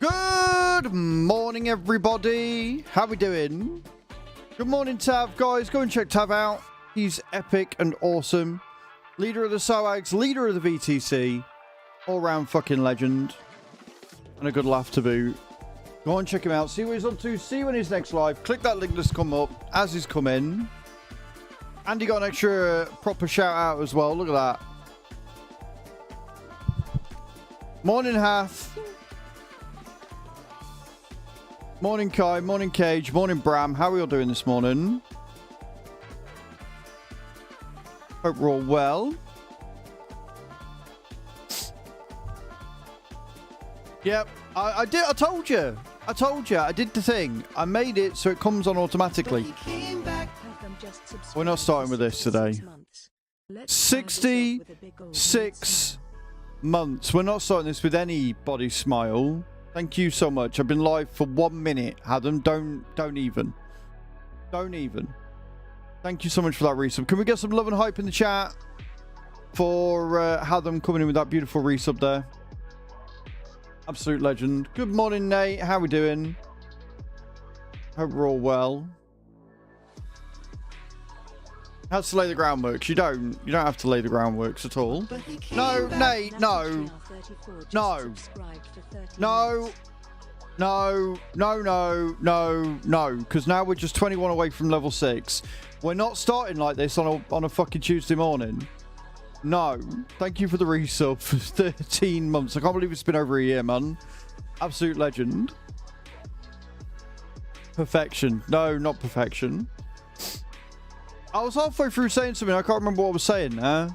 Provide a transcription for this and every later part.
Good morning, everybody. How we doing? Good morning, Tav. Guys, go and check Tav out. He's epic and awesome. Leader of the SOAGs, leader of the VTC. All-round fucking legend. And a good laugh to boot. Go and check him out. See what he's up to. See when he's next live. Click that link that's come up as he's come in. And he got an extra proper shout out as well. Look at that. Morning, Hath. Morning, Kai. Morning, Cage. Morning, Bram. How are we all doing this morning? Hope we're all well. Yep. I did. I told you. I did the thing. I made it so it comes on automatically. We're not starting with this today. 66 months. We're not starting this with anybody smile. Thank you so much. I've been live for 1 minute. Adam, don't even. Thank you so much for that resub. Can we get some love and hype in the chat for Hadam coming in with that beautiful resub there? Absolute legend. Good morning, Nate. How we doing? Hope we're all well. How to lay the groundworks? You don't have to lay the groundworks at all. No, Nate, no. No. Because now we're just 21 away from level 6. We're not starting like this on a fucking Tuesday morning. No. Thank you for the resub for 13 months. I can't believe it's been over a year, man. Absolute legend. Perfection. No, not perfection. I was halfway through saying something. I can't remember what I was saying. Yeah,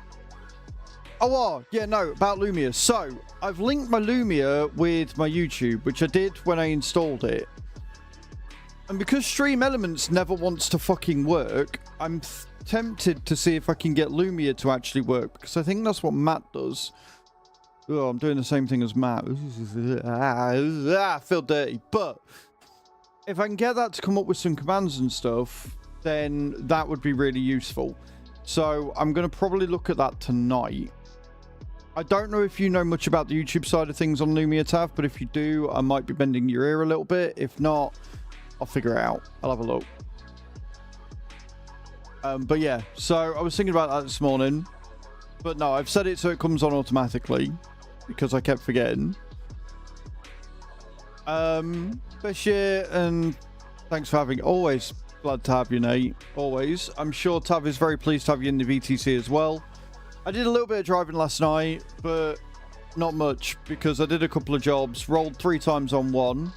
no, about Lumia. So, I've linked my Lumia with my YouTube, which I did when I installed it. And because Stream Elements never wants to fucking work, I'm tempted to see if I can get Lumia to actually work, because I think that's what Matt does. Oh, I'm doing the same thing as Matt. I feel dirty. But if I can get that to come up with some commands and stuff, then that would be really useful. So I'm going to probably look at that tonight. I don't know if you know much about the YouTube side of things on Lumia, Tav, but if you do, I might be bending your ear a little bit. If not, I'll figure it out. I'll have a look. But yeah, so I was thinking about that this morning. But no, I've set it so it comes on automatically because I kept forgetting. Bashir, and thanks for having. Always glad to have you, Nate. Always. I'm sure Tav is very pleased to have you in the VTC as well. I did a little bit of driving last night, but not much because I did a couple of jobs. Rolled 3 times on one.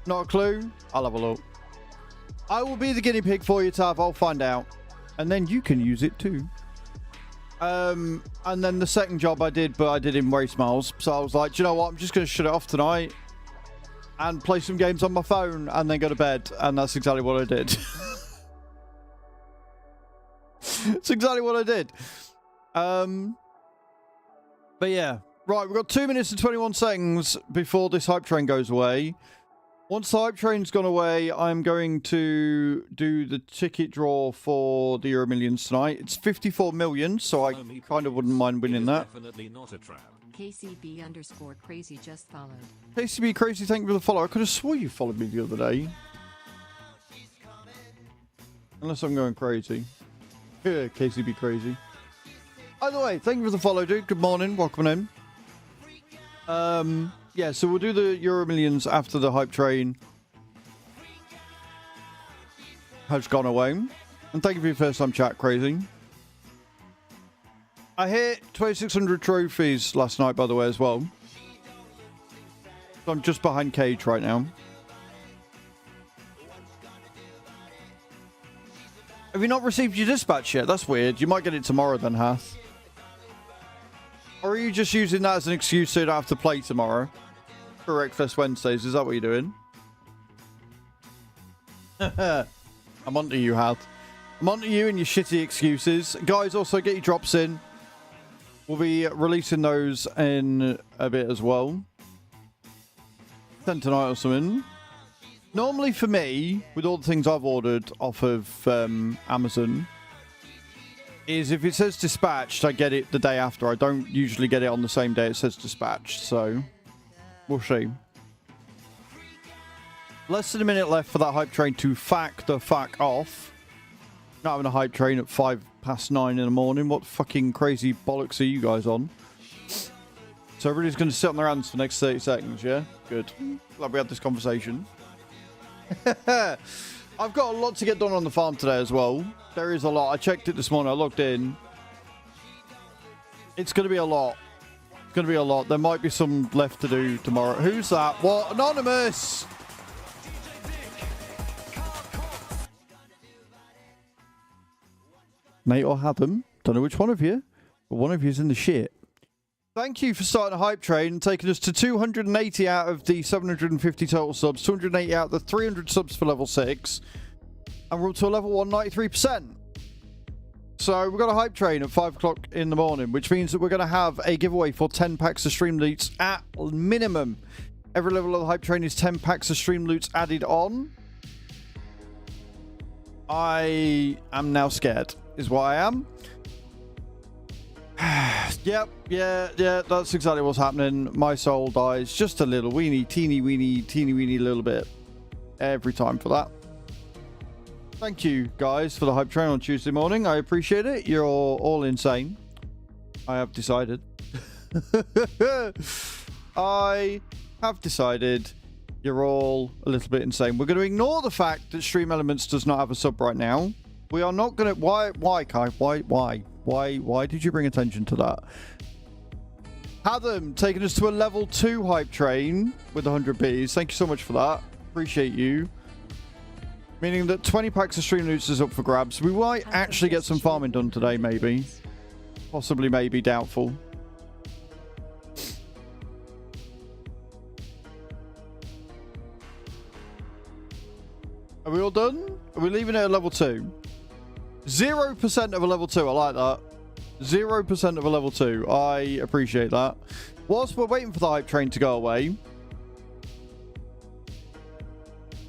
Not a clue. I'll have a look. I will be the guinea pig for you, Tav. I'll find out. And then you can use it too. And then the second job I did, but I did in race miles. So I was like, do you know what? I'm just going to shut it off tonight and play some games on my phone and then go to bed. And that's exactly what I did. That's exactly what I did. But yeah. Right, we've got 2 minutes and 21 seconds before this hype train goes away. Once the hype train's gone away, I'm going to do the ticket draw for the Euro Millions tonight. It's 54 million, so I kind of wouldn't mind winning that. Definitely not a trap. KCB_crazy just followed. KCB Crazy, thank you for the follow. I could have swore you followed me the other day. Unless I'm going crazy. Yeah, KCB Crazy. Either way, thank you for the follow, dude. Good morning. Welcome in. Yeah, so we'll do the Euro Millions after the hype train has gone away. And thank you for your first time chat, Crazy. I hit 2,600 trophies last night, by the way, as well. So I'm just behind Cage right now. Have you not received your dispatch yet? That's weird. You might get it tomorrow then, Hath. Or are you just using that as an excuse so you don't have to play tomorrow? For Wreckfest Wednesdays, is that what you're doing? I'm onto you, Hath. I'm onto you and your shitty excuses. Guys, also get your drops in. We'll be releasing those in a bit as well. 10 tonight or something. Normally for me, with all the things I've ordered off of Amazon, is if it says dispatched, I get it the day after. I don't usually get it on the same day it says dispatched, so we'll see. Less than a minute left for that hype train to fuck the fuck off. Not having a hype train at 9:05 in the morning. What fucking crazy bollocks are you guys on? So everybody's going to sit on their hands for the next 30 seconds, yeah? Good. Glad we had this conversation. I've got a lot to get done on the farm today as well. There is a lot. I checked it this morning. I logged in. It's going to be a lot. It's going to be a lot. There might be some left to do tomorrow. Who's that? What? Anonymous! Nate or Hatham? Don't know which one of you, but one of you is in the shit. Thank you for starting a hype train and taking us to 280 out of the 750 total subs, 280 out of the 300 subs for level 6, and we're up to a level 193%. So we've got a hype train at 5 o'clock in the morning, which means that we're going to have a giveaway for 10 packs of Streamloots at minimum. Every level of the hype train is 10 packs of Streamloots added on. I am now scared, is what I am. Yep, yeah, that's exactly what's happening. My soul dies just a little teeny weeny little bit every time for that. Thank you guys for the hype train on Tuesday morning. I appreciate it. You're all insane. I have decided. I have decided you're all a little bit insane. We're going to ignore the fact that Stream Elements does not have a sub right now. We are not going to... Why, Kai? Why did you bring attention to that? Hatham taking us to a level 2 hype train with 100 Bs. Thank you so much for that. Appreciate you. Meaning that 20 packs of Streamloots is up for grabs. We might actually get some farming done today, maybe. Possibly, maybe. Doubtful. Are we all done? Are we leaving it at level 2? 0% of a level 2. I like that. 0% of a level 2. I appreciate that. Whilst we're waiting for the hype train to go away,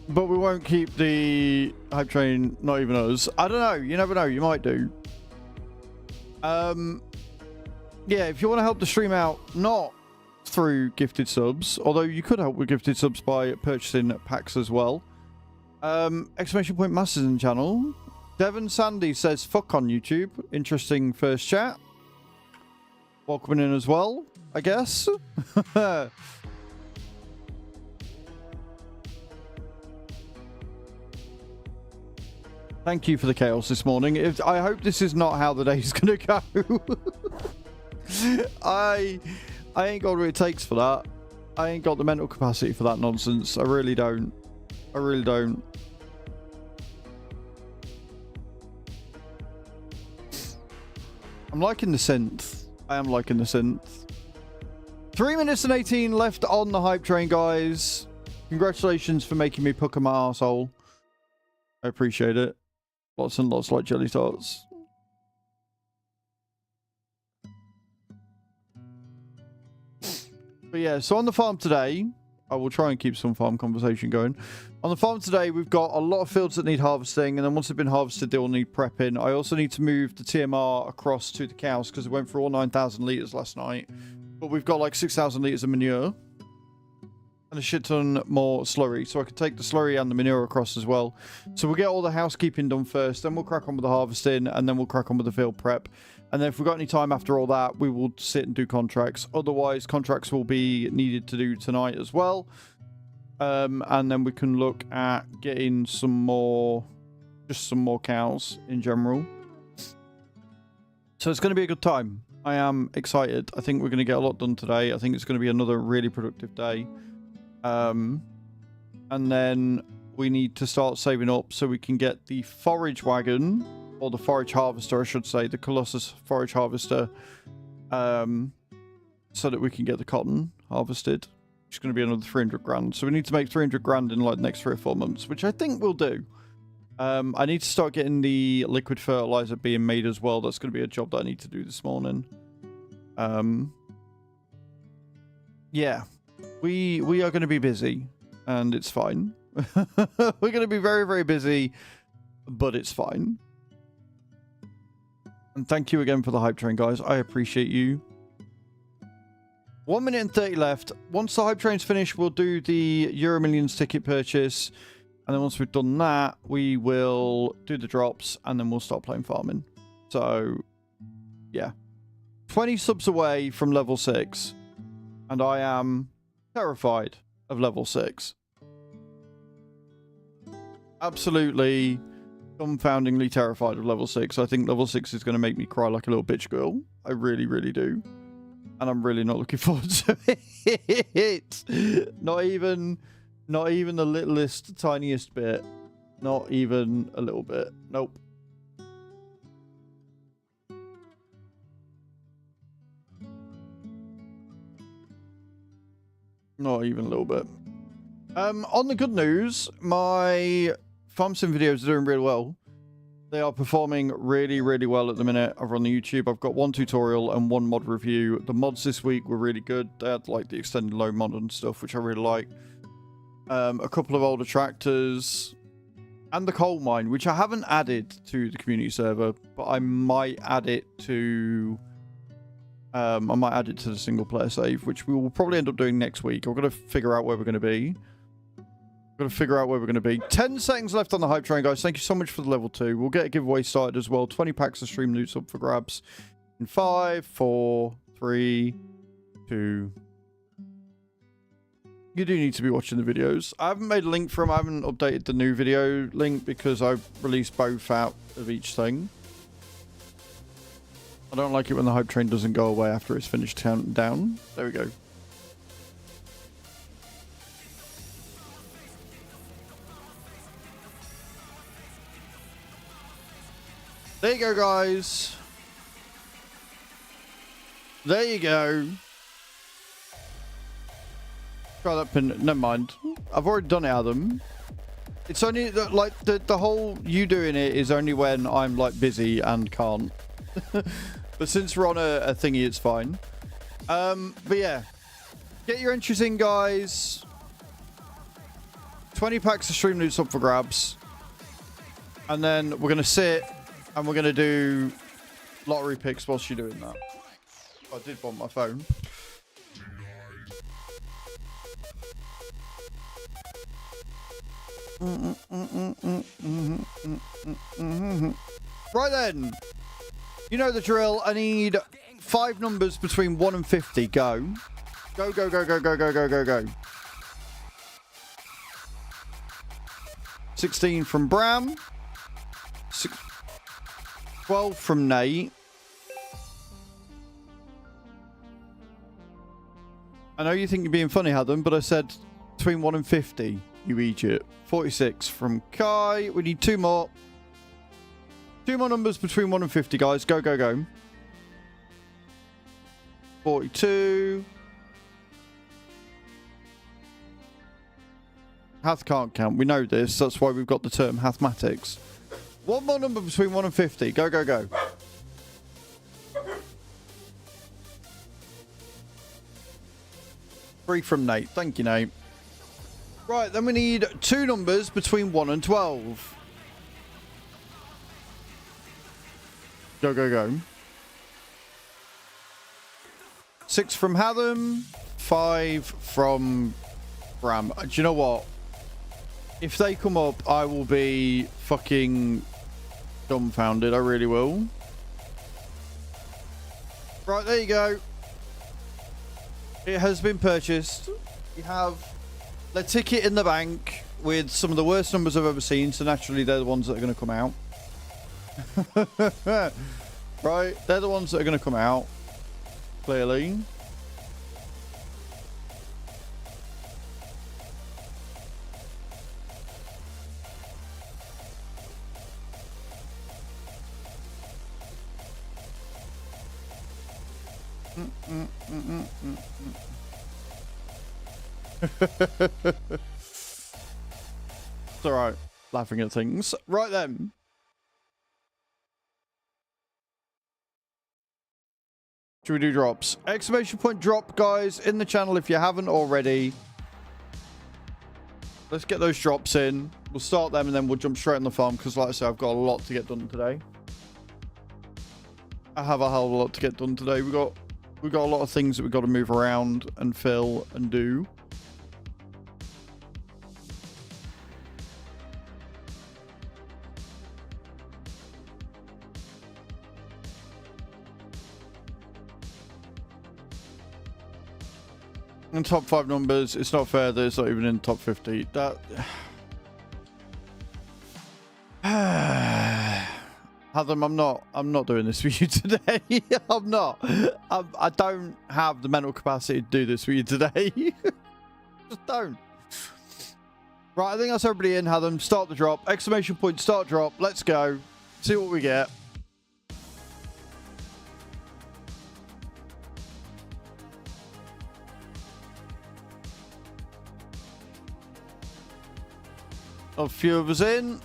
but we won't keep the hype train, not even us. I don't know. You never know. You might do. Yeah, if you want to help the stream out, not through gifted subs, although you could help with gifted subs by purchasing packs as well. Exclamation point Masters in channel. Devon Sandy says, fuck on YouTube. Interesting first chat. Welcome in as well, I guess. Thank you for the chaos this morning. I hope this is not how the day's going to go. I ain't got what it takes for that. I ain't got the mental capacity for that nonsense. I really don't. I really don't. I'm liking the synth. I am liking the synth. 3 minutes and 18 left on the hype train, guys. Congratulations for making me pucker my arsehole. I appreciate it. Lots and lots like jelly tarts. But yeah, so on the farm today, I will try and keep some farm conversation going. On the farm today, we've got a lot of fields that need harvesting, and then once they've been harvested, they will need prepping. I also need to move the TMR across to the cows because it went for all 9,000 litres last night. But we've got like 6,000 litres of manure and a shit ton more slurry, so I could take the slurry and the manure across as well. So we'll get all the housekeeping done first, then we'll crack on with the harvesting, and then we'll crack on with the field prep. And then if we've got any time after all that, we will sit and do contracts. Otherwise, contracts will be needed to do tonight as well. And then we can look at getting some more, just some more cows in general. So it's going to be a good time. I am excited. I think we're going to get a lot done today. I think it's going to be another really productive day. And then we need to start saving up so we can get the forage wagon, or the forage harvester, I should say, the Colossus forage harvester, so that we can get the cotton harvested. It's going to be another 300 grand. So we need to make 300 grand in like the next 3 or 4 months, which I think we'll do. I need to start getting the liquid fertilizer being made as well. That's going to be a job that I need to do this morning. Yeah, we are going to be busy, and it's fine. We're going to be very, very busy, but it's fine. And thank you again for the hype train, guys. I appreciate you. 1 minute and 30 left. Once the hype train's finished, we'll do the Euro Millions ticket purchase. And then once we've done that, we will do the drops and then we'll start playing farming. So, yeah. 20 subs away from level 6. And I am terrified of level 6. Absolutely, dumbfoundingly terrified of level 6. I think level 6 is going to make me cry like a little bitch girl. I really, really do. And I'm really not looking forward to it. Not even the littlest, tiniest bit. Not even a little bit. Nope. Not even a little bit. On the good news, my farm sim videos are doing really well. They are performing really, really well at the minute over on the YouTube. I've got 1 tutorial and 1 mod review. The mods this week were really good. They had like the extended load mod and stuff, which I really like. A couple of older tractors and the coal mine, which I haven't added to the community server, but I might add it to the single player save, which we will probably end up doing next week. I've got to figure out where we're going to be. 10 seconds left on the hype train, guys. Thank you so much for the level 2. We'll get a giveaway started as well. 20 packs of Streamloots up for grabs. In 5, 4, 3, 2. You do need to be watching the videos. I haven't made a link for them. I haven't updated the new video link because I've released both out of each thing. I don't like it when the hype train doesn't go away after it's finished counting down. There we go. There you go, guys. There you go. Try that pin. Never mind. I've already done it, Adam. It's only like the whole you doing it is only when I'm like busy and can't. But since we're on a thingy, it's fine. But yeah, get your entries in, guys. 20 packs of Streamloots up for grabs, and then we're gonna sit and we're gonna do lottery picks whilst you're doing that. I did bump my phone. Right then, you know the drill. I need 5 numbers between 1 and 50. Go. Go, go, go, go, go, go, go, go, go. 16 from Bram. 12 from Nate. I know you think you're being funny, Adam, but I said between 1 and 50, you idiot. 46 from Kai. We need 2 more. 2 more numbers between 1 and 50, guys. Go, go, go. 42. Hath can't count. We know this. That's why we've got the term Hathmatics. 1 more number between 1 and 50. Go, go, go. Three from Nate. Thank you, Nate. Right, then we need 2 numbers between 1 and 12. Go, go, go. 6 from Hatham. 5 from Bram. Do you know what? If they come up, I will be fucking dumbfounded. I really will. Right, there you go. It has been purchased. You have the ticket in the bank with some of the worst numbers I've ever seen. So naturally, they're the ones that are going to come out. Right, they're the ones that are going to come out. Clearly. It's alright, laughing at things. Right then. Should we do drops? Exclamation point drop, guys, in the channel if you haven't already. Let's get those drops in. We'll start them and then we'll jump straight on the farm because, like I said, I've got a lot to get done today. I have a hell of a lot to get done today. We've got We've got a lot of things that we've got to move around and fill and do. In top 5 numbers, it's not fair that it's not even in top 50. That Adam, I'm not doing this for you today. I'm not. I don't have the mental capacity to do this for you today. Just don't. Right, I think that's everybody in. Have them start the drop. Exclamation point, start drop. Let's go. See what we get. A few of us in.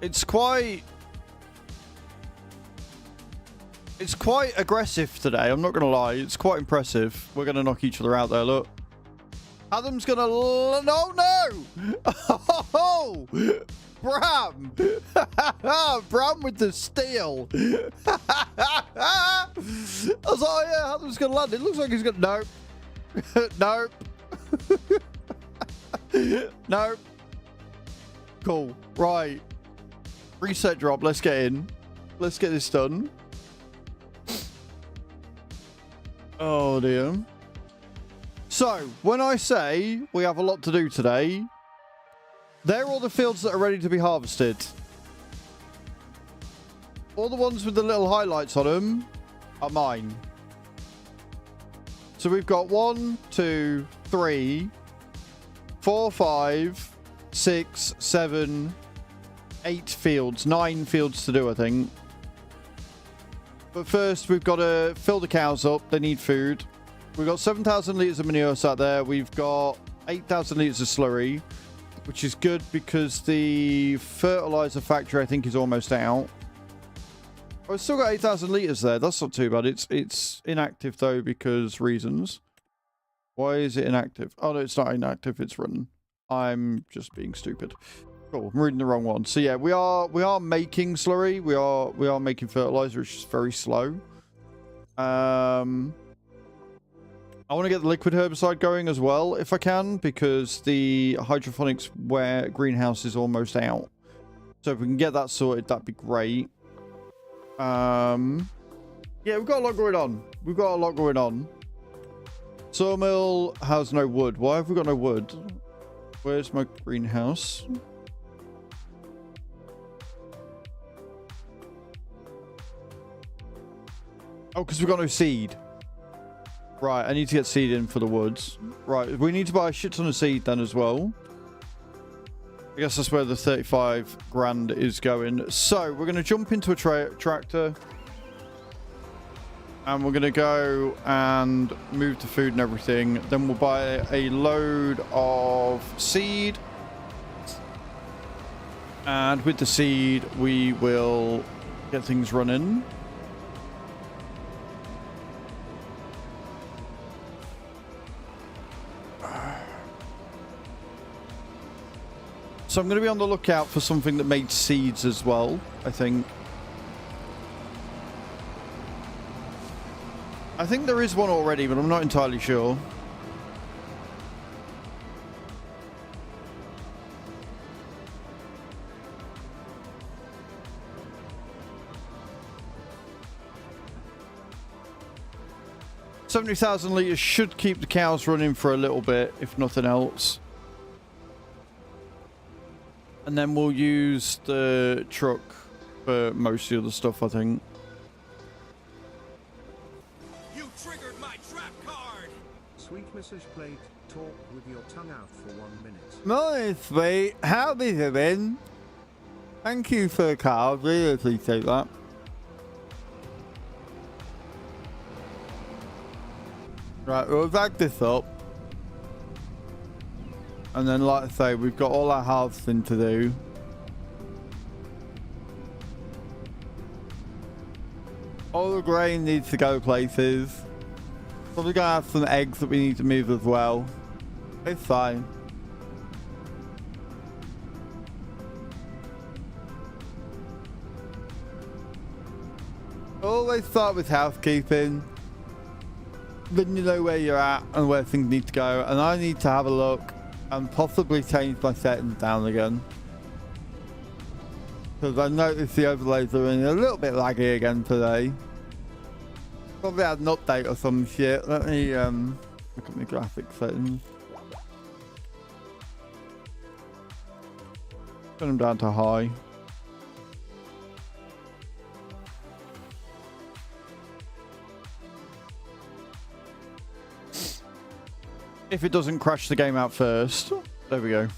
It's quite aggressive today. I'm not going to lie. It's quite impressive. We're going to knock each other out there. Look. Adam's going to... No, no! Oh! Bram! Bram with the steal. I was like, oh, yeah, Adam's going to land. It looks like he's going to... Nope. Nope. Nope. Cool. Right. Reset drop. Let's get in. Let's get this done. Oh, dear. So, when I say we have a lot to do today, they're all the fields that are ready to be harvested. All the ones with the little highlights on them are mine. So we've got 1, 2, 3, 4, 5, 6, 7, 8 fields. 9 fields to do, I think. But first, we've got to fill the cows up. They need food. We've got 7,000 litres of manure sat there. We've got 8,000 litres of slurry, which is good because the fertilizer factory, I think, is almost out. Oh, it's still got 8,000 litres there. That's not too bad. It's inactive, though, because reasons. Why is it inactive? Oh, no, it's not inactive. It's running. I'm just being stupid. Cool. I'm reading the wrong one. So, yeah, we are making slurry. We are making fertilizer. It's just very slow. I want to get the liquid herbicide going as well, if I can, because the hydroponics greenhouse is almost out. So if we can get that sorted, that'd be great. Yeah, we've got a lot going on. We've got a lot going on. Sawmill has no wood. Why have we got no wood? Where's my greenhouse? Oh, because we've got no seed. Right, I need to get seed in for the woods. Right, we need to buy a shit ton of seed then as well. I guess that's where the 35 grand is going. So, we're going to jump into a tractor. And we're going to go and move the food and everything. Then we'll buy a load of seed. And with the seed, we will get things running. So I'm going to be on the lookout for something that made seeds as well, I think. I think there is one already, but I'm not entirely sure. $70,000 litres should keep the cows running for a little bit, if nothing else. And then we'll use the truck for most of the other stuff, I think. You triggered my trap card! Sweet Mrs. Plate, talk with your tongue out for 1 minute. Morning, sweet. How have you been? Thank you for the card. Really appreciate that. Right, we'll back this up. And then, like I say, we've got all our harvesting to do. All the grain needs to go places. Probably gonna have some eggs that we need to move as well. It's fine. Always start with housekeeping. then you know where you're at and where things need to go. And I need to have a look and possibly change my settings down again. Because I noticed the overlays are running a little bit laggy again today. Probably had an update or some shit. Let me look at my graphic settings. Turn them down to high. If it doesn't crash the game out first. There we go.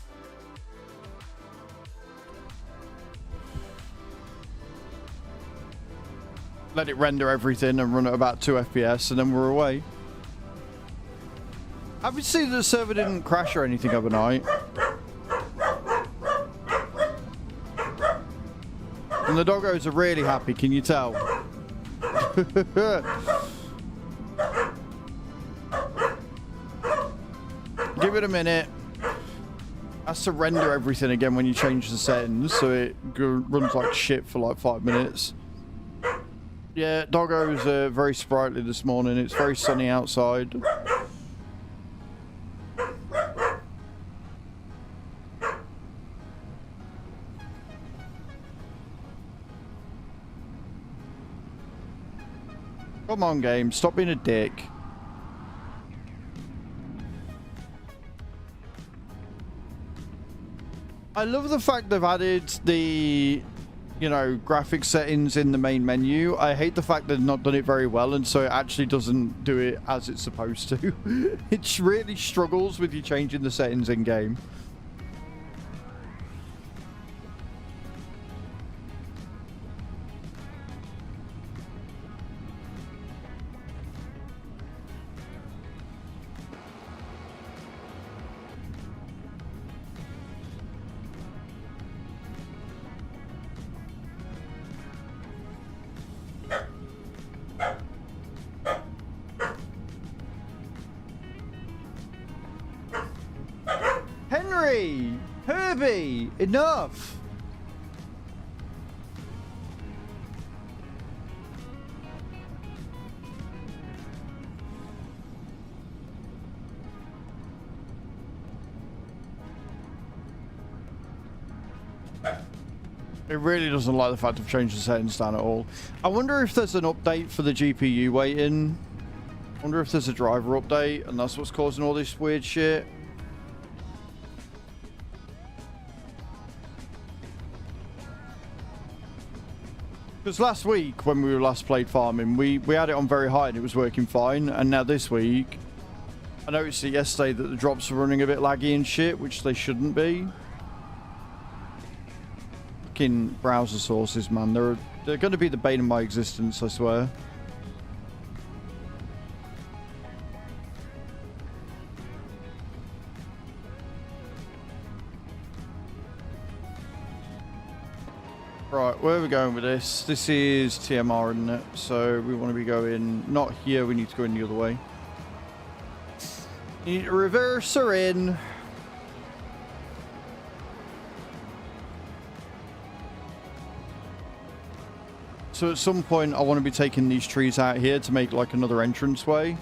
Let it render everything and run at about 2 FPS and then we're away. Have you seen that the server didn't crash or anything overnight? And the doggos are really happy, can you tell? Give it a minute. Has to render everything again when you change the settings, so it runs like shit for like 5 minutes. Yeah, doggos are very sprightly this morning. It's very sunny outside. Come on, game. Stop being a dick. I love the fact they've added the, you know, graphic settings in the main menu. I hate the fact they've not done it very well, and so it actually doesn't do it as it's supposed to. It really struggles with you changing the settings in game. Herbie, enough. It really doesn't like the fact I've changed the settings down at all. I wonder if there's an update for the GPU waiting. I wonder if there's a driver update and that's what's causing all this weird shit. Because last week, when we last played farming, we had it on very high and it was working fine. And now this week, I noticed it yesterday that the drops are running a bit laggy and shit, which they shouldn't be. Fucking browser sources, man. They're going to be the bane of my existence, I swear. Right, where are we going with this? This is TMR, isn't it? So we want to be going not here, we need to go in the other way. You need to reverse her in. So at some point I want to be taking these trees out here to make like another entranceway.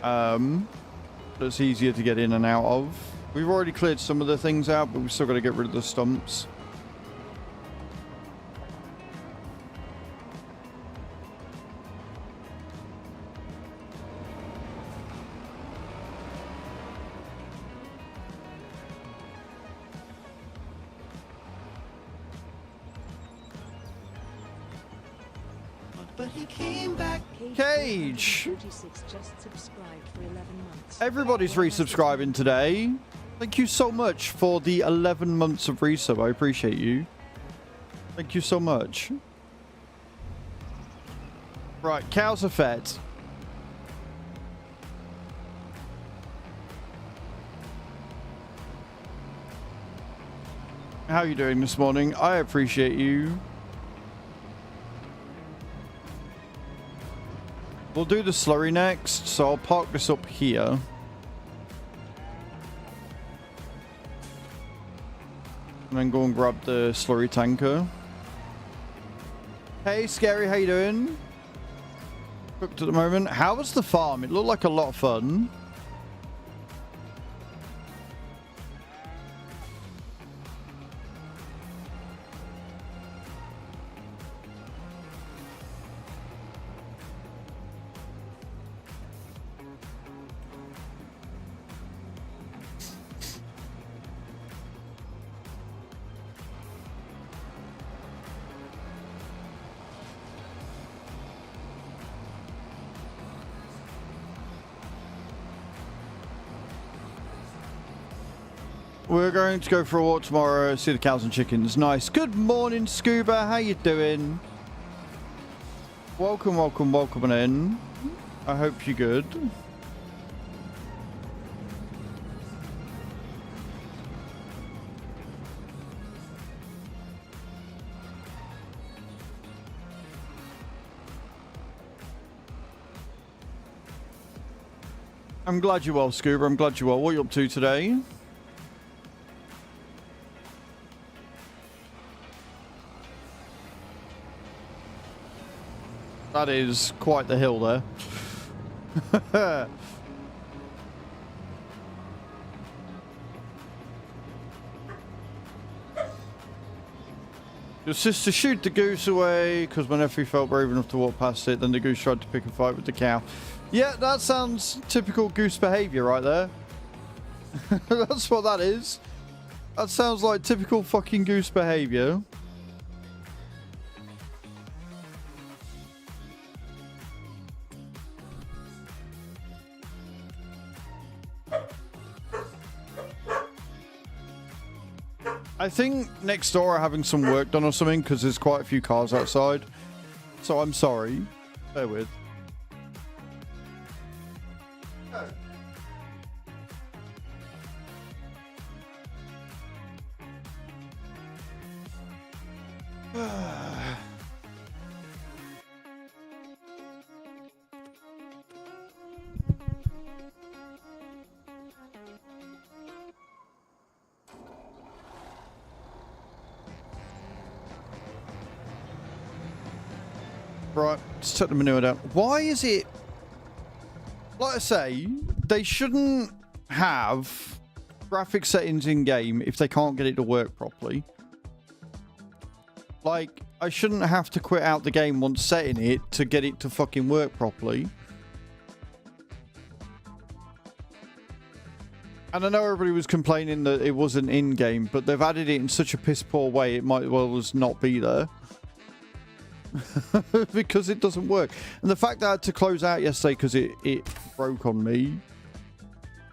That's easier to get in and out of. We've already cleared some of the things out, but we've still got to get rid of the stumps. But he came back. Cage. 46 just subscribed for 11 months. Everybody's resubscribing today. Thank you so much for the 11 months of resub. I appreciate you. Thank you so much. Right, cows are fed. How are you doing this morning? I appreciate you. We'll do the slurry next, so I'll park this up here. And then go and grab the slurry tanker. Hey, Scary, how you doing? Cooked at the moment. How was the farm? It looked like a lot of fun. We're going to go for a walk tomorrow, see the cows and chickens. Nice. Good morning, Scuba. How you doing? Welcome, welcome, welcome in. I hope you're good. I'm glad you're well, Scuba. I'm glad you're well. What are you up to today? That is quite the hill there. Your sister shoot the goose away because my nephew felt brave enough to walk past it. Then the goose tried to pick a fight with the cow. Yeah, that sounds typical goose behavior right there. That's what that is. That sounds like typical fucking goose behavior. I think next door are having some work done or something because there's quite a few cars outside. So I'm sorry. Bear with. Right, let's take the manure down. Why is it... Like I say, they shouldn't have graphic settings in-game if they can't get it to work properly. Like, I shouldn't have to quit out the game once setting it to get it to fucking work properly. And I know everybody was complaining that it wasn't in-game, but they've added it in such a piss-poor way it might well as not be there. Because it doesn't work. And the fact that I had to close out yesterday because it broke on me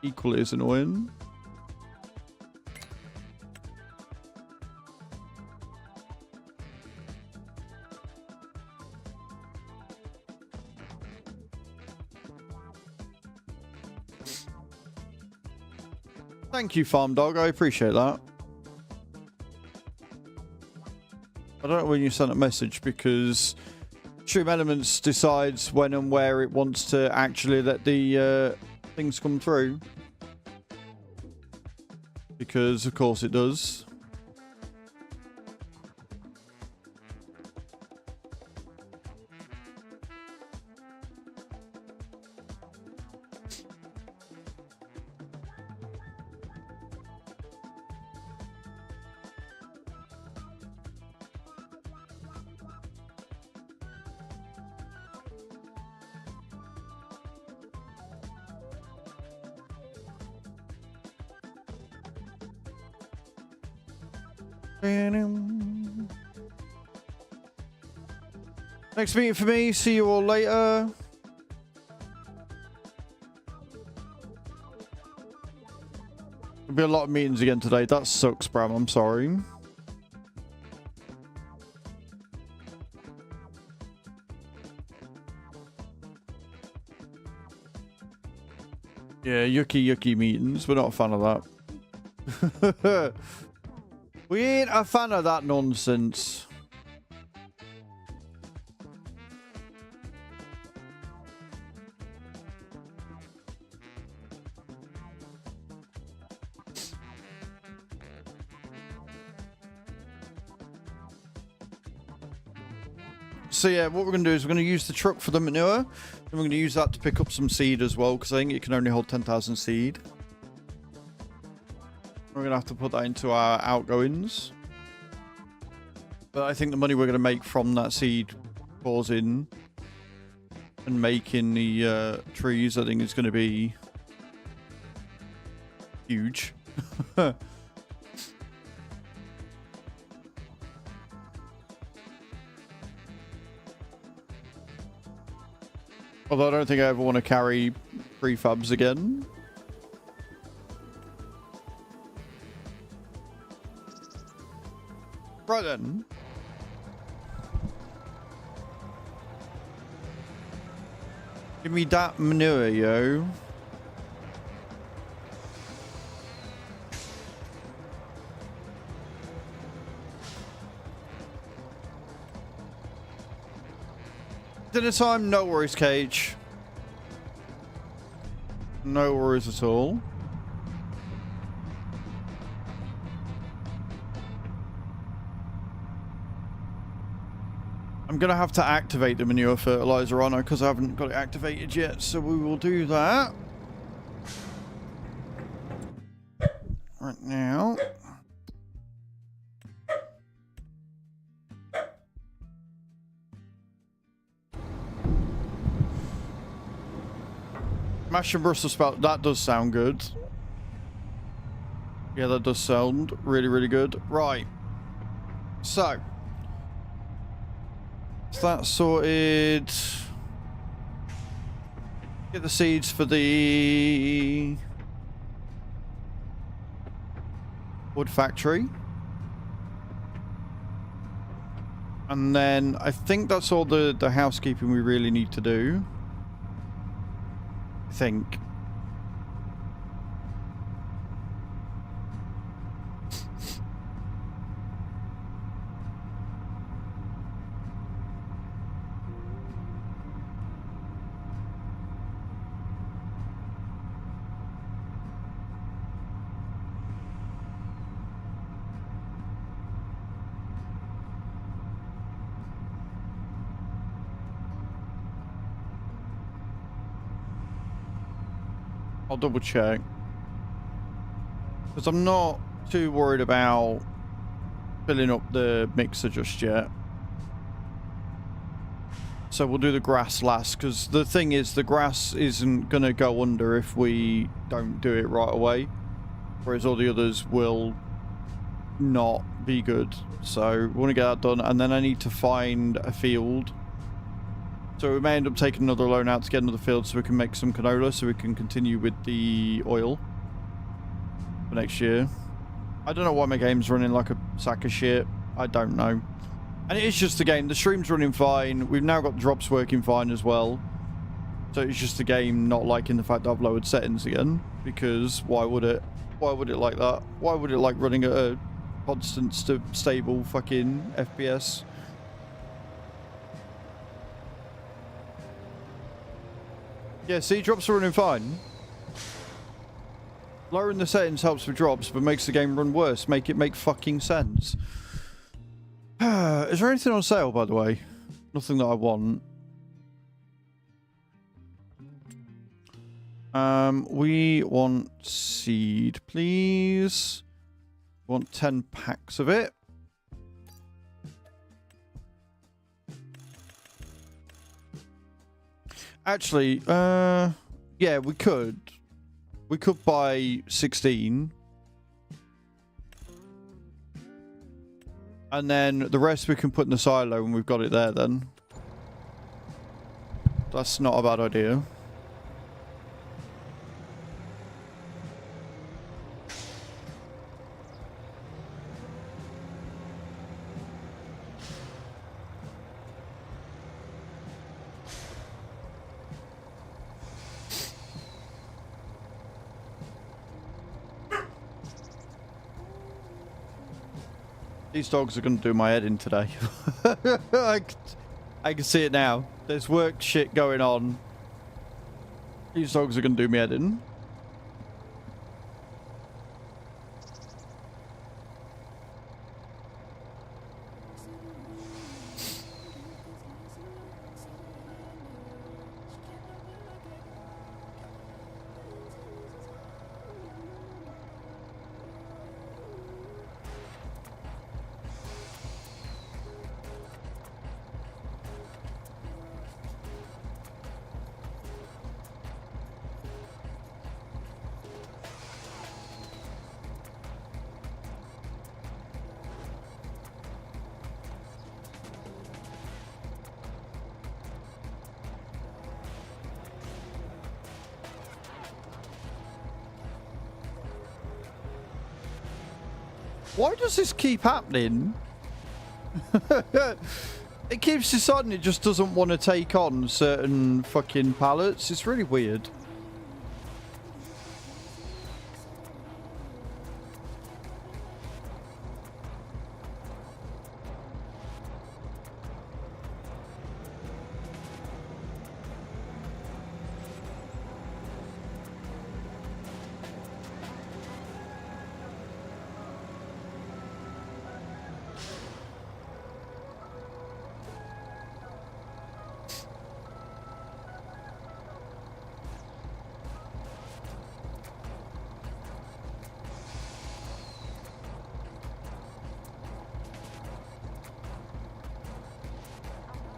equally is annoying. Thank you, Farm Dog. I appreciate that. I don't know when you sent a message because Stream Elements decides when and where it wants to actually let the things come through. Because, of course, it does. Next meeting for me. See you all later. There'll be a lot of meetings again today. That sucks, Bram. I'm sorry. Yeah, yucky meetings. We're not a fan of that. We ain't a fan of that nonsense. So yeah, what we're going to do is we're going to use the truck for the manure. And we're going to use that to pick up some seed as well, because I think it can only hold 10,000 seed. We're going to have to put that into our outgoings. But I think the money we're going to make from that seed causing and making the trees, I think is going to be huge. Although I don't think I ever want to carry prefabs again. Right then. Give me that manure, yo. Dinner time, no worries, Cage. No worries at all. I'm going to have to activate the manure fertilizer on her because I haven't got it activated yet, so we will do that. Right now. Mash and Brussels sprout, that does sound good. Yeah, that does sound really, really good. Right. So. Is that sorted? Get the seeds for the wood factory. And then I think that's all the housekeeping we really need to do. I think. I'll double check. Because I'm not too worried about filling up the mixer just yet. So we'll do the grass last, because the thing is the grass isn't going to go under if we don't do it right away. Whereas all the others will not be good. So we want to get that done. And then I need to find a field. So we may end up taking another loan out to get another field so we can make some canola so we can continue with the oil for next year. I don't know why my game's running like a sack of shit. I don't know. And it is just a game. The stream's running fine. We've now got drops working fine as well. So it's just a game not liking the fact that I've lowered settings again. Because why would it? Why would it like that? Why would it like running at a constant, stable fucking FPS? Yeah, see, drops are running fine. Lowering the settings helps with drops, but makes the game run worse. Make it make fucking sense. Is there anything on sale, by the way? Nothing that I want. We want seed, please. We want 10 packs of it. Actually, yeah, we could. We could buy 16. And then the rest we can put in the silo when we've got it there then. That's not a bad idea. These dogs are going to do my head in today. I can see it now. There's work shit going on. These dogs are going to do me head in. Why does this keep happening? It keeps deciding it just doesn't want to take on certain fucking pallets. It's really weird.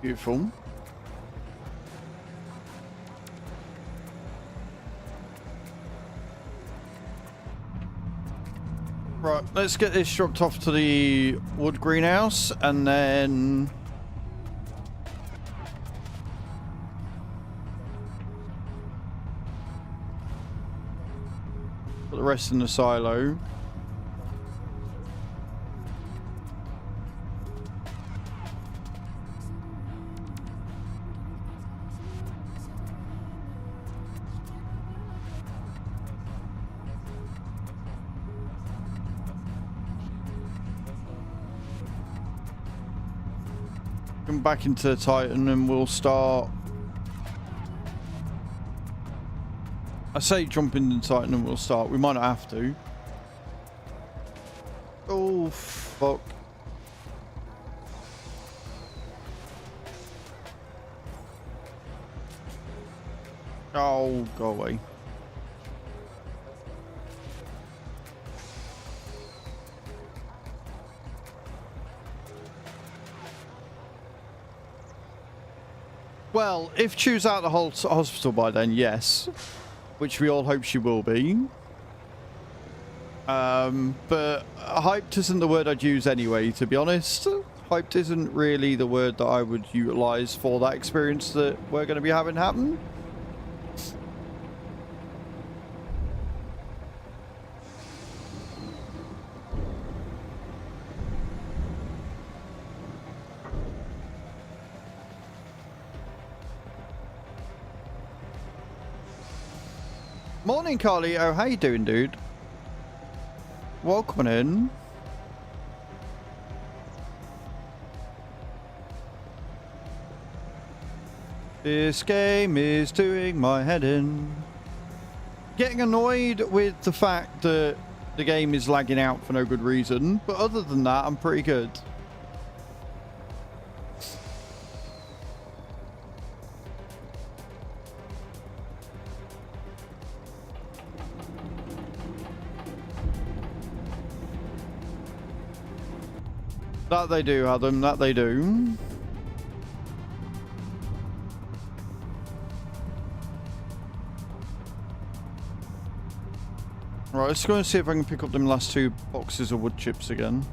Beautiful. Right, let's get this dropped off to the wood greenhouse and then put the rest in the silo. Back into the Titan and we'll start. I say jump into the Titan and we'll start. We might not have to. Oh fuck. Oh, go away. Well, if Chu's out of the whole hospital by then, yes. Which we all hope she will be. But hyped isn't the word I'd use anyway, to be honest. Hyped isn't really the word that I would utilise for that experience that we're going to be having happen. Morning, Carlito. How you doing, dude? Welcome in. This game is doing my head in. Getting annoyed with the fact that the game is lagging out for no good reason, but other than that, I'm pretty good. That they do, Adam. That they do. Right, let's go and see if I can pick up them last 2 boxes of wood chips again.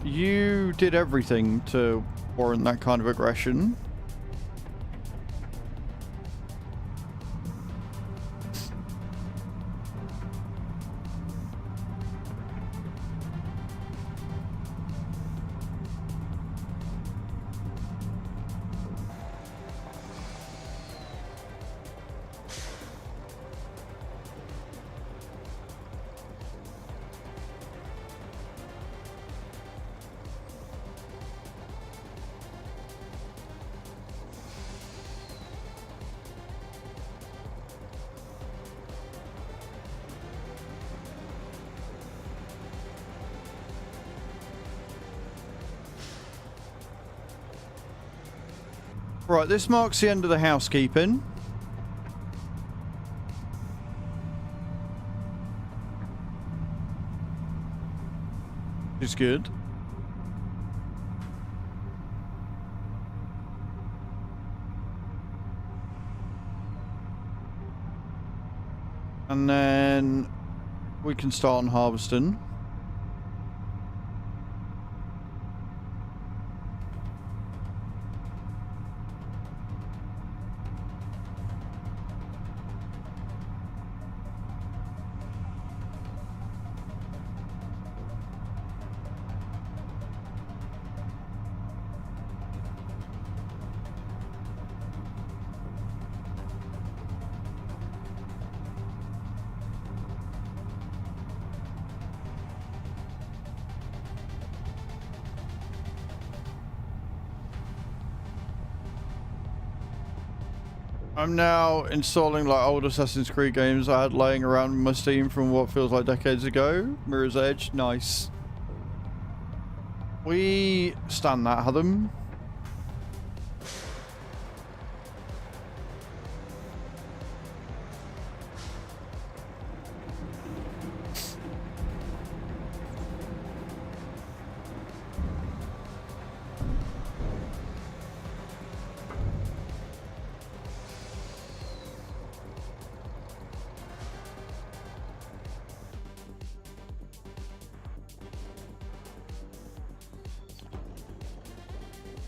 You did everything to warrant that kind of aggression. Right, this marks the end of the housekeeping. Which is good. And then we can start on harvesting. I'm now installing like old Assassin's Creed games I had laying around in my Steam from what feels like decades ago. Mirror's Edge, nice. We stand that, Hadam.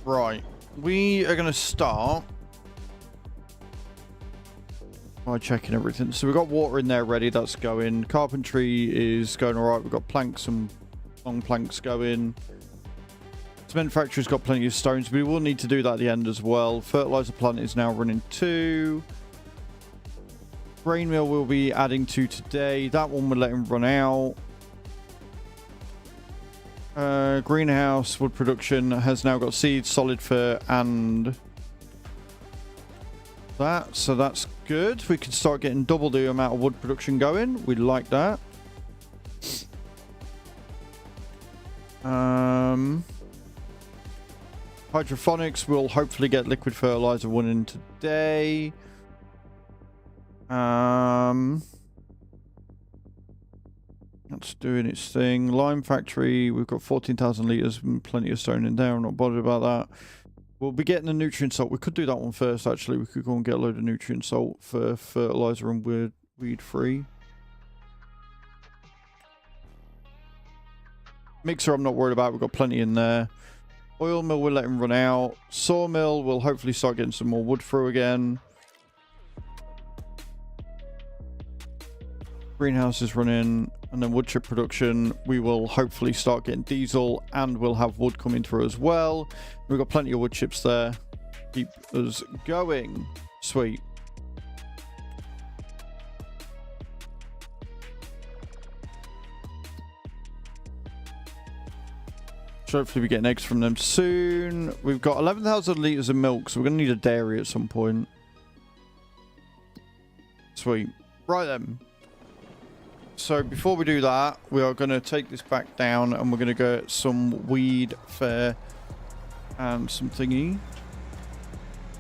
Right, we are going to start by checking everything. So we've got water in there ready, that's going. Carpentry is going alright, we've got planks and long planks going. Cement factory's got plenty of stones, we will need to do that at the end as well. Fertilizer plant is now running 2. Grain mill we'll be adding to today. That one we're letting run out. Greenhouse wood production has now got seeds, solid fur, and that. So that's good. We can start getting double the amount of wood production going. We like that. Hydroponics will hopefully get liquid fertilizer one in today. That's doing its thing. Lime factory, we've got 14,000 litres and plenty of stone in there. I'm not bothered about that. We'll be getting the nutrient salt. We could do that one first, actually. We could go and get a load of nutrient salt for fertilizer and weed free. Mixer, I'm not worried about. We've got plenty in there. Oil mill, we'll let him run out. Sawmill, we'll hopefully start getting some more wood through again. Greenhouse is running, and then wood chip production, we will hopefully start getting diesel, and we'll have wood coming through as well. We've got plenty of wood chips there. Keep us going. Sweet. So hopefully we get eggs from them soon. We've got 11,000 litres of milk, so we're going to need a dairy at some point. Sweet. Right then. So before we do that, we are going to take this back down and we're going to get some weed fair and some thingy.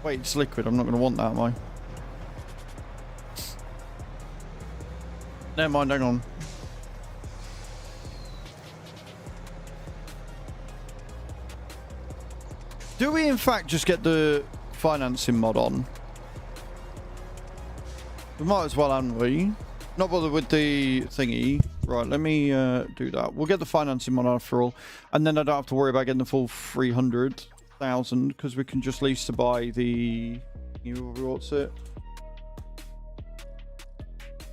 Wait, it's liquid. I'm not going to want that, am I? Never mind, hang on. Do we in fact just get the financing mod on? We might as well, haven't we? Not bothered with the thingy. Right, let me do that. We'll get the financing mod after all. And then I don't have to worry about getting the full 300,000 because we can just lease to buy the... What's it?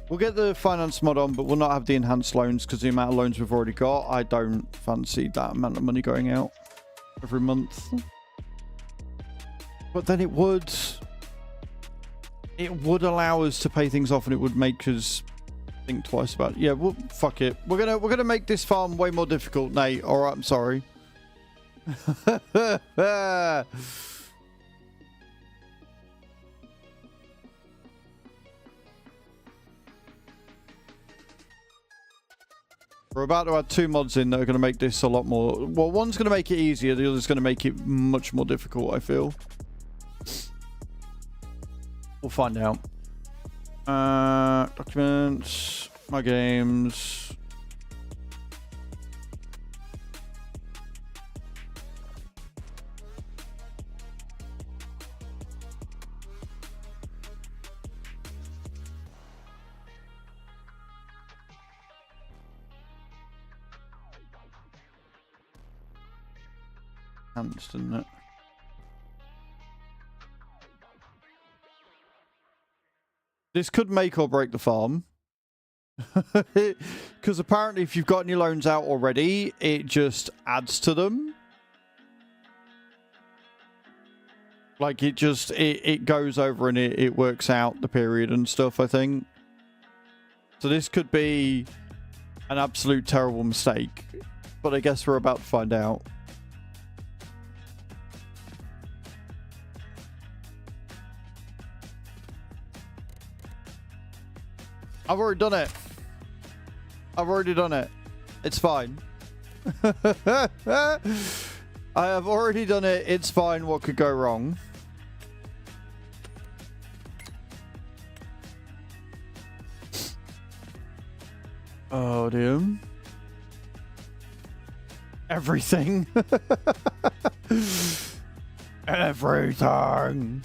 We'll get the finance mod on, but we'll not have the enhanced loans because the amount of loans we've already got, I don't fancy that amount of money going out every month. But then it would allow us to pay things off, and it would make us think twice about it. Yeah, well, fuck it. We're gonna make this farm way more difficult, Nate. All right, I'm sorry. We're about to add 2 mods in that are going to make this a lot more... Well, one's going to make it easier. The other's going to make it much more difficult, I feel. We'll find out. Documents. My games. Didn't it? This could make or break the farm. Because apparently if you've got any loans out already, it just adds to them. Like it just, it goes over and it works out the period and stuff, I think. So this could be an absolute terrible mistake. But I guess we're about to find out. I've already done it. I've already done it. It's fine. I have already done it. It's fine. What could go wrong? Oh, dear. Everything. Everything.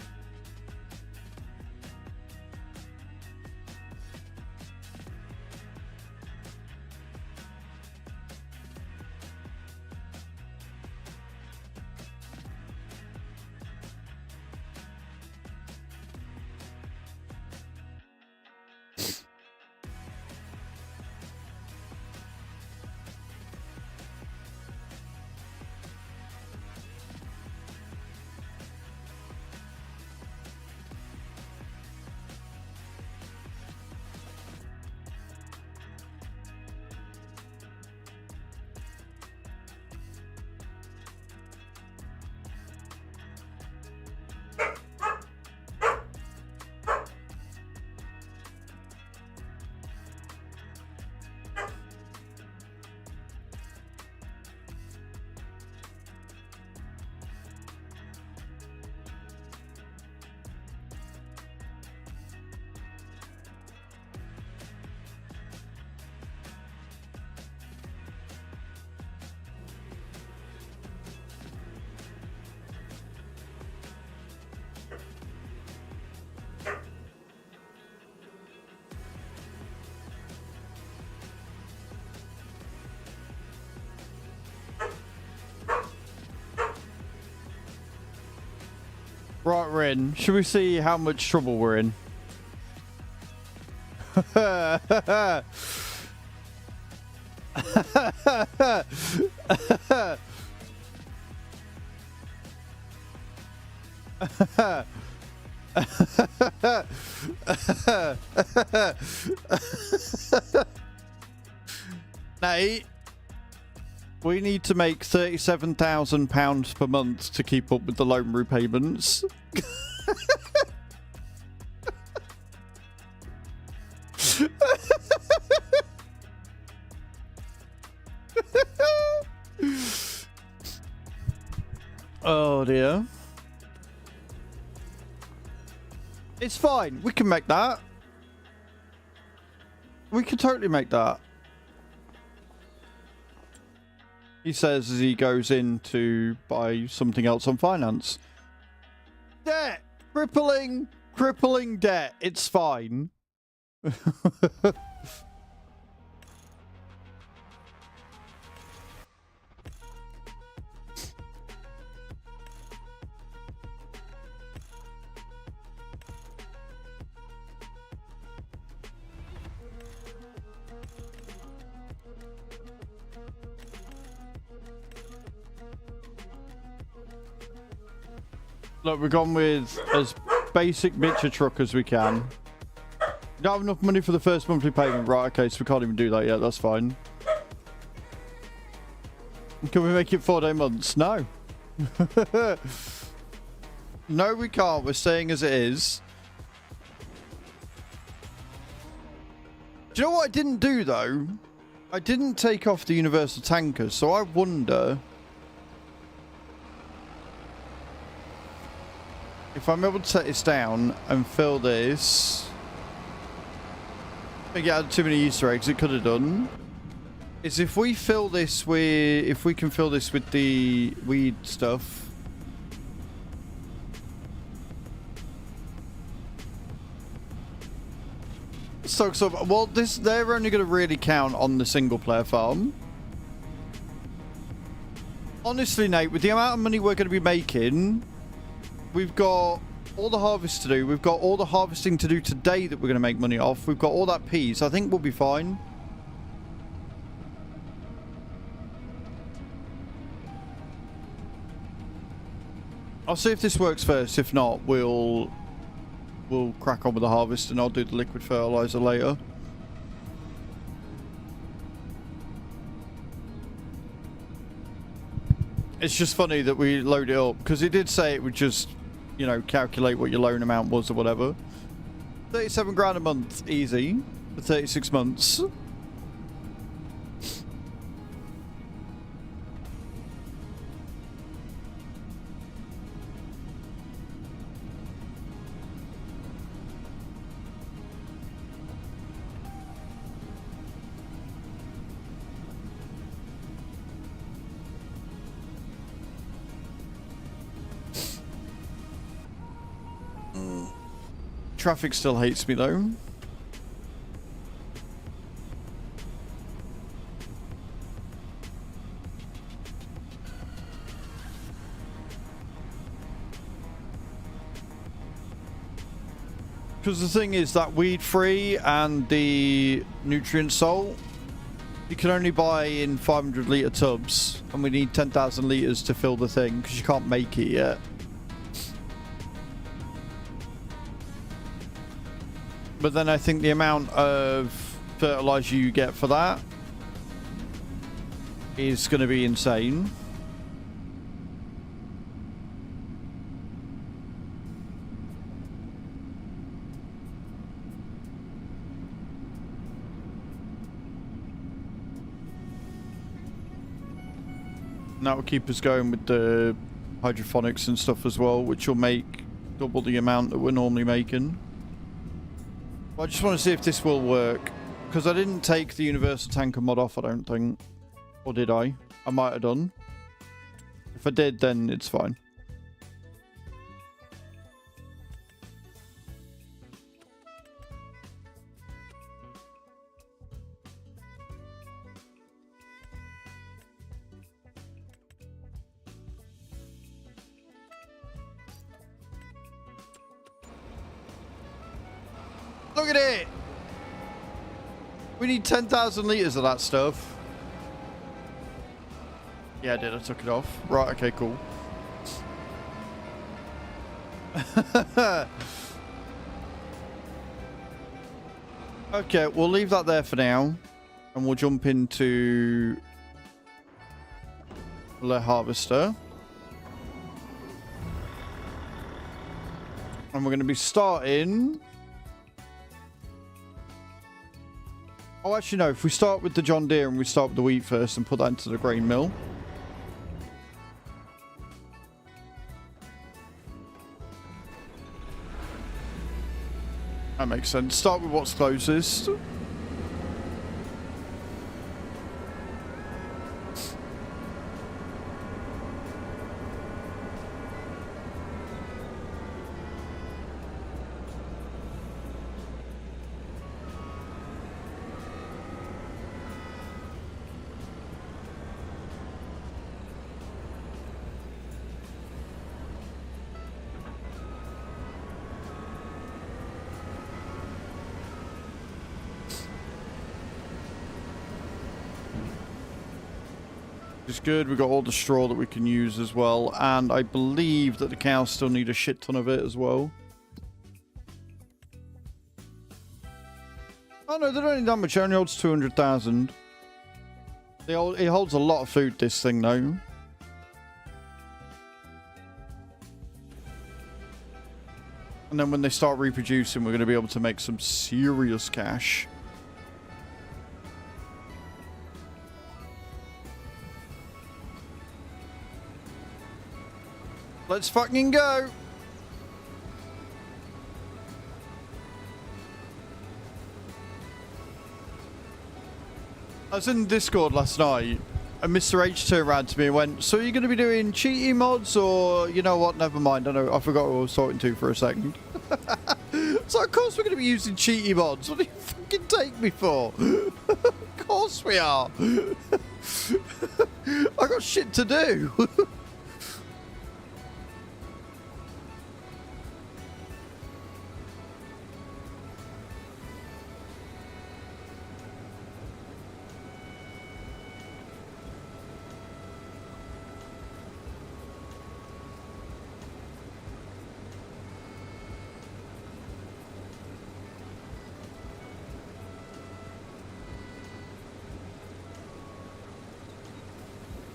Right, we're in. Should we see how much trouble we're in? Nate, we need to make £37,000 per month to keep up with the loan repayments. Oh dear. It's fine. We can make that. We can totally make that. He says as he goes in to buy something else on finance. Debt! Crippling debt. It's fine. Look, we've gone with as basic bitcher truck as we can. We don't have enough money for the first monthly payment. Right, okay, so we can't even do that yet. That's fine. Can we make it 4-day months? No. No, we can't. We're staying as it is. Do you know what I didn't do, though? I didn't take off the universal tankers, so I wonder if I'm able to set this down and fill this. I think it had too many Easter eggs. It could have done. Is if we fill this with, if we can fill this with the weed stuff. So, well, they're only going to really count on the single player farm. Honestly, Nate, with the amount of money we're going to be making, we've got all the harvest to do. We've got all the harvesting to do today that we're going to make money off. We've got all that peas. I think we'll be fine. I'll see if this works first. If not, we'll crack on with the harvest and I'll do the liquid fertilizer later. It's just funny that we load it up because it did say it would just, you know, calculate what your loan amount was or whatever. 37 grand a month, easy. For 36 months. Traffic still hates me though. Because the thing is that weed free and the nutrient salt, you can only buy in 500 litre tubs, and we need 10,000 litres to fill the thing because you can't make it yet. But then I think the amount of fertilizer you get for that is going to be insane. And that will keep us going with the hydroponics and stuff as well, which will make double the amount that we're normally making. I just want to see if this will work, because I didn't take the universal tanker mod off, I don't think. Or did I? I might have done. If I did, then it's fine. Look at it! We need 10,000 litres of that stuff. Yeah, I did. I took it off. Right, okay, cool. Okay, we'll leave that there for now. And we'll jump into the harvester. And we're going to be starting... Oh, actually, no. If we start with the John Deere and we start with the wheat first and put that into the grain mill. That makes sense. Start with what's closest. Is good. We've got all the straw that we can use as well, and I believe that the cows still need a shit ton of it as well. Oh no, they don't need that much. It only holds 200,000. It holds a lot of food, this thing, though. And then when they start reproducing, we're going to be able to make some serious cash. Let's fucking go. I was in Discord last night and Mr. H turned around to me and went, so are you going to be doing cheaty mods or, you know what, never mind. I forgot what I was talking to for a second. So of course we're going to be using cheaty mods. What do you fucking take me for? Of course we are. I got shit to do.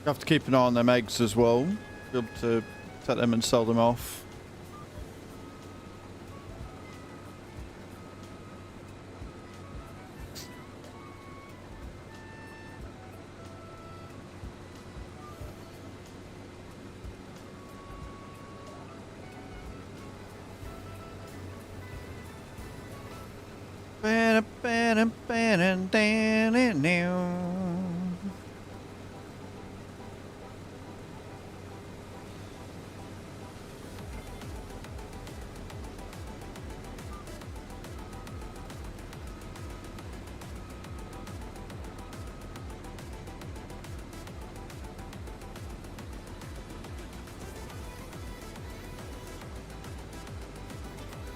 You have to keep an eye on them eggs as well. Be able to take them and sell them off.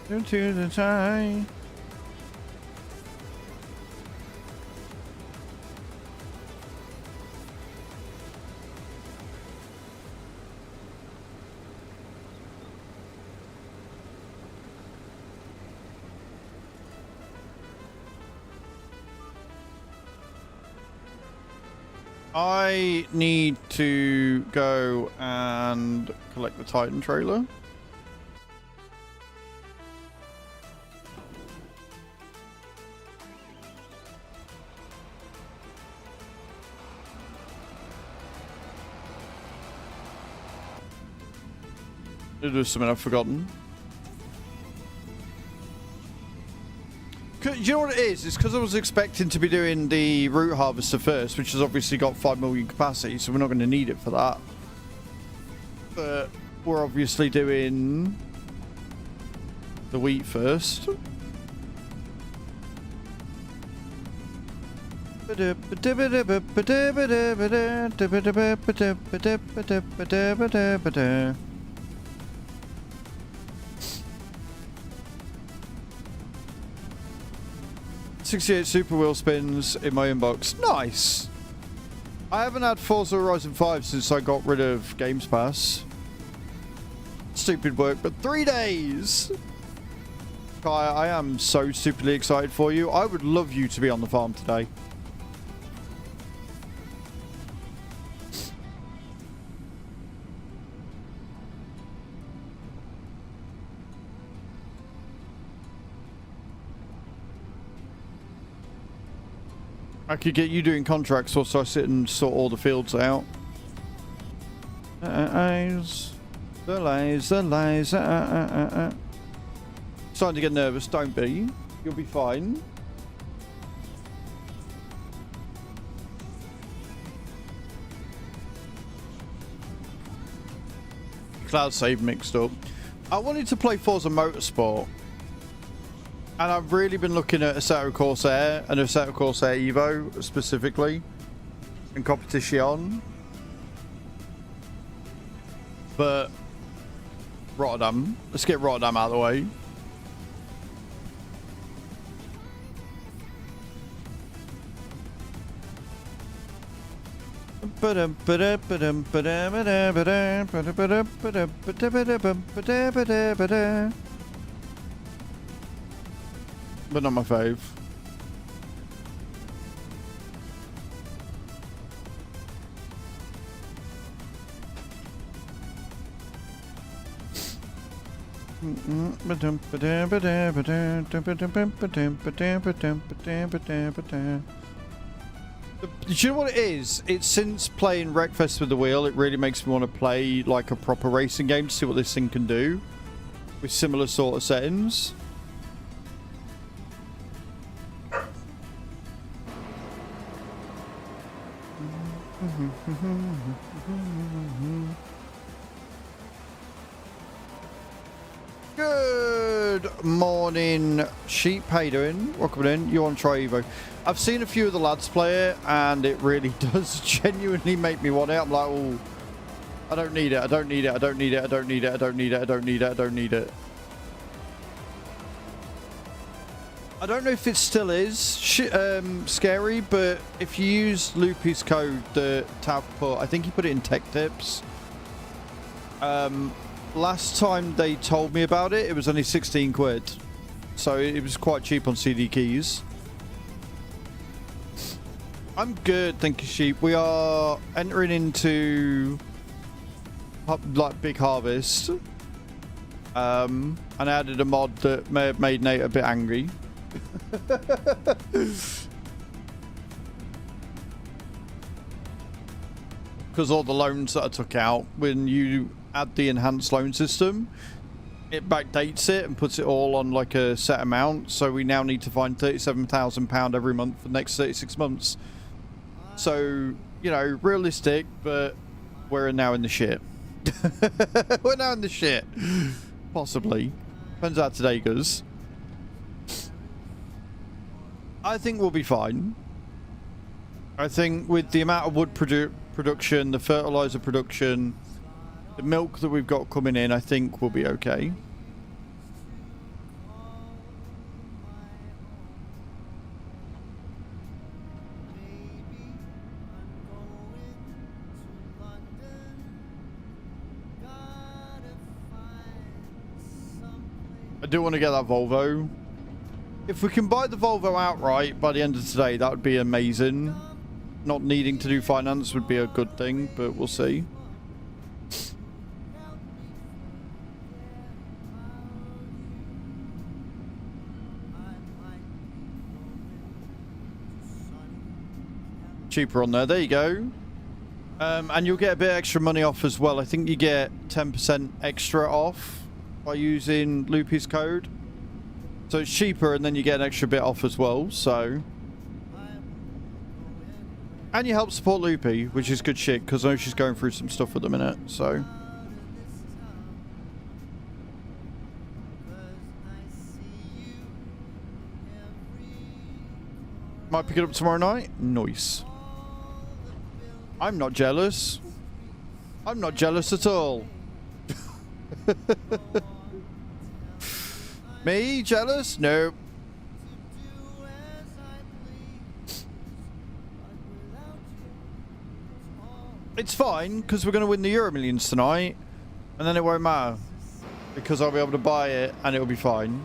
Into the tie. I need to go and collect the Titan trailer. There's something I've forgotten. Do you know what it is? It's because I was expecting to be doing the root harvester first, which has obviously got 5 million capacity, so we're not going to need it for that. But we're obviously doing the wheat first. $68 super wheel spins in my inbox. Nice. I haven't had Forza Horizon 5 since I got rid of Games Pass. Stupid work, but 3 days. Kai, I am so stupidly excited for you. I would love you to be on the farm today. I could get you doing contracts whilst I sit and sort all the fields out. The lies. Starting to get nervous, don't be. You'll be fine. Cloud save mixed up. I wanted to play Forza Motorsport. And I've really been looking at Assetto Corsair and Assetto Corsair Evo specifically in competition. But Rotterdam. Let's get Rotterdam out of the way. But not my fave. Do you know what it is? It's since playing Wreckfest with the wheel, it really makes me want to play like a proper racing game to see what this thing can do with similar sort of settings. Good morning, sheep. How you doing? Welcome in. You want to try Evo? I've seen a few of the lads play it, and it really does genuinely make me want it. I'm like, oh, I don't need it. I don't need it. I don't need it. I don't need it. I don't need it. I don't need it. I don't need it. I don't know if it still is scary, but if you use Loopy's code, the tab put, I think he put it in tech tips. Last time they told me about it, it was only 16 quid. So it was quite cheap on CD keys. I'm good, thank you, sheep. We are entering into like big harvest. And I added a mod that may have made Nate a bit angry. Because all the loans that I took out, when you add the enhanced loan system, it backdates it and puts it all on like a set amount. So we now need to find £37,000 every month for the next 36 months. So, you know, realistic, but we're now in the shit. We're now in the shit. Possibly. Depends how today goes. I think we'll be fine. I think with the amount of wood production, the fertilizer production, the milk that we've got coming in, I think we'll be okay. I do want to get that Volvo. If we can buy the Volvo outright by the end of today, that would be amazing. Not needing to do finance would be a good thing, but we'll see. Cheaper on there you go. And you'll get a bit extra money off as well. I think you get 10% extra off by using Loopy's code, so it's cheaper, and then you get an extra bit off as well. So, and you help support Loopy, which is good shit, because I know she's going through some stuff at the minute. So might pick it up tomorrow night. Nice. I'm not jealous. I'm not jealous at all. Me jealous? Nope. It's fine, because we're going to win the Euro Millions tonight, and then it won't matter, because I'll be able to buy it and it'll be fine.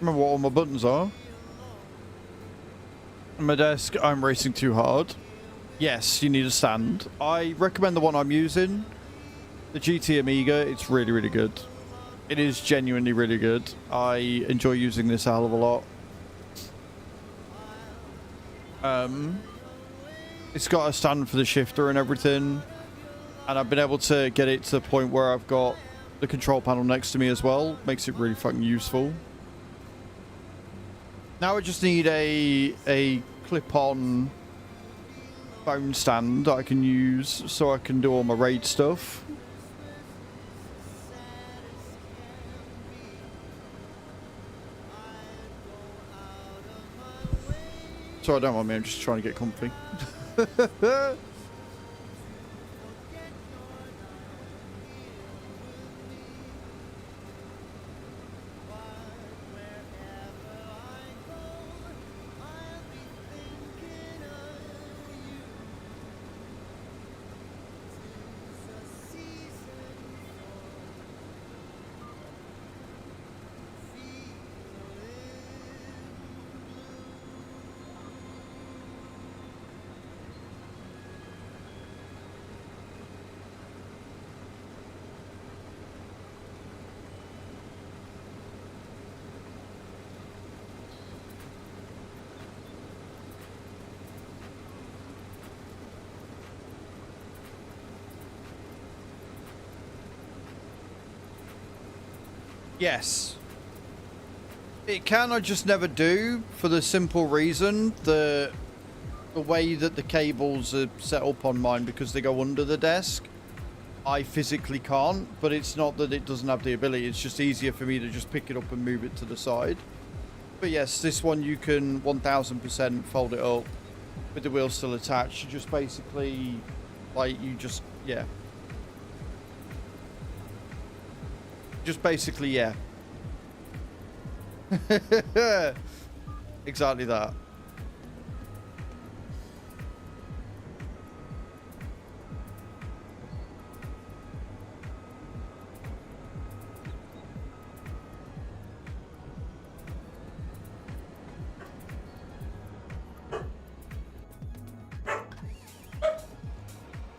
Remember what all my buttons are. On my desk, I'm racing too hard. Yes, you need a stand. I recommend the one I'm using, the GT Amiga. It's really, really good. It is genuinely really good. I enjoy using this a hell of a lot. It's got a stand for the shifter and everything, and I've been able to get it to the point where I've got the control panel next to me as well. Makes it really fucking useful. Now I just need a clip-on phone stand that I can use so I can do all my raid stuff. Sorry, don't mind me, I'm just trying to get comfy. Yes. It can, I just never do, for the simple reason the way that the cables are set up on mine, because they go under the desk. I physically can't, but it's not that it doesn't have the ability. It's just easier for me to just pick it up and move it to the side. But yes, this one you can 1000% fold it up with the wheel still attached. You just basically, like, you just, yeah. Just basically, yeah. Exactly that.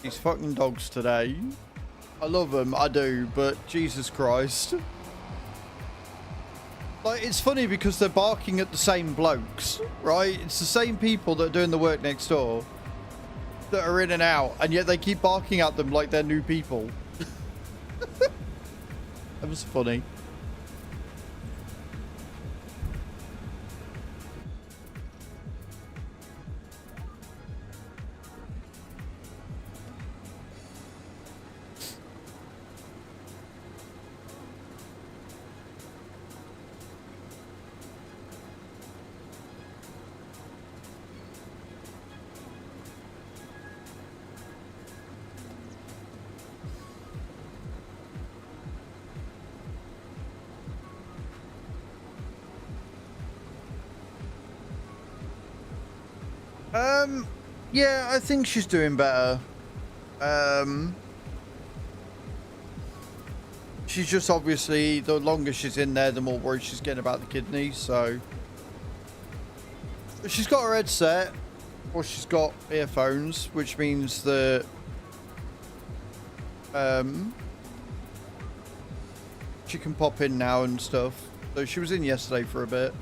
These fucking dogs today. I love them, I do, but Jesus Christ. Like, it's funny because they're barking at the same blokes, right? It's the same people that are doing the work next door that are in and out, and yet they keep barking at them like they're new people. That was funny. Yeah, I think she's doing better. She's just obviously, the longer she's in there, the more worried she's getting about the kidneys, so. But she's got her headset, or she's got earphones, which means that, she can pop in now and stuff. So she was in yesterday for a bit.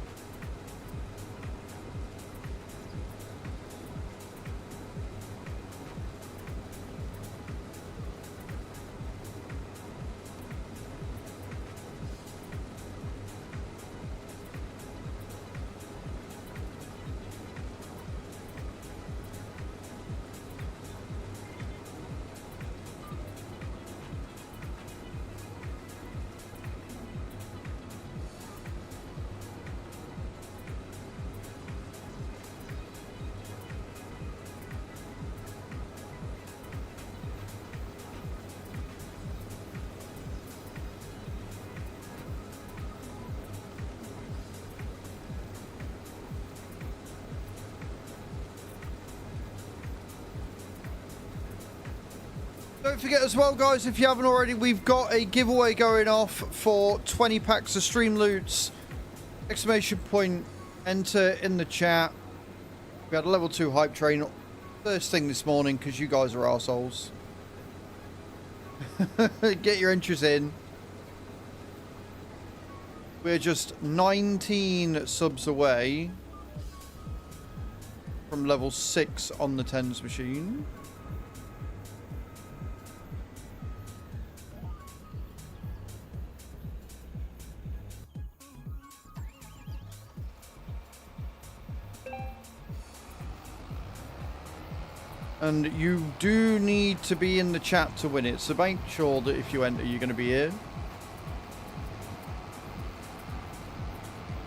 Don't forget as well, guys, if you haven't already, we've got a giveaway going off for 20 packs of Streamloots. Exclamation point, enter in the chat. We had a level 2 hype train first thing this morning because you guys are arseholes. Get your entries in. We're just 19 subs away from level 6 on the tens machine. And you do need to be in the chat to win it, so make sure that if you enter, you're going to be here.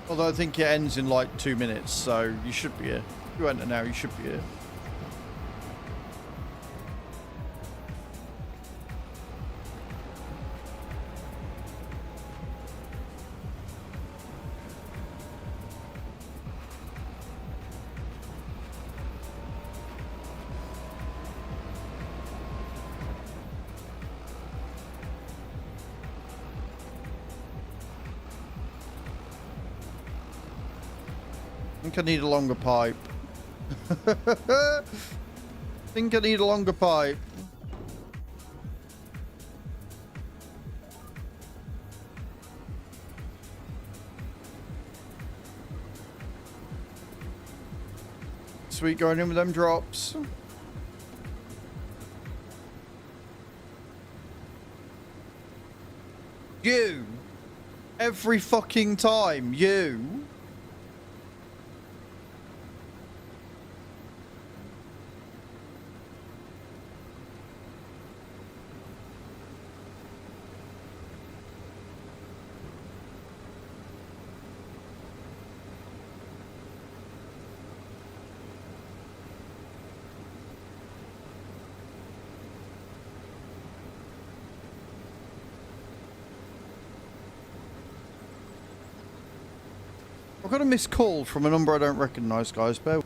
Although I think it ends in like 2 minutes, so you should be here. If you enter now, you should be here. I think I need a longer pipe. Think I need a longer pipe. Sweet, going in with them drops. You. Every fucking time. You. I've got a missed call from a number I don't recognise, guys. Bear.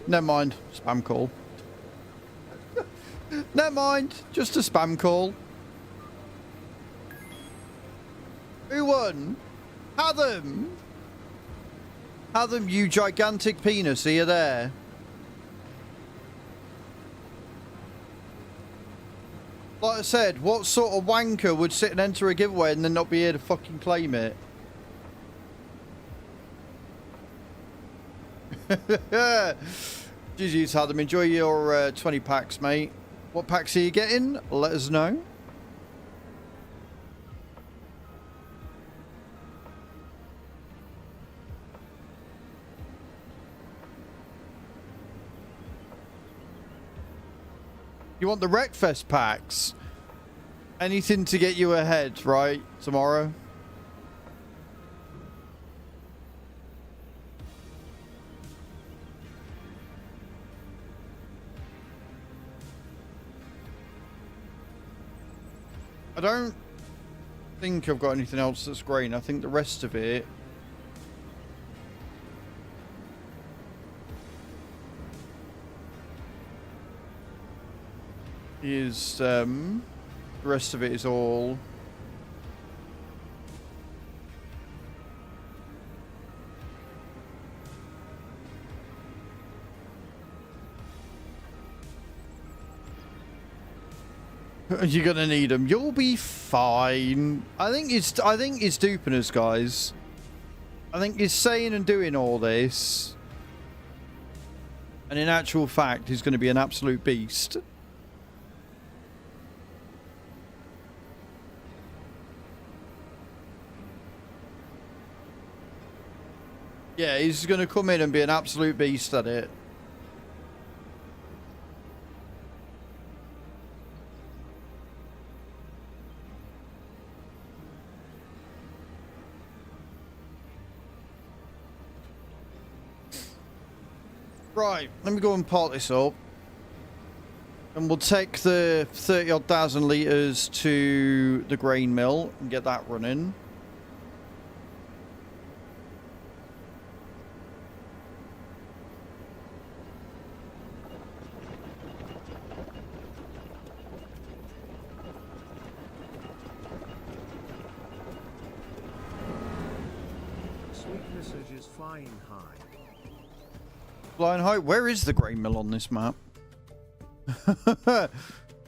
Never mind. Spam call. Never mind. Just a spam call. Who won? Hatham! Hatham, you gigantic penis. Are you there? Like I said, what sort of wanker would sit and enter a giveaway and then not be here to fucking claim it? GG's, Hatham. Enjoy your 20 packs, mate. What packs are you getting? Let us know. You want the Wreckfest packs? Anything to get you ahead, right? Tomorrow? I don't think I've got anything else that's green. I think the rest of it is the rest of it is all you're gonna need them. You'll be fine. I think he's duping us, guys. I think he's saying and doing all this, and in actual fact he's going to be an absolute beast. Yeah, he's going to come in and be an absolute beast at it. Right, let me go and part this up. And we'll take the 30-odd thousand litres to the grain mill and get that running. Sweetness is flying high. Flying high. Where is the grain mill on this map?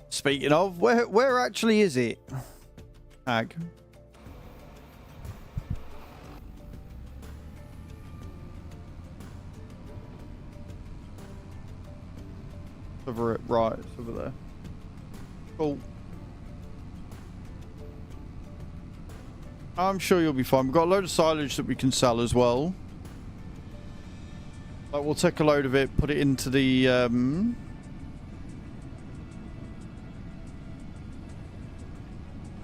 Speaking of, where actually is it? Ag. Over it, right, it's over there. Cool. I'm sure you'll be fine. We've got a load of silage that we can sell as well. Like, we'll take a load of it, put it into the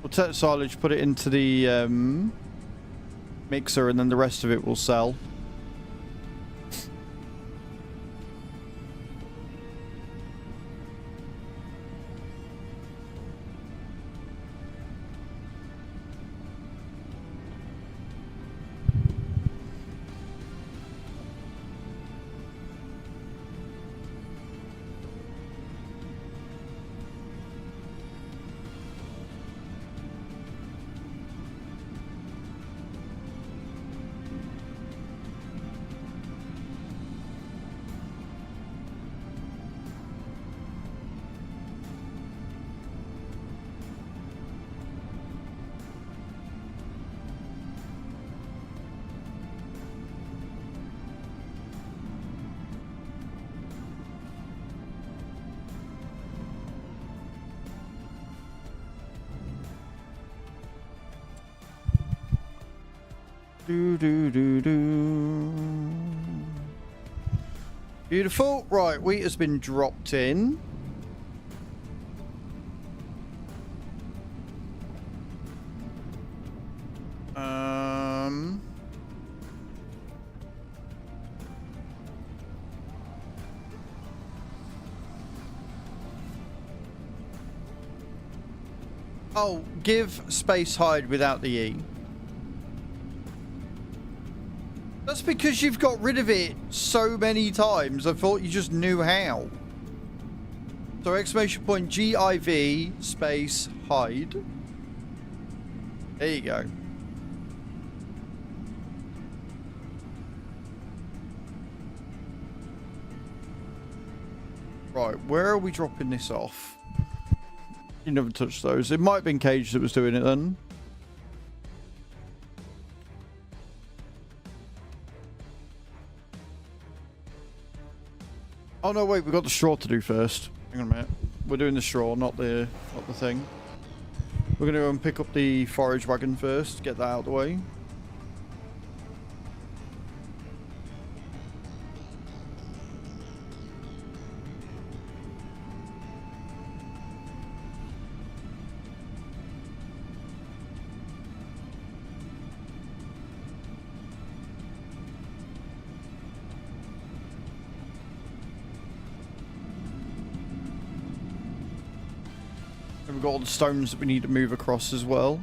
we'll take the silage, put it into the mixer, and then the rest of it we'll sell. Beautiful. Right, wheat has been dropped in. Oh, give space hide without the E. That's because you've got rid of it so many times. I thought you just knew how. So exclamation point GIV space hide. There you go. Right, where are we dropping this off? You never touched those. It might have been Cage that was doing it then. Oh no, wait, we've got the straw to do first. Hang on a minute. We're doing the straw, not the thing. We're gonna go and pick up the forage wagon first, get that out of the way. We've got all the stones that we need to move across as well.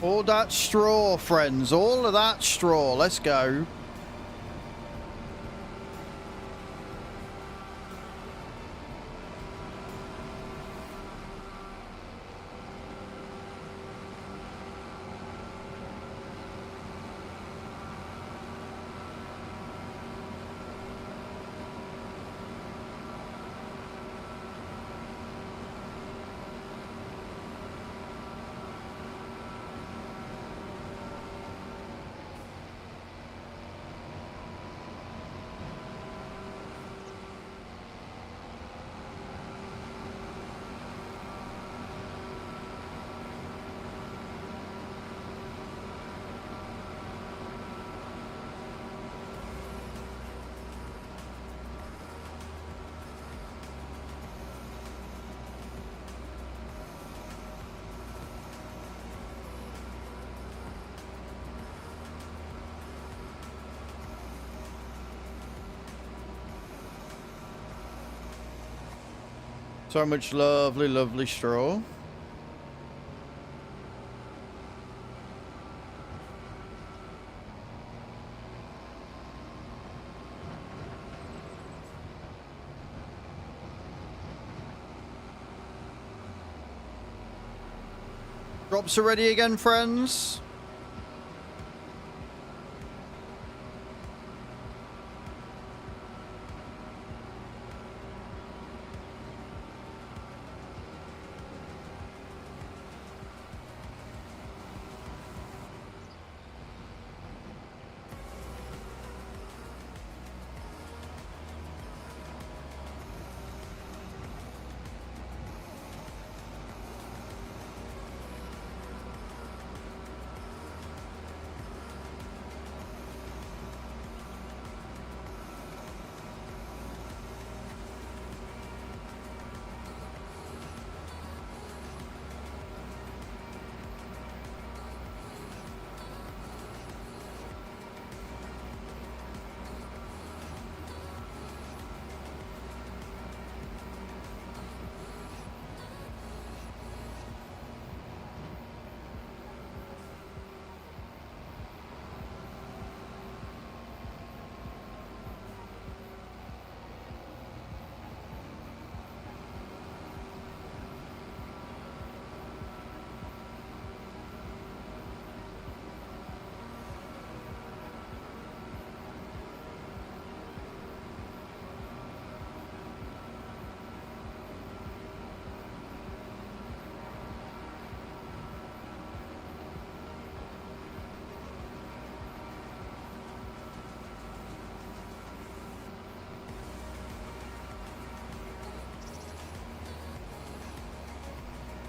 All that straw, friends. All of that straw. Let's go. So much lovely, lovely straw. Drops are ready again, friends.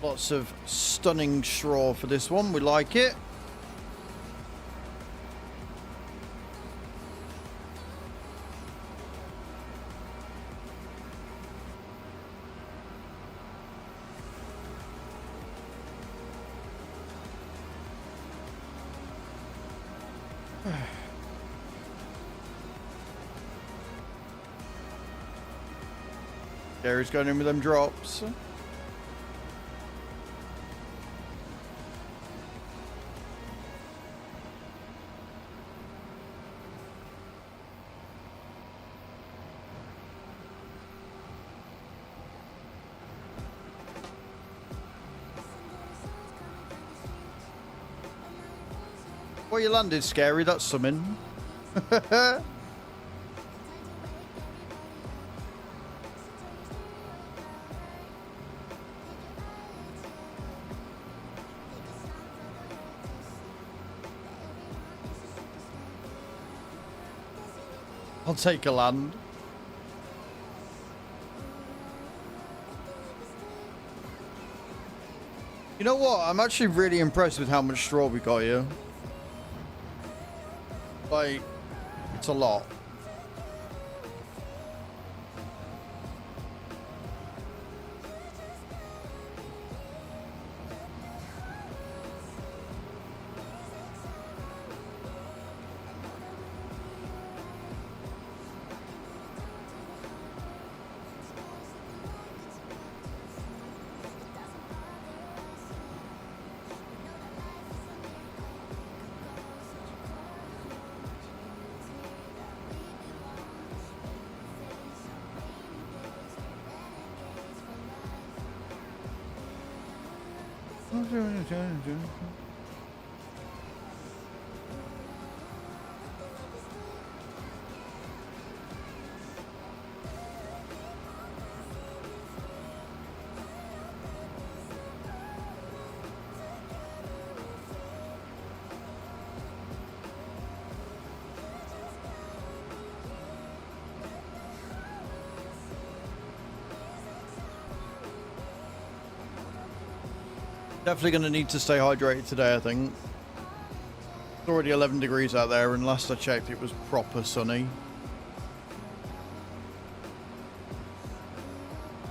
Lots of stunning straw for this one. We like it. Gary's going in with them drops. Well, you landed, Scary. That's something. I'll take a land. You know what? I'm actually really impressed with how much straw we got here. Like, it's a lot. Definitely going to need to stay hydrated today, I think. It's already 11 degrees out there, and last I checked it was proper sunny.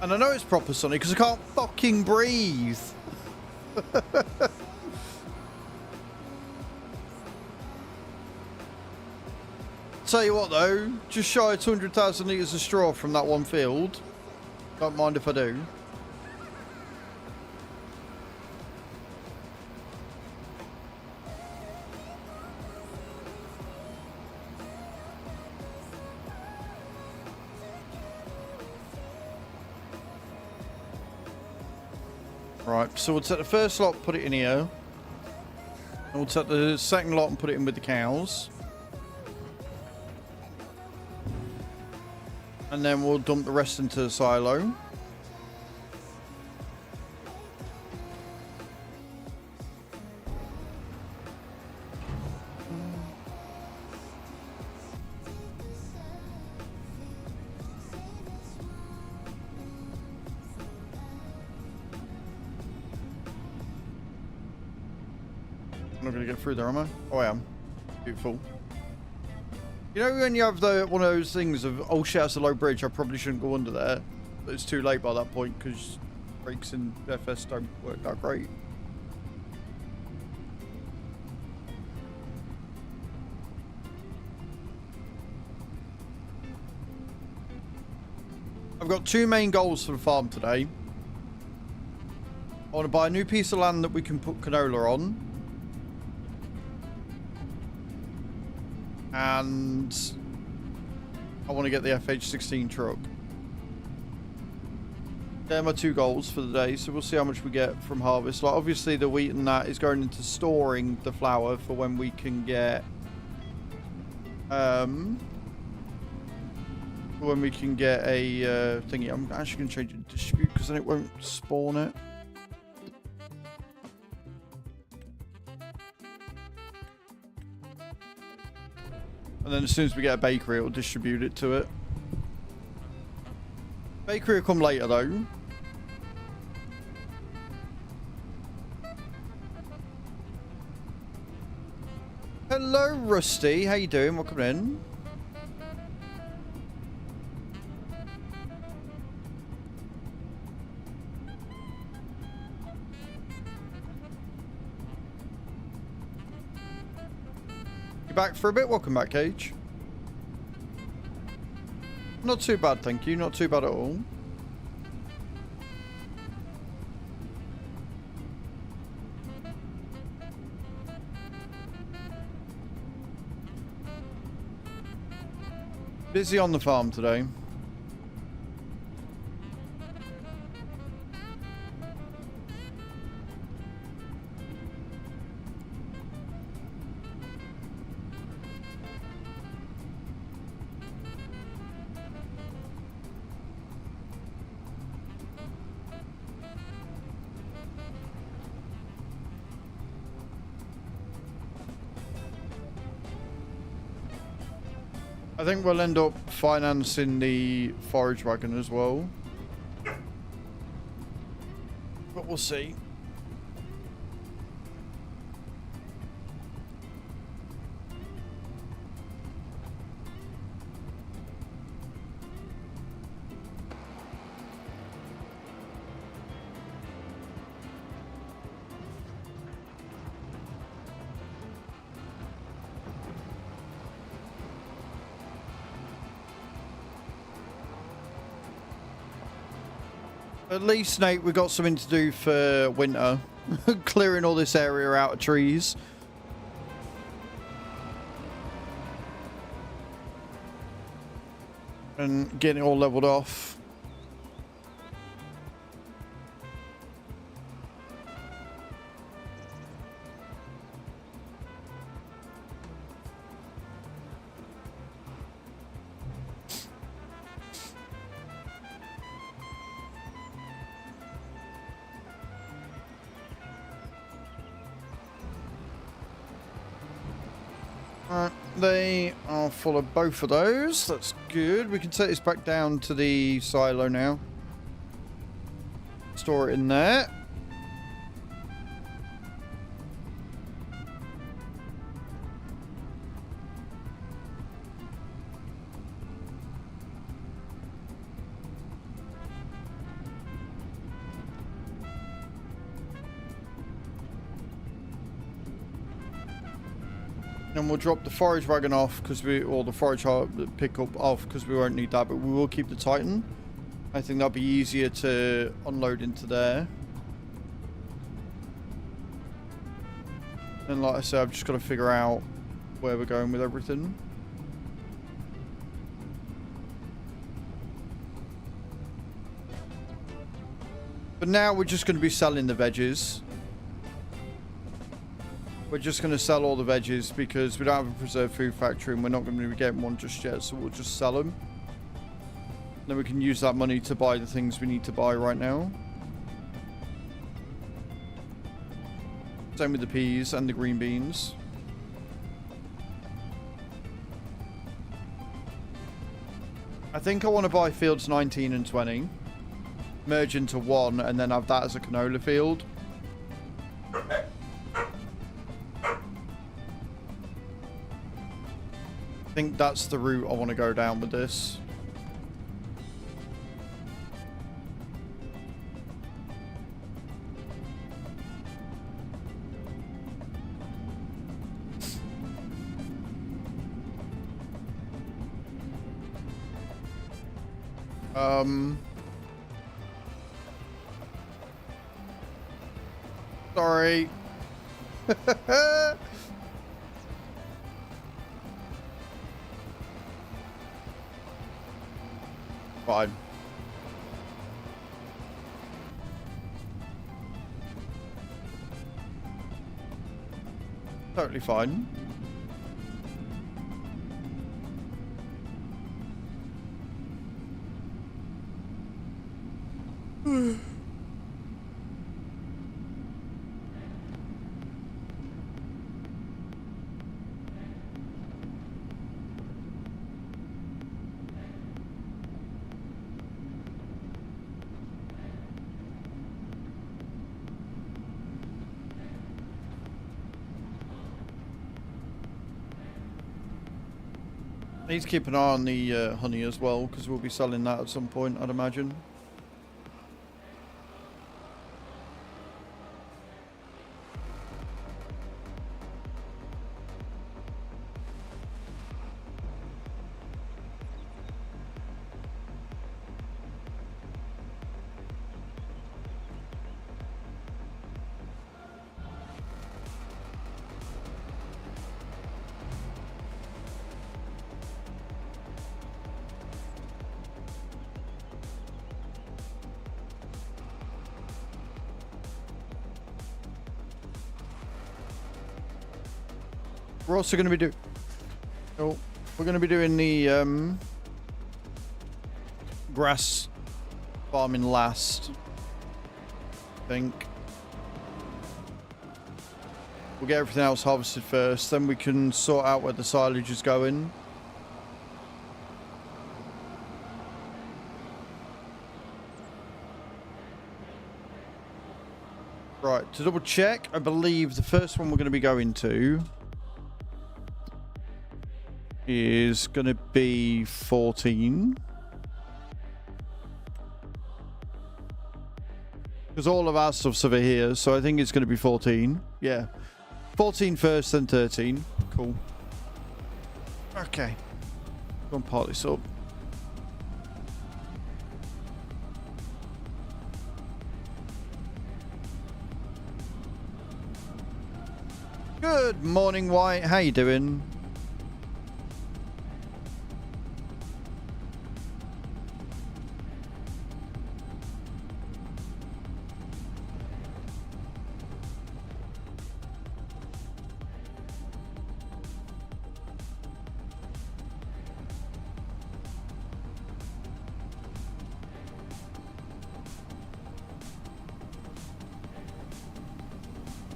And I know it's proper sunny because I can't fucking breathe. Tell you what though, just shy of 200,000 litres of straw from that one field. Don't mind if I do. Right, so we'll take the first lot, put it in here. And we'll take the second lot and put it in with the cows. And then we'll dump the rest into the silo. I'm not going to get through there, am I? Oh, I am. Beautiful. You know when you have one of those things of, oh shit, that's a low bridge, I probably shouldn't go under there. But it's too late by that point because brakes in FS don't work that great. I've got two main goals for the farm today. I want to buy a new piece of land that we can put canola on. And I want to get the FH16 truck. They're my two goals for the day, so we'll see how much we get from harvest. Like, obviously the wheat and that is going into storing the flour for when we can get when we can get a thingy. I'm actually going to change it to distribute because then it won't spawn it. And then as soon as we get a bakery, it'll distribute it to it. Bakery will come later though. Hello, Rusty. How you doing? Welcome in. You back for a bit? Welcome back, Cage. Not too bad, thank you. Not too bad at all. Busy on the farm today. I think we'll end up financing the forage wagon as well. But we'll see. At least, Nate, we've got something to do for winter. Clearing all this area out of trees. And getting it all leveled off. They are full of both of those. That's good. We can take this back down to the silo now. Store it in there. And we'll drop the forage wagon off because or the forage pickup off because we won't need that, but we will keep the Titan. I think that'll be easier to unload into there. And like I said, I've just got to figure out where we're going with everything. But now we're just going to be selling the veggies. We're just going to sell all the veggies because we don't have a preserved food factory and we're not going to be getting one just yet, so we'll just sell them. Then we can use that money to buy the things we need to buy right now. Same with the peas and the green beans. I think I want to buy fields 19 and 20. Merge into one and then have that as a canola field. I think that's the route I want to go down with this. Sorry. Fine. Totally fine. Need to keep an eye on the honey as well, because we'll be selling that at some point, I'd imagine. We're also going to be doing. Oh, we're going to be doing the grass farming last. I think we'll get everything else harvested first, then we can sort out where the silage is going. Right, to double check, I believe the first one we're going to be going to is going to be 14. Because all of our stuff's over here, so I think it's going to be 14. Yeah. 14 first, then 13. Cool. Okay. Go and part this up. Good morning, White. How you doing?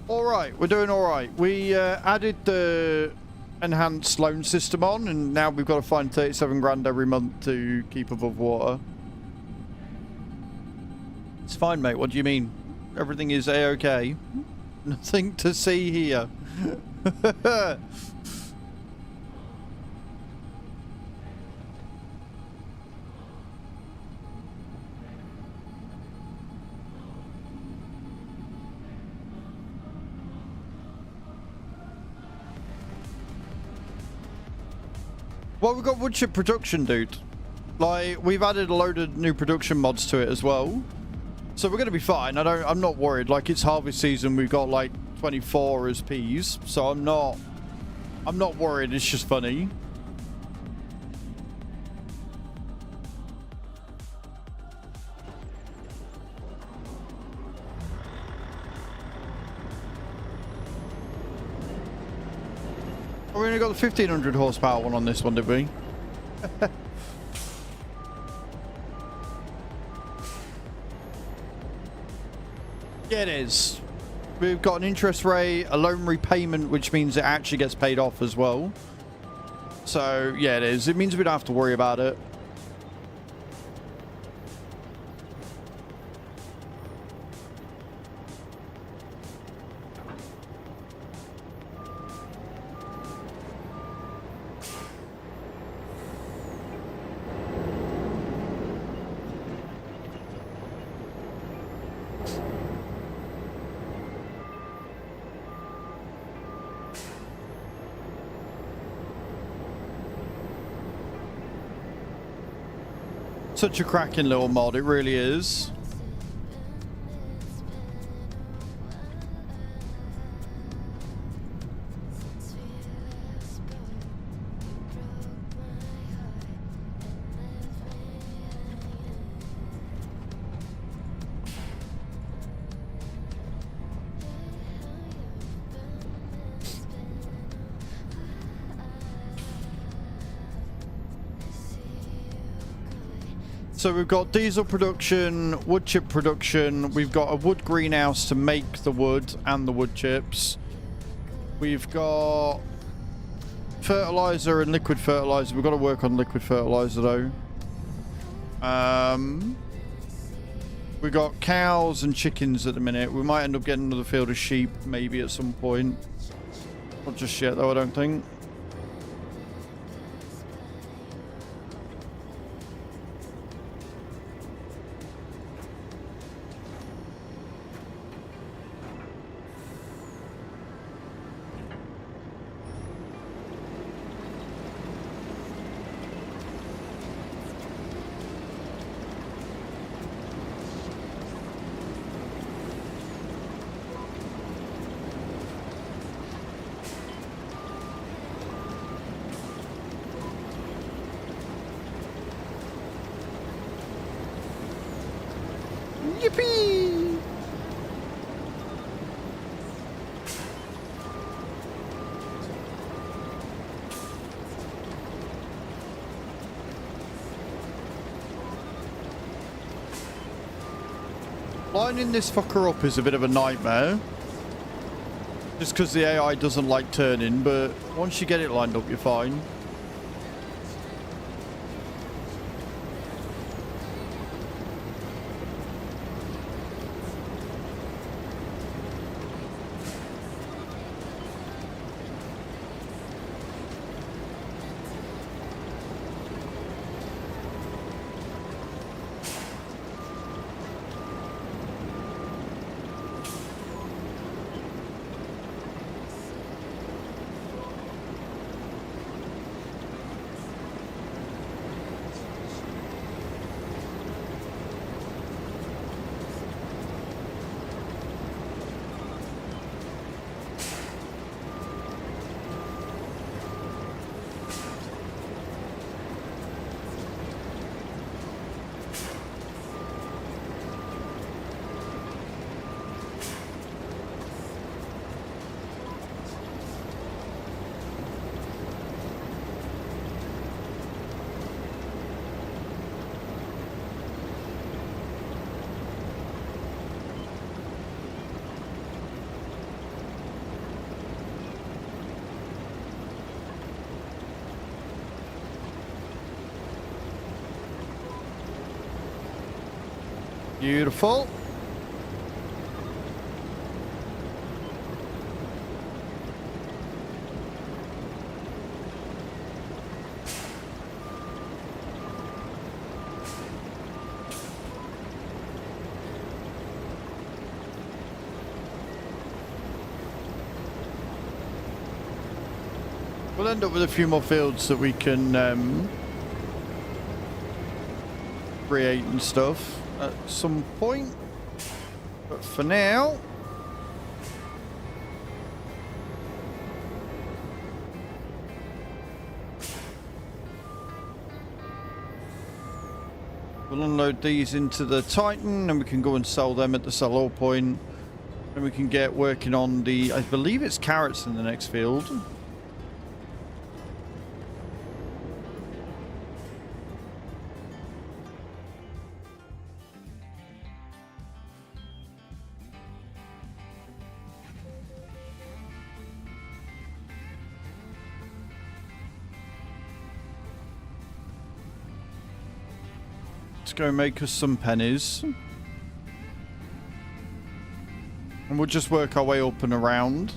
Alright, we're doing alright. We added the enhanced loan system on, and now we've got to find 37 grand every month to keep above water. It's fine, mate. What do you mean? Everything is A-okay. Nothing to see here. Well, we've got woodchip production, dude. Like, we've added a load of new production mods to it as well. So we're going to be fine. I'm not worried. Like, it's harvest season. We've got, like, 24 as peas. So I'm not worried. It's just funny. We only got the 1500 horsepower one on this one, did we? Yeah, it is. We've got an interest rate, a loan repayment, which means it actually gets paid off as well. So, yeah, it is. It means we don't have to worry about it. Such a cracking little mod, it really is. So we've got diesel production, wood chip production. We've got a wood greenhouse to make the wood and the wood chips. We've got fertilizer and liquid fertilizer. We've got to work on liquid fertilizer though. We've got cows and chickens at the minute. We might end up getting another field of sheep maybe at some point. Not just yet though, I don't think. Lining this fucker up is a bit of a nightmare. Just because the AI doesn't like turning, but once you get it lined up, you're fine. Beautiful. We'll end up with a few more fields that we can create and stuff at some point, but for now we'll unload these into the Titan and we can go and sell them at the sell-all point, and we can get working on the, I believe it's carrots in the next field. Go make us some pennies, and we'll just work our way up and around.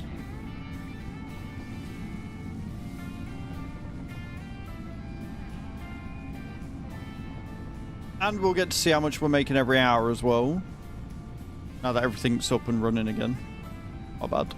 And we'll get to see how much we're making every hour as well, now that everything's up and running again. Not bad.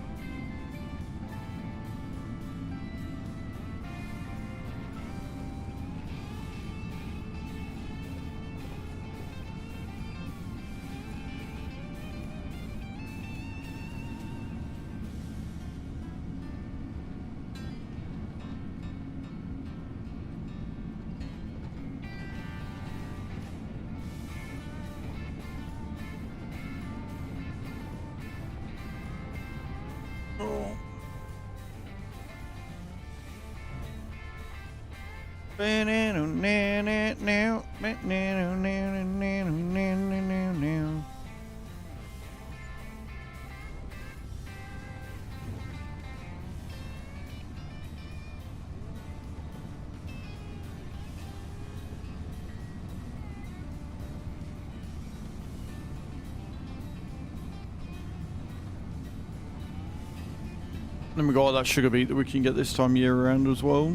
Then we got all that sugar beet that we can get this time year round as well.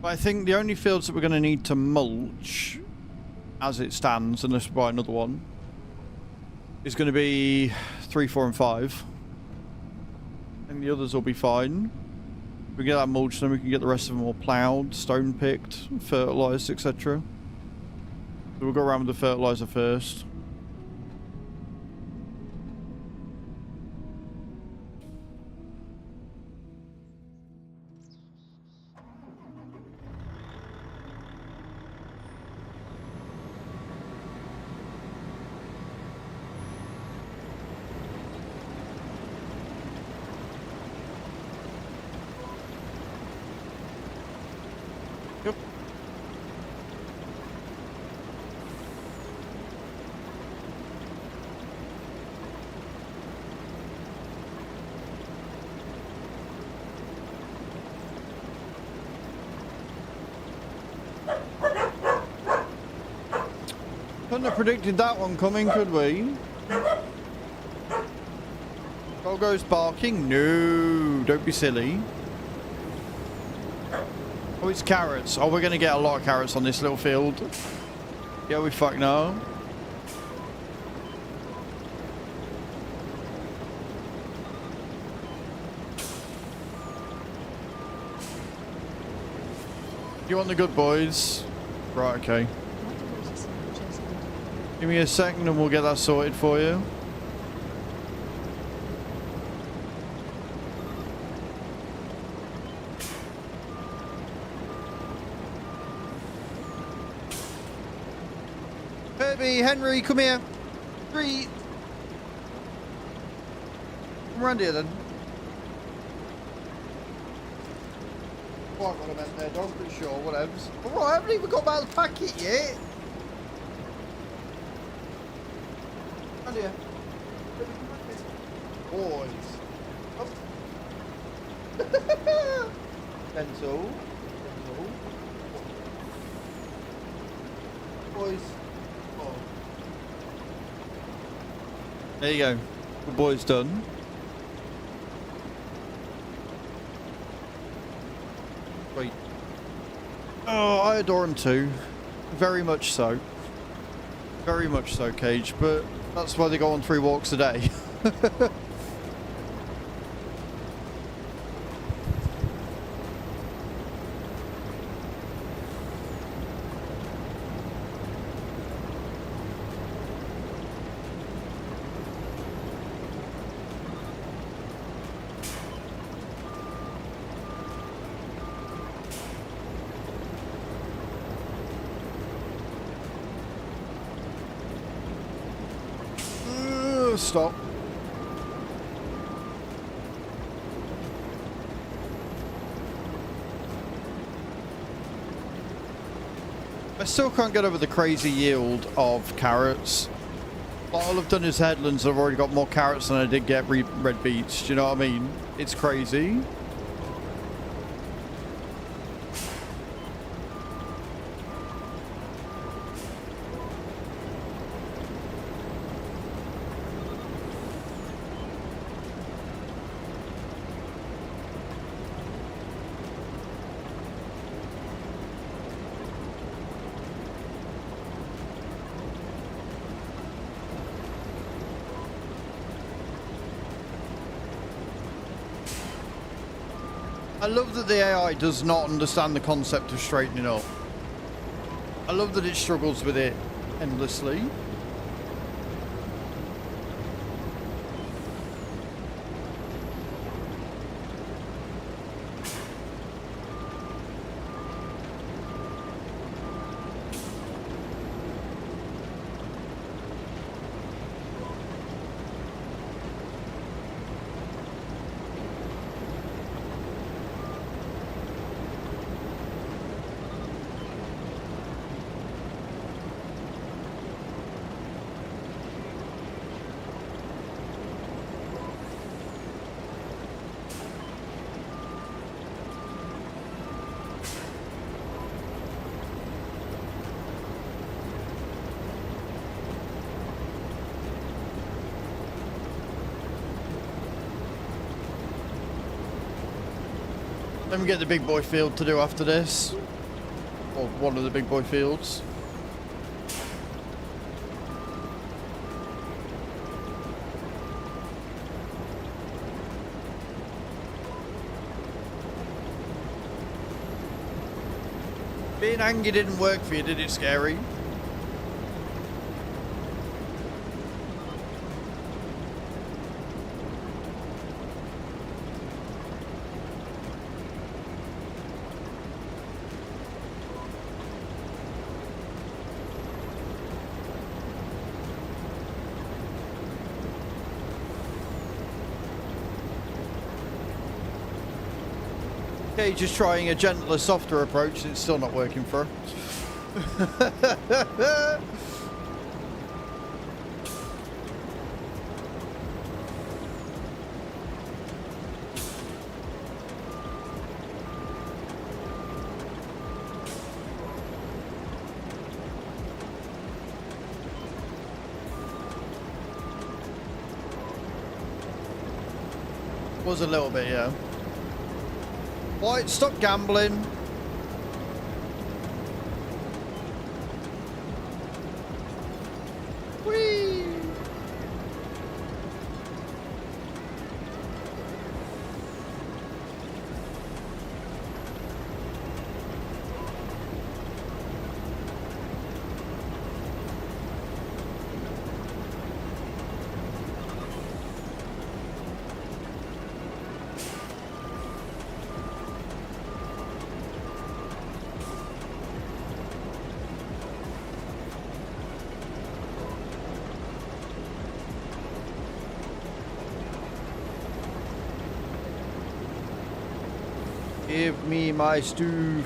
But I think the only fields that we're going to need to mulch as it stands, unless we buy another one, is going to be 3, 4 and 5. And the others will be fine. We get that mulch, then we can get the rest of them all ploughed, stone picked, fertilised, etc. So we'll go around with the fertiliser first. Yep. Couldn't have predicted that one coming, could we? Doggo's barking? No, don't be silly. Oh, it's carrots. Oh, we're going to get a lot of carrots on this little field. Yeah, we fuck know. You want the good boys? Right, okay. Give me a second and we'll get that sorted for you. Baby, Henry, come here. Treat. Come around here then. Quite what I meant there, dog, but sure, whatevs. Alright, I haven't even got out of the packet yet. Around here. Boys. Oh. Pencil. Pencil. Boys. Oh. There you go. The boy's done. Wait. Oh, I adore him too. Very much so. Very much so, Cage, but that's why they go on 3 walks a day. Stop. I still can't get over the crazy yield of carrots. Like, all I've done is headlands. I've already got more carrots than I did get red beets. Do you know what I mean? It's crazy. I love that the AI does not understand the concept of straightening up. I love that it struggles with it endlessly. Let me get the big boy field to do after this. Or one of the big boy fields. Being angry didn't work for you, did it, Scary? Okay, just trying a gentler, softer approach. It's still not working for her. Was a little bit, yeah. Right, stop gambling. Whee! Give me my stoof.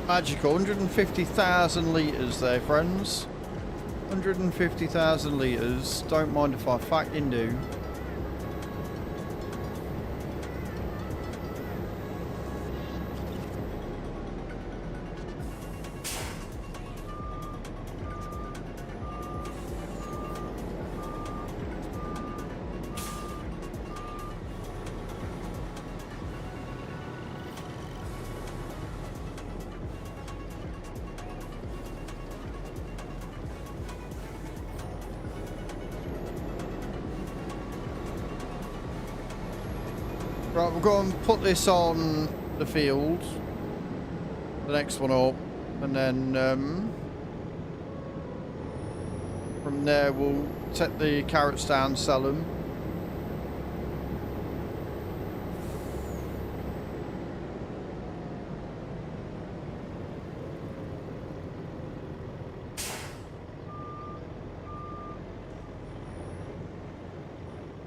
Magical, 150,000 litres there, friends. 150,000 litres. Don't mind if I fucking do. Right, we'll go and put this on the field. The next one up. And then from there we'll take the carrots down, sell them.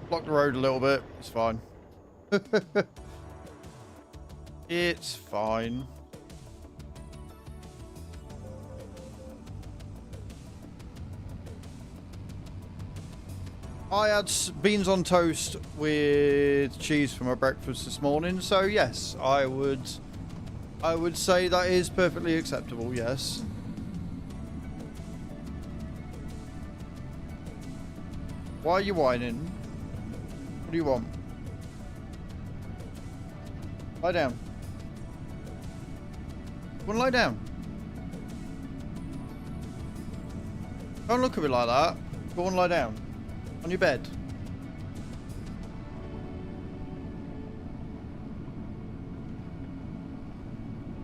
Block the road a little bit, it's fine. It's fine. I had beans on toast with cheese for my breakfast this morning, so yes, I would say that is perfectly acceptable, yes. Why are you whining? What do you want? Lie down. Wanna lie down? Don't look at me like that. Go and lie down. On your bed.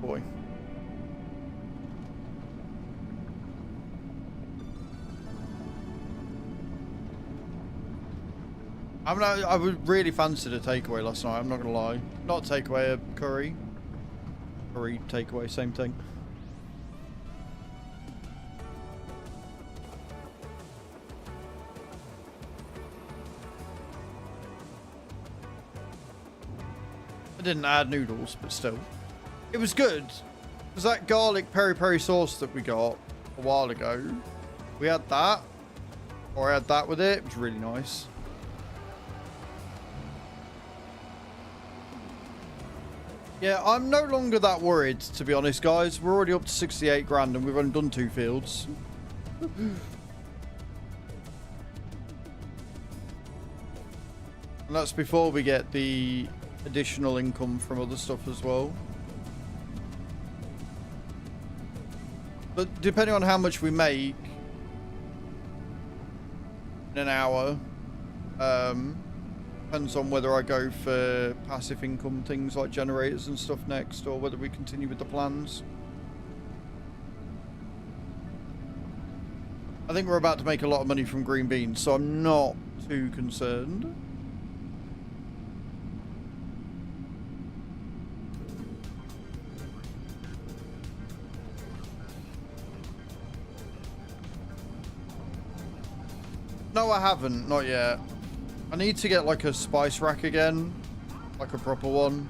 Boy. I mean, I really fancied a takeaway last night, I'm not gonna lie. Not a takeaway, a curry. Curry, takeaway, same thing. I didn't add noodles, but still. It was good. It was that garlic peri-peri sauce that we got a while ago. We had that. Or I had that with it. It was really nice. Yeah, I'm no longer that worried, to be honest, guys. We're already up to 68 grand and we've only done 2 fields. And that's before we get the additional income from other stuff as well. But depending on how much we make in an hour, depends on whether I go for passive income things like generators and stuff next, or whether we continue with the plans. I think we're about to make a lot of money from green beans, so I'm not too concerned. No, I haven't. Not yet. I need to get like a spice rack again. Like a proper one.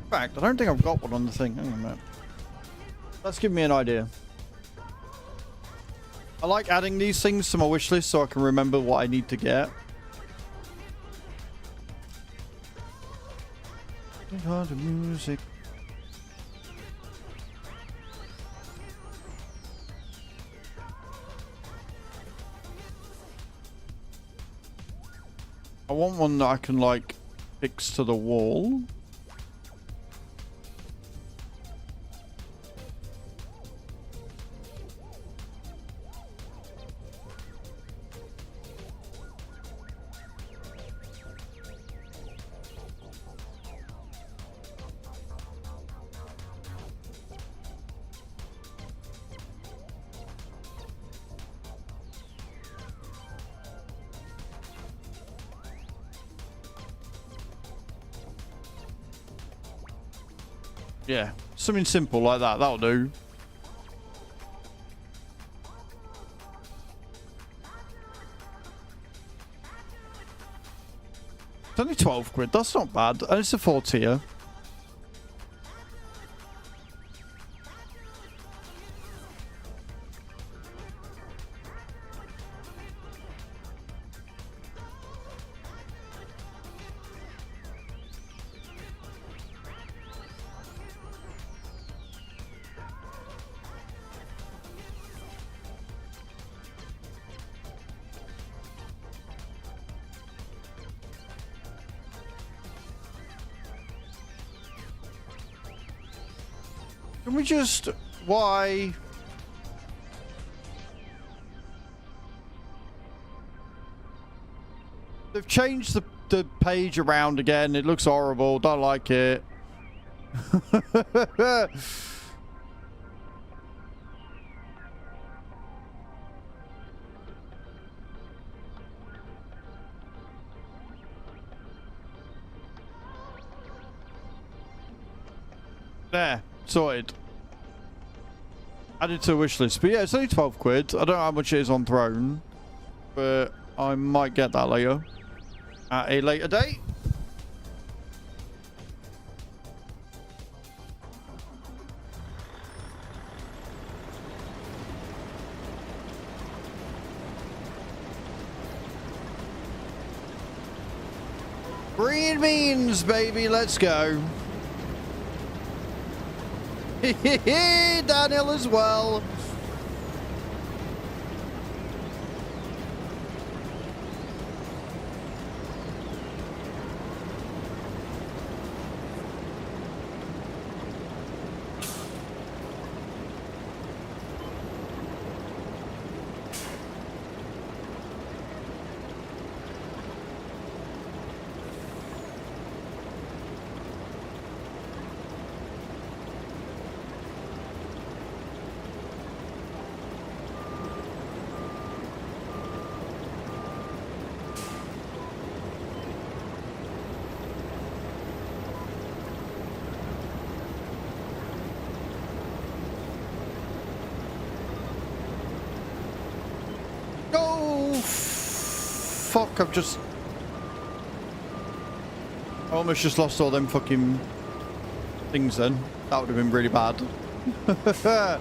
In fact, I don't think I've got one on the thing. Hang on a minute. Let's give me an idea. I like adding these things to my wish list so I can remember what I need to get. The music. I want one that I can like fix to the wall. Yeah, something simple like that. That'll do. It's only 12 quid. That's not bad. And it's a 4 tier. Can we just... Why? They've changed the page around again. It looks horrible. Don't like it. There. Sorted. Added to a wish list. But yeah, it's only 12 quid. I don't know how much it is on Throne. But I might get that later. At a later date. Green beans, baby. Let's go. Downhill as well. Fuck, I've just... I almost just lost all them fucking things then. That would have been really bad. That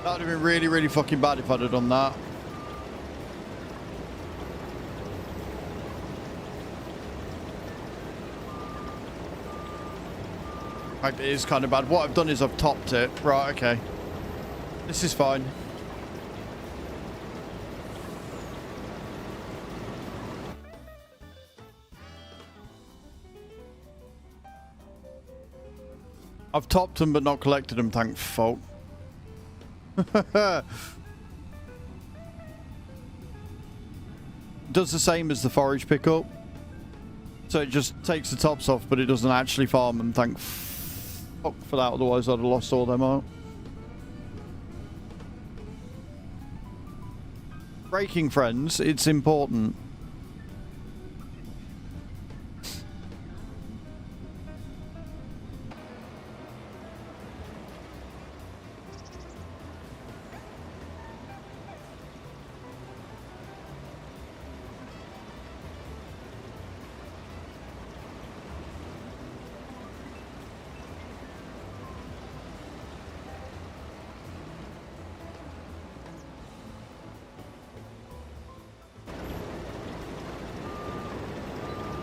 would have been really, really fucking bad if I'd have done that. In fact, it is kind of bad. What I've done is I've topped it. Right, okay. This is fine. I've topped them but not collected them, thank fuck. Does the same as the forage pickup. So it just takes the tops off, but it doesn't actually farm them, thank fuck for that, otherwise I'd have lost all them out. Breaking friends, it's important.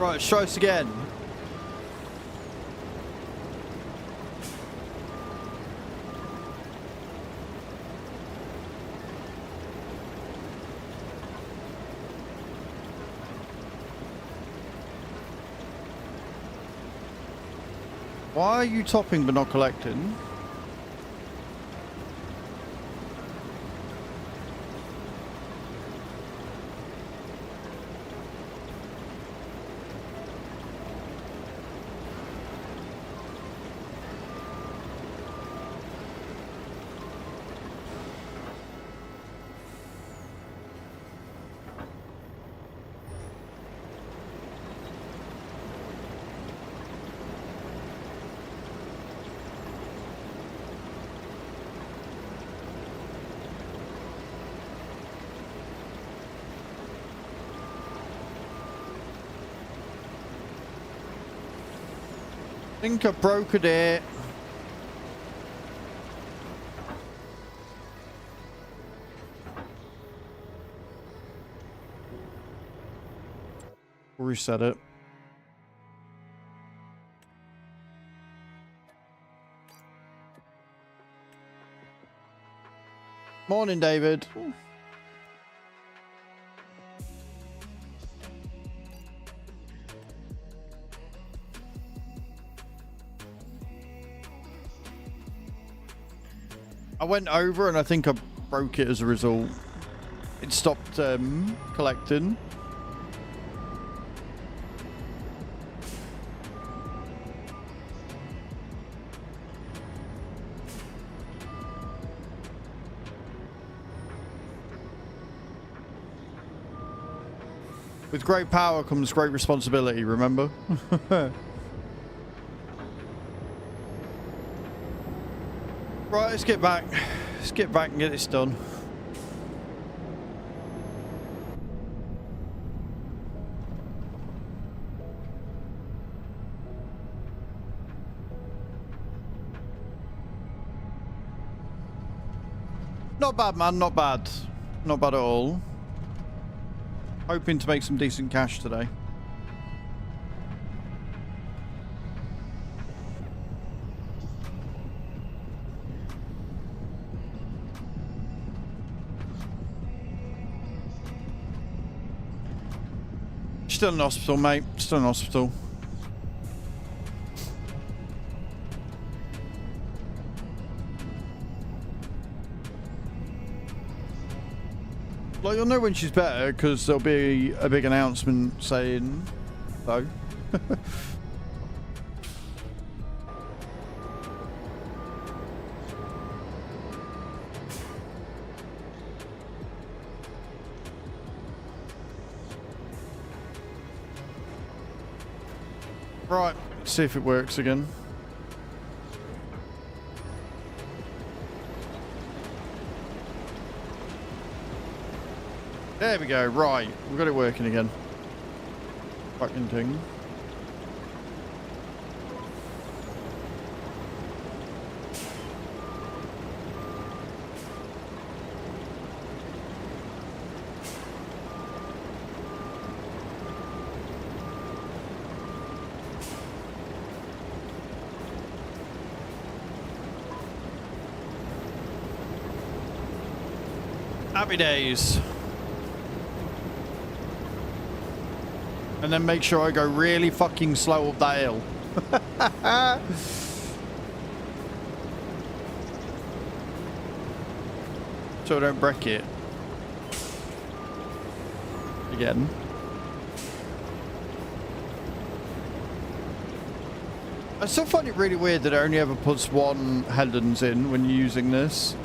Right, let's try this again. Why are you topping but not collecting? I think I broke it. Reset it. Morning, David. I went over and I think I broke it as a result. It stopped collecting. With great power comes great responsibility, remember? Right, let's get back. Let's get back and get this done. Not bad, man. Not bad. Not bad at all. Hoping to make some decent cash today. Still in hospital, mate. Still in hospital. Well, you'll know when she's better because there'll be a big announcement saying so. Right, let's see if it works again. There we go, right. We've got it working again. Fucking thing. Happy days. And then make sure I go really fucking slow up that hill. So I don't break it. Again. I still find it really weird that it only ever puts one Heldens in when you're using this.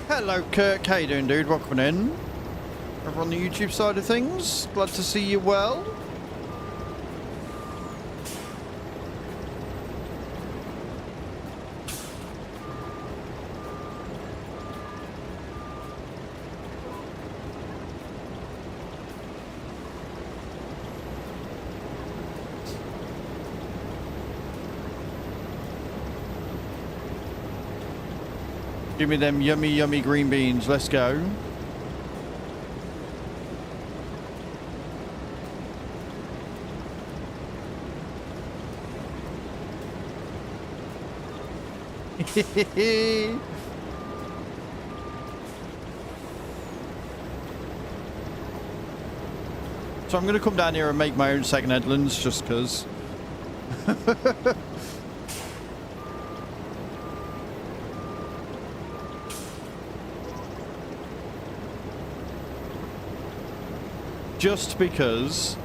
Hello, Kirk. How you doing, dude? Welcome in. Over on the YouTube side of things. Glad to see you well. Give me them yummy, yummy green beans. Let's go. So I'm going to come down here and make my own second headlands just because. Just because.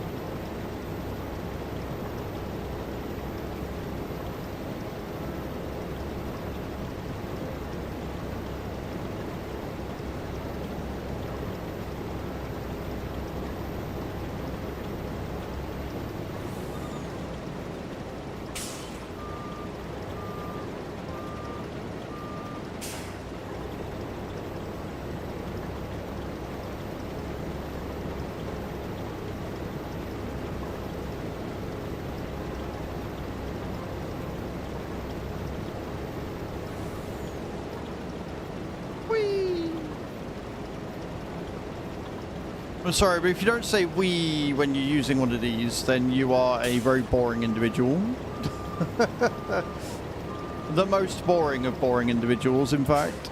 I'm sorry, but if you don't say "we" when you're using one of these, then you are a very boring individual. The most boring of boring individuals, in fact.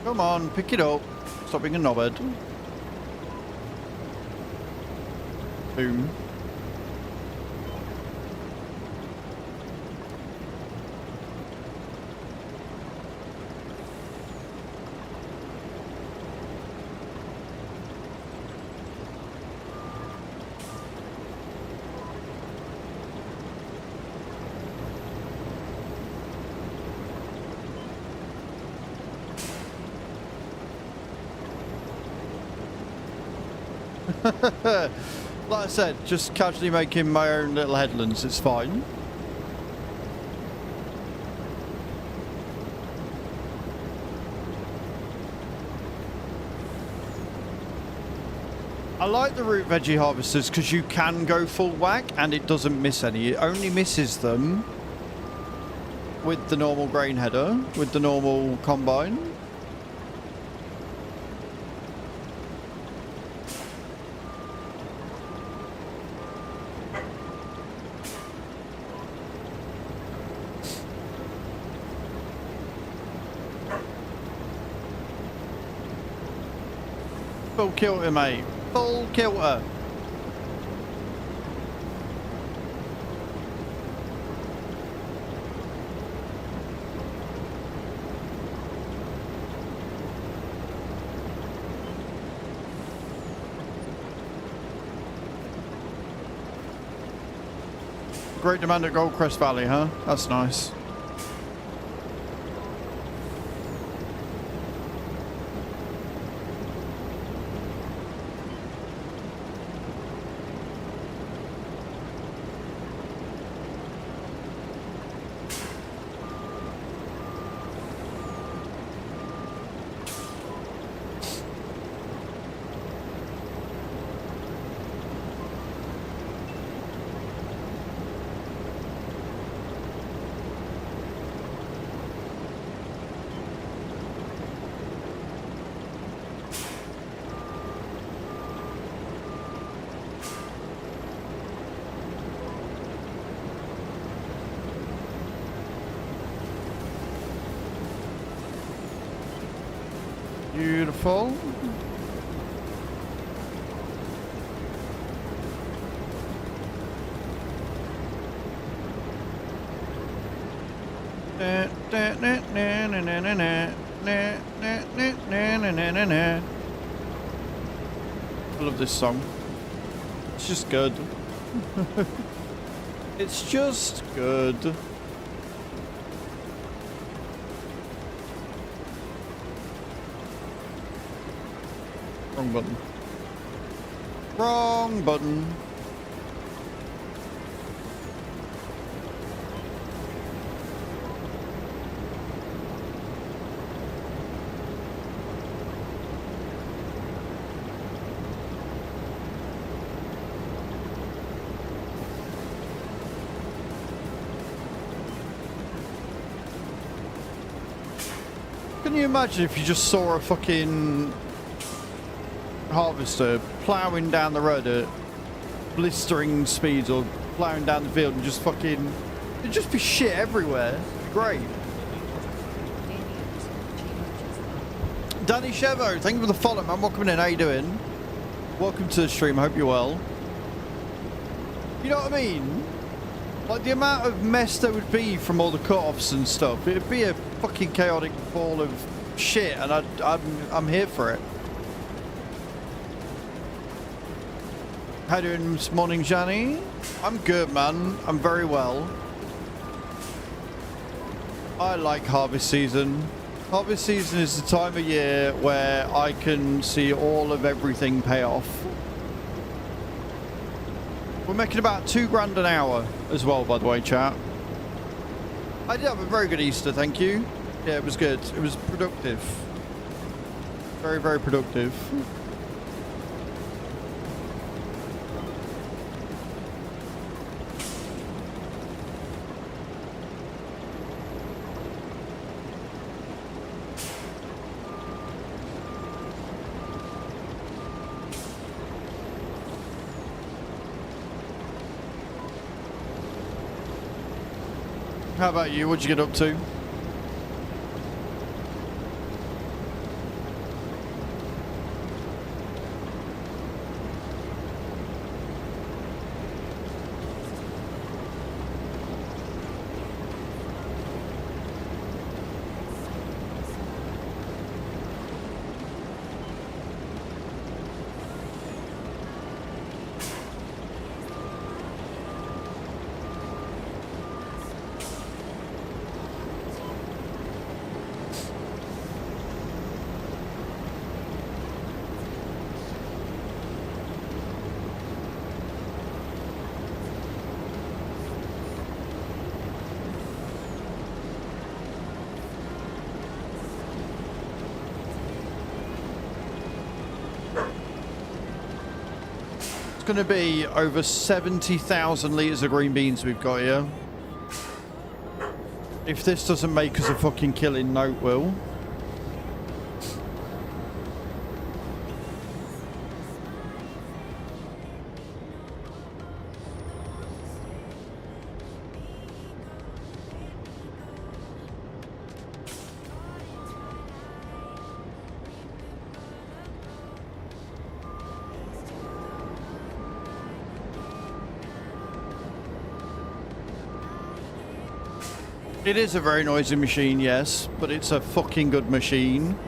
Come on, pick it up. Stop being a knobhead. Boom. Like I said, just casually making my own little headlands, it's fine. I like the root veggie harvesters because you can go full whack and it doesn't miss any. It only misses them with the normal grain header, with the normal combine. Full kilter, mate. Full kilter. Great demand at Goldcrest Valley, huh? That's nice. Beautiful. I love this song. It's just good. It's just good. Wrong button. Wrong button. Can you imagine if you just saw a fucking harvester ploughing down the road at blistering speeds, or ploughing down the field and just fucking... It'd just be shit everywhere. It'd be great. Danny Chevo, thank you for the follow, man. Welcome in. How you doing? Welcome to the stream. I hope you're well. You know what I mean? Like, the amount of mess there would be from all the cut-offs and stuff, it'd be a fucking chaotic ball of shit, and I'm here for it. How you doing this morning, Johnny? I'm good, man. I'm very well. I like harvest season. Harvest season is the time of year where I can see all of everything pay off. We're making about $2 an hour as well, by the way, chat. I did have a very good Easter, thank you. Yeah, it was good. It was productive. Very, very productive. How about you? What'd you get up to? Going to be over 70,000 litres of green beans we've got here. If this doesn't make us a fucking killing, no it will. It is a very noisy machine, yes, but it's a fucking good machine.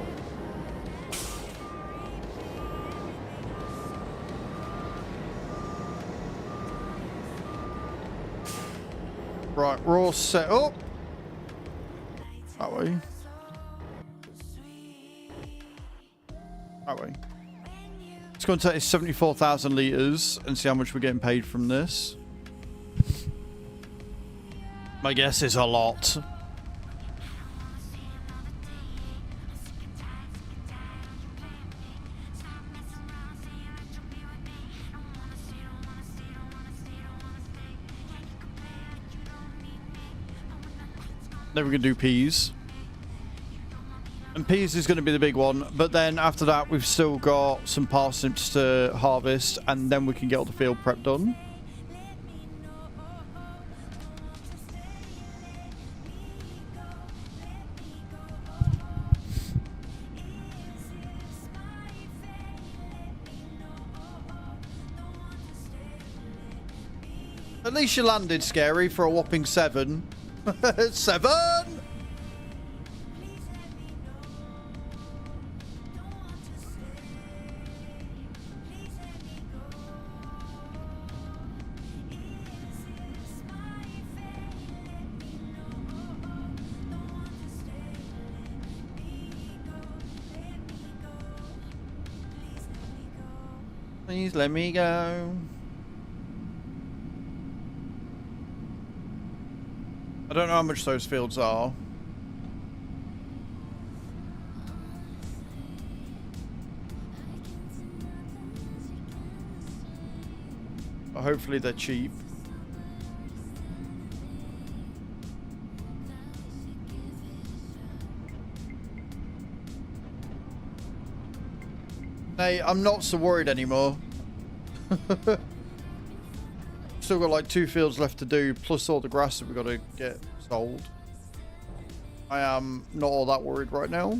Right, we're all set up. That way. That way. It's going to take 74,000 litres and see how much we're getting paid from this. My guess is a lot. Then we can do peas. And peas is going to be the big one. But then after that, we've still got some parsnips to harvest. And then we can get all the field prep done. At least you landed scary for a whopping 7. 7! Please let me go. I don't know how much those fields are. But hopefully they're cheap. Hey, I'm not so worried anymore. Still got like 2 fields left to do, plus all the grass that we've got to get sold. I am not all that worried right now.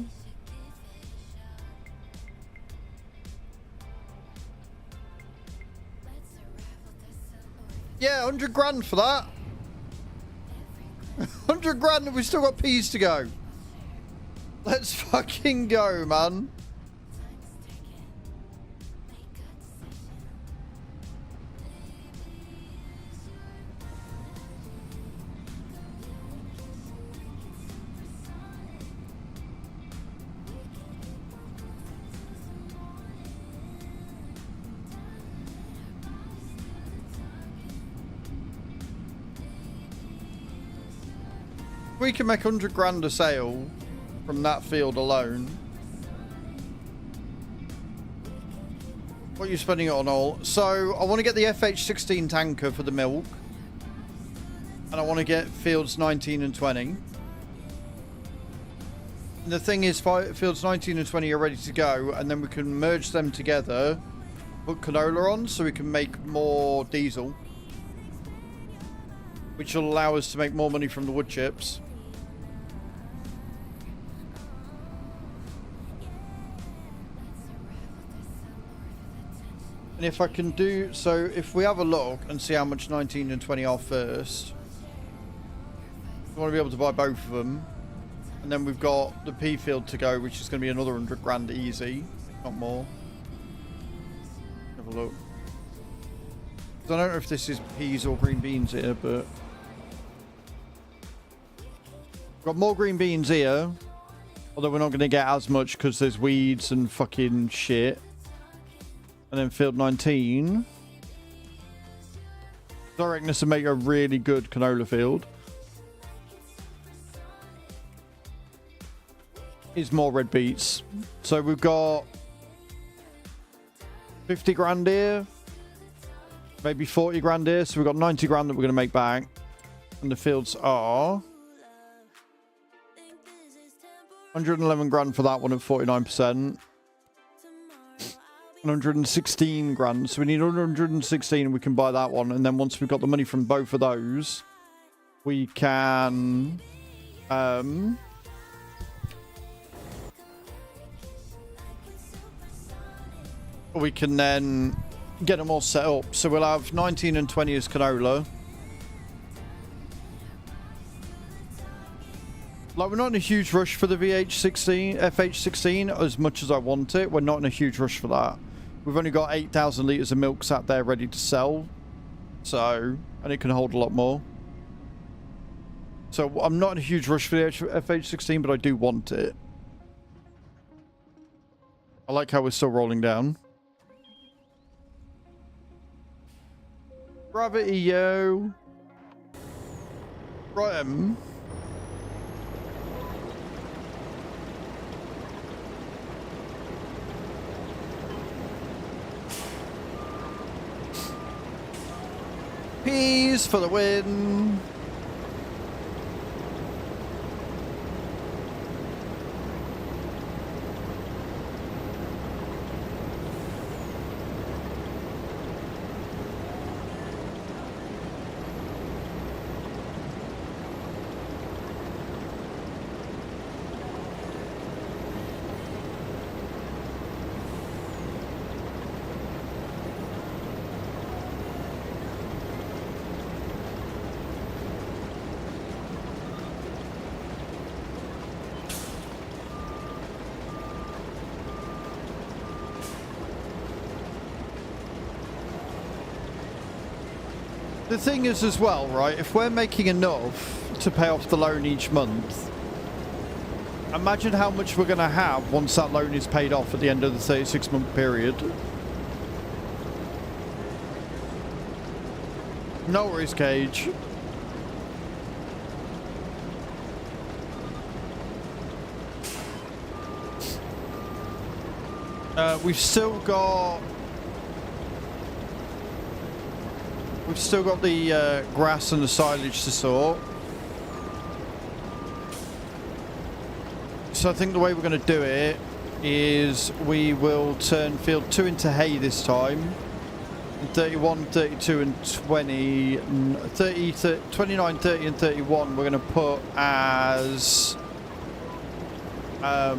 Yeah, 100 grand for that. 100 grand and we've still got peas to go. Let's fucking go, man. We can make 100 grand a sale from that field alone. What are you spending it on all? So I want to get the FH16 tanker for the milk. And I want to get fields 19 and 20. And the thing is, fields 19 and 20 are ready to go. And then we can merge them together. Put canola on so we can make more diesel. Which will allow us to make more money from the wood chips. And if I can do so, if we have a look and see how much 19 and 20 are first, we want to be able to buy both of them. And then we've got the pea field to go, which is going to be another 100 grand easy, not more. Have a look. I don't know if this is peas or green beans here, but we've got more green beans here. Although we're not going to get as much because there's weeds and fucking shit. And then field 19. I reckon this will make a really good canola field. Is more red beets. So we've got 50 grand here. Maybe 40 grand here. So we've got 90 grand that we're going to make back. And the fields are 111 grand for that one at 49%. 116 grand. So we need 116 and we can buy that one. And then once we've got the money from both of those, we can then get them all set up. So we'll have 19 and 20 as canola. Like, we're not in a huge rush for the FH16 as much as I want it. We're not in a huge rush for that. We've only got 8,000 litres of milk sat there ready to sell. So, and it can hold a lot more. So I'm not in a huge rush for the FH16, but I do want it. I like how we're still rolling down. Gravity, yo. Right, peas for the win. The thing is as well, right, if we're making enough to pay off the loan each month, imagine how much we're going to have once that loan is paid off at the end of the 36-month period. No worries, Cage. We've still got the grass and the silage to sort. So I think the way we're going to do it is we will turn field 2 into hay this time. 31, 32 and 20, 30, 29, 30 and 31 we're going to put as we're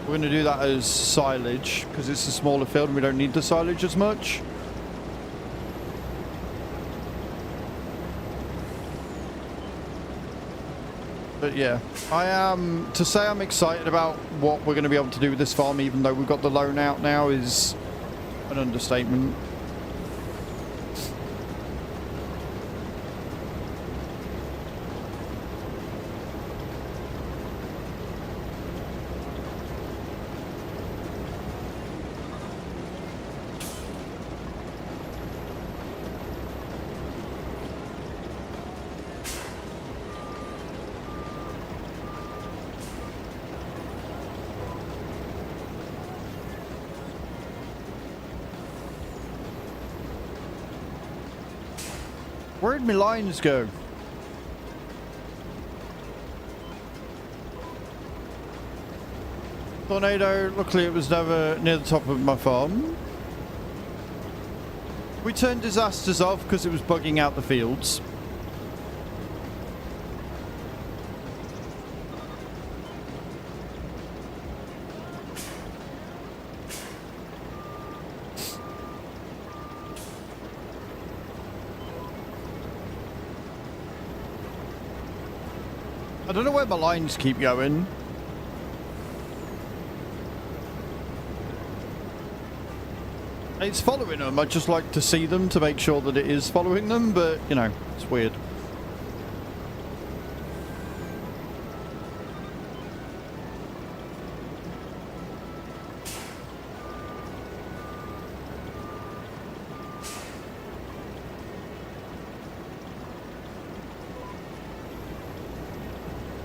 going to do that as silage because it's a smaller field and we don't need the silage as much. But yeah, to say I'm excited about what we're going to be able to do with this farm even though we've got the loan out now is an understatement. Where'd my lines go? Tornado, luckily it was never near the top of my farm. We turned disasters off because it was bugging out the fields. I don't know where my lines keep going. It's following them. I'd just like to see them to make sure that it is following them, but, you know, it's weird.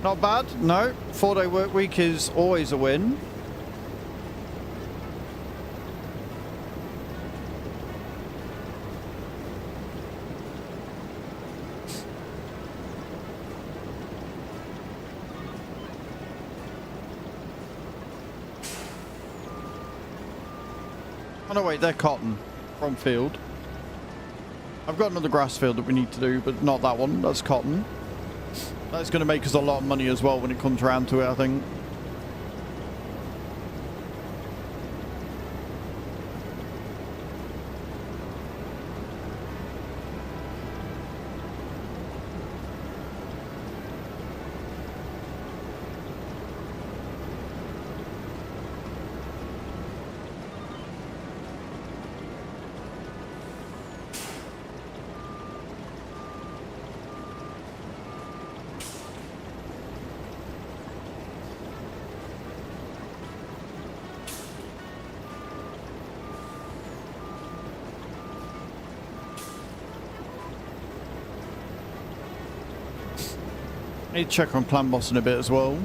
Not bad, no. 4-day work week is always a win. Oh no, wait, they're cotton. Wrong field. I've got another grass field that we need to do, but not that one. That's cotton. That's going to make us a lot of money as well when it comes around to it, I think. I need to check on Clan Boss in a bit as well.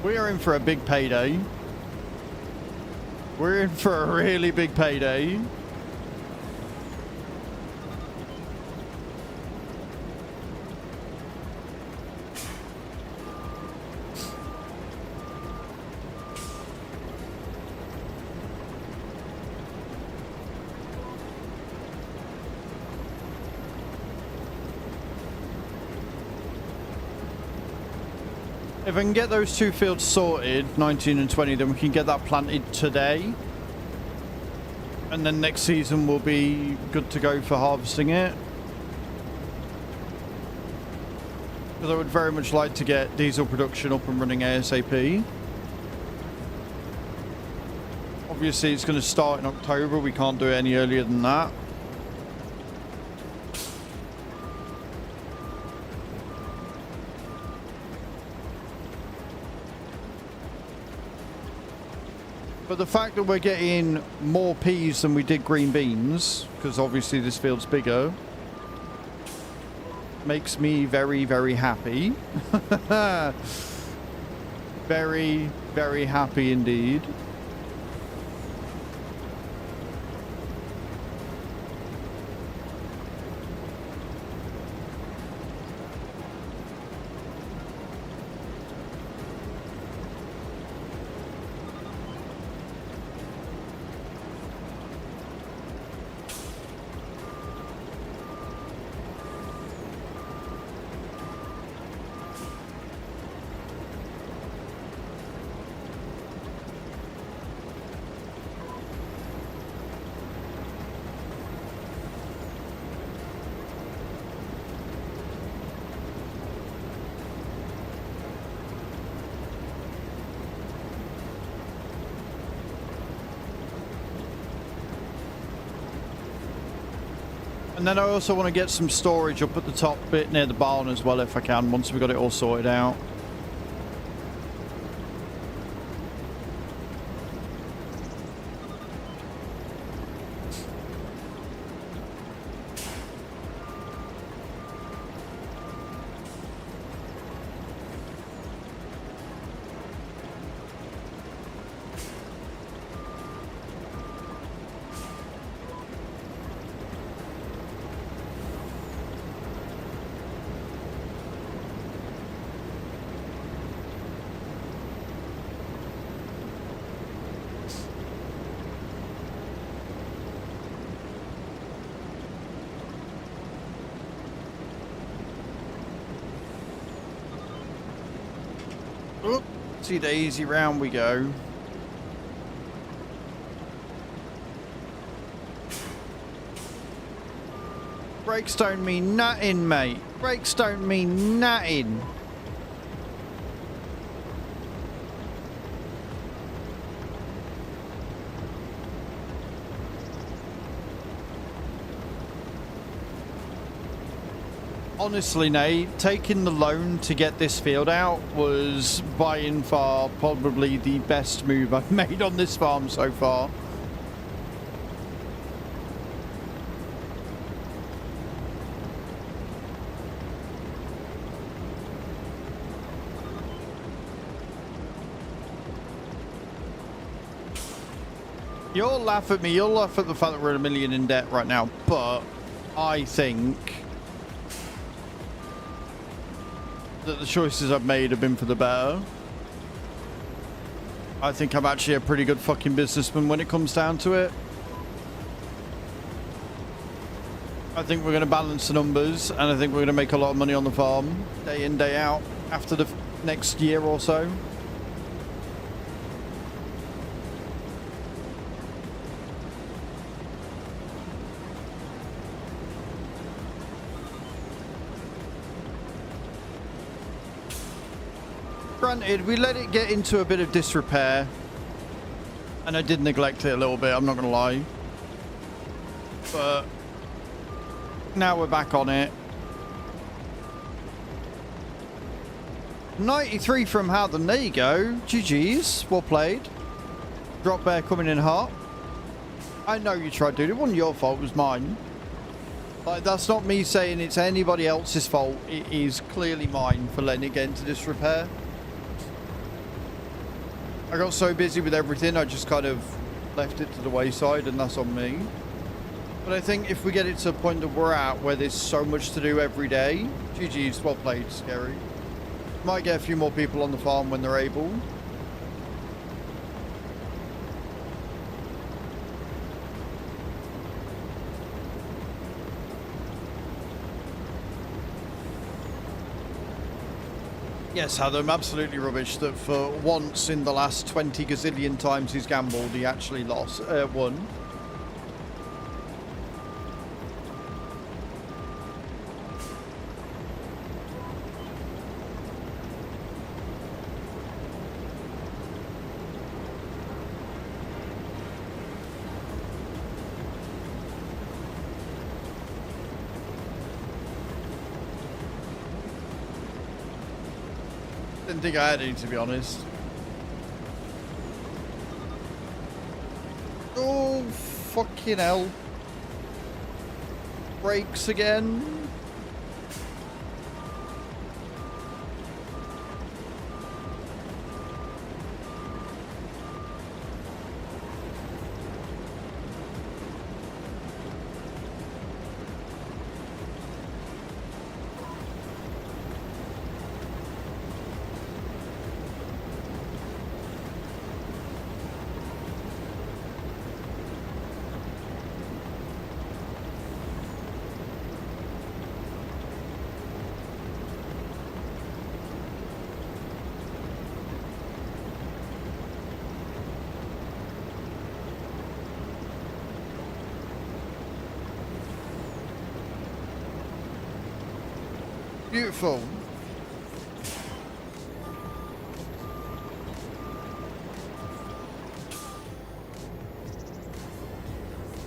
We are in for a big payday. We're in for a really big payday. If I can get those two fields sorted, 19 and 20, then we can get that planted today. And then next season we'll be good to go for harvesting it. Because I would very much like to get diesel production up and running ASAP. Obviously it's going to start in October, we can't do it any earlier than that. But the fact that we're getting more peas than we did green beans, because obviously this field's bigger, makes me very, very happy. Very, very happy indeed. And then I also want to get some storage up at the top bit near the barn as well if I can, once we've got it all sorted out. Oop, see the easy round we go. Brakes don't mean nothing, mate. Brakes don't mean nothing. Honestly, Nate, taking the loan to get this field out was by and far probably the best move I've made on this farm so far. You'll laugh at me, you'll laugh at the fact that we're $1 million in debt right now, but I think that the choices I've made have been for the better. I think I'm actually a pretty good fucking businessman when it comes down to it. I think we're going to balance the numbers, and I think we're going to make a lot of money on the farm, day in, day out, after the next year or so. Granted, we let it get into a bit of disrepair, and I did neglect it a little bit, I'm not going to lie. But now we're back on it. 93 from Howden, there you go. GG's, well played. Drop bear coming in hot. I know you tried, dude. It wasn't your fault, it was mine. Like, that's not me saying it's anybody else's fault. It is clearly mine for letting it get into disrepair. I got so busy with everything, I just kind of left it to the wayside, and that's on me. But I think if we get it to a point that we're at where there's so much to do every day, GG's, well played, Scary. Might get a few more people on the farm when they're able. Yes, Adam, absolutely rubbish that for once in the last 20 gazillion times he's gambled, he actually won. Didn't think I had any, to be honest. Oh, fucking hell. Brakes again. Beautiful.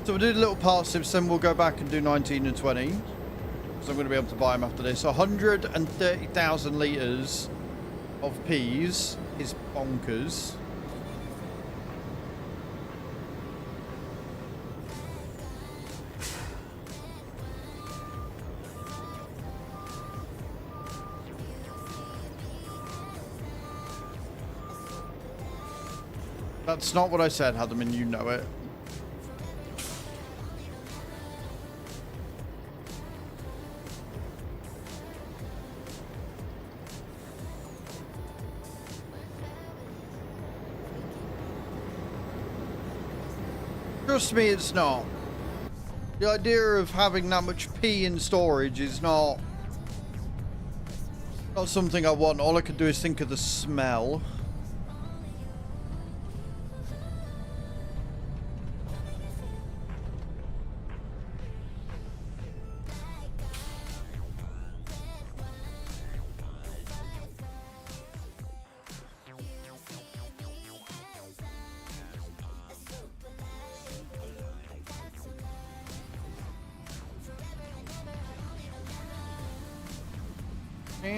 So we'll do the little passives, then we'll go back and do 19 and 20. So I'm going to be able to buy them after this. 130,000 litres of peas is bonkers. That's not what I said, Adam, and you know it. Trust me, it's not. The idea of having that much pee in storage is not something I want. All I can do is think of the smell.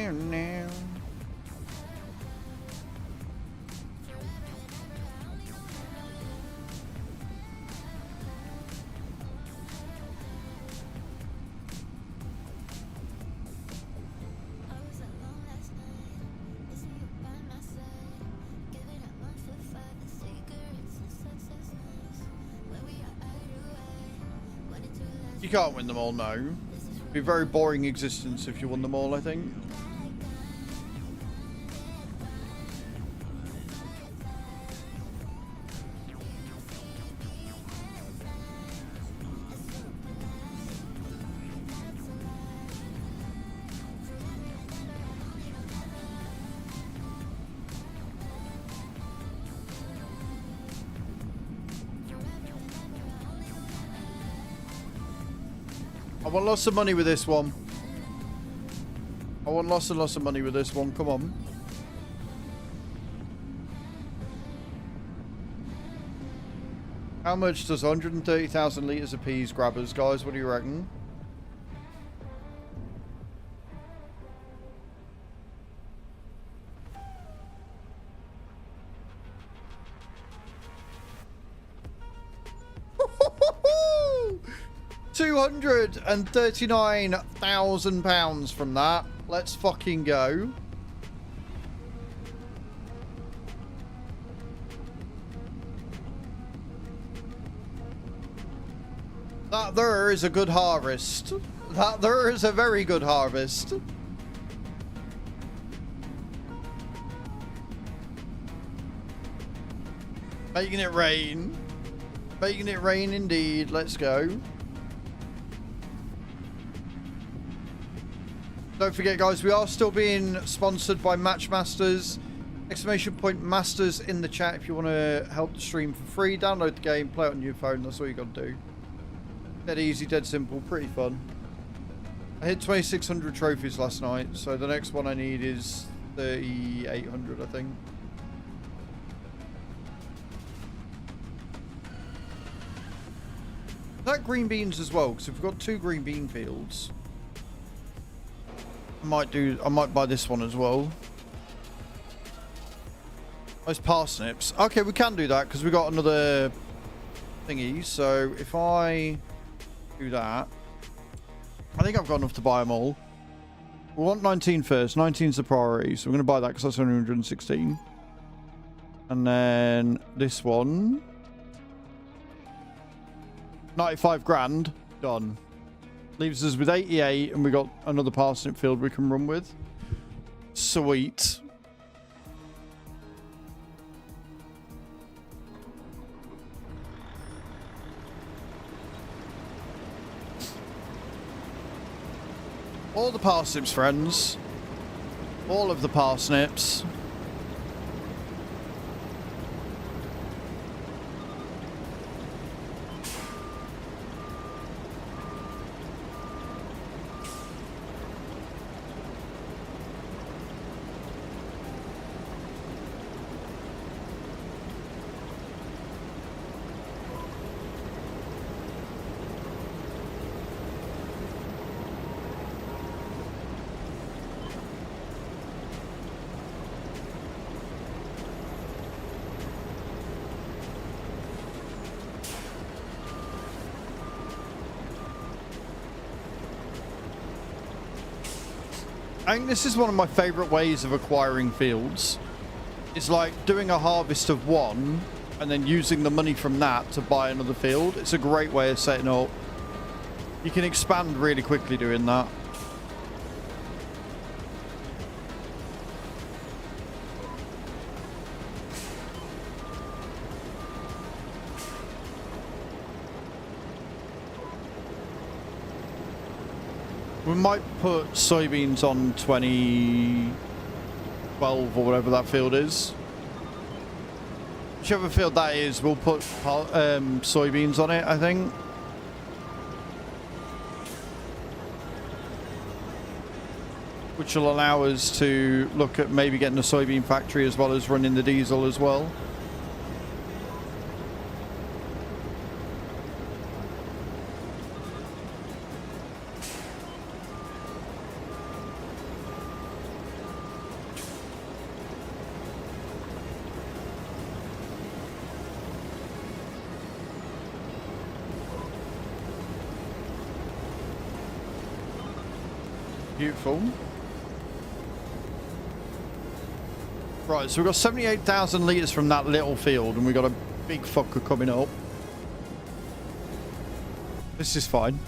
Now. You can't win them all, no. It'd be a very boring existence if you won them all, I think. I want lots of money with this one. I want lots and lots of money with this one. Come on. How much does 130,000 litres of peas grab us, guys? What do you reckon? £239,000 from that. Let's fucking go. That there is a good harvest. That there is a very good harvest. Making it rain. Making it rain indeed. Let's go. Don't forget, guys, we are still being sponsored by Matchmasters. Exclamation point Masters in the chat if you want to help the stream for free. Download the game, play it on your phone. That's all you got to do. Dead easy, dead simple, pretty fun. I hit 2,600 trophies last night, so the next one I need is 3,800, I think. Is that green beans as well? Because we've got 2 green bean fields. I might buy this one as well. Those parsnips. Okay, we can do that because we got another thingy. So if I do that, I think I've got enough to buy them all. We want 19 first. 19's the priority, so we're going to buy that because that's only 116. And then this one, 95 grand, done. Leaves us with 88, and we got another parsnip field we can run with. Sweet. All the parsnips, friends. All of the parsnips. I think this is one of my favorite ways of acquiring fields. It's like doing a harvest of one and then using the money from that to buy another field. It's a great way of setting up. You can expand really quickly doing that. We might put soybeans on 2012 or whatever that field is. Whichever field that is, we'll put soybeans on it, I think. Which will allow us to look at maybe getting a soybean factory as well as running the diesel as well. Beautiful. Right, so we've got 78,000 litres from that little field, and we've got a big fucker coming up. This is fine.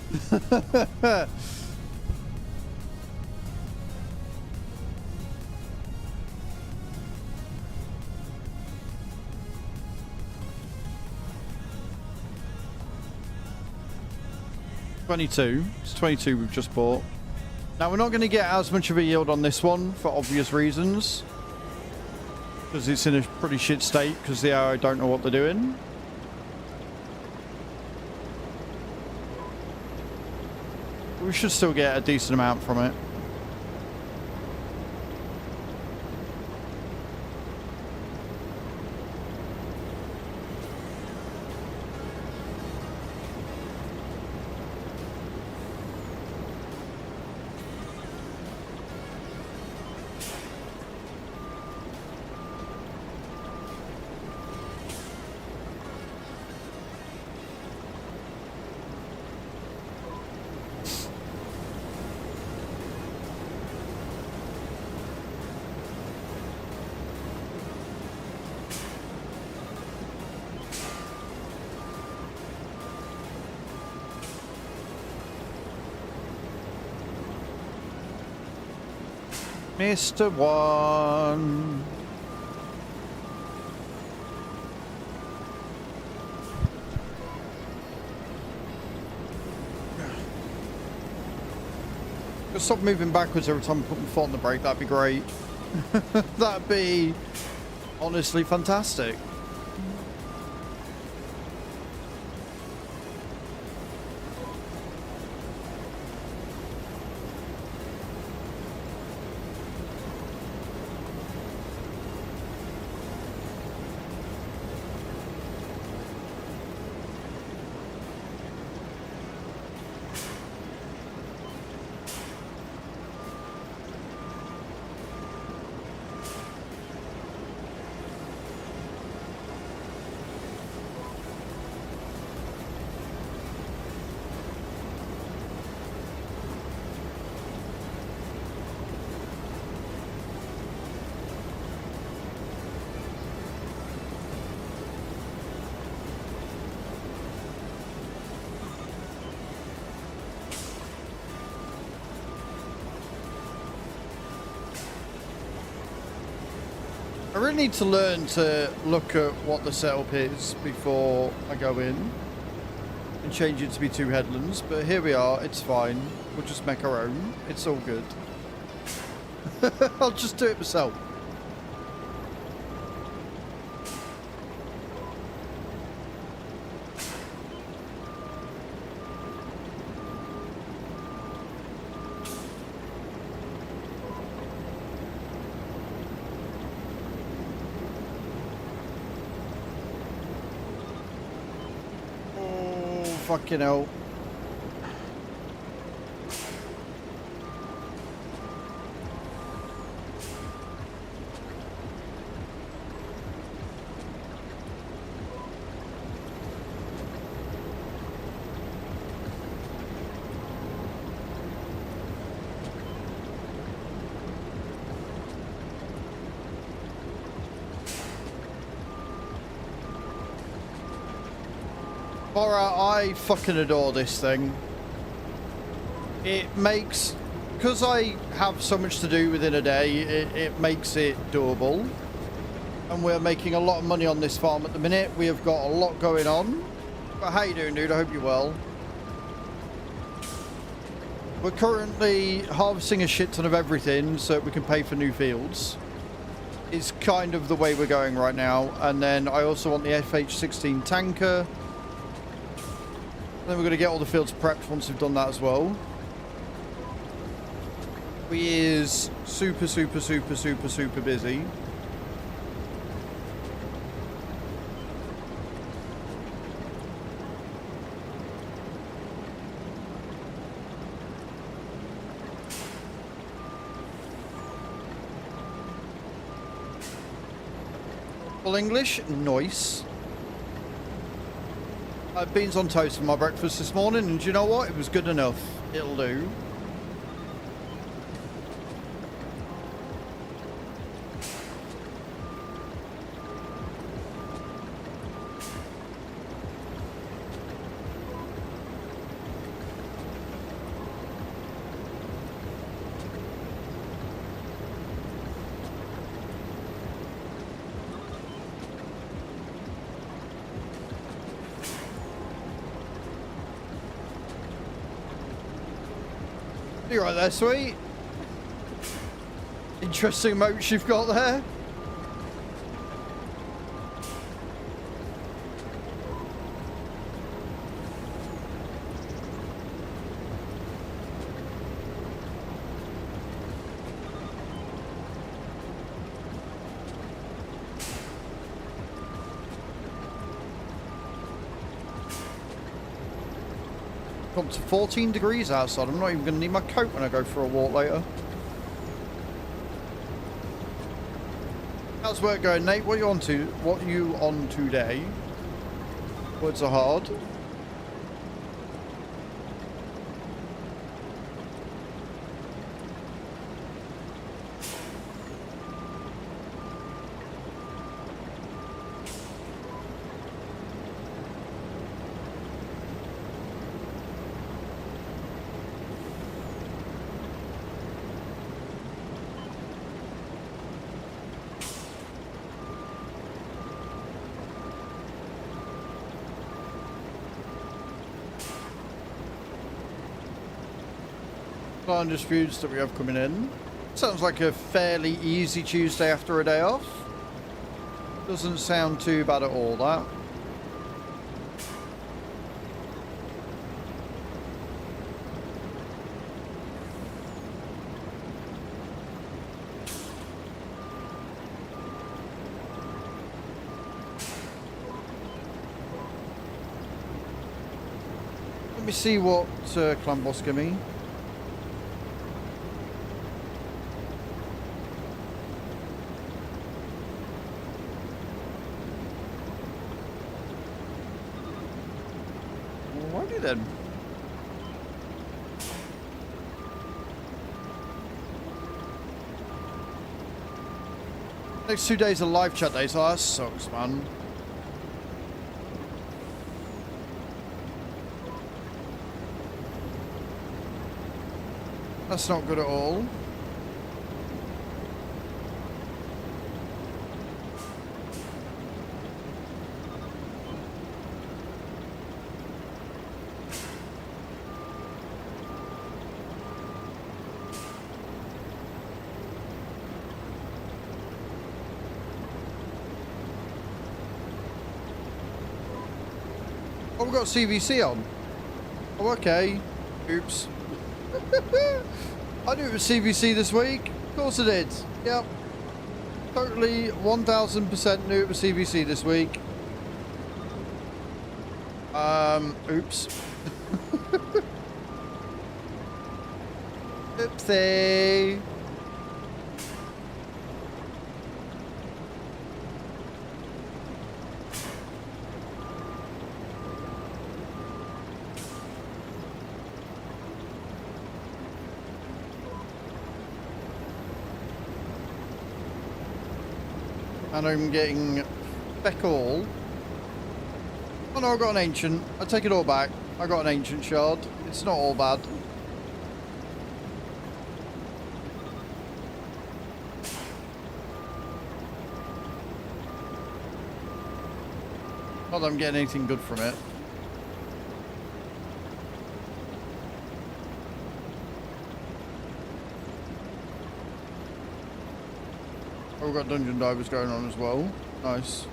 It's 22 we've just bought. Now, we're not going to get as much of a yield on this one for obvious reasons. Because it's in a pretty shit state because the AI don't know what they're doing. We should still get a decent amount from it. Mr. One. Just stop moving backwards every time I put my foot on the brake. That'd be great. That'd be honestly fantastic. I really need to learn to look at what the setup is before I go in and change it to be 2 headlands, but here we are, it's fine. We'll just make our own. It's all good. I'll just do it myself. Fucking hell. Alright, I fucking adore this thing. It makes, because I have so much to do within a day, it makes it doable. And we're making a lot of money on this farm at the minute. We have got a lot going on. But how you doing, dude? I hope you're well. We're currently harvesting a shit ton of everything so we can pay for new fields. It's kind of the way we're going right now. And then I also want the FH16 tanker. Then we're going to get all the fields prepped once we've done that as well. We is super busy. Full English, nice. I had beans on toast for my breakfast this morning, and do you know what? It was good enough. It'll do. You're right there, sweet. Interesting moats you've got there. Up to 14 degrees outside. I'm not even going to need my coat when I go for a walk later. How's work going, Nate? What are you on to? What are you on today? Words are hard. disputes that we have coming in. Sounds like a fairly easy Tuesday after a day off. Doesn't sound too bad at all, that. Let me see what Clan Boss give me. Alrighty then. Next 2 days are live chat days. Oh, that sucks, man. That's not good at all. Oh, we've got CVC on. Oh, okay. Oops. I knew it was CVC this week. Of course I did. Yep. Totally 1000% knew it was CVC this week. Oops. Oopsie. And I'm getting feck all. Oh no, I got an ancient. I take it all back. I got an ancient shard. It's not all bad. Not that I'm getting anything good from it. Oh, we've got dungeon divers going on as well. Nice.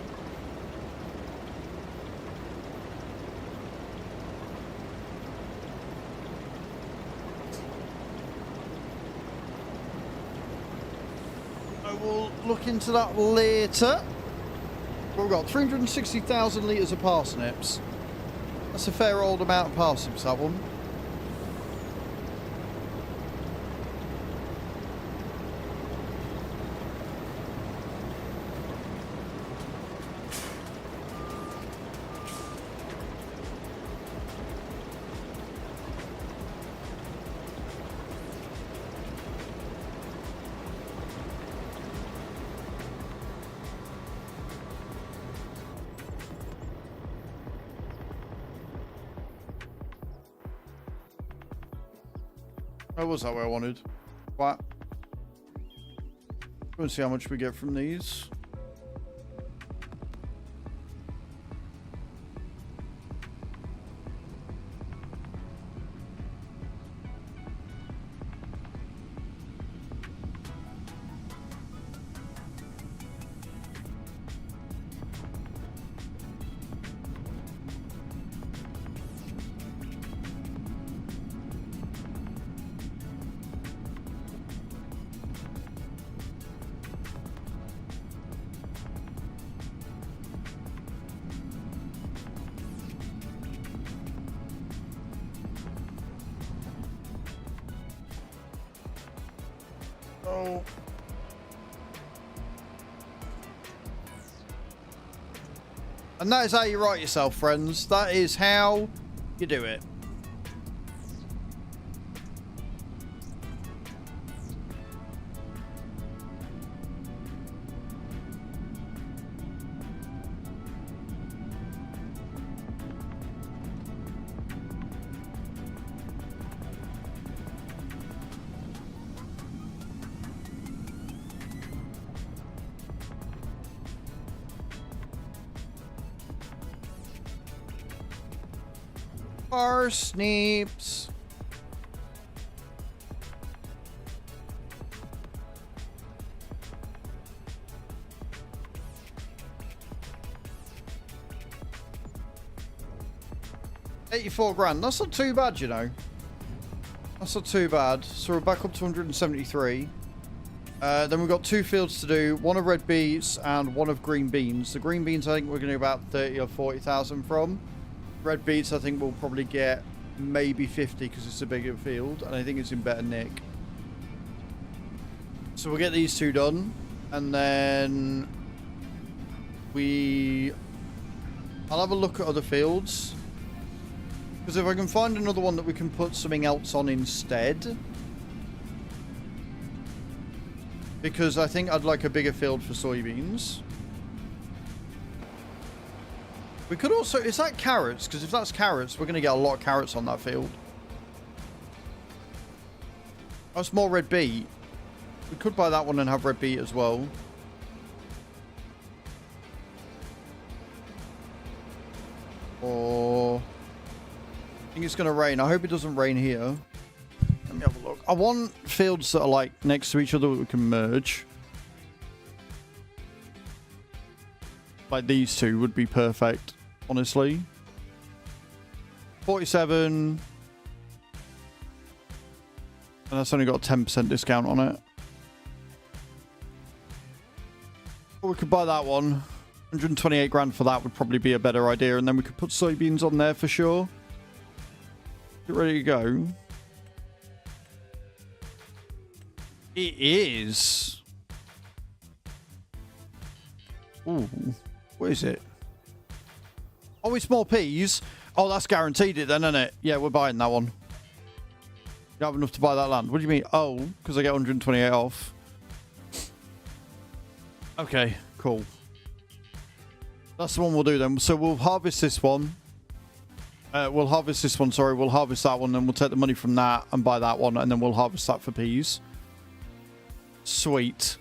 I will look into that later. We've got 360,000 litres of parsnips. That's a fair old amount of parsnips, that one. That was that way I wanted. What? Let's see how much we get from these. Oh. And that is how you write yourself, friends. That is how you do it. Parsnips. 84 grand. That's not too bad, you know. That's not too bad. So we're back up to 173. Then we've got 2 fields to do. One of red beets and one of green beans. The green beans, I think we're going to do about 30 or 40,000 from. Red beets, I think we'll probably get maybe 50 because it's a bigger field. And I think it's in better nick. So we'll get these 2 done. And then I'll have a look at other fields. Because if I can find another one that we can put something else on instead. Because I think I'd like a bigger field for soybeans. We could also... Is that carrots? Because if that's carrots, we're going to get a lot of carrots on that field. That's more red beet. We could buy that one and have red beet as well. Or... I think it's going to rain. I hope it doesn't rain here. Let me have a look. I want fields that are like next to each other that we can merge. Like these 2 would be perfect, honestly. 47. And that's only got a 10% discount on it. Or we could buy that one. 128 grand for that would probably be a better idea. And then we could put soybeans on there for sure. Get ready to go. It is. Ooh. What is it? Oh, it's more peas. Oh, that's guaranteed it then, isn't it? Yeah, we're buying that one. You don't have enough to buy that land. What do you mean? Oh, because I get 128 off. Okay, cool. That's the one we'll do then. So we'll harvest this one. We'll harvest this one, sorry. We'll harvest that one, and we'll take the money from that and buy that one, and then we'll harvest that for peas. Sweet.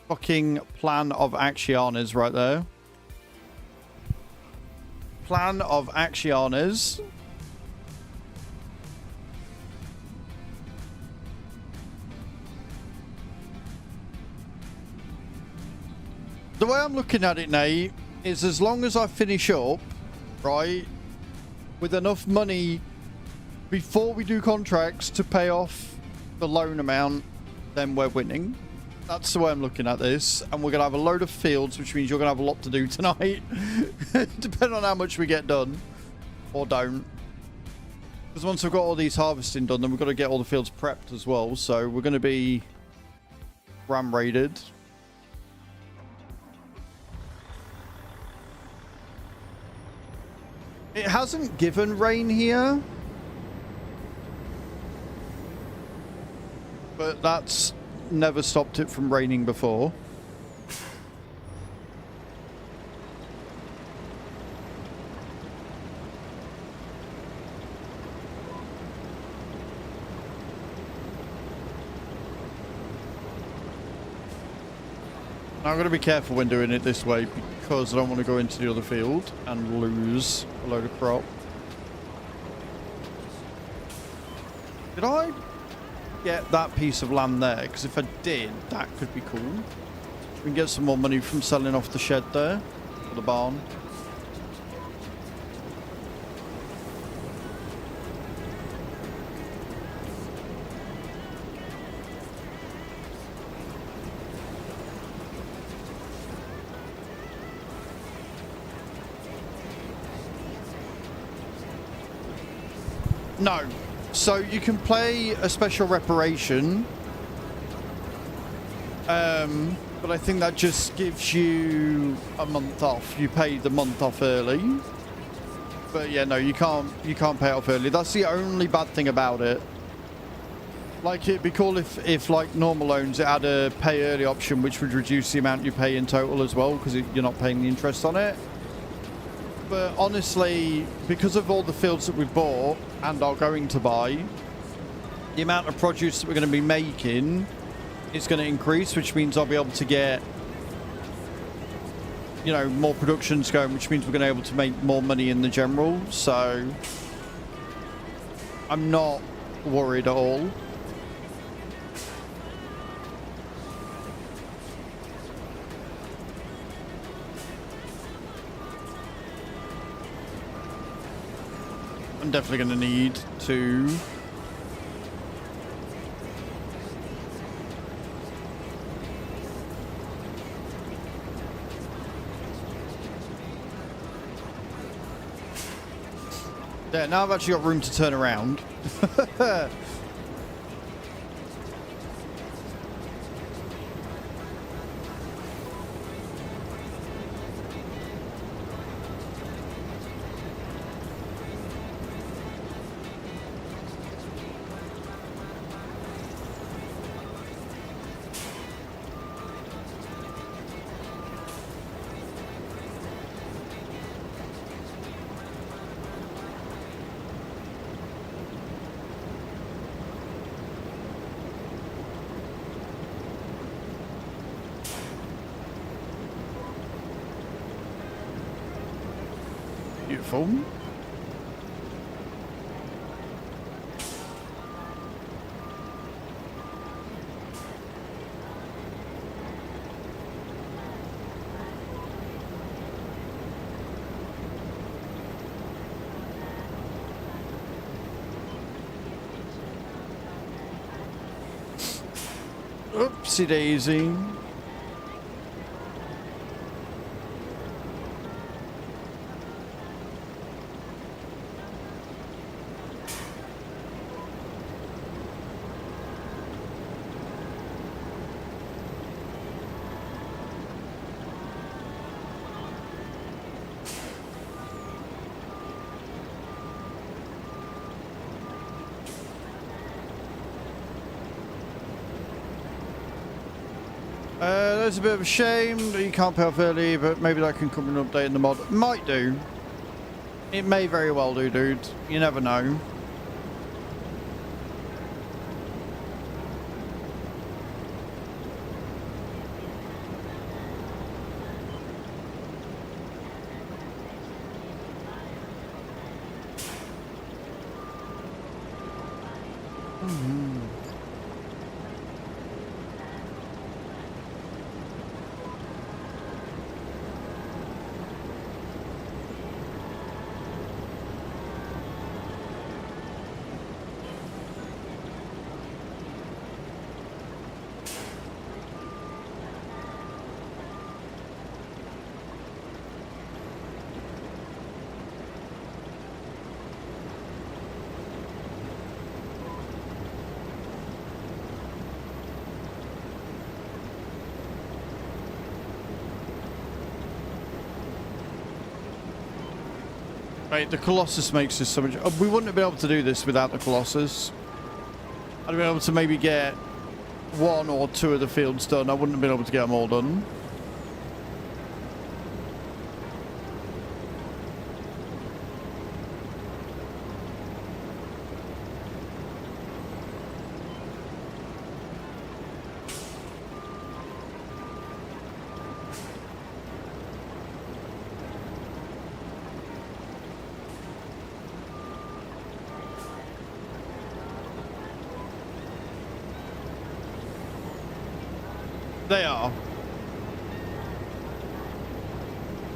Fucking plan of actiones right there. Plan of actiones. The way I'm looking at it, Nate, is as long as I finish up, right, with enough money before we do contracts to pay off the loan amount, then we're winning. That's the way I'm looking at this. And we're going to have a load of fields, which means you're going to have a lot to do tonight. Depending on how much we get done. Or don't. Because once we've got all these harvesting done, then we've got to get all the fields prepped as well. So we're going to be ram raided. It hasn't given rain here. But that's never stopped it from raining before. Now I'm going to be careful when doing it this way because I don't want to go into the other field and lose a load of crop. Did I get that piece of land there? Because if I did, that could be cool. We can get some more money from selling off the shed there, or the barn. No. So you can play a special reparation, but I think that just gives you a month off. You pay the month off early, but yeah, no, you can't pay it off early. That's the only bad thing about it. Like, it'd be cool if like normal loans, it had a pay early option, which would reduce the amount you pay in total as well, because you're not paying the interest on it. But honestly, because of all the fields that we've bought and are going to buy, the amount of produce that we're going to be making is going to increase, which means I'll be able to get, you know, more productions going, which means we're going to be able to make more money in the general. So I'm not worried at all. I'm definitely going to need to... Yeah, now I've actually got room to turn around. Beautiful. Oopsie daisy. It's a bit of a shame that you can't pay off early, but maybe that can come an update in the mod. Might do. It may very well do, dude. You never know. Right, the Colossus makes this so much... we wouldn't have been able to do this without the Colossus. I'd have been able to maybe get 1 or 2 of the fields done. I wouldn't have been able to get them all done. They are.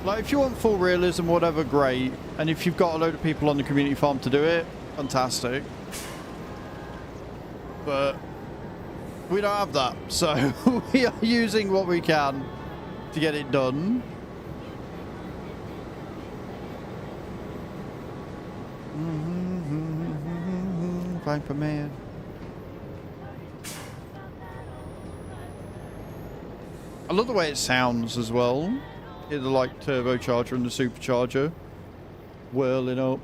Like, if you want full realism or whatever, great. And if you've got a load of people on the community farm to do it, fantastic. But we don't have that, so we are using what we can to get it done. Viper man. I love the way it sounds as well. Hear the like turbocharger and the supercharger whirling up.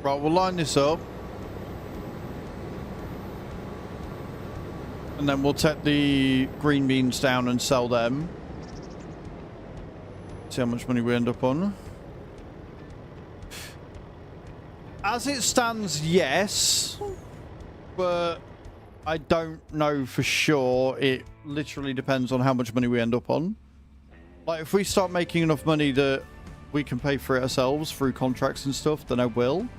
Right, we'll line this up. And then we'll take the green beans down and sell them. See how much money we end up on. As it stands, yes, but I don't know for sure. It literally depends on how much money we end up on. Like, if we start making enough money that we can pay for it ourselves through contracts and stuff, then I will.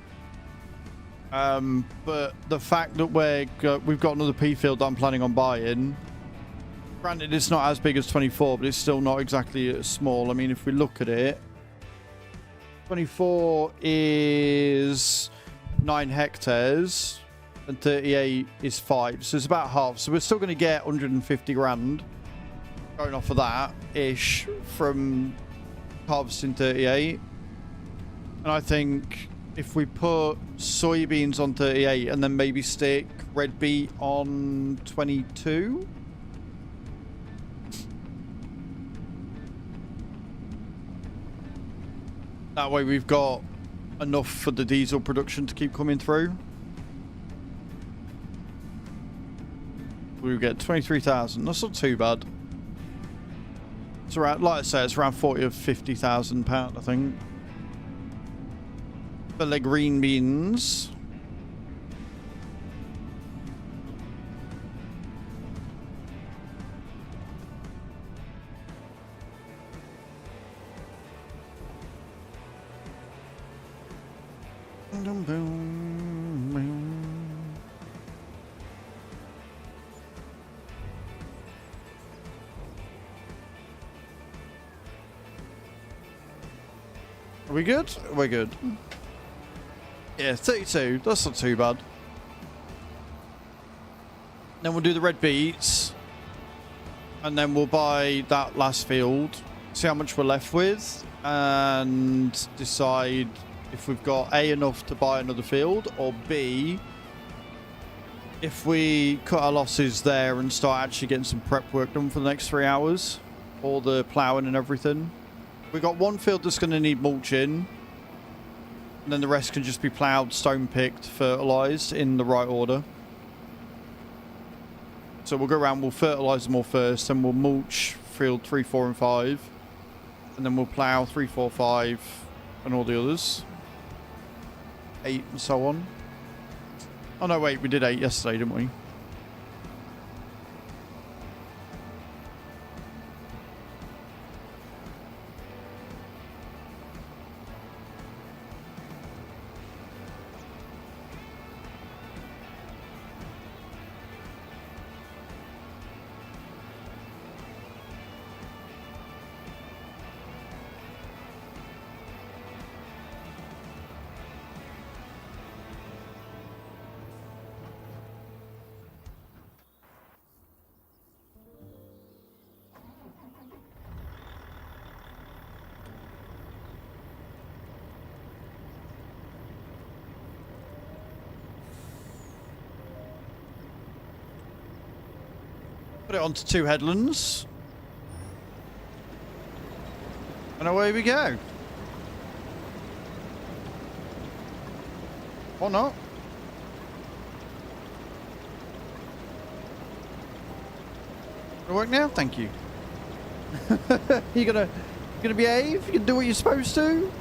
But the fact that we've got another P field that I'm planning on buying, Granted, it's not as big as 24, but it's still not exactly as small. I mean, if we look at it, 24 is 9 hectares and 38 is 5. So it's about half. So we're still going to get 150 grand going off of that-ish from harvesting 38. And I think if we put soybeans on 38 and then maybe stick red beet on 22... that way we've got enough for the diesel production to keep coming through. We get 23,000. That's not too bad. It's around, like I say, it's around 40 or 50,000 pound, I think. For the green beans. Are we good? We're good. Yeah, 32. That's not too bad. Then we'll do the red beets. And then we'll buy that last field. See how much we're left with. And decide if we've got A, enough to buy another field. Or B, if we cut our losses there and start actually getting some prep work done for the next 3 hours. All the ploughing and everything. We've got one field that's going to need mulching. And then the rest can just be ploughed, stone picked, fertilised in the right order. So we'll go around, we'll fertilise them all first, then we'll mulch field 3, 4 and 5. And then we'll plough 3, 4, 5 and all the others. 8 and so on. Oh no, wait, we did 8 yesterday, didn't we? Put it onto 2 headlands. And away we go. Or not. It'll work now? Thank you. You gonna behave? You can do what you're supposed to?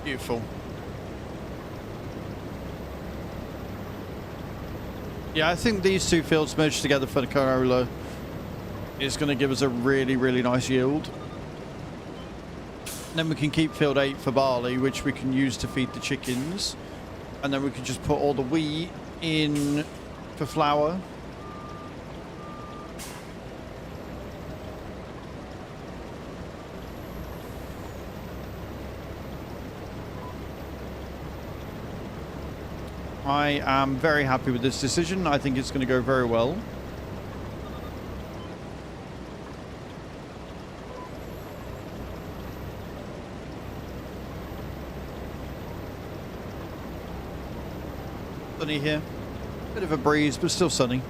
Beautiful. Yeah, I think these 2 fields merged together for the canola is going to give us a really, really nice yield. Then we can keep field 8 for barley, which we can use to feed the chickens. And then we can just put all the wheat in for flour. I am very happy with this decision. I think it's going to go very well. Sunny here. Bit of a breeze, but still sunny.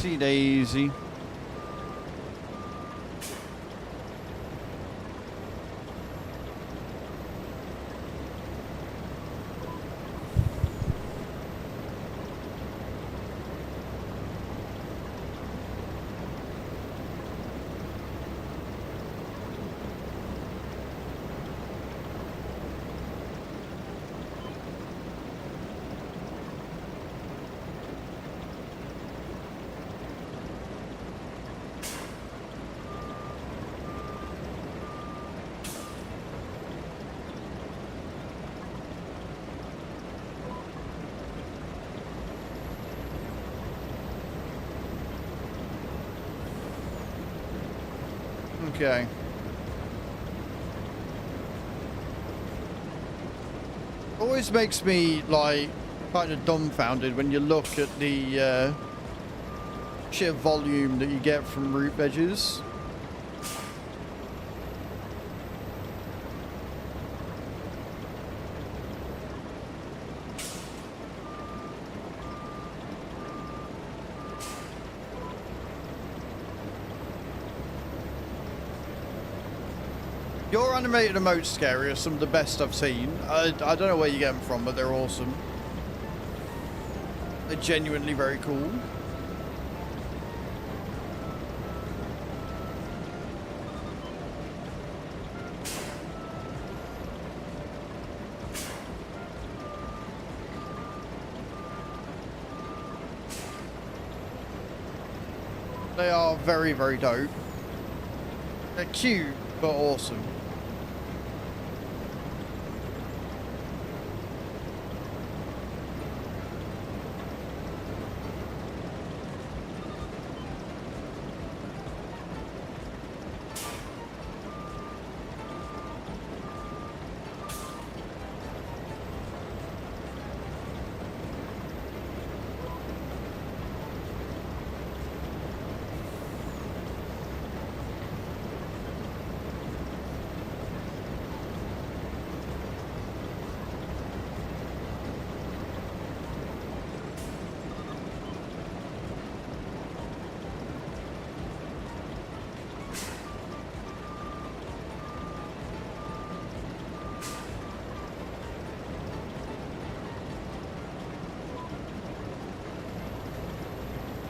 Daisy. Okay. Always makes me like kind of dumbfounded when you look at the sheer volume that you get from root veggies. Your animated emotes, Scary, are some of the best I've seen. I don't know where you get them from, but they're awesome. They're genuinely very cool. They are very, very dope. They're cute, but awesome.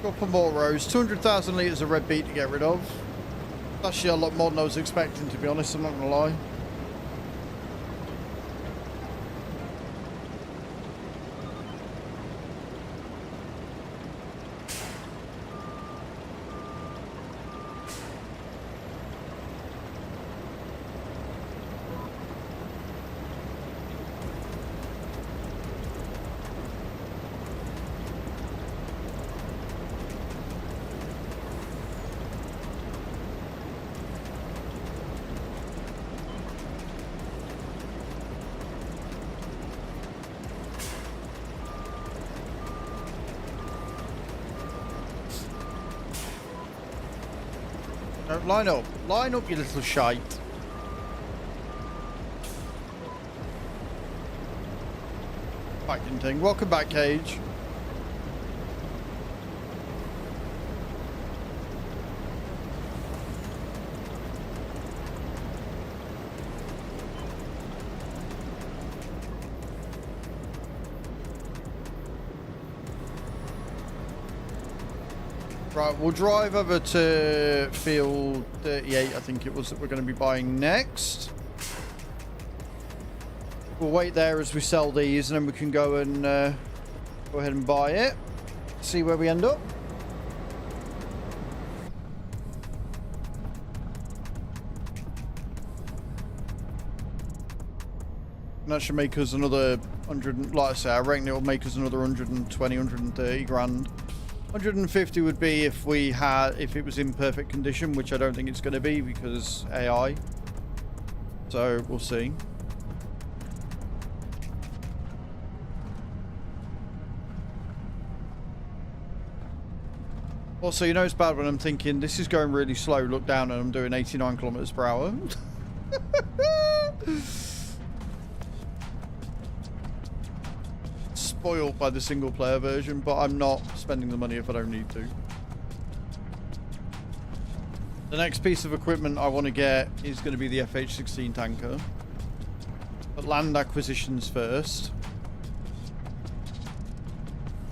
Couple more rows. 200,000 litres of red beet to get rid of. Actually a lot more than I was expecting, to be honest, I'm not gonna lie. No, line up. Line up, you little shite. Back thing. Welcome back, Cage. Right, we'll drive over to field 38, I think it was, that we're going to be buying next. We'll wait there as we sell these, and then we can go and go ahead and buy it. See where we end up. And that should make us another 100, like I say, I reckon it will make us another 120, 130 grand. 150 would be if it was in perfect condition, which I don't think it's going to be because AI. So we'll see. Also, you know it's bad when I'm thinking this is going really slow, look down and I'm doing 89 kilometers per hour. Spoiled by the single player version, but I'm not spending the money if I don't need to. The next piece of equipment I want to get is going to be the FH-16 tanker. But land acquisitions first.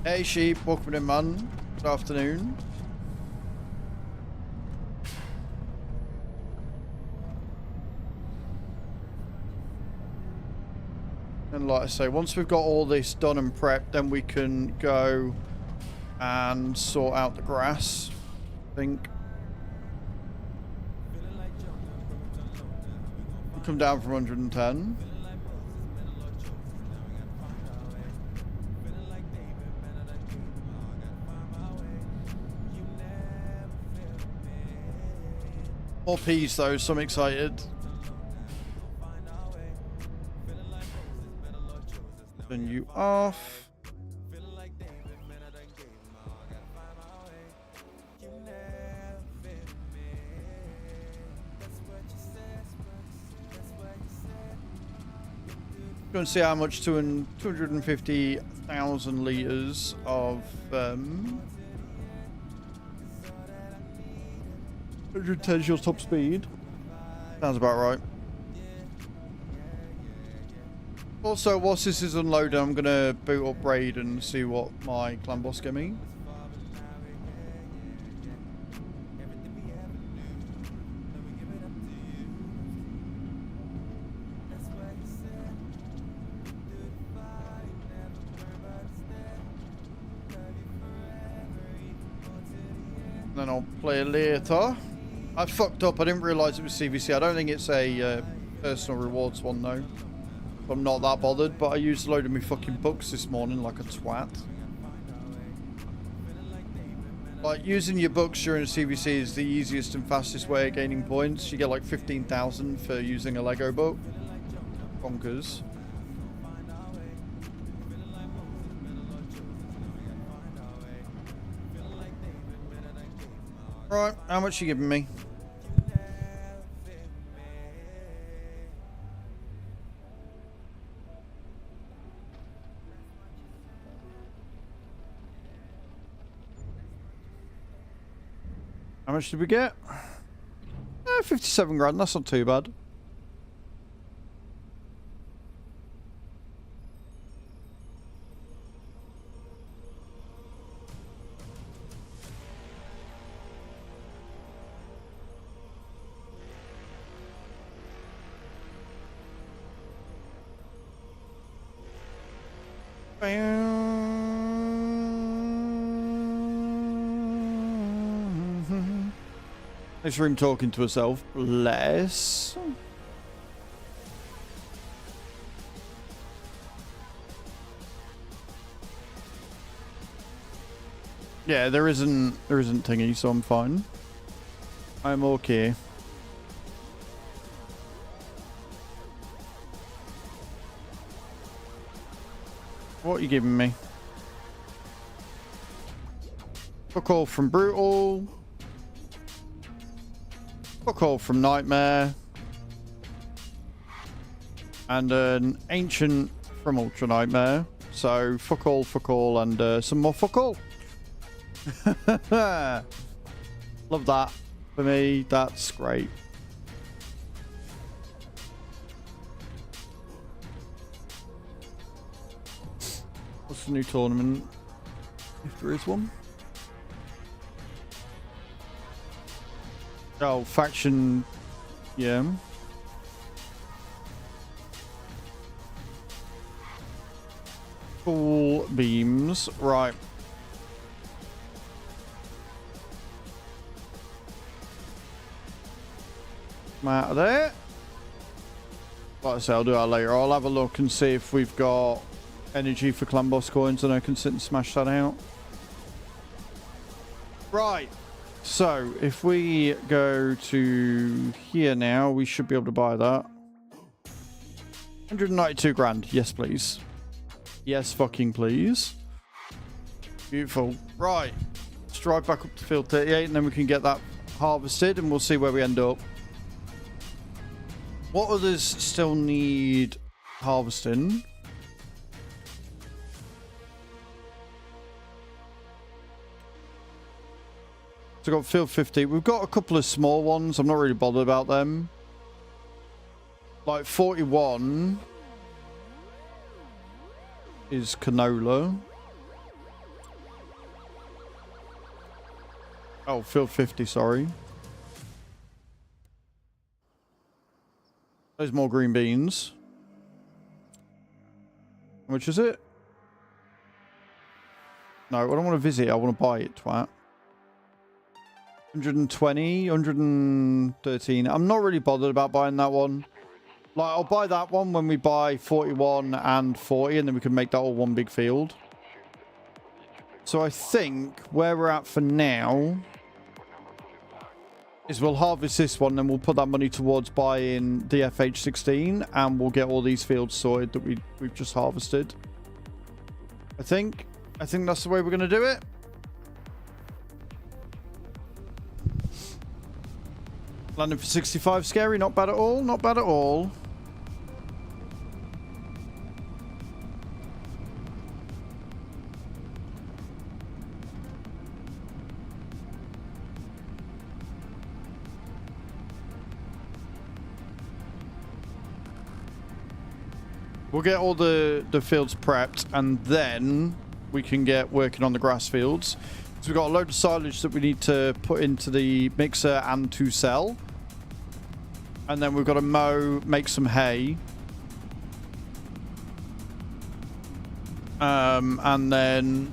Hey sheep, welcome in man. Good afternoon. And like I say, once we've got all this done and prepped, then we can go and sort out the grass, I think. We'll come down from 110. More peas though, so I'm excited. Turn you off. Go and see how much 250,000 litres of 110 is your top speed. Sounds about right. Also, whilst this is unloading, I'm going to boot up Raid and see what my clan boss get me. Then I'll play later. I fucked up. I didn't realise it was CVC. I don't think it's a personal rewards one though. I'm not that bothered, but I used a load of my fucking books this morning like a twat. Like, using your books during a CVC is the easiest and fastest way of gaining points. You get like 15,000 for using a Lego book. Bonkers. Right, how much are you giving me? How much did we get? 57 grand, that's not too bad. This room talking to herself. Bless. Yeah, there isn't thingy, so I'm fine. I'm okay. What are you giving me? Fuck all from Brutal. Fuck all from Nightmare. And an Ancient from Ultra Nightmare. So fuck all, and some more fuck all. Love that. For me, that's great. What's the new tournament? If there is one. Oh, faction. Yeah. Full beams. Right. Come out of there. Like I say, I'll do that later. I'll have a look and see if we've got energy for clan boss coins and I can sit and smash that out. Right. So, if we go to here now, we should be able to buy that. 192 grand. Yes, please. Yes, fucking please. Beautiful. Right. Let's drive back up to field 38 and then we can get that harvested and we'll see where we end up. What others still need harvesting? So we've got field 50. We've got a couple of small ones. I'm not really bothered about them. Like 41 is canola. Oh, field 50, sorry. There's more green beans. How much is it? No, I don't want to visit. I want to buy it, twat. 120, 113. I'm not really bothered about buying that one. Like, I'll buy that one when we buy 41 and 40, and then we can make that all one big field. So I think where we're at for now is we'll harvest this one, then we'll put that money towards buying the FH16, and we'll get all these fields sorted that we've just harvested. I think that's the way we're going to do it. Landing for 65, scary, not bad at all, not bad at all. We'll get all the fields prepped and then we can get working on the grass fields. So we've got a load of silage that we need to put into the mixer and to sell. And then we've got to mow, make some hay. And then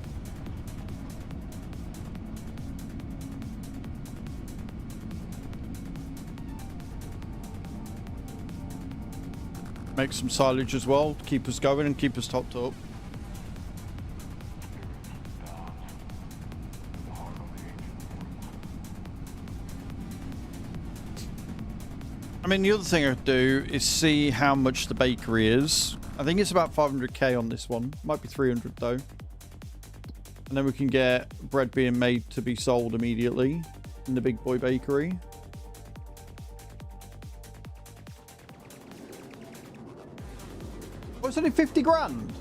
make some silage as well to keep us going and keep us topped up. I mean, the other thing I'd do is see how much the bakery is. I think it's about 500k on this one. Might be 300 though. And then we can get bread being made to be sold immediately in the big boy bakery. Oh, it's only 50 grand.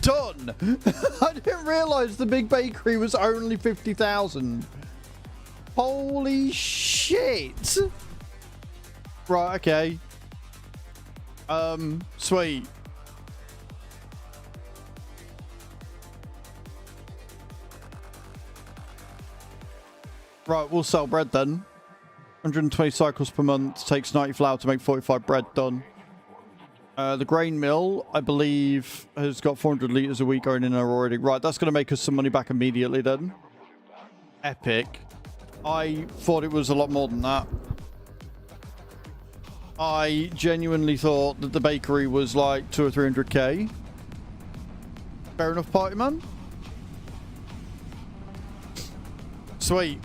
Done. I didn't realize the big bakery was only 50,000. Holy shit. Right, okay. Sweet. Right, we'll sell bread then. 120 cycles per month. Takes 90 flour to make 45 bread. Done. The grain mill, I believe, has got 400 litres a week going in there already. Right, that's going to make us some money back immediately then. Epic. I thought it was a lot more than that. I genuinely thought that the bakery was like 200 or 300k. Fair enough, party man. Sweet.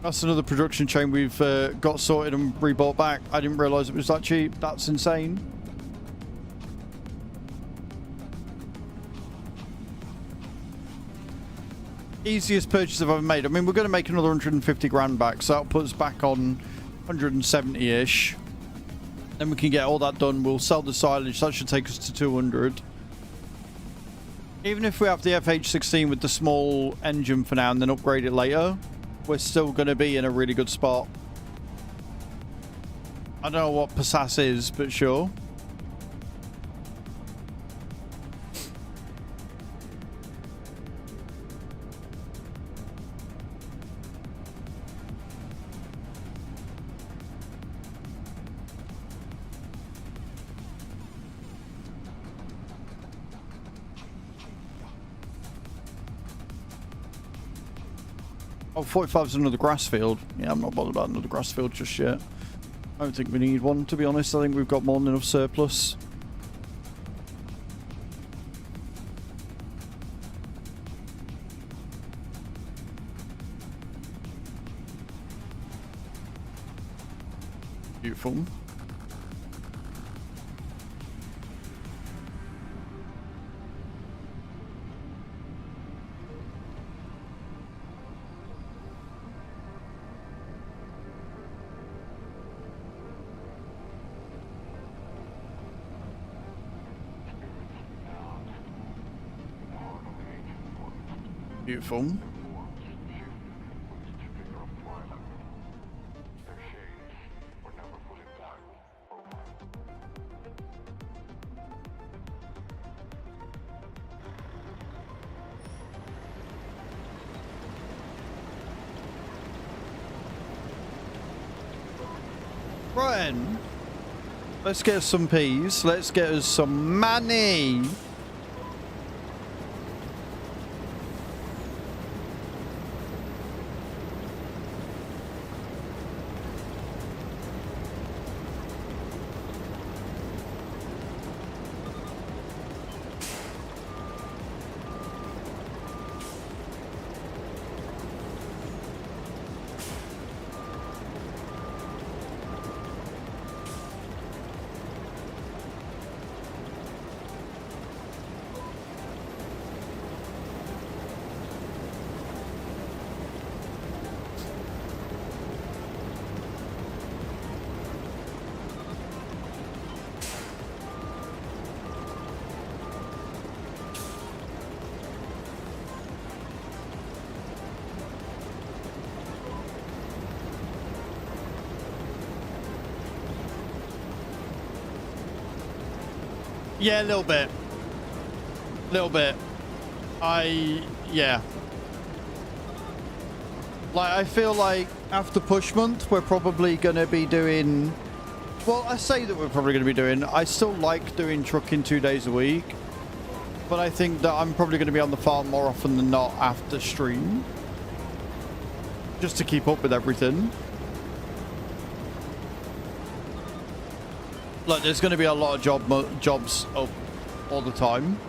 That's another production chain we've got sorted and rebought back. I didn't realise it was that cheap. That's insane. Easiest purchase I've ever made. I mean, we're going to make another 150 grand back, so that'll put us back on 170-ish. Then we can get all that done. We'll sell the silage. That should take us to 200. Even if we have the FH16 with the small engine for now and then upgrade it later, we're still going to be in a really good spot. I don't know what Passas is, but sure. Oh, 45 is another grass field. Yeah, I'm not bothered about another grass field just yet. I don't think we need one, to be honest. I think we've got more than enough surplus. Beautiful. Beautiful. Right, let's get us some peas. Let's get us some money. Yeah, a little bit. Little bit. Yeah. Like, I feel like after push month, we're probably going to be doing... Well, I say that we're probably going to be doing... I still like doing trucking 2 days a week. But I think that I'm probably going to be on the farm more often than not after stream. Just to keep up with everything. Like, there's going to be a lot of jobs up all the time.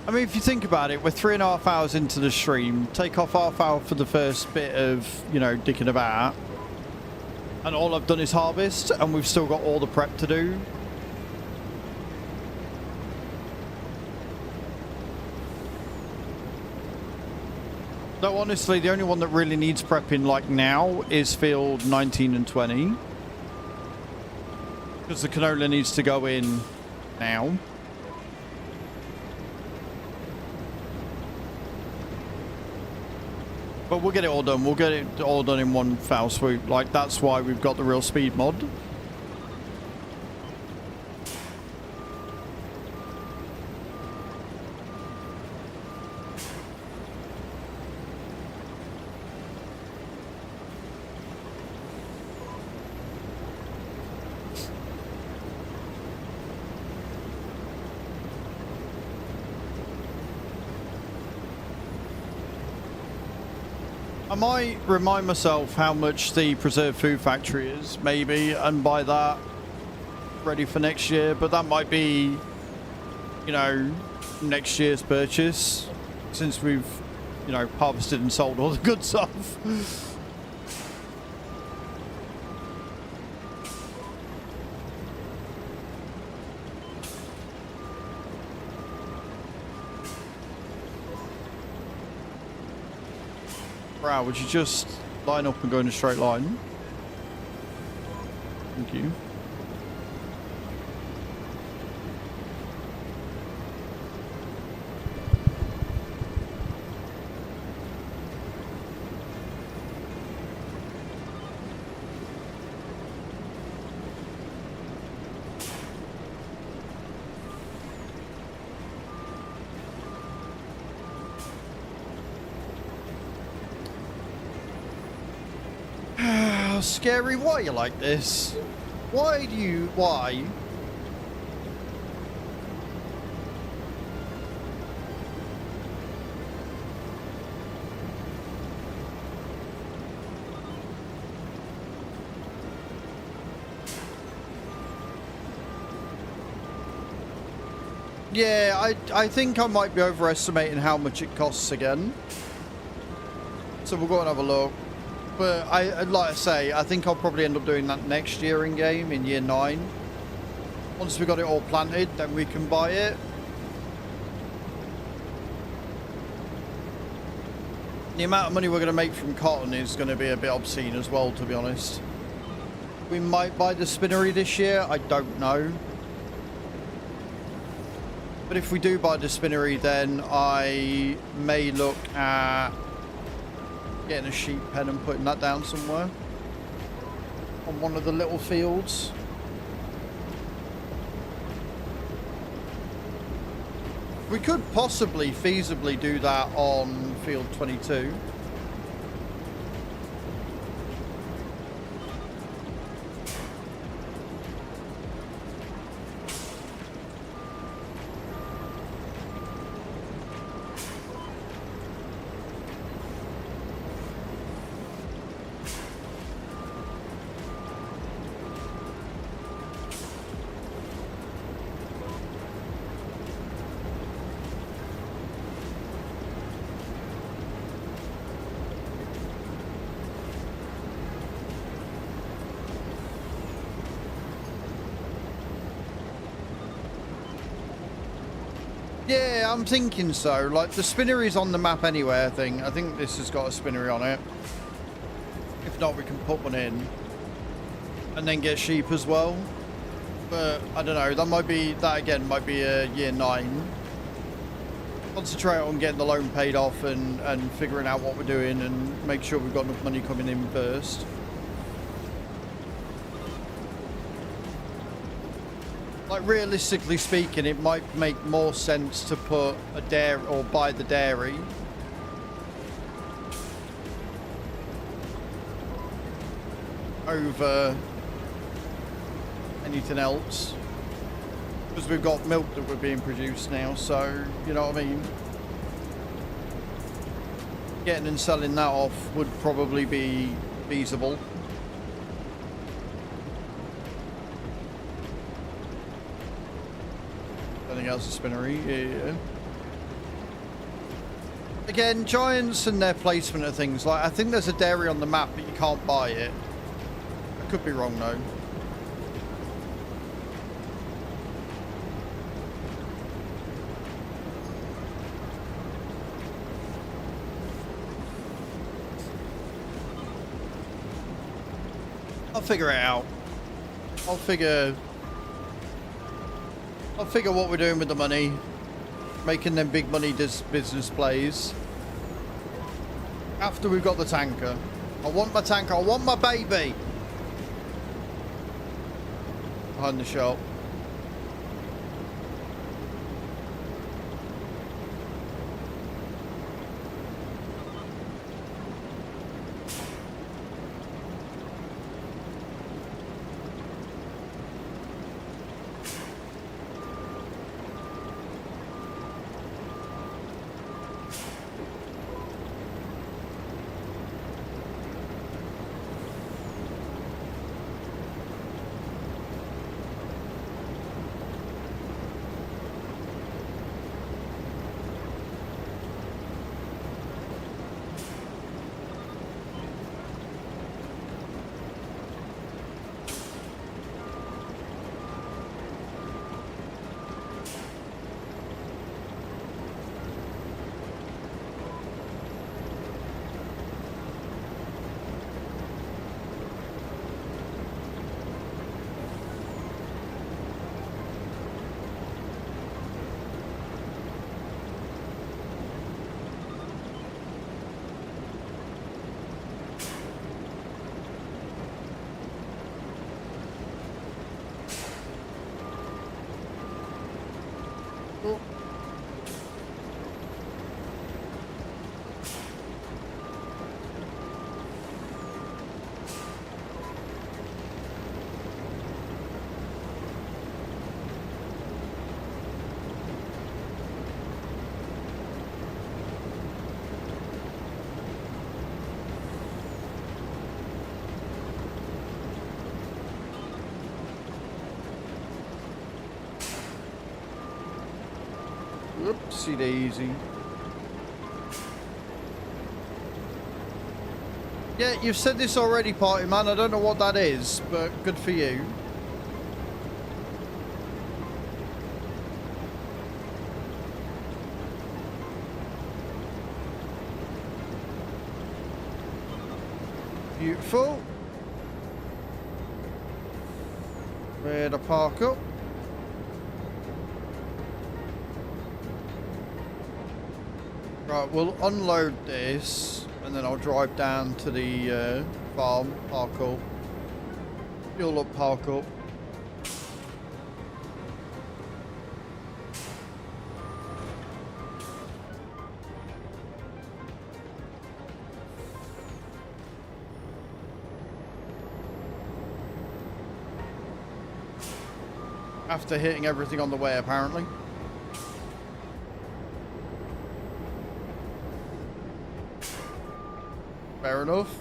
I mean, if you think about it, we're 3.5 hours into the stream. Take off half hour for the first bit of, you know, dicking about. And all I've done is harvest, and we've still got all the prep to do. No, honestly, the only one that really needs prepping, like now, is field 19 and 20. Because the canola needs to go in now. But we'll get it all done. We'll get it all done in one foul swoop. Like, that's why we've got the real speed mod. I might remind myself how much the preserved food factory is, maybe, and buy that ready for next year. But that might be, you know, next year's purchase, since we've, you know, harvested and sold all the good stuff. Wow, would you just line up and go in a straight line? Thank you. Scary, why are you like this? Why do you... Why? Yeah, I think I might be overestimating how much it costs again. So we'll go and have a look. But like I say, I think I'll probably end up doing that next year in game, in year 9. Once we got it all planted, then we can buy it. The amount of money we're going to make from cotton is going to be a bit obscene as well, to be honest. We might buy the spinnery this year, I don't know. But if we do buy the spinnery, then I may look at getting a sheep pen and putting that down somewhere on one of the little fields. We could possibly feasibly do that on field 22. Yeah, I'm thinking so. Like, the spinnery's on the map anyway, I think. I think this has got a spinnery on it. If not, we can put one in. And then get sheep as well. But, I don't know. That again might be a year 9. Concentrate on getting the loan paid off and figuring out what we're doing and make sure we've got enough money coming in first. Like, realistically speaking, it might make more sense to put a dairy or buy the dairy over anything else, because we've got milk that we're being produced now, so you know what I mean. Getting and selling that off would probably be feasible. Anything else a spinnery? Yeah. Again, giants and their placement of things. Like, I think there's a dairy on the map, but you can't buy it. I could be wrong though. I'll figure it out. I'll figure what we're doing with the money. Making them big money business plays. After we've got the tanker. I want my tanker. I want my baby. Behind the shop. Whoopsie daisy. Yeah, you've said this already, party man. I don't know what that is, but good for you. Beautiful. Where to park up? Right, we'll unload this and then I'll drive down to the farm, park up. Fuel up, park up. After hitting everything on the way, apparently. Fair enough.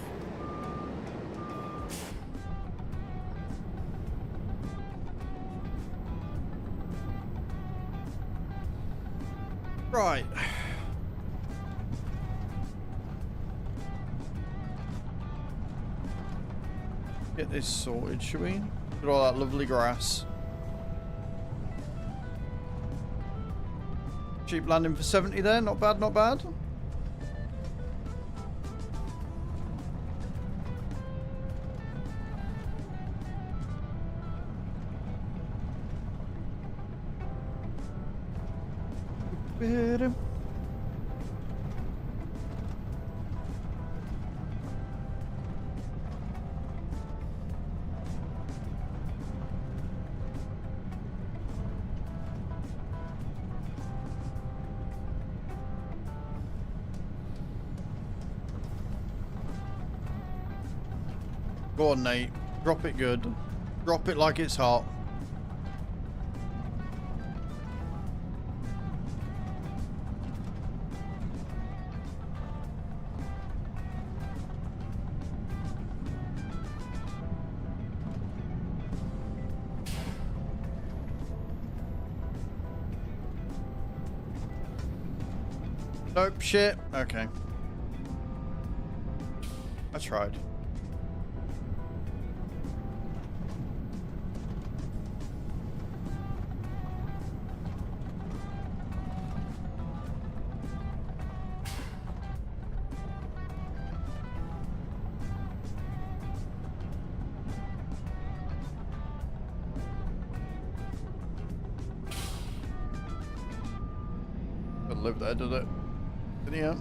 Right. Get this sorted, shall we? Look at all that lovely grass. Cheap landing for 70 there, not bad, not bad. Go on, Nate. Drop it good. Drop it like it's hot. Nope, shit. Okay. I tried. Doesn't live there, does it? Yeah.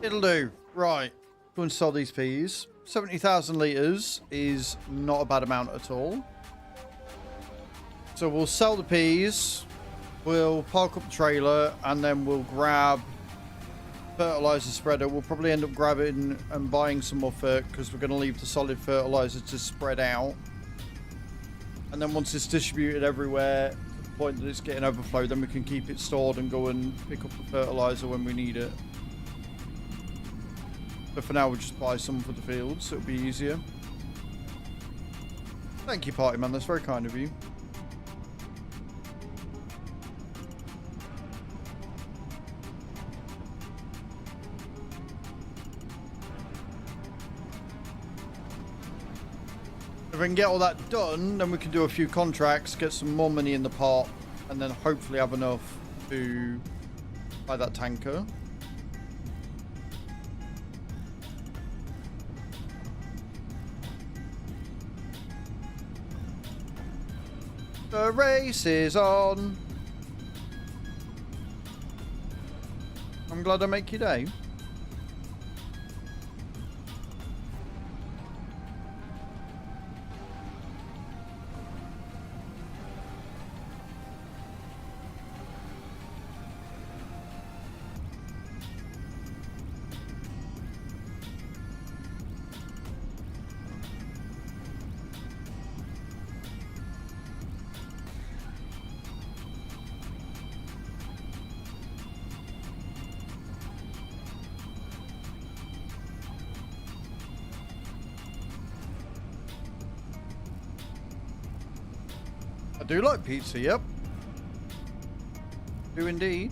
It'll do. Right. Go and sell these peas. 70,000 litres is not a bad amount at all. So we'll sell the peas. We'll park up the trailer and then we'll grab fertilizer spreader. We'll probably end up grabbing and buying some more fert because we're going to leave the solid fertilizer to spread out. And then once it's distributed everywhere to the point that it's getting overflow, then we can keep it stored and go and pick up the fertilizer when we need it. But for now, we'll just buy some for the fields, so it'll be easier. Thank you, party man. That's very kind of you. If we can get all that done, then we can do a few contracts, get some more money in the pot, and then hopefully have enough to buy that tanker. The race is on. I'm glad I make your day. I do like pizza, yep. Do indeed.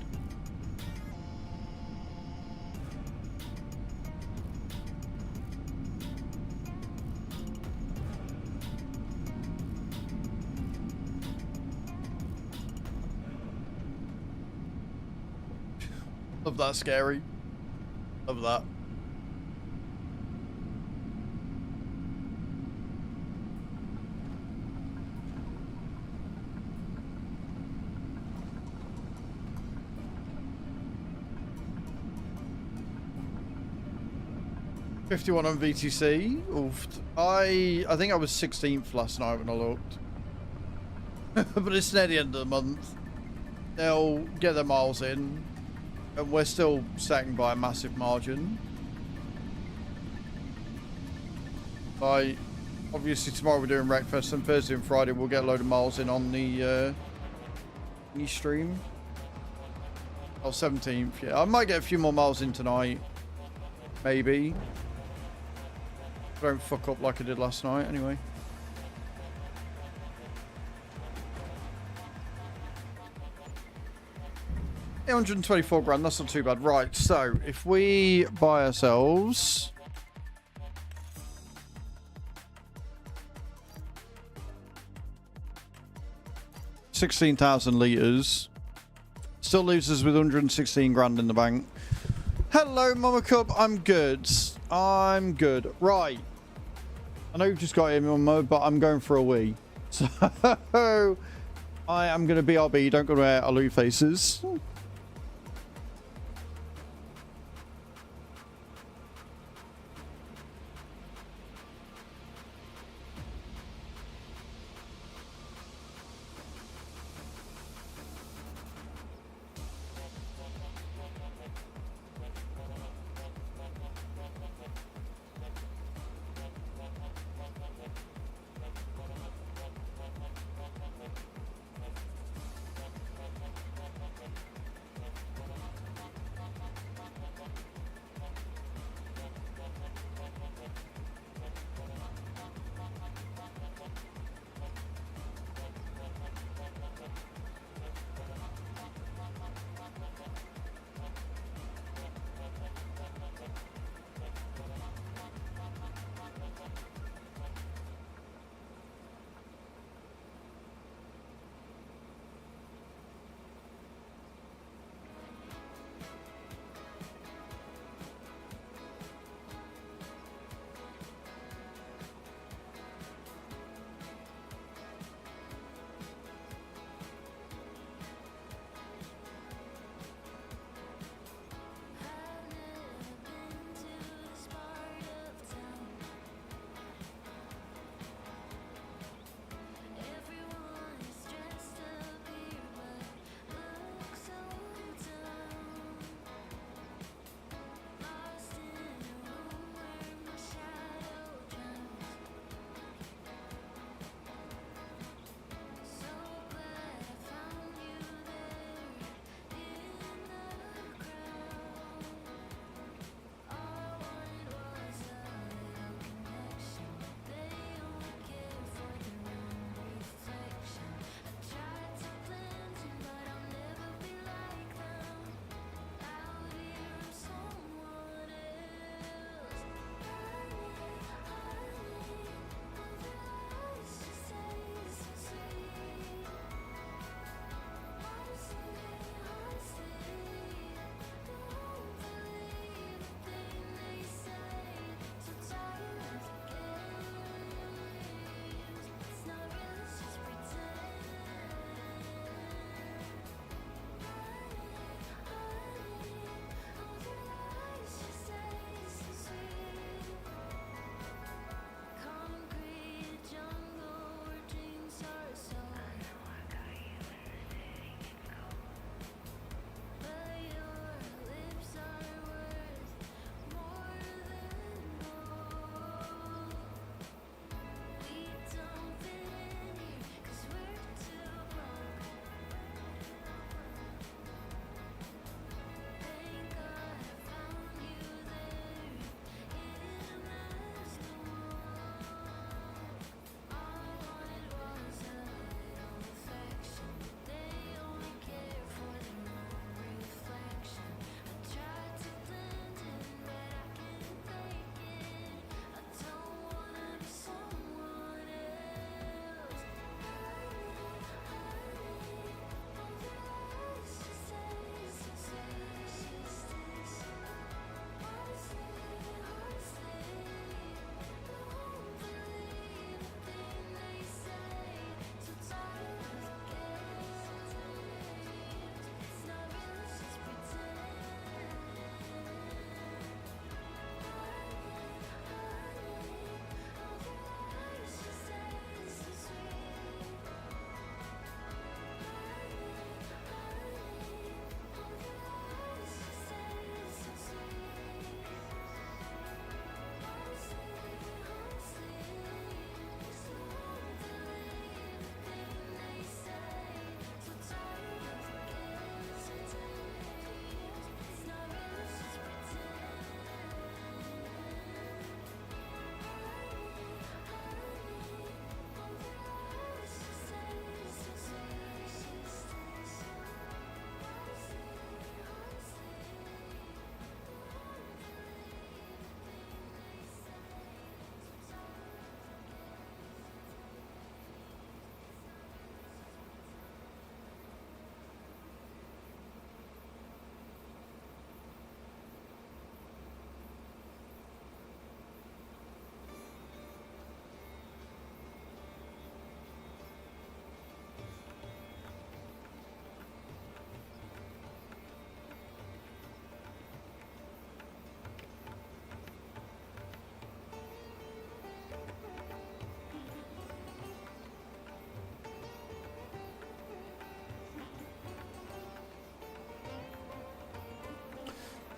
Love that, Scary. Love that. $51 on VTC. Oof. I think I was 16th last night when I looked. But it's near the end of the month. They'll get their miles in. And we're still second by a massive margin. Obviously tomorrow we're doing Wreckfest, and Thursday and Friday we'll get a load of miles in on the stream. Oh, 17th, yeah. I might get a few more miles in tonight. Maybe. Don't fuck up like I did last night, anyway. $124 that's not too bad. Right, so if we buy ourselves 16,000 litres, still leaves us with 116 grand in the bank. Hello, Mama Cub. I'm good. I'm good. Right. I know you've just got here, Mama, but I'm going for a wee. So I am going to BRB. Don't go to our Alu faces.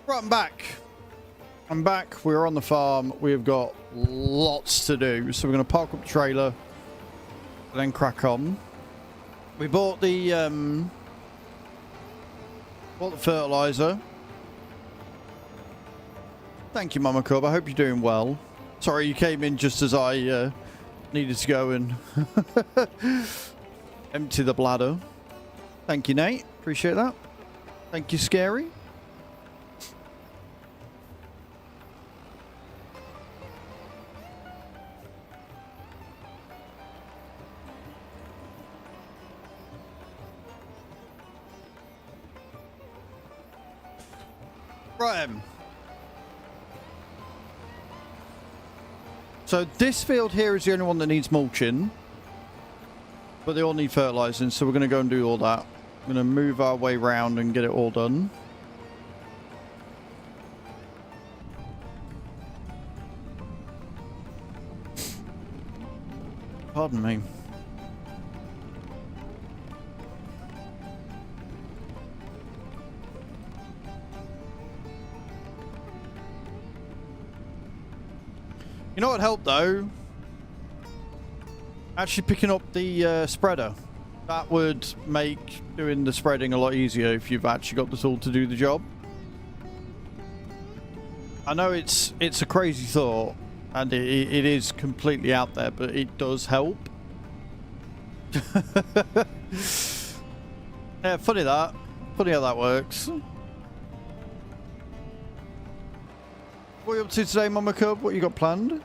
Right, I'm back. I'm back. We're on the farm. We've got lots to do. So we're going to park up the trailer and then crack on. We bought the fertilizer. Thank you, Mama Cub. I hope you're doing well. Sorry, you came in just as I needed to go and empty the bladder. Thank you, Nate. Appreciate that. Thank you, Scary. Right. So this field here is the only one that needs mulching. But they all need fertilizing, so we're going to go and do all that. We're going to move our way around and get it all done. Pardon me. You know what helped though? Actually picking up the spreader. That would make doing the spreading a lot easier if you've actually got the tool to do the job. I know it's a crazy thought, and it is completely out there, but it does help. Yeah, funny how that works. What are you up to today, Mama Cub? What you got planned?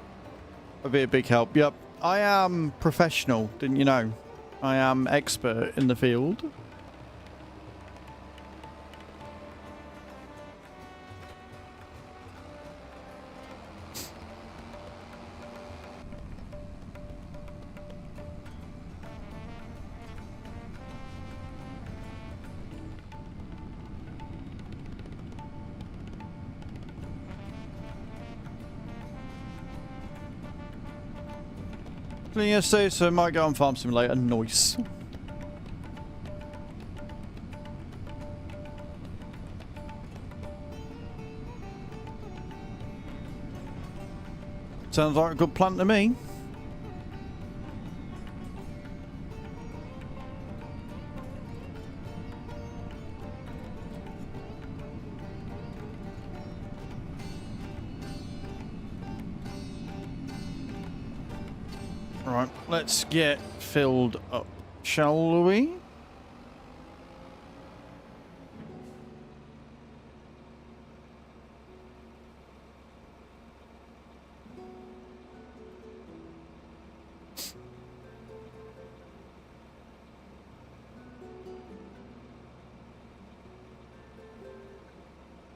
That'd be a big help. Yep. I am professional, didn't you know? I am expert in the field. Yesterday, so I might go on Farm Simulator. Nice. Sounds like a good plan to me. Right, let's get filled up, shall we?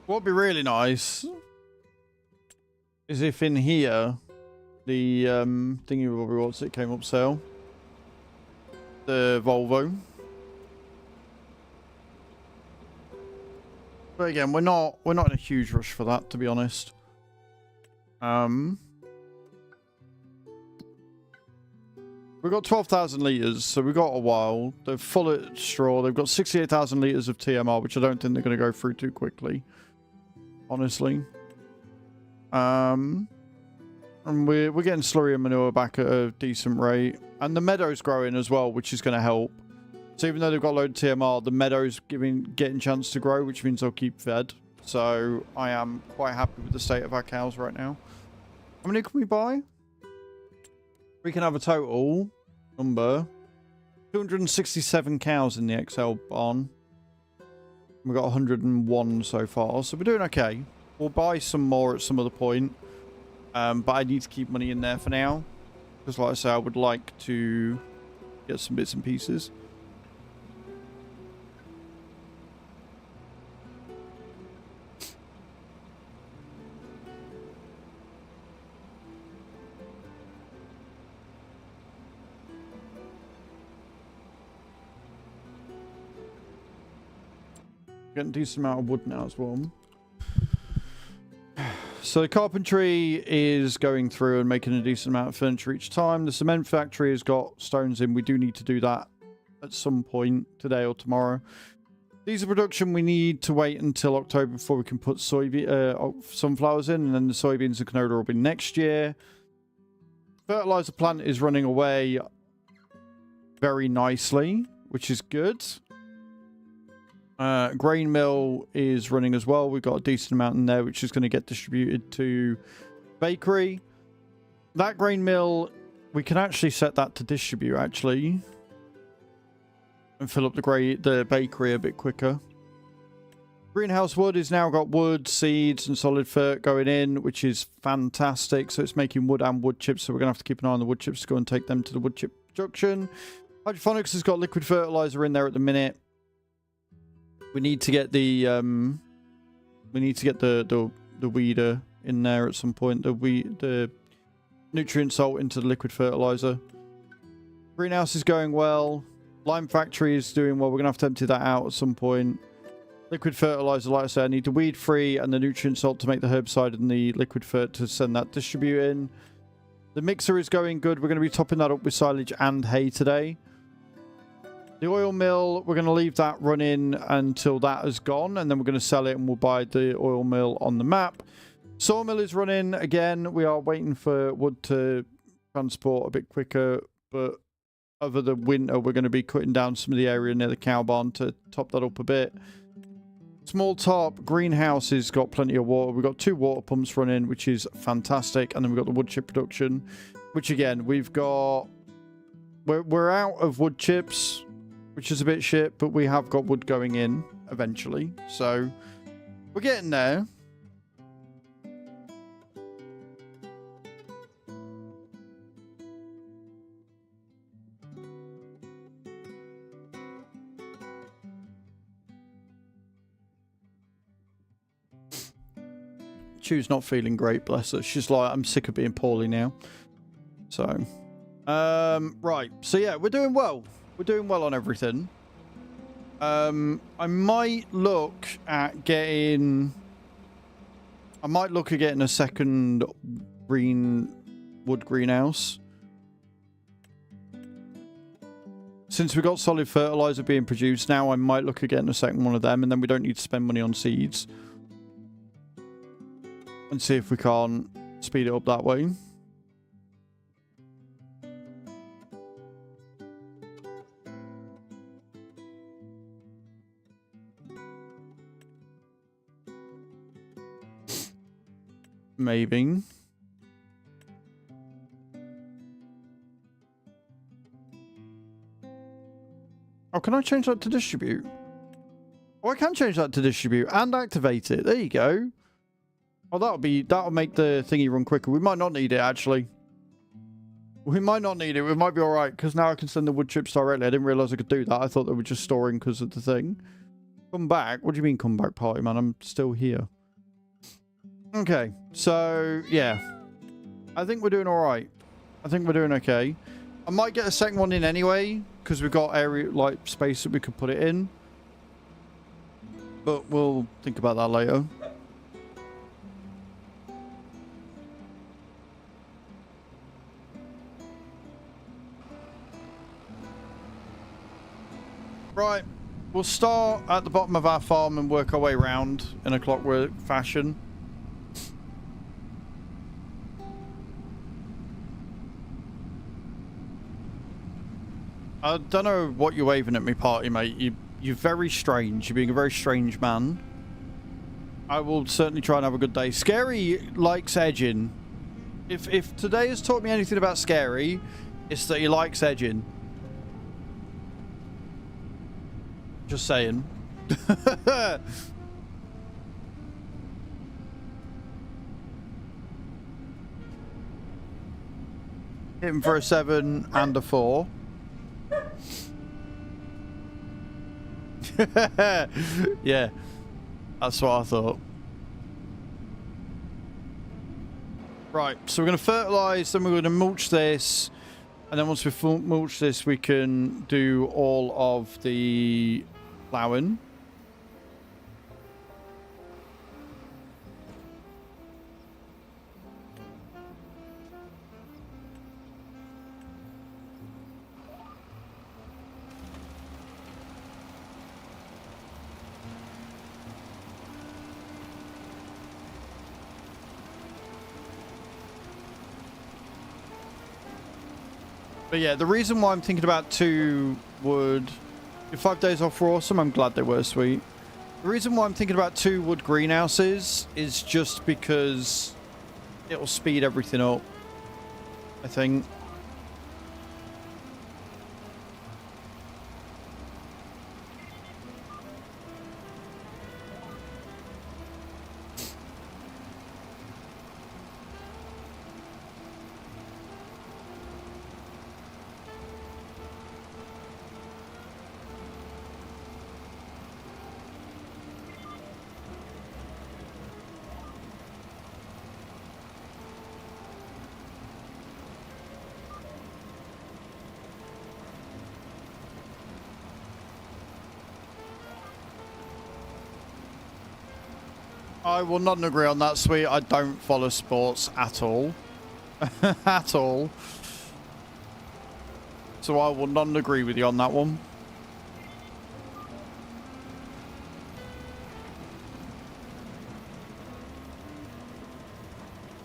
What would be really nice is if in here the thingy rewards that came up sale, the Volvo. But again, we're not in a huge rush for that, to be honest. We've got 12,000 litres, so we've got a while. They're full at straw. They've got 68,000 litres of TMR, which I don't think they're going to go through too quickly, honestly. And we're getting slurry and manure back at a decent rate. And the meadow's growing as well, which is going to help. So even though they've got a load of TMR, the meadow's getting chance to grow, which means they'll keep fed. So I am quite happy with the state of our cows right now. How many can we buy? We can have a total number. 267 cows in the XL barn. We've got 101 so far, so we're doing okay. We'll buy some more at some other point. But I need to keep money in there for now. Because like I say, I would like to get some bits and pieces. Getting a decent amount of wood now as well. So the carpentry is going through and making a decent amount of furniture each time. The cement factory has got stones in. We do need to do that at some point today or tomorrow. Diesel production, we need to wait until October before we can put sunflowers in, and then the soybeans and canola will be next year. Fertilizer plant is running away very nicely, which is good. Grain mill is running as well. We've got a decent amount in there, which is going to get distributed to bakery. That grain mill, we can actually set that to distribute, actually. And fill up the bakery a bit quicker. Greenhouse wood has now got wood, seeds, and solid fert going in, which is fantastic. So it's making wood and wood chips. So we're going to have to keep an eye on the wood chips to go and take them to the wood chip production. Hydroponics has got liquid fertilizer in there at the minute. We need to get the weeder in there at some point. The nutrient salt into the liquid fertilizer. Greenhouse is going well. Lime factory is doing well. We're going to have to empty that out at some point. Liquid fertilizer, like I said, I need the weed free and the nutrient salt to make the herbicide and the liquid fert to send that distributing. The mixer is going good. We're going to be topping that up with silage and hay today. The oil mill, we're going to leave that running until that is gone, and then we're going to sell it and we'll buy the oil mill on the map. Sawmill is running again. We are waiting for wood to transport a bit quicker, but over the winter, we're going to be cutting down some of the area near the cow barn to top that up a bit. Small top greenhouse has got plenty of water. We've got 2 water pumps running, which is fantastic. And then we've got the wood chip production, which again, we've got... We're out of wood chips, which is a bit shit, but we have got wood going in eventually. So we're getting there. Chu's not feeling great, bless her. She's like, I'm sick of being poorly now. So, right. So yeah, we're doing well. We're doing well on everything. I might look at getting a second wood greenhouse. Since we got solid fertilizer being produced now, I might look at getting a second one of them, and then we don't need to spend money on seeds. And see if we can't speed it up that way. Maybe. Oh, can I change that to distribute? Oh, I can change that to distribute and activate it. There you go. Oh, that'll make the thingy run quicker. We might not need it, actually. We might not need it. We might be alright, because now I can send the wood chips directly. I didn't realise I could do that. I thought they were just storing because of the thing. Come back? What do you mean come back, party man? I'm still here. Okay, so, yeah. I think we're doing alright. I think we're doing okay. I might get a second one in anyway, because we've got area, like, space that we could put it in. But we'll think about that later. Right, we'll start at the bottom of our farm and work our way around in a clockwork fashion. I don't know what you're waving at me, party mate. You're very strange. You're being a very strange man. I will certainly try and have a good day. Scary likes edging. If today has taught me anything about Scary, it's that he likes edging. Just saying. Hit him for a 7 and a 4. Yeah, that's what I thought. Right, so we're going to fertilise, then we're going to mulch this, and then once we mulch this, we can do all of the plowing. But yeah, the reason why I'm thinking about 2 wood... If 5 days off were awesome, I'm glad they were sweet. The reason why I'm thinking about 2 wood greenhouses is just because it'll speed everything up, I think. I will not agree on that, sweet. I don't follow sports at all. At all. So I will not agree with you on that one.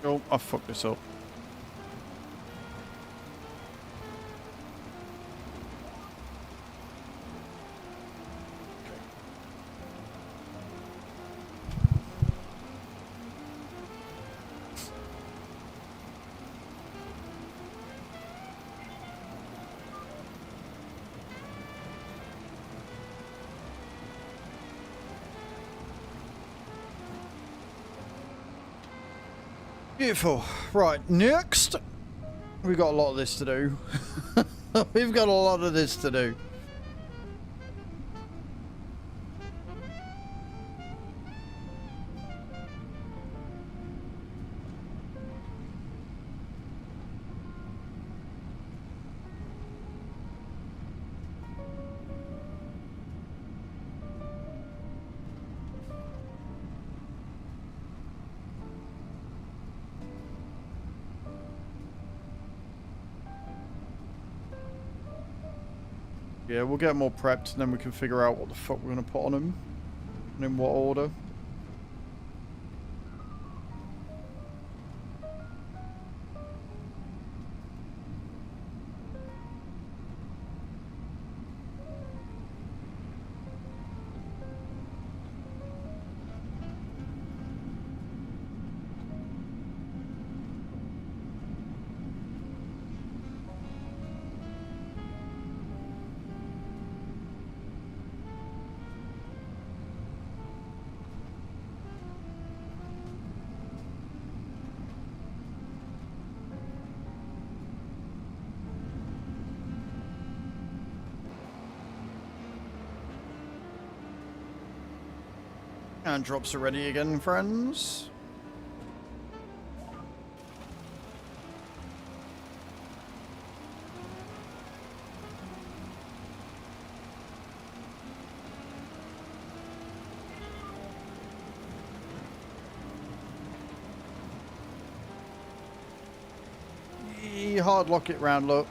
Oh, I fucked this up. Beautiful. Right, next. We've got a lot of this to do. We've got a lot of this to do. Yeah, we'll get more prepped and then we can figure out what the fuck we're going to put on them. And in what order. And drops are ready again, friends. Hard lock it round, look.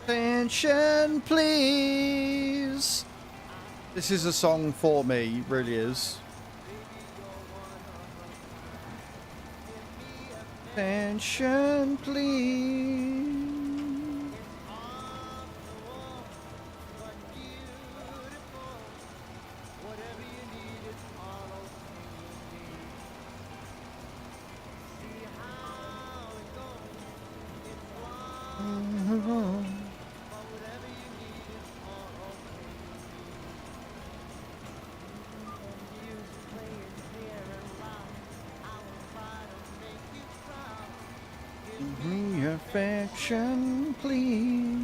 Attention, please. This is a song for me, it really is. Attention, please. Affection, please.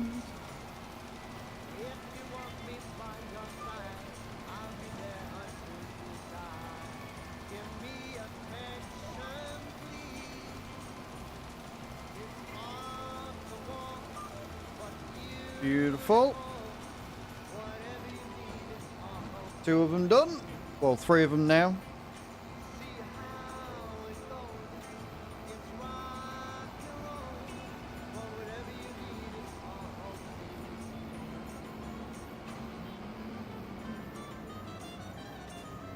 Beautiful. 2 of them done. Well, 3 of them now.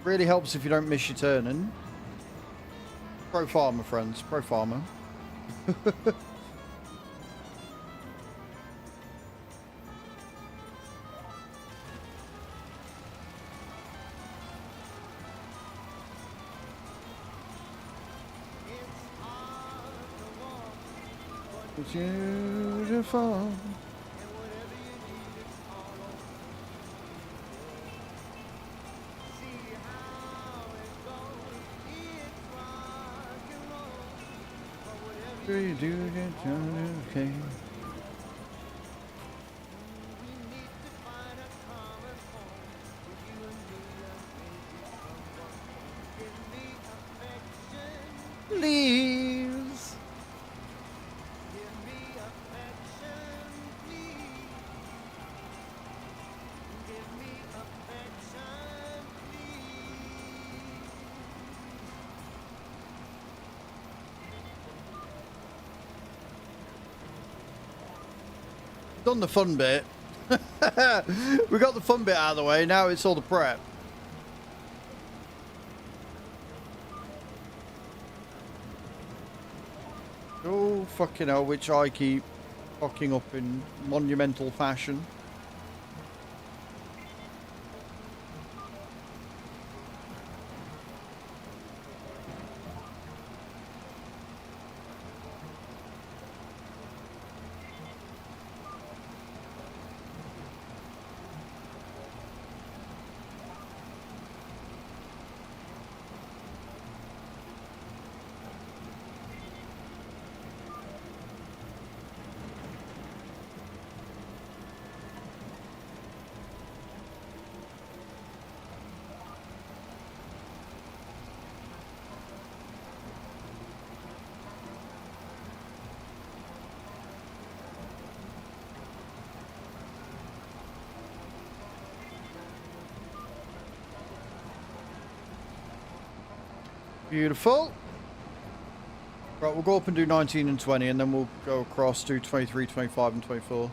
Really helps if you don't miss your turning. Pro farmer, friends. Pro farmer. It's beautiful. You do get okay. Please. Done the fun bit. We got the fun bit out of the way. Now it's all the prep. Oh, fucking hell, which I keep fucking up in monumental fashion. Beautiful. Right, we'll go up and do 19 and 20, and then we'll go across to 23, 25, and 24.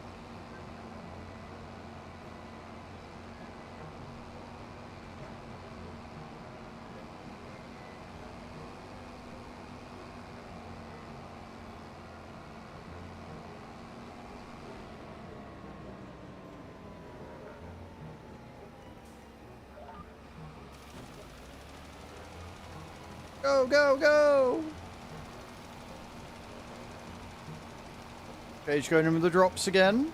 Go, go, go! Page going in with the drops again.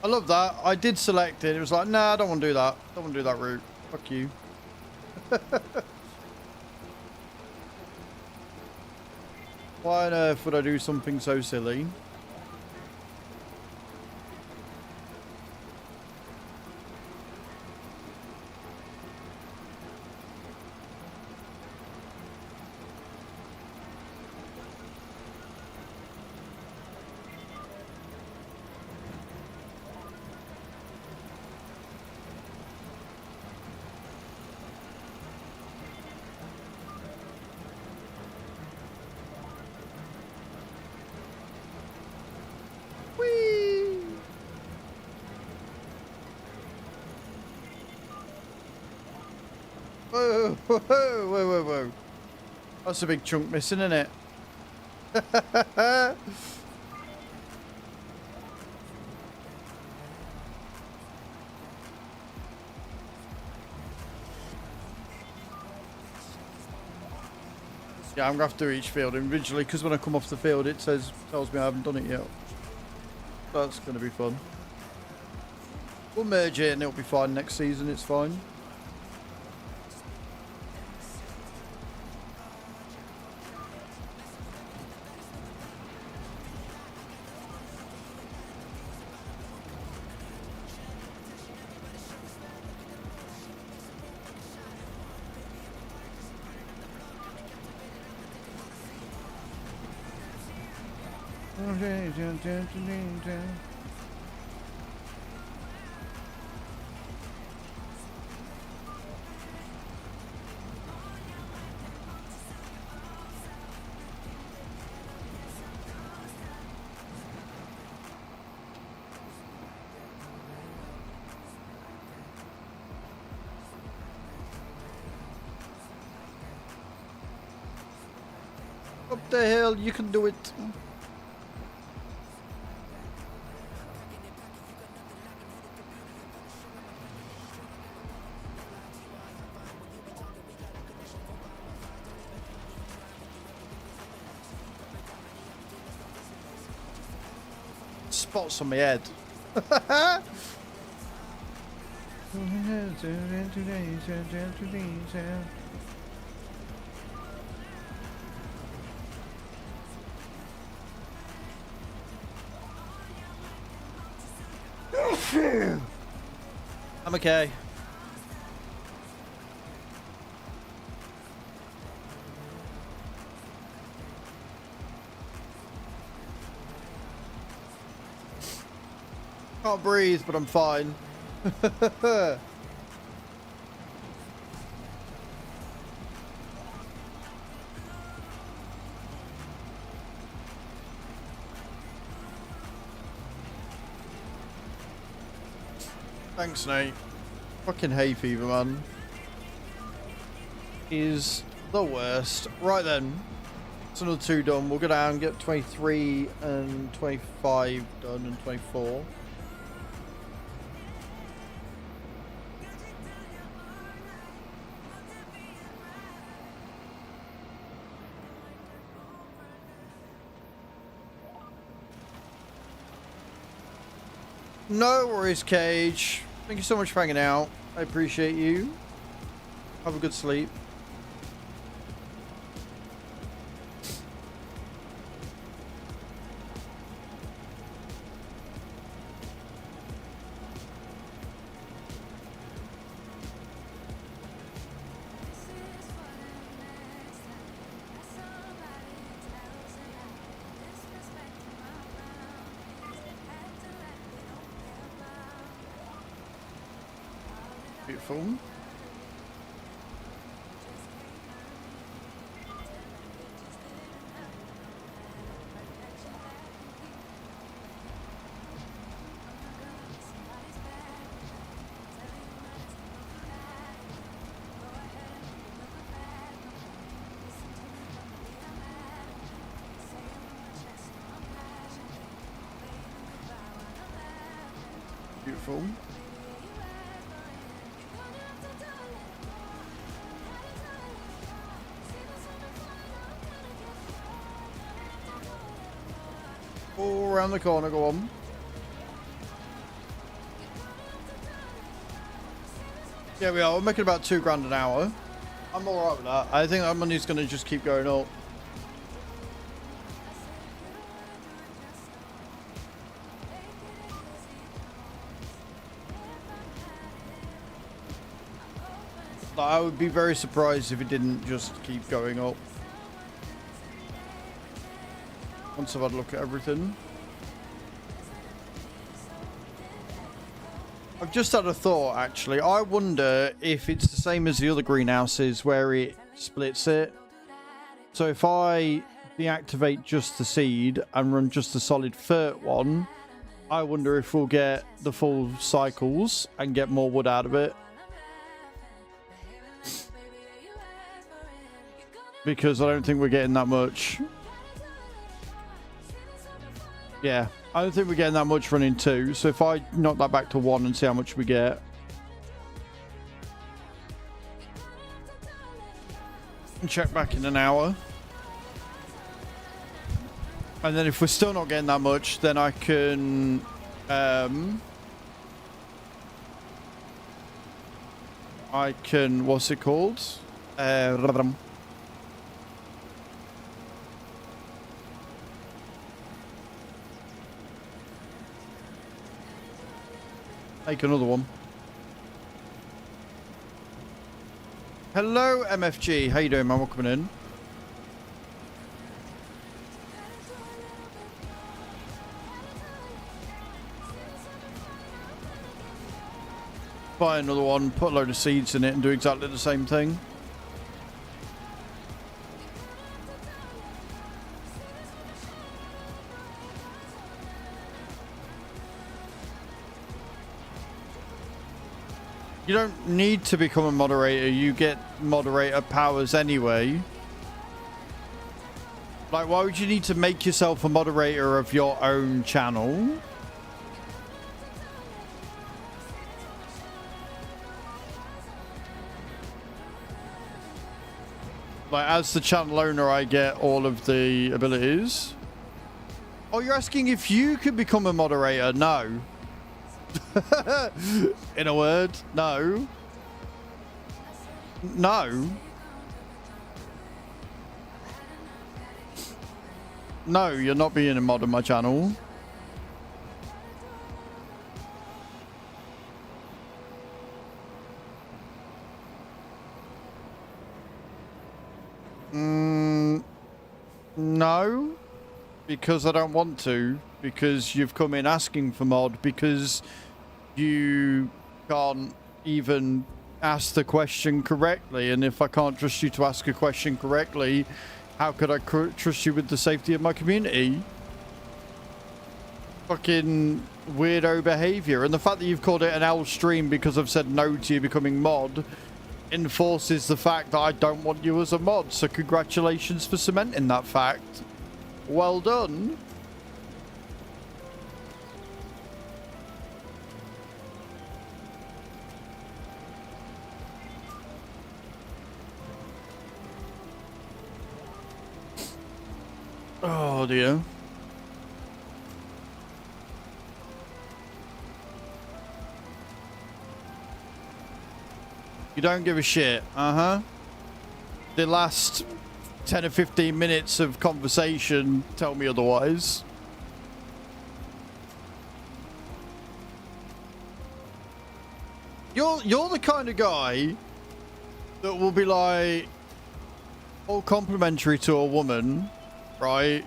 I love that. I did select it. It was like, nah, I don't want to do that. Don't want to do that route. Fuck you. Why on earth would I do something so silly? Whoa, whoa, whoa, whoa, whoa. That's a big chunk missing, isn't it? Yeah, I'm going to have to do each field individually, because when I come off the field it tells me I haven't done it yet. That's going to be fun. We'll merge it and it'll be fine next season, it's fine. Up the hill, you can do it. Spots on my head. I'm okay. Can't breathe, but I'm fine. Thanks, Nate. Fucking hay fever, man. Is the worst. Right then. It's another 2 done. We'll go down, get 23 and 25 done and 24. No worries, Cage. Thank you so much for hanging out. I appreciate you. Have a good sleep. Beautiful. Beautiful. All around the corner, go on. Yeah, we are. We're making about £2 grand an hour. I'm alright with that. I think that money's going to just keep going up. I would be very surprised if it didn't just keep going up. Once I've had a look at everything. I've just had a thought, actually. I wonder if it's the same as the other greenhouses where it splits it. So if I deactivate just the seed and run just the solid fert one, I wonder if we'll get the full cycles and get more wood out of it. Because I don't think we're getting that much. Yeah, I don't think we're getting that much running 2. So if I knock that back to 1 and see how much we get. And check back in an hour. And then if we're still not getting that much, then I can... what's it called? Make another one. Hello, MFG. How you doing, man? Welcome in. buy another one, put a load of seeds in it, and do exactly the same thing. You don't need to become a moderator. You get moderator powers anyway. Like, why would you need to make yourself a moderator of your own channel? Like, as the channel owner, I get all of the abilities. Oh, you're asking if you could become a moderator? No. In a word, no. No. No, you're not being a mod on my channel. No, because I don't want to, because you've come in asking for mod, because you can't even ask the question correctly, and if I can't trust you to ask a question correctly, how could I trust you with the safety of my community? Fucking weirdo behavior. And the fact that you've called it an L stream because I've said no to you becoming mod enforces the fact that I don't want you as a mod. So congratulations for cementing that fact. Well done. Oh dear. You don't give a shit. Uh-huh. The last 10 or 15 minutes of conversation tell me otherwise. You're the kind of guy that will be like all complimentary to a woman, right?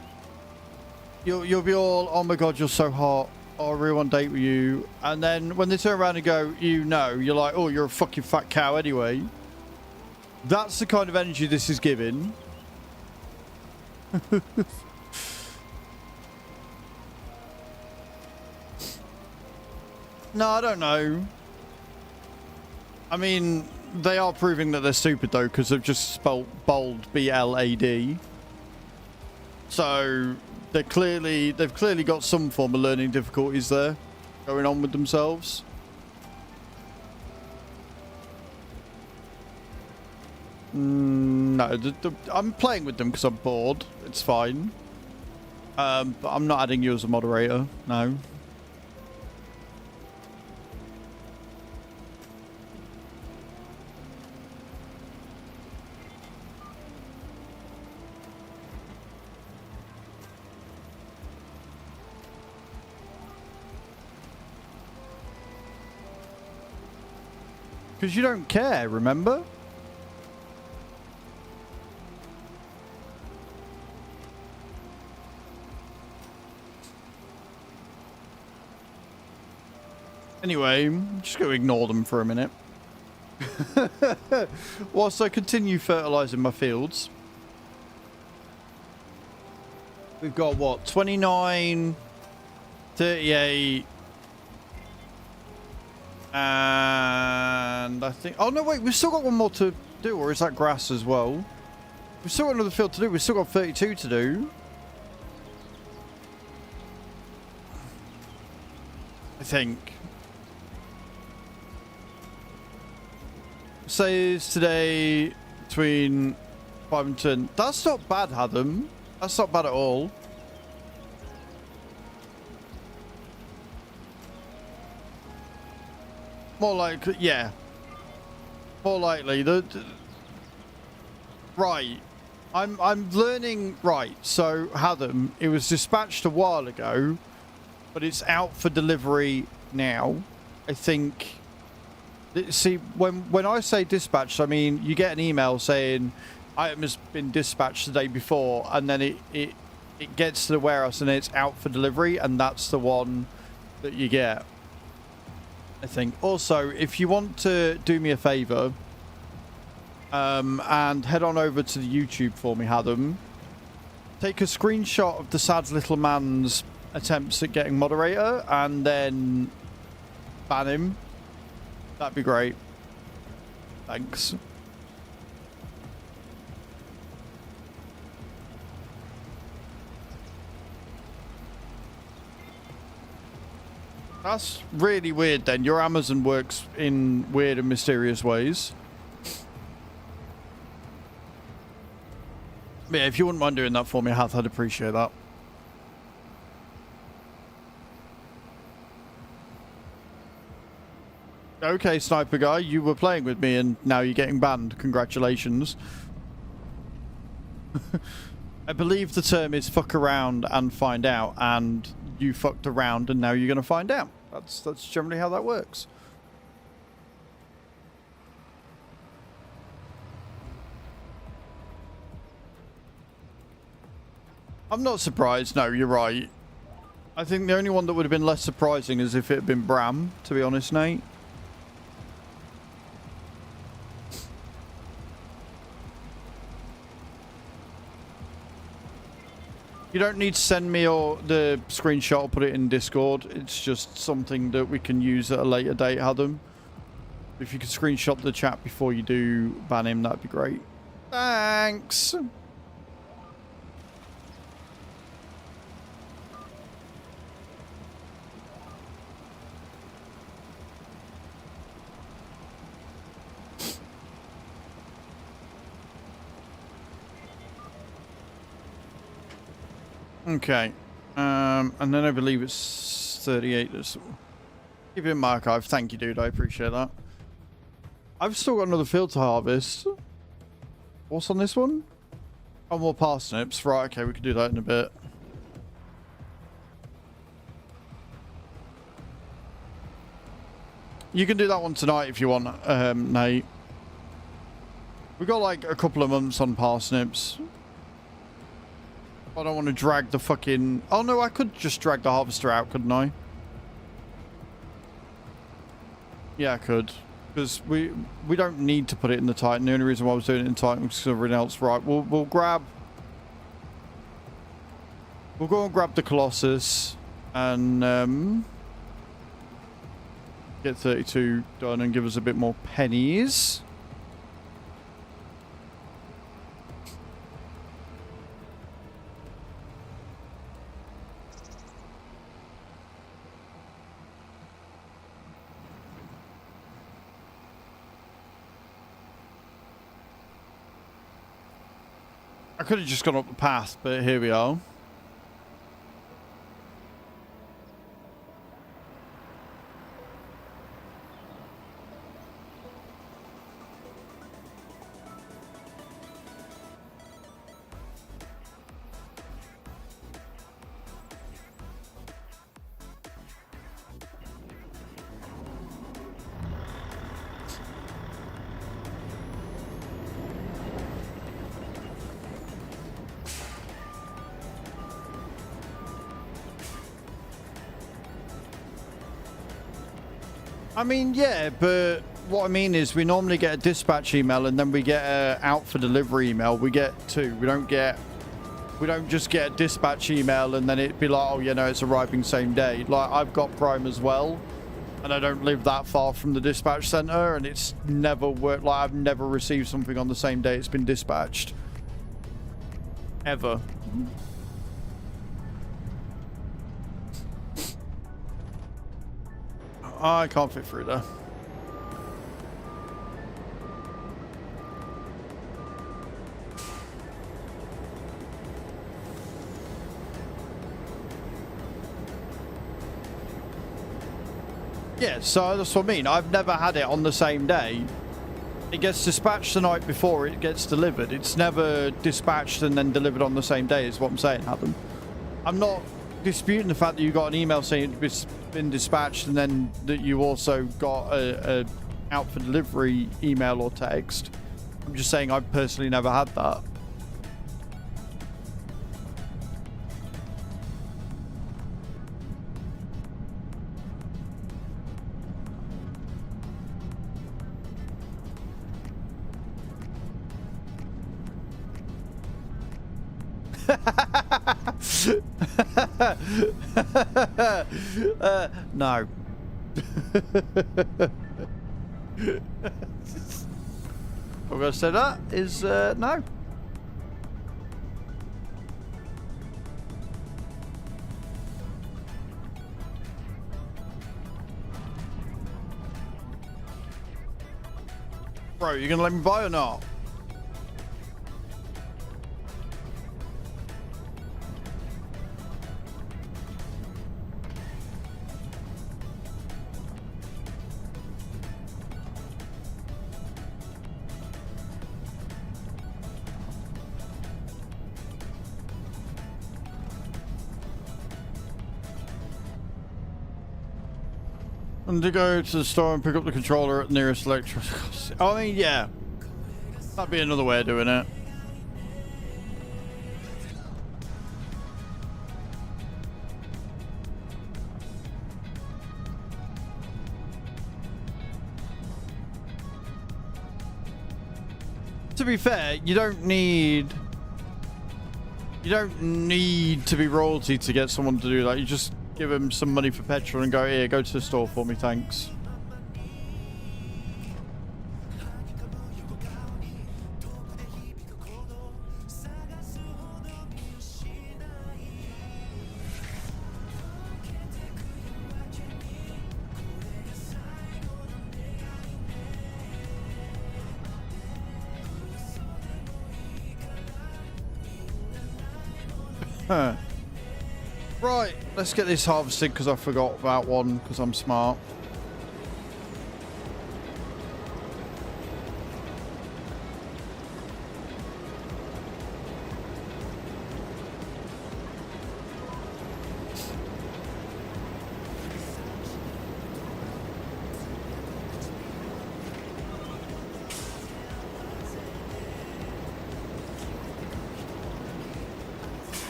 You'll be all, oh my god, you're so hot. Oh, I really want to date with you. And then when they turn around and go, you know, you're like, oh, you're a fucking fat cow anyway. That's the kind of energy this is giving. No, I don't know. I mean, they are proving that they're stupid though, because they've just spelled bold B-L-A-D. So they've clearly got some form of learning difficulties there going on with themselves. No, I'm playing with them because I'm bored. It's fine. But I'm not adding you as a moderator. No. Because you don't care, remember? Anyway, I'm just going to ignore them for a minute. Whilst I continue fertilising my fields. We've got what? 29, 38... And I think... Oh, no, wait. We've still got one more to do. Or is that grass as well? We've still got another field to do. We've still got 32 to do. I think. Says today between 5 and 10. That's not bad, Hadam. That's not bad at all. More like, yeah. More likely. Right. I'm learning. Right. So, Hadam, it was dispatched a while ago, but it's out for delivery now. I think. See, when I say dispatched, I mean you get an email saying item has been dispatched the day before, and then it gets to the warehouse and it's out for delivery, and that's the one that you get. I think. Also, if you want to do me a favor, and head on over to the YouTube for me, Adam. Take a screenshot of the sad little man's attempts at getting moderator and then ban him. That'd be great. Thanks. That's really weird then. Your Amazon works in weird and mysterious ways. Yeah, if you wouldn't mind doing that for me, I'd appreciate that. Okay, Sniper Guy, you were playing with me and now you're getting banned. Congratulations. I believe the term is fuck around and find out, and you fucked around and now you're going to find out. That's generally how that works. I'm not surprised. No, you're right. I think the only one that would have been less surprising is if it had been Bram, to be honest, Nate. You don't need to send me the screenshot or put it in Discord. It's just something that we can use at a later date, Adam. If you could screenshot the chat before you do ban him, that'd be great. Thanks. Okay, and then I believe it's 38. Keep it in my archive. Thank you, dude. I appreciate that. I've still got another field to harvest. What's on this one? Oh, more parsnips. Right, okay, we can do that in a bit. You can do that one tonight if you want, Nate. We've got like a couple of months on parsnips. I don't want to drag the fucking... Oh, no, I could just drag the harvester out, couldn't I? Yeah, I could. Because we don't need to put it in the Titan. The only reason why I was doing it in Titan was because everything else. Right, we'll grab... We'll go and grab the Colossus and get 32 done and give us a bit more pennies. I could have just gone up the path, but here we are. I mean, yeah, but what I mean is we normally get a dispatch email and then we get a out for delivery email. We get two. We don't just get a dispatch email and then it'd be like, oh, you know, it's arriving same day. Like, I've got Prime as well, and I don't live that far from the dispatch center, and it's never worked. Like, I've never received something on the same day it's been dispatched. Ever. I can't fit through there. Yeah, so that's what I mean. I've never had it on the same day. It gets dispatched the night before it gets delivered. It's never dispatched and then delivered on the same day, is what I'm saying, Adam. I'm not disputing the fact that you got an email saying it's been dispatched and then that you also got a out for delivery email or text. I'm just saying I've personally never had that. No. I'm going to say that is no. Bro, you going to let me buy or not? And to go to the store and pick up the controller at the nearest electric. I mean, yeah. That'd be another way of doing it. To be fair, you don't need to be royalty to get someone to do that. You just give them some money for petrol and go, here, go to the store for me, thanks. Huh. Right, let's get this harvested because I forgot about one because I'm smart.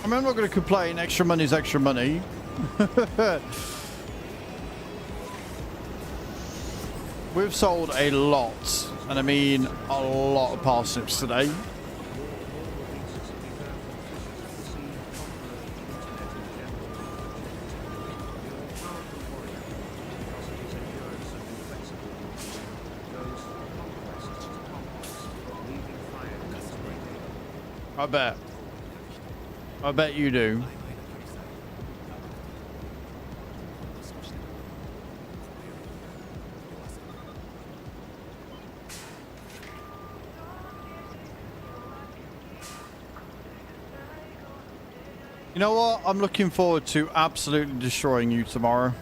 I mean, I'm not going to complain. Extra money is extra money. We've sold a lot, and I mean a lot of parsnips today. I bet you do. You know what? I'm looking forward to absolutely destroying you tomorrow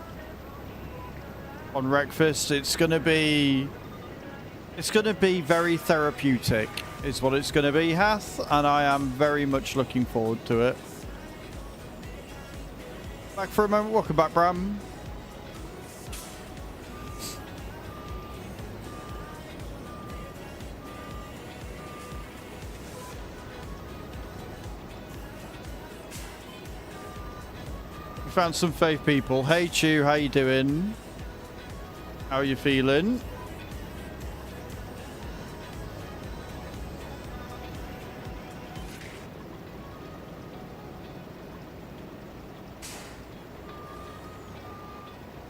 on Wreckfest. It's gonna be very therapeutic, is what it's gonna be, Hath, and I am very much looking forward to it. Back for a moment. Welcome back, Bram. Found some faith people. Hey Chew, how you doing? How are you feeling?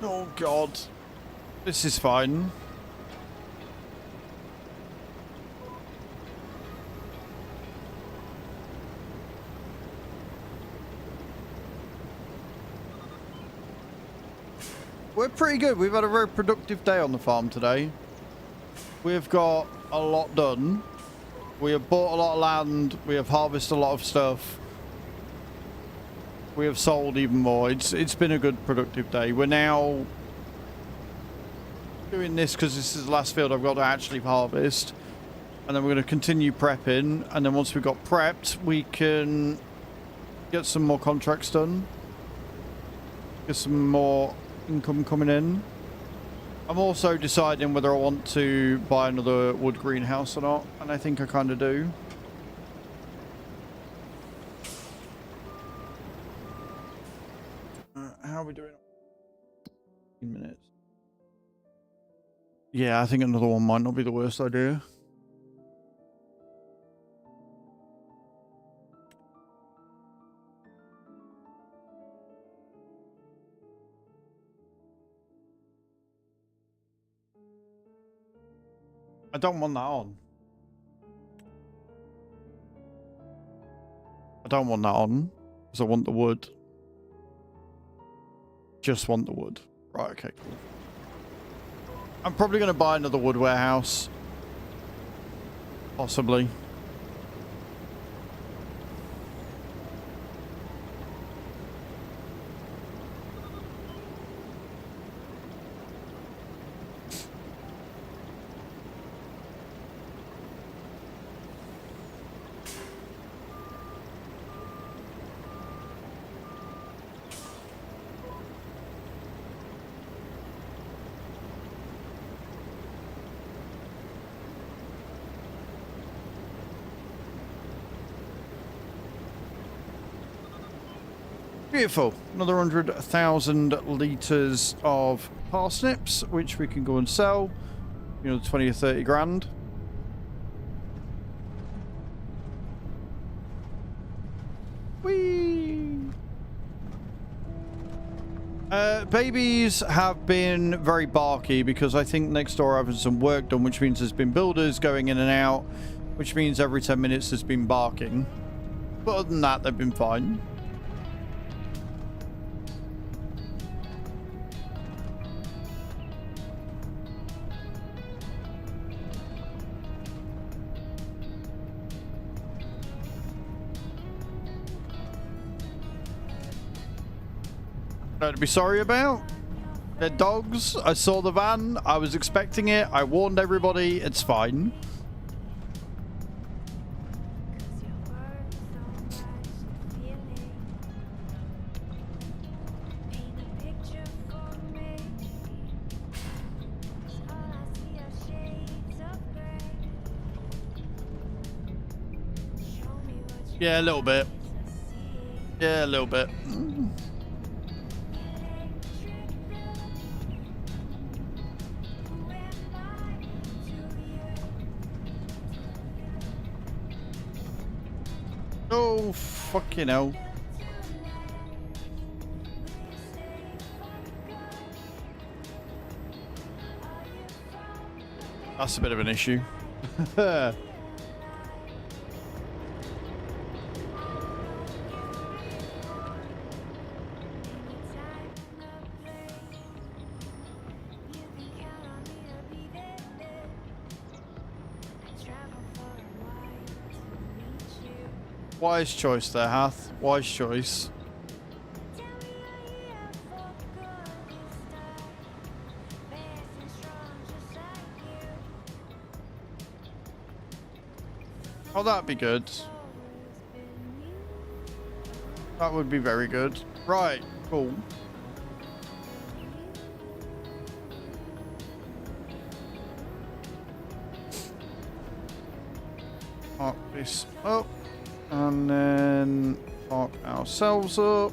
Oh God, this is fine. We're pretty good. We've had a very productive day on the farm today. We've got a lot done. We have bought a lot of land. We have harvested a lot of stuff. We have sold even more. It's been a good productive day. We're now doing this because this is the last field I've got to actually harvest. And then we're going to continue prepping. And then once we've got prepped, we can get some more contracts done. Get some more income coming in. I'm also deciding whether I want to buy another wood greenhouse or not, and I think I kind of do. How are we doing? 15 minutes. Yeah, I think another one might not be the worst idea. I don't want that on. I don't want that on because I want the wood. Just want the wood. Right, okay, cool. I'm probably going to buy another wood warehouse. Possibly. Beautiful. Another 100,000 litres of parsnips, which we can go and sell. You know, 20 or 30 grand. Whee! Babies have been very barky because I think next door are having some work done, which means there's been builders going in and out, which means every 10 minutes there's been barking. But other than that, they've been fine. To be sorry about. They're dogs. I saw the van. I was expecting it. I warned everybody. It's fine. Yeah, a little bit. Yeah, a little bit. Oh, fucking hell. That's a bit of an issue. Wise choice there, Hath. Wise choice. Oh, that'd be good. That would be very good. Right, cool. Mark this up. And then park ourselves up.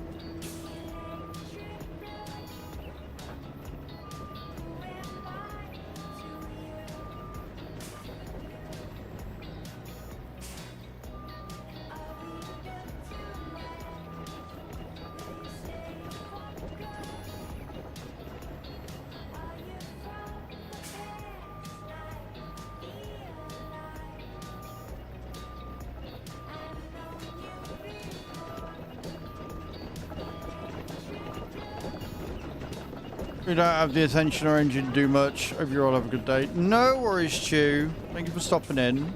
We don't have the attention or engine to do much. Hope you all have a good day. No worries, Chew. Thank you for stopping in.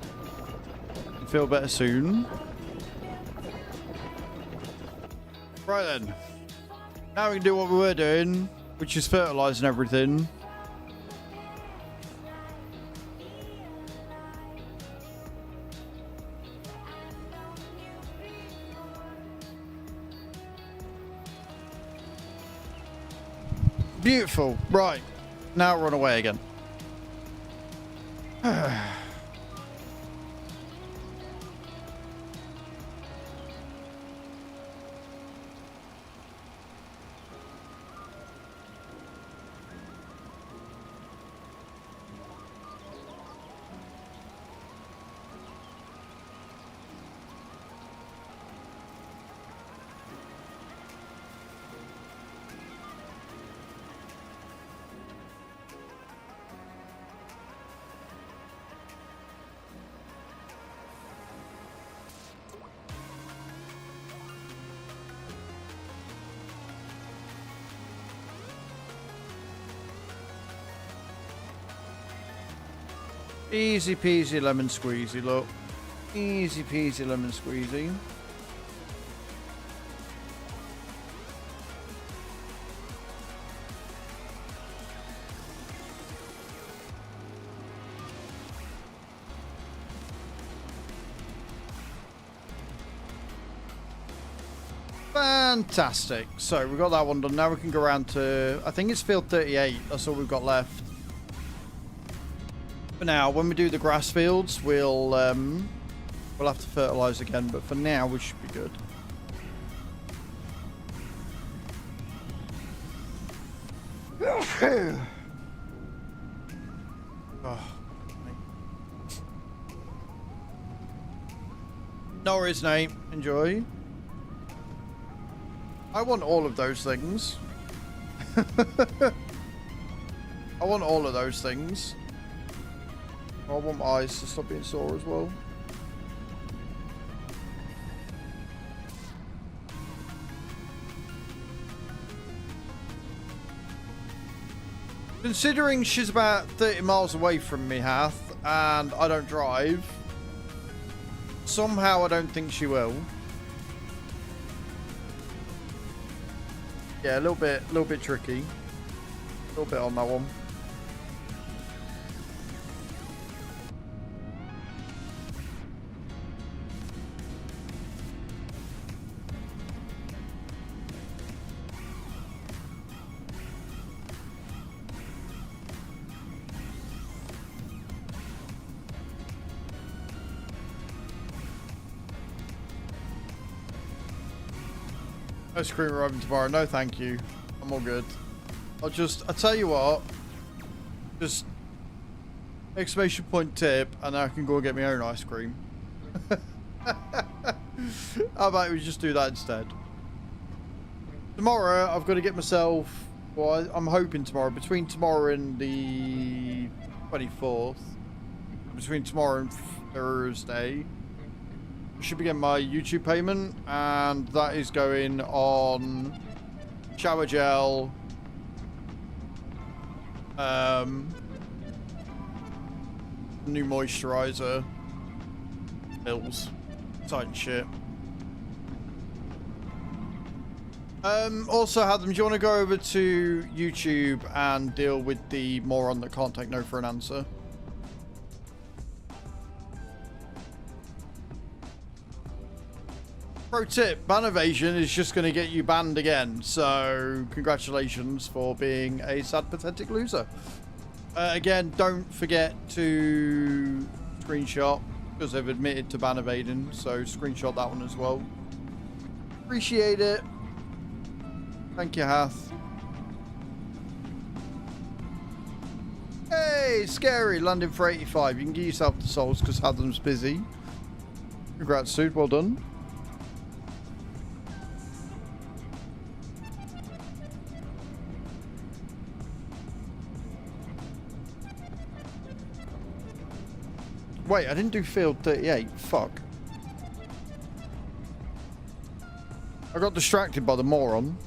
Feel better soon. Right then. Now we can do what we were doing, which is fertilising everything. Beautiful. Right. Now run away again. Easy peasy lemon squeezy, look. Easy peasy lemon squeezy. Fantastic. So we've got that one done. Now we can go around to, I think it's field 38. That's all we've got left. For now, when we do the grass fields, we'll have to fertilize again. But for now, we should be good. Oh. No worries, Nate. Enjoy. I want all of those things. I want all of those things. I want my eyes to stop being sore as well. Considering she's about 30 miles away from me, Hath, and I don't drive, somehow I don't think she will. Yeah, a little bit tricky. A little bit on that one. Ice cream arriving tomorrow. No, thank you. I'm all good. I'll tell you what. Just exclamation point tip, and I can go and get my own ice cream. How about we just do that instead? Tomorrow, I've got to get myself. Well, I'm hoping tomorrow, between tomorrow and the 24th, between tomorrow and Thursday, I should be getting my YouTube payment, and that is going on shower gel, new moisturizer, pills, tight shit. Also, Adam, do you want to go over to YouTube and deal with the moron that can't take no for an answer? Pro tip, ban evasion is just going to get you banned again, so congratulations for being a sad, pathetic loser. Again, don't forget to screenshot, because they've admitted to ban evading, so screenshot that one as well. Appreciate it. Thank you, Hath. Hey, Scary, landing for 85. You can give yourself the souls because Adam's busy. Congrats, dude. Well done. Wait, I didn't do field 38. Fuck. I got distracted by the moron.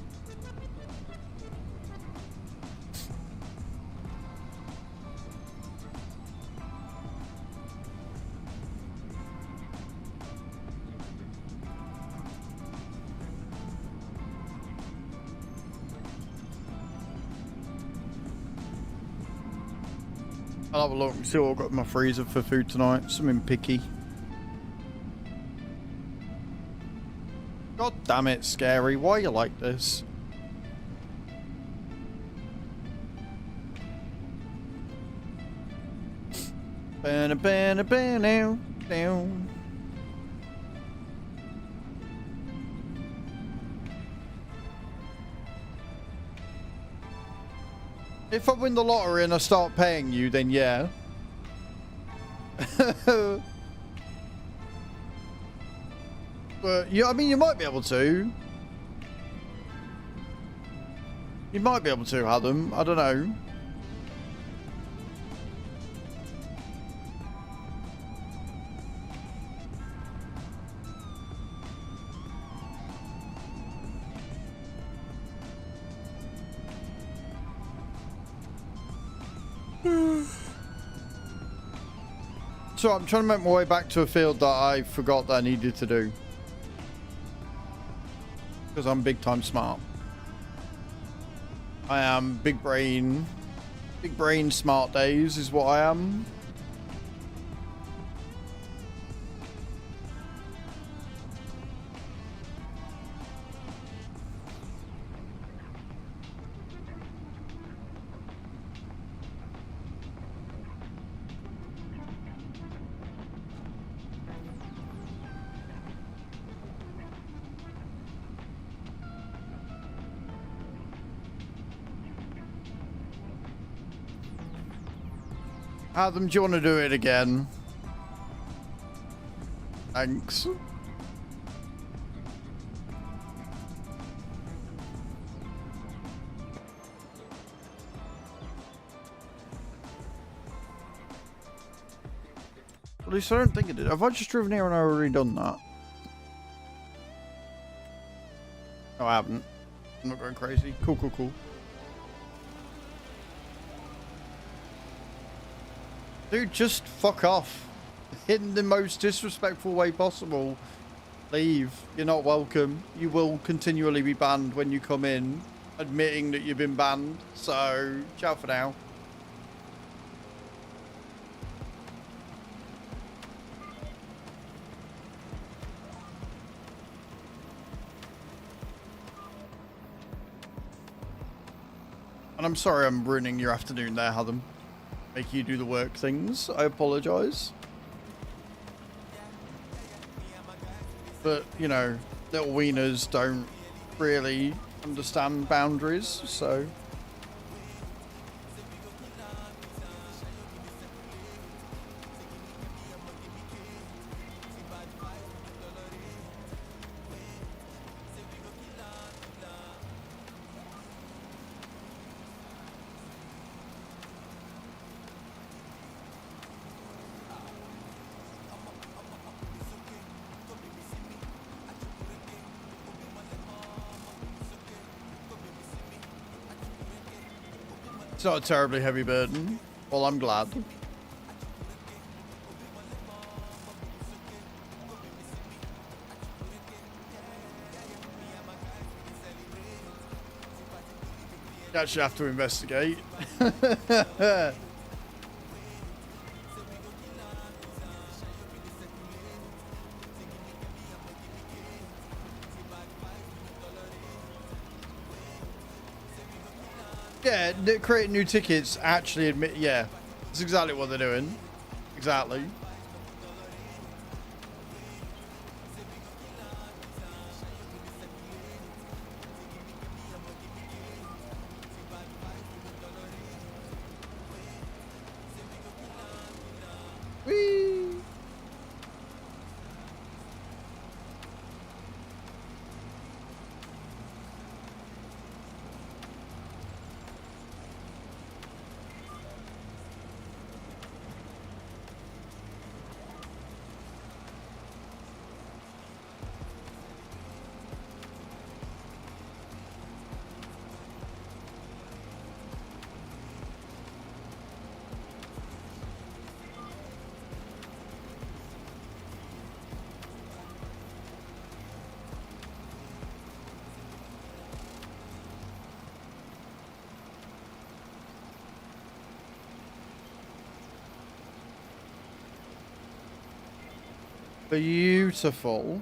I'll have a look and see what I've got in my freezer for food tonight. Something picky. God damn it, Scary. Why are you like this? Down. If I win the lottery and I start paying you, then yeah. But yeah, I mean, you might be able to. You might be able to, Adam. I don't know. So I'm trying to make my way back to a field that I forgot that I needed to do. Because I'm big time smart. I am big brain smart days is what I am. Adam, do you want to do it again? Thanks. At least I don't think I did. Have I just driven here and already done that? No, I haven't. I'm not going crazy. Cool, cool, cool. Dude, just fuck off. In the most disrespectful way possible. Leave. You're not welcome. You will continually be banned when you come in, admitting that you've been banned. So, ciao for now. And I'm sorry I'm ruining your afternoon there, Adam. Make you do the work things. I apologize. But, you know, little wieners don't really understand boundaries, so... It's not a terribly heavy burden. Well, I'm glad. You actually have to investigate. Yeah, creating new tickets actually admit, yeah, that's exactly what they're doing. Exactly. Whee! Beautiful.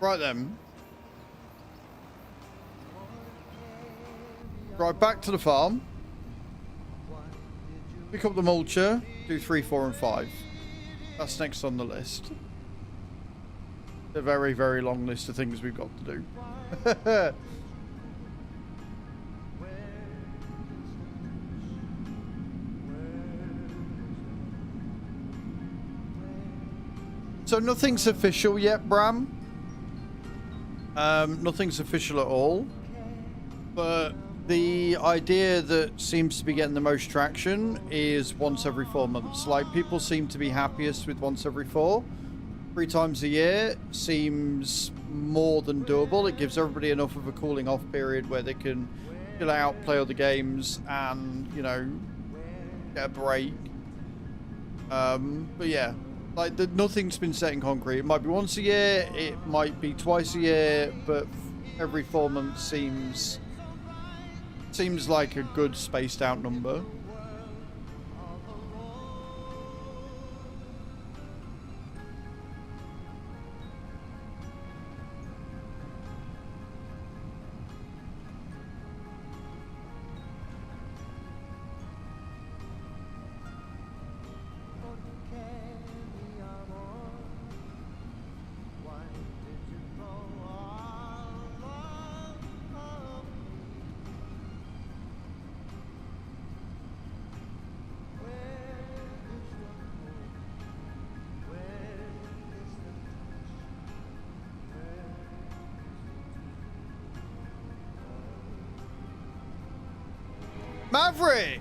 Right then. Right, back to the farm. Pick up the mulcher. Do 3, 4, and 5. That's next on the list. A very, very long list of things we've got to do. So nothing's official yet, Bram. Nothing's official at all. But the idea that seems to be getting the most traction is once every 4 months. Like, people seem to be happiest with once every 4. 3 times a year seems more than doable. It gives everybody enough of a cooling off period where they can chill out, play other games, and, you know, get a break. But yeah, like nothing's been set in concrete. It might be once a year, it might be twice a year, but every 4 months seems like a good spaced out number. Maverick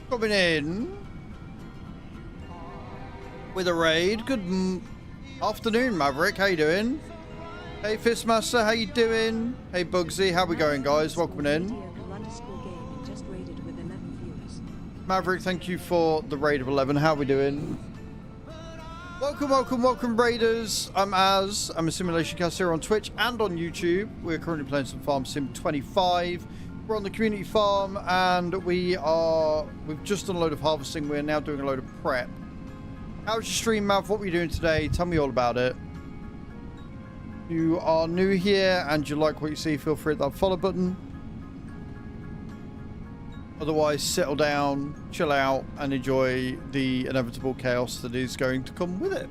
coming in with a raid. Good afternoon, Maverick. How you doing? Hey, Fistmaster. How you doing? Hey, Bugsy. How we going, guys? Welcome in. Maverick, thank you for the raid of 11. How we doing? Welcome, Raiders. I'm Az. I'm a simulation caster on Twitch and on YouTube. We're currently playing some Farm Sim 25. We're on the community farm, and we've just done a load of harvesting. We're now doing a load of prep. How's your stream, Mav? What were you doing today? Tell me all about it. If you are new here and you like what you see, feel free to hit that follow button. Otherwise, settle down, chill out, and enjoy the inevitable chaos that is going to come with it.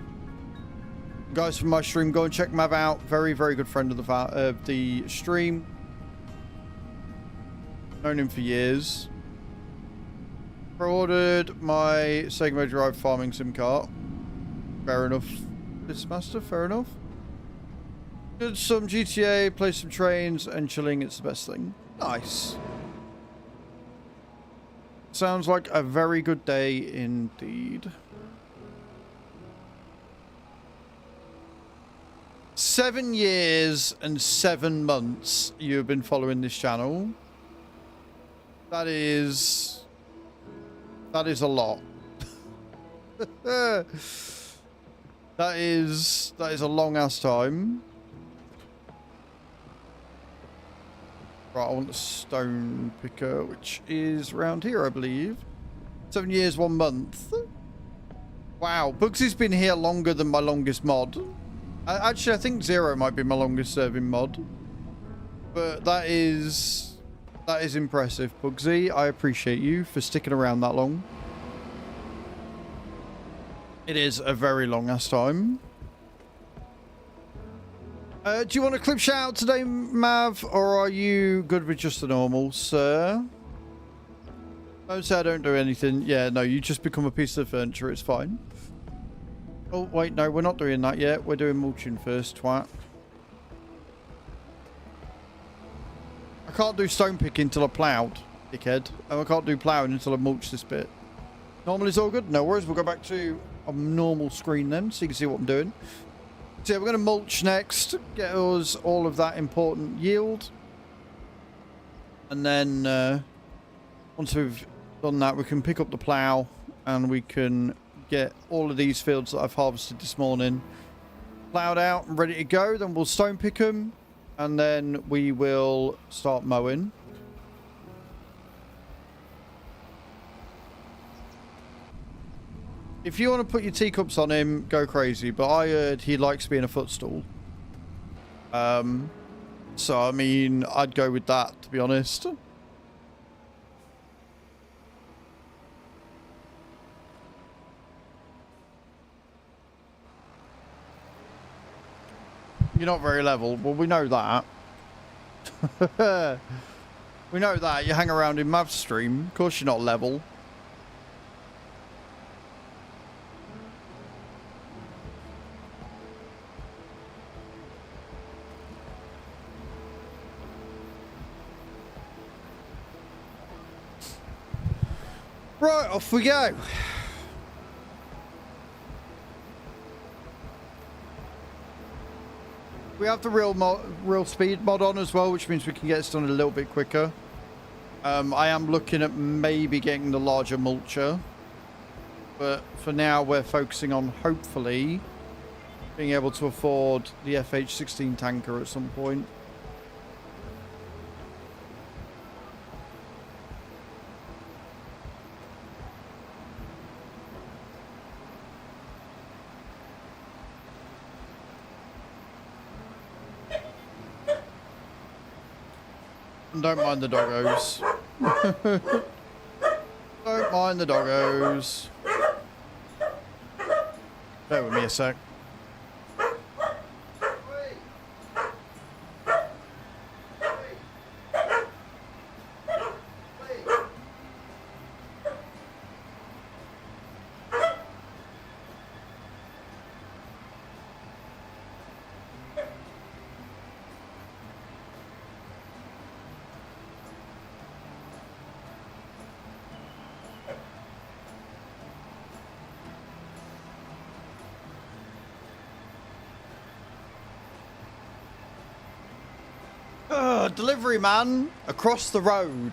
Guys from my stream, go and check Mav out. Very, very good friend of the stream. Known him for years. Pre-ordered my Sega Mega Drive farming sim cart. Fair enough, Fistmaster, fair enough. Did some GTA, play some trains, and chilling, it's the best thing. Nice. Sounds like a very good day indeed. 7 years and 7 months you have been following this channel. That is a lot. that is a long ass time. Right, I want the stone picker, which is around here, I believe. 7 years, 1 month. Wow, Bugsy's been here longer than my longest mod. Actually, I think 0 might be my longest serving mod. But that is impressive, Bugsy. I appreciate you for sticking around that long. It is a very long ass time. Do you want a clip shout out today, Mav, or are you good with just the normal, sir? Don't say I don't do anything. Yeah, no, you just become a piece of furniture. It's fine. Oh, wait, no, we're not doing that yet. We're doing mulching first, twat. I can't do stone picking until I ploughed, dickhead. And I can't do ploughing until I mulch this bit. Normal is all good? No worries. We'll go back to a normal screen then, so you can see what I'm doing. So yeah, we're going to mulch next. Get us all of that important yield. And then once we've done that, we can pick up the plough and we can get all of these fields that I've harvested this morning ploughed out and ready to go. Then we'll stone pick them. And then we will start mowing. If you want to put your teacups on him, go crazy. But I heard he likes being a footstool. So, I mean, I'd go with that, to be honest. You're not very level. Well, we know that. We know that. You hang around in Mav's stream. Of course you're not level. Right, off we go. We have the real speed mod on as well, which means we can get this done a little bit quicker. I am looking at maybe getting the larger mulcher. But for now, we're focusing on hopefully being able to afford the FH-16 tanker at some point. And don't mind the doggos. Don't mind the doggos. Bear with me a sec. Delivery man across the road.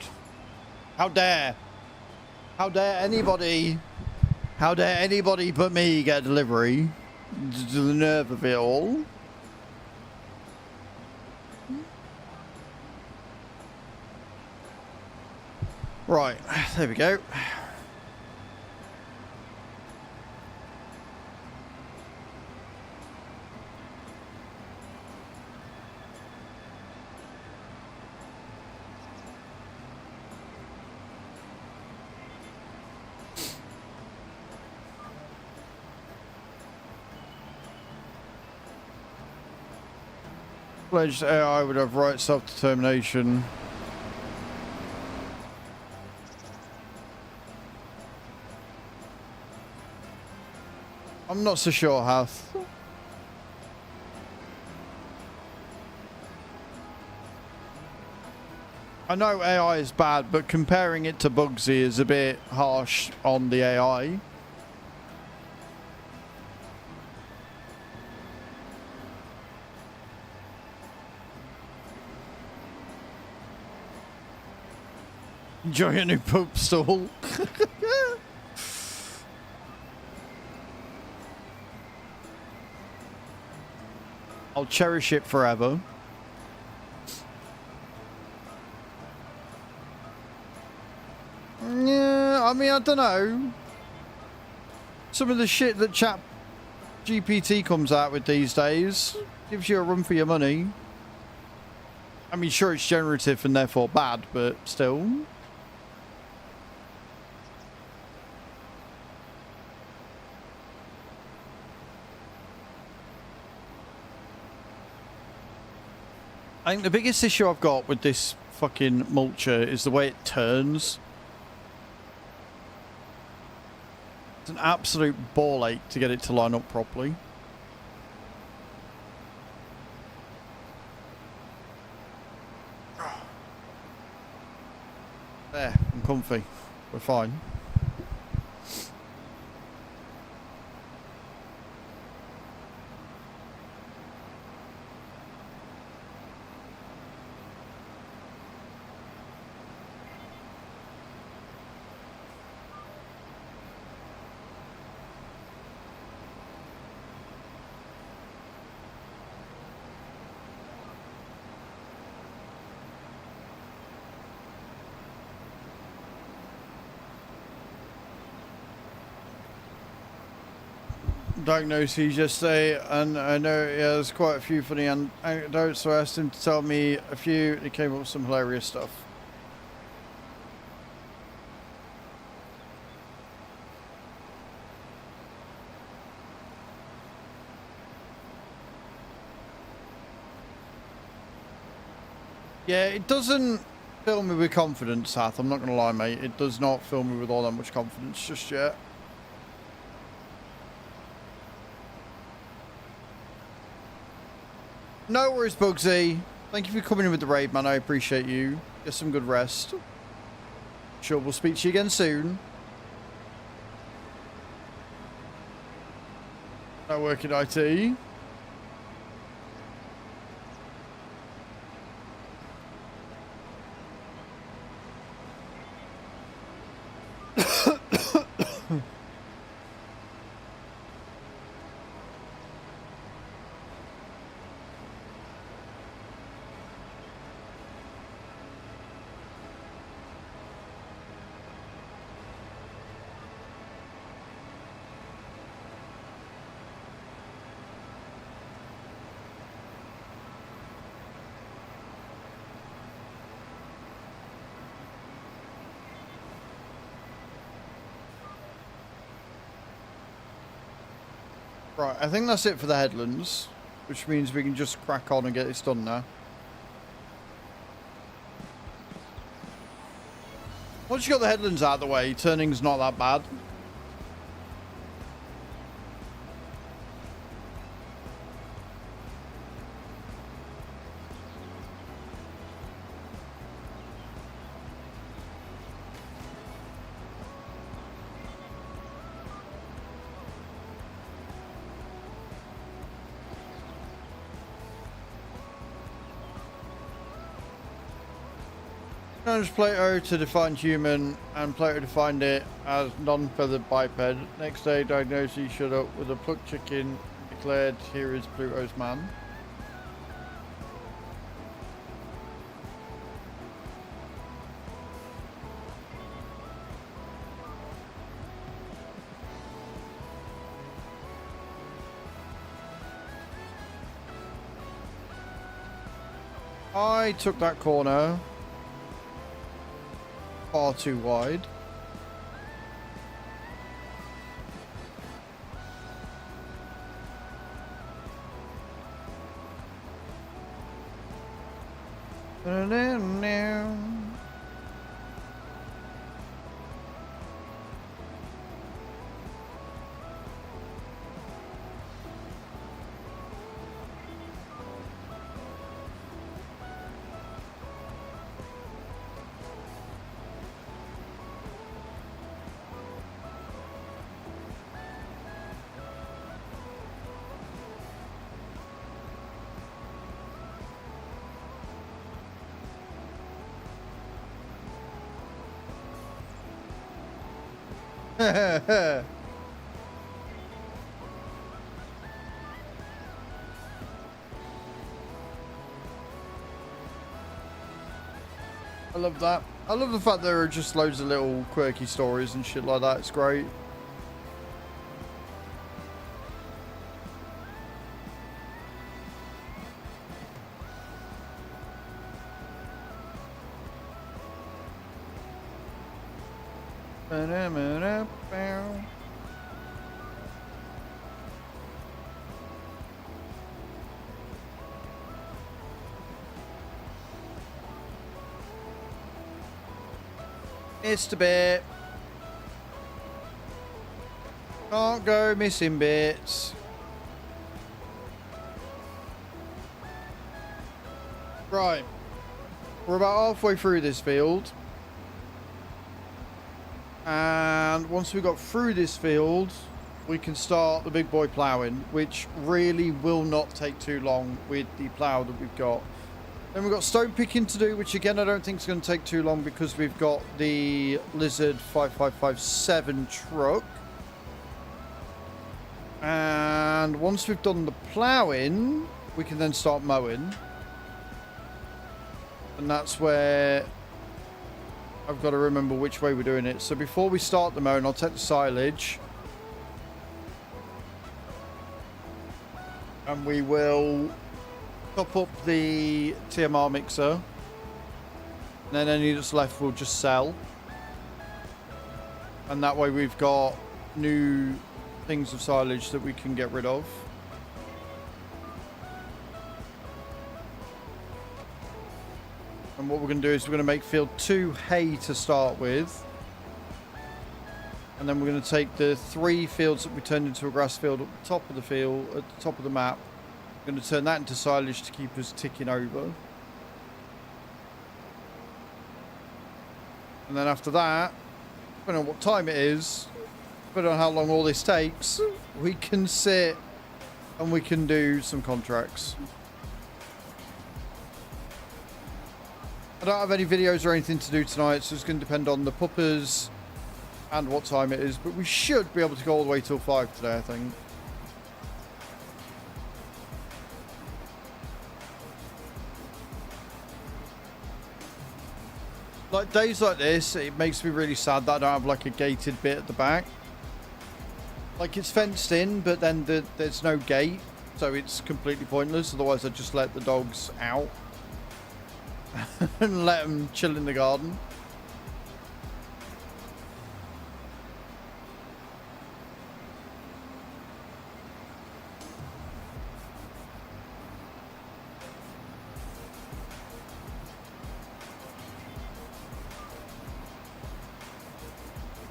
How dare? How dare anybody? How dare anybody but me get a delivery? The nerve of it all. Right, there we go. Pledged AI would have right self-determination. I'm not so sure, Hath. I know AI is bad, but comparing it to Bugsy is a bit harsh on the AI. Enjoy a new poop stall. I'll cherish it forever. Yeah, I mean, I don't know. Some of the shit that Chat GPT comes out with these days gives you a run for your money. I mean, sure, it's generative and therefore bad, but still. I think the biggest issue I've got with this fucking mulcher is the way it turns. It's an absolute ball ache to get it to line up properly. There, I'm comfy. We're fine. Diagnosed, he just say, and I know he has quite a few funny anecdotes, so I asked him to tell me a few. He came up with some hilarious stuff. Yeah, it doesn't fill me with confidence, Hath. I'm not going to lie, mate. It does not fill me with all that much confidence just yet. No worries, Bugsy. Thank you for coming in with the raid, man. I appreciate you. Get some good rest. Sure, we'll speak to you again soon. I work in IT. Right, I think that's it for the headlands, which means we can just crack on and get this done now. Once you got the headlands out of the way, turning's not that bad. Challenge Plato to define human, and Plato defined it as non-feathered biped. Next day, diagnosed he showed up with a plucked chicken, declared, "Here is Pluto's man." I took that corner far too wide. I love that. I love the fact there are just loads of little quirky stories and shit like that. It's great. Missed a bit. Can't go missing bits. Right. We're about halfway through this field. And once we got through this field, we can start the big boy ploughing, which really will not take too long with the plough that we've got. Then we've got stone picking to do, which again I don't think is going to take too long because we've got the Lizard 5557 truck. And once we've done the ploughing, we can then start mowing. And that's where I've got to remember which way we're doing it. So before we start the mowing, I'll take the silage. And we will top up the TMR mixer. And then any that's left we'll just sell. And that way we've got new things of silage that we can get rid of. And what we're going to do is we're going to make field 2 hay to start with. And then we're going to take the 3 fields that we turned into a grass field at the top of the field, at the top of the map. We're going to turn that into silage to keep us ticking over. And then after that, depending on what time it is, depending on how long all this takes, we can sit and we can do some contracts. I don't have any videos or anything to do tonight, so it's going to depend on the puppers and what time it is, but we should be able to go all the way till 5 today, I think. Like days like this, it makes me really sad that I don't have like a gated bit at the back. Like it's fenced in, but then there's no gate, so it's completely pointless. Otherwise I'd just let the dogs out and let them chill in the garden.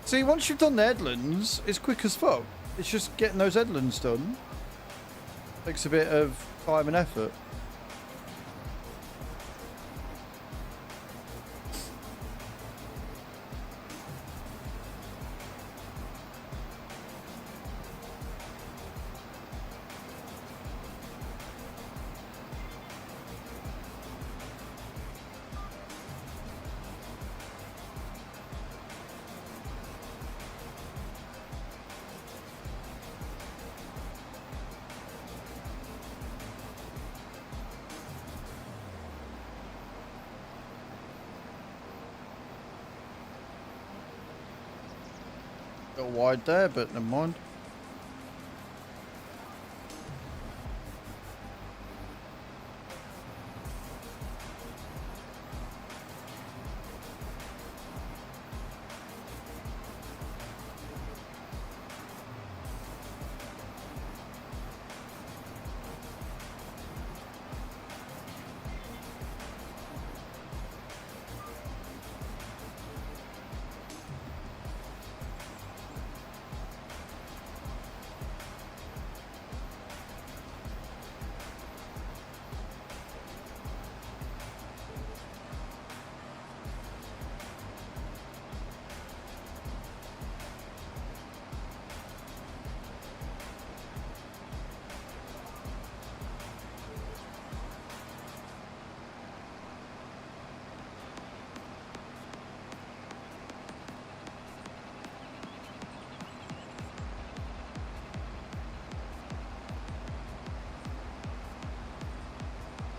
See, once you've done the headlands, it's quick as fuck. It's just getting those headlands done. Takes a bit of time and effort. A bit wide there, but never mind.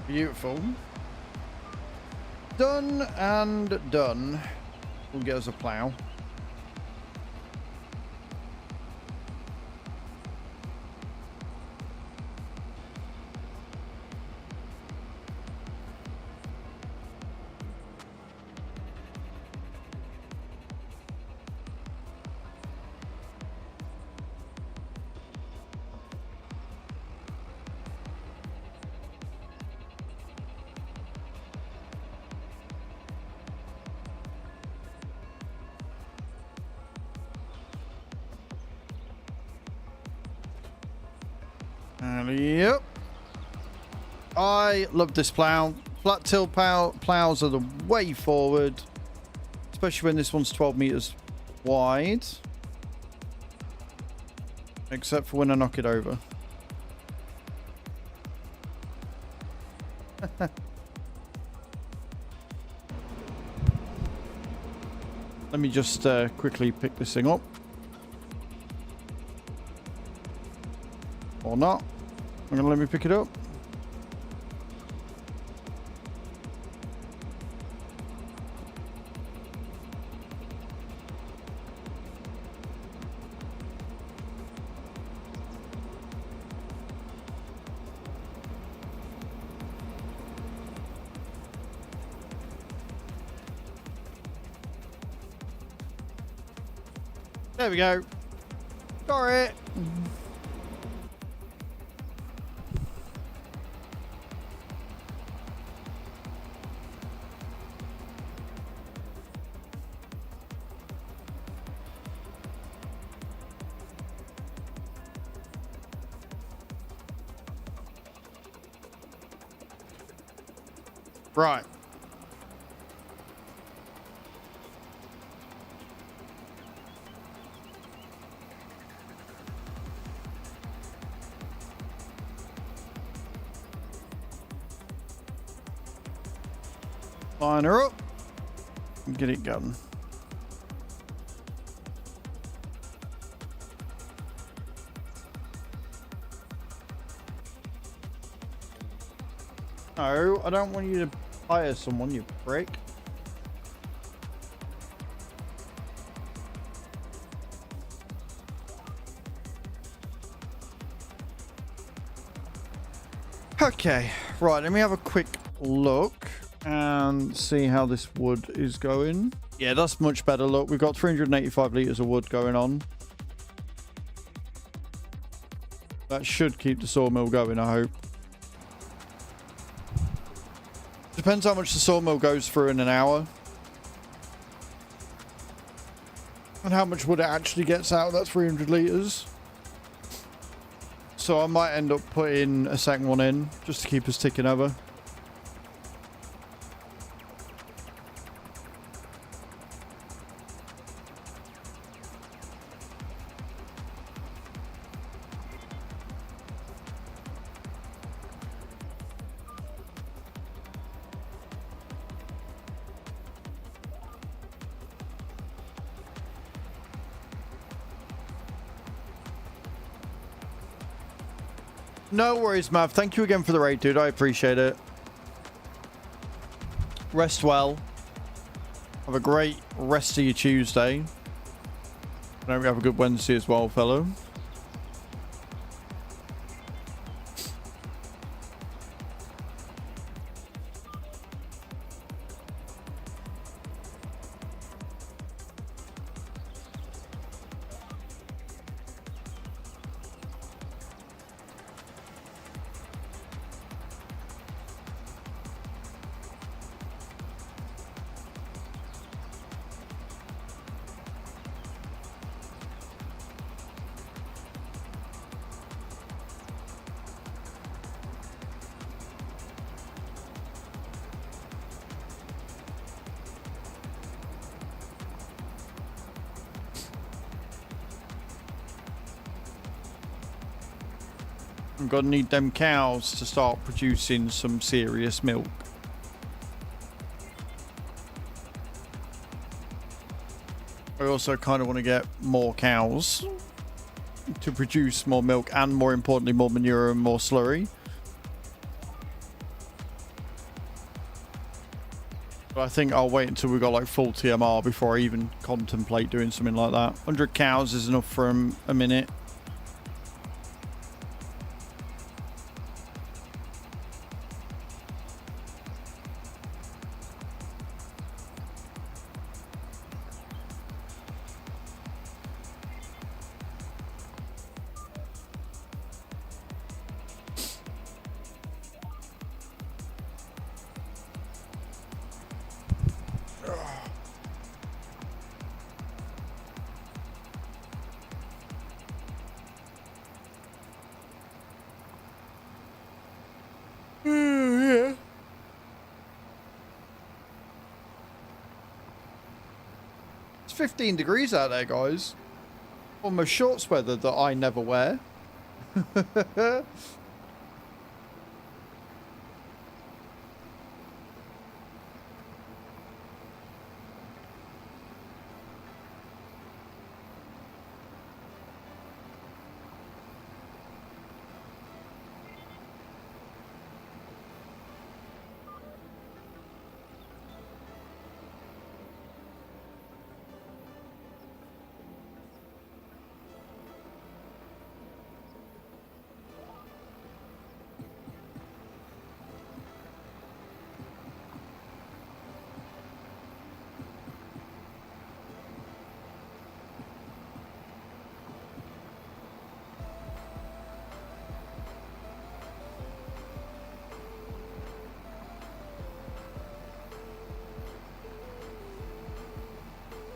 Beautiful. Done and done. We'll get us a plough. Yep. I love this plough. Flat till ploughs are the way forward, especially when this one's 12 meters wide. Except for when I knock it over. Let me just quickly pick this thing up. Or not. I'm gonna let me pick it up. There we go. Got it. Right. Line her up and get it going. No, I don't want you to hire someone, you prick. Okay, right, let me have a quick look and see how this wood is going. Yeah, that's much better. Look, we've got 385 litres of wood going on. That should keep the sawmill going, I hope. Depends how much the sawmill goes through in an hour. And how much wood it actually gets out of that 300 litres. So I might end up putting a second one in just to keep us ticking over. No worries, Mav. Thank you again for the raid, dude. I appreciate it. Rest well. Have a great rest of your Tuesday. I hope you have a good Wednesday as well, fellow. I'm gonna need them cows to start producing some serious milk. I also kind of want to get more cows to produce more milk and, more importantly, more manure and more slurry. But I think I'll wait until we've got like full TMR before I even contemplate doing something like that. 100 cows is enough for a minute. Yeah. It's 15 degrees out there, guys. Almost shorts weather that I never wear.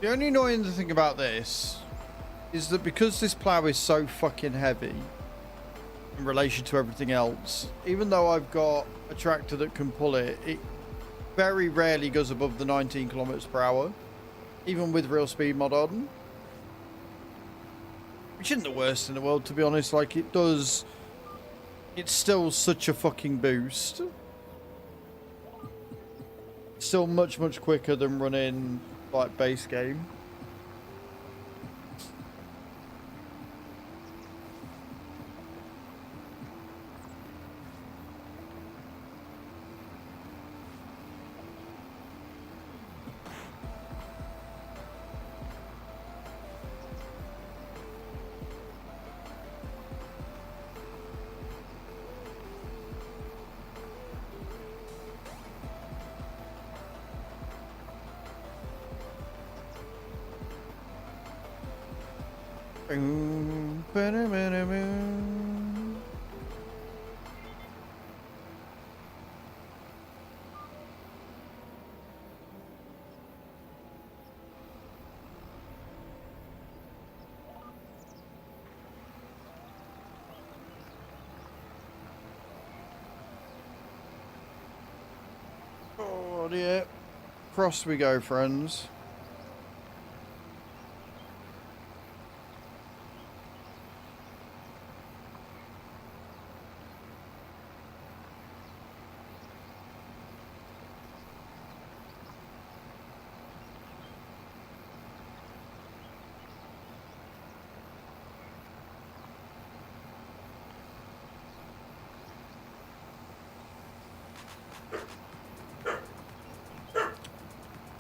The only annoying thing about this is that because this plow is so fucking heavy in relation to everything else, even though I've got a tractor that can pull it, it very rarely goes above the 19 kilometers per hour, even with real speed mod on. Which isn't the worst in the world, to be honest. Like, it does, it's still such a fucking boost. Still much, much quicker than running like base game. here. Across we go, friends.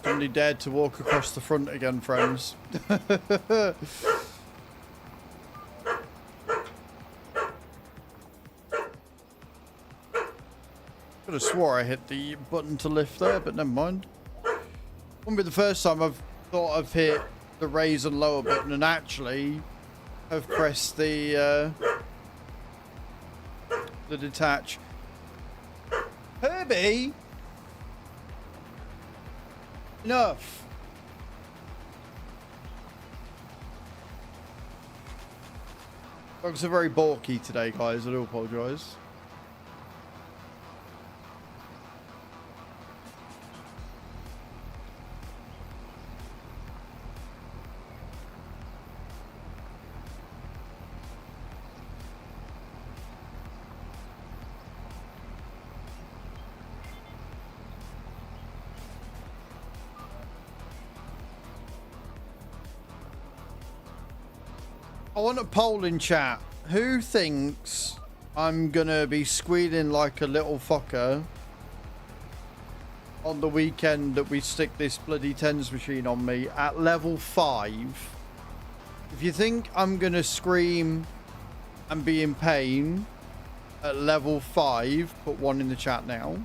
Somebody dared to walk across the front again, friends. Could have swore I hit the button to lift there, but never mind. Wouldn't be the first time I've thought I've hit the raise and lower button and actually have pressed the detach. Herbie! Enough. Dogs are very balky today, guys. I do apologise. I want a poll in chat. Who thinks I'm gonna be squealing like a little fucker on the weekend that we stick this bloody tens machine on me at level 5? If you think I'm gonna scream and be in pain at level 5, put 1 in the chat now.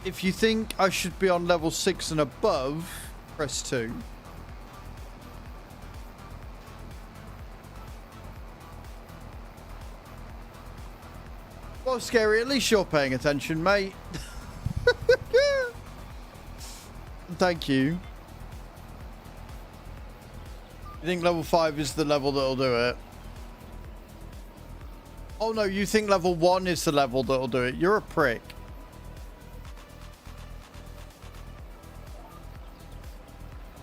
If you think I should be on level 6 and above, press 2. Well, Scary, at least you're paying attention, mate. Thank you. You think level 5 is the level that'll do it? Oh no, you think level 1 is the level that'll do it. You're a prick.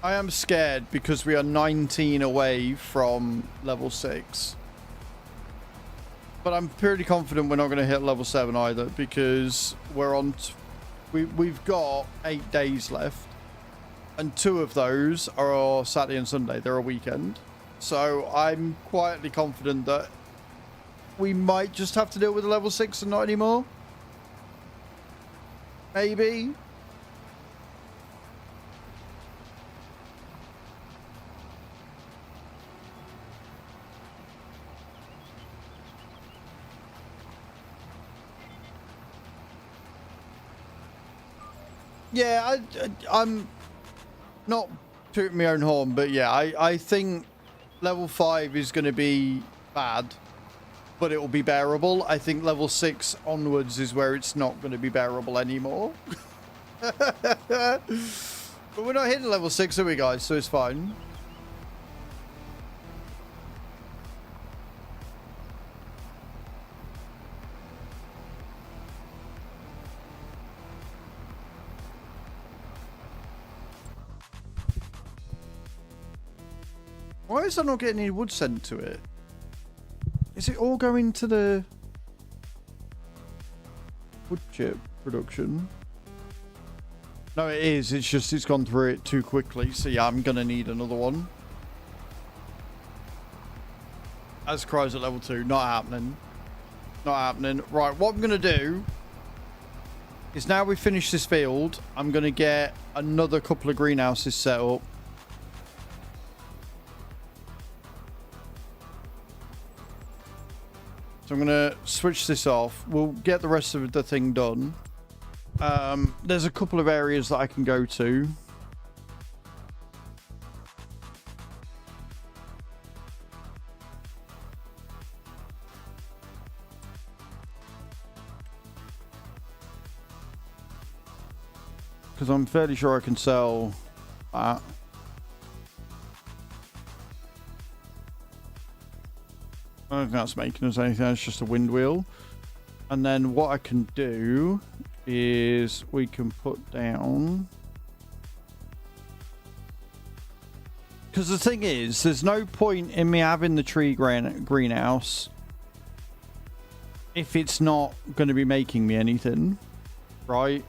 I am scared because we are 19 away from level 6. But I'm pretty confident we're not going to hit level 7 either, because we're on... We've got 8 days left. And 2 of those are Saturday and Sunday. They're a weekend. So I'm quietly confident that we might just have to deal with a level 6 and not anymore. Maybe. Yeah, I'm not tooting my own horn, but yeah, I think level 5 is going to be bad, but it will be bearable. I think level 6 onwards is where it's not going to be bearable anymore. But we're not hitting level 6, are we, guys? So it's fine. Why is I not getting any wood sent to it? Is it all going to the wood chip production? No, it is. It's just it's gone through it too quickly. So yeah, I'm gonna need another one. As cries at level 2, not happening. Not happening. Right, what I'm gonna do is now we finish this field, I'm gonna get another couple of greenhouses set up. So I'm going to switch this off. We'll get the rest of the thing done. There's a couple of areas that I can go to. Because I'm fairly sure I can sell that. I don't think that's making us anything. It's just a wind wheel. And then what I can do is we can put down... Because the thing is, there's no point in me having the tree greenhouse if it's not going to be making me anything, right?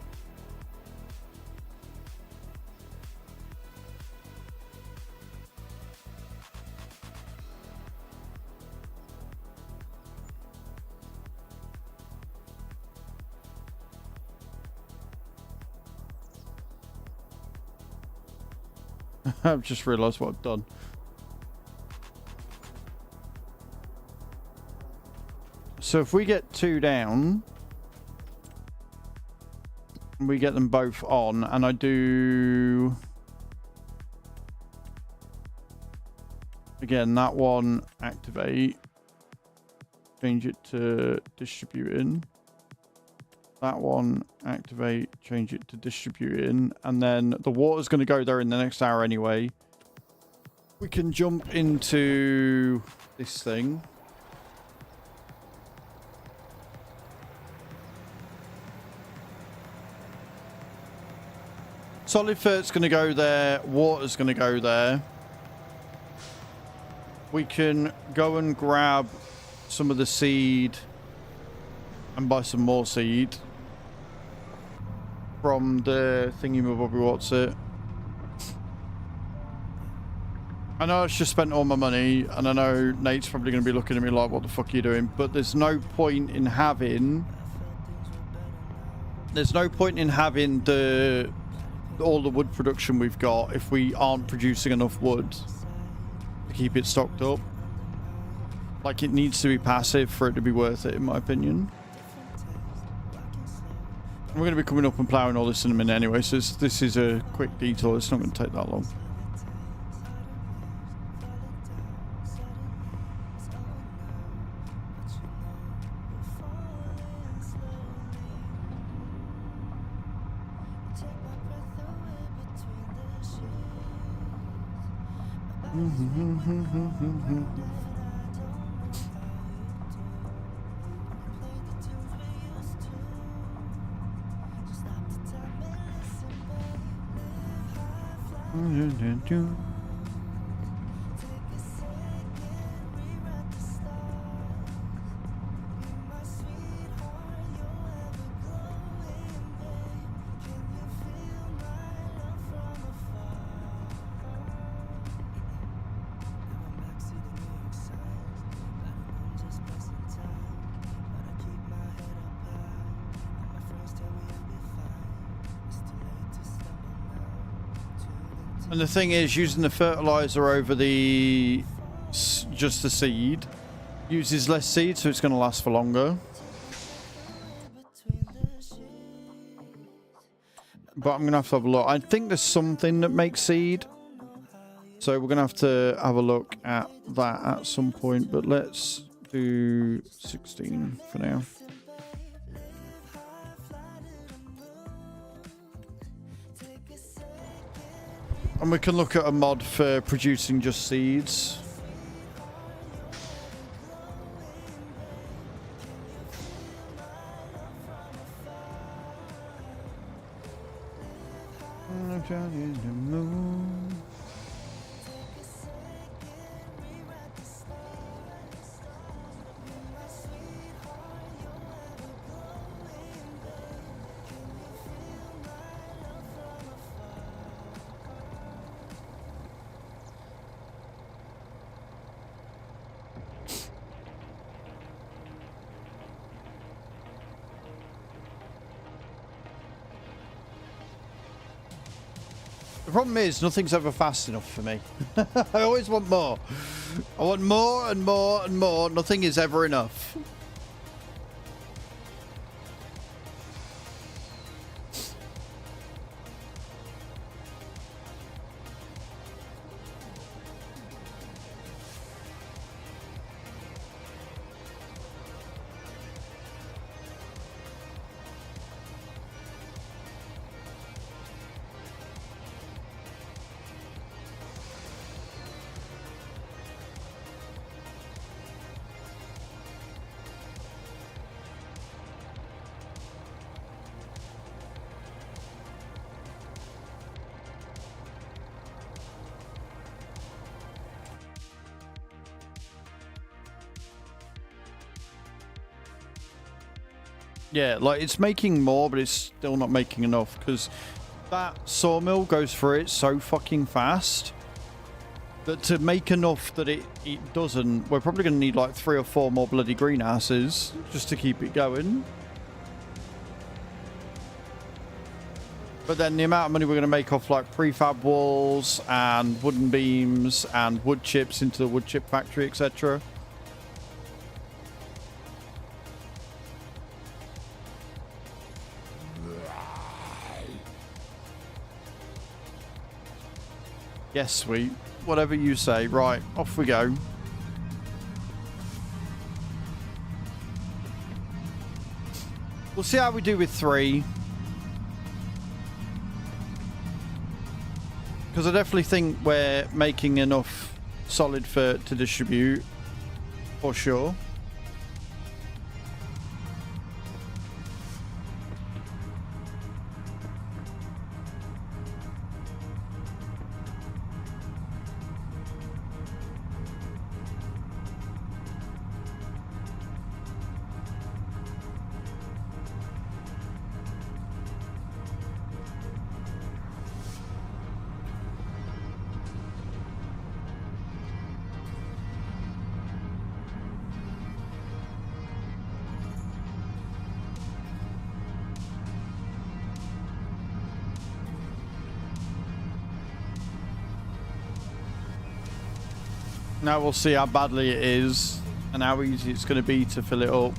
I've just realised what I've done. So if we get 2 down, we get them both on, and I do... Again, that one activate. Change it to distributing. That one activate, change it to distributing, and then the water's going to go there in the next hour anyway. We can jump into this thing. Solid fert's going to go there, water's going to go there. We can go and grab some of the seed and buy some more seed from the thingy-mabobby, what's it? I know I just spent all my money, and I know Nate's probably going to be looking at me like, what the fuck are you doing? But there's no point in having... There's no point in having all the wood production we've got if we aren't producing enough wood to keep it stocked up. Like, it needs to be passive for it to be worth it, in my opinion. We're going to be coming up and ploughing all this in a minute anyway, so this is a quick detour. It's not going to take that long. And the thing is, using the fertilizer over the just the seed uses less seed, so it's going to last for longer. But I'm going to have a look. I think there's something that makes seed, so we're going to have a look at that at some point. But let's do 16 for now. And we can look at a mod for producing just seeds. The problem is, nothing's ever fast enough for me. I always want more. I want more and more and more. Nothing is ever enough. Yeah, like it's making more, but it's still not making enough because that sawmill goes through it so fucking fast that to make enough that it doesn't, we're probably going to need like 3 or 4 more bloody greenhouses just to keep it going. But then the amount of money we're going to make off like prefab walls and wooden beams and wood chips into the wood chip factory, etc. Yes, sweet. Whatever you say. Right, off we go. We'll see how we do with 3. Because I definitely think we're making enough solid to distribute. For sure. Now we'll see how badly it is and how easy it's going to be to fill it up.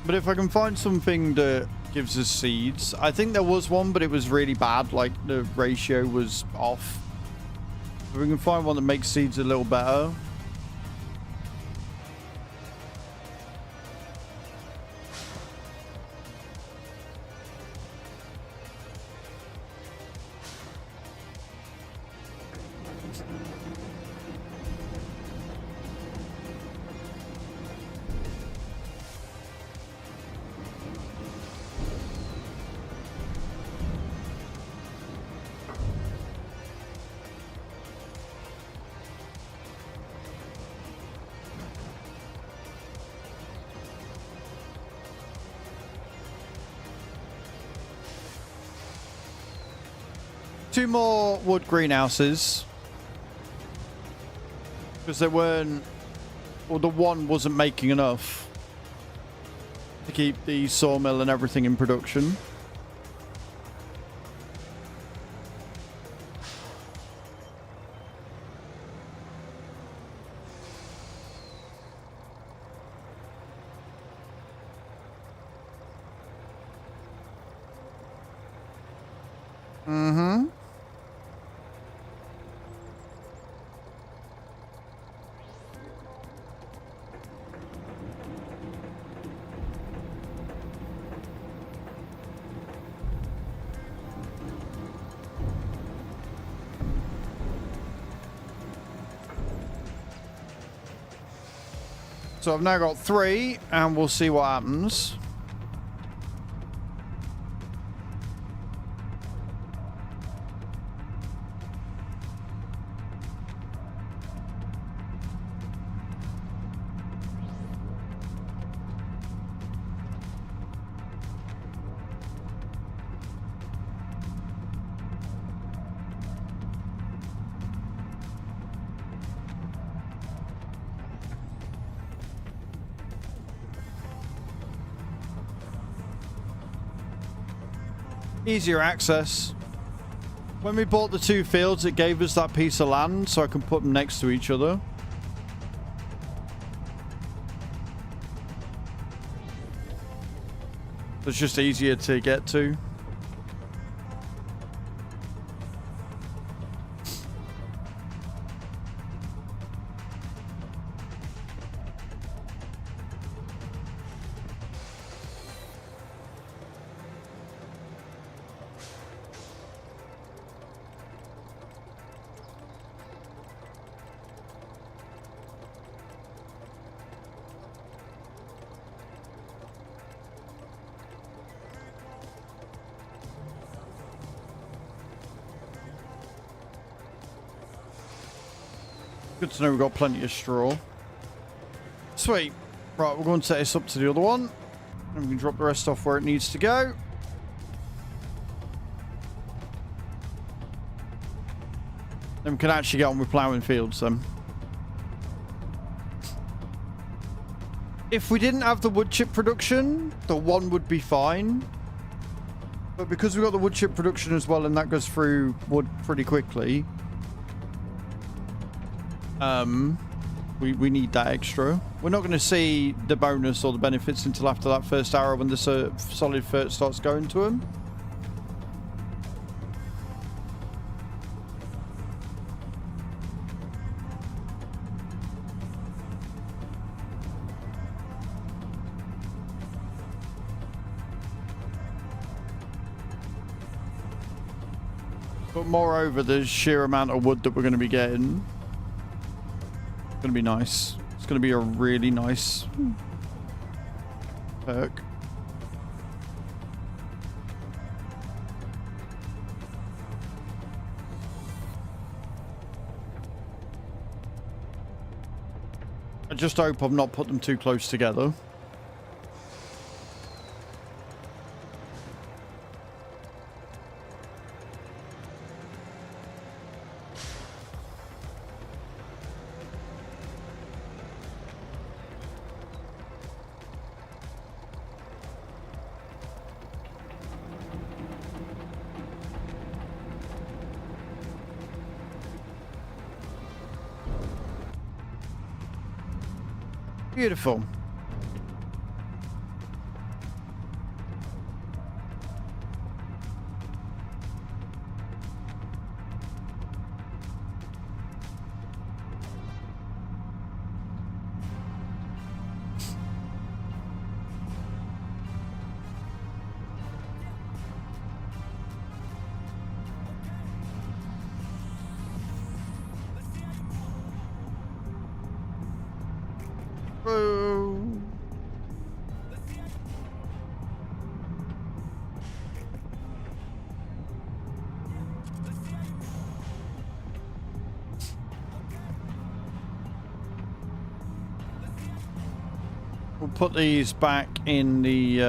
But if I can find something that gives us seeds, I think there was one, but it was really bad. Like the ratio was off. If we can find one that makes seeds a little better. Two more wood greenhouses because they weren't, or the one wasn't making enough to keep the sawmill and everything in production. Mm-hmm. So I've now got 3, and we'll see what happens. Easier access. When we bought the 2 fields, it gave us that piece of land so I can put them next to each other. It's just easier to get to. Good to know we've got plenty of straw. Sweet. Right, we're going to set this up to the other one. And we can drop the rest off where it needs to go. Then we can actually get on with ploughing fields then. If we didn't have the wood chip production, the one would be fine. But because we've got the wood chip production as well, and that goes through wood pretty quickly, we need that extra. We're not going to see the bonus or the benefits until after that first hour when the solid fert starts going to them. But moreover, the sheer amount of wood that we're going to be getting, it's going to be nice. It's going to be a really nice perk. I just hope I've not put them too close together. Beautiful. We'll put these back in the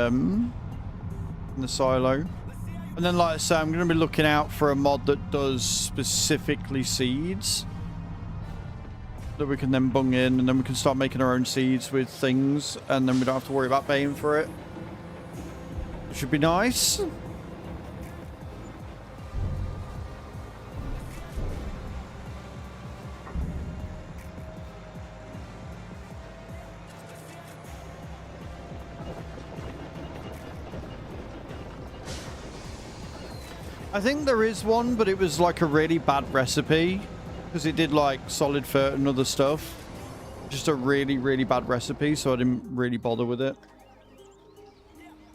silo. And then, like I say, I'm going to be looking out for a mod that does specifically seeds that we can then bung in, and then we can start making our own seeds with things, and then we don't have to worry about paying for it. It should be nice. I think there is one, but it was like a really bad recipe because it did like solid fert and other stuff. Just a really, really bad recipe, so I didn't really bother with it.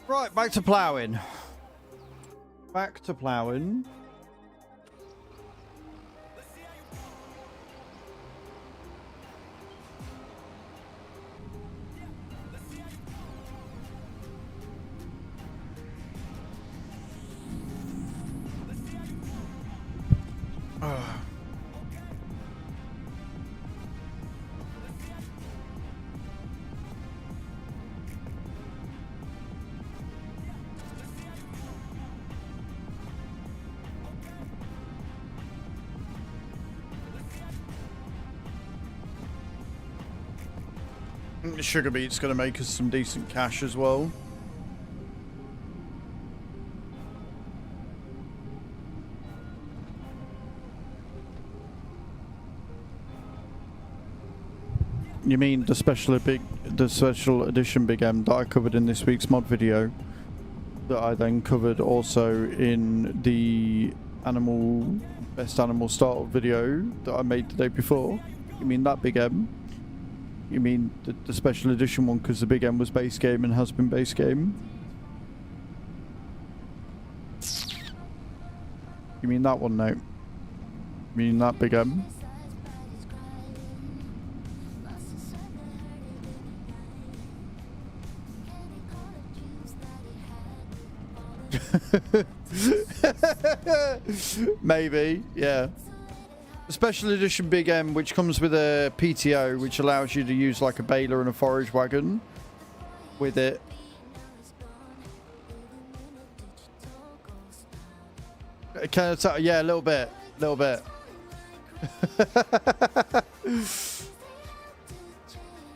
Right, back to ploughing. Back to ploughing. The sugar beet's going to make us some decent cash as well. You mean the special edition Big M that I covered in this week's mod video, that I then covered also in the best animal startup video that I made the day before? You mean that Big M? You mean the special edition one, because the Big M was base game and has been base game? You mean that one now? You mean that Big M? Maybe, yeah. The special edition Big M, which comes with a PTO, which allows you to use like a baler and a forage wagon with it. Yeah, a little bit.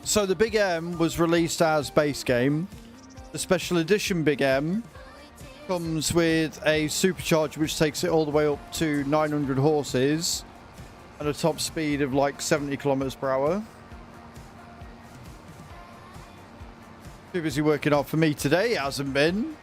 So the Big M was released as base game. The special edition Big M comes with a supercharger which takes it all the way up to 900 horses at a top speed of like 70 kilometers per hour. Too busy working out for me today, it hasn't been.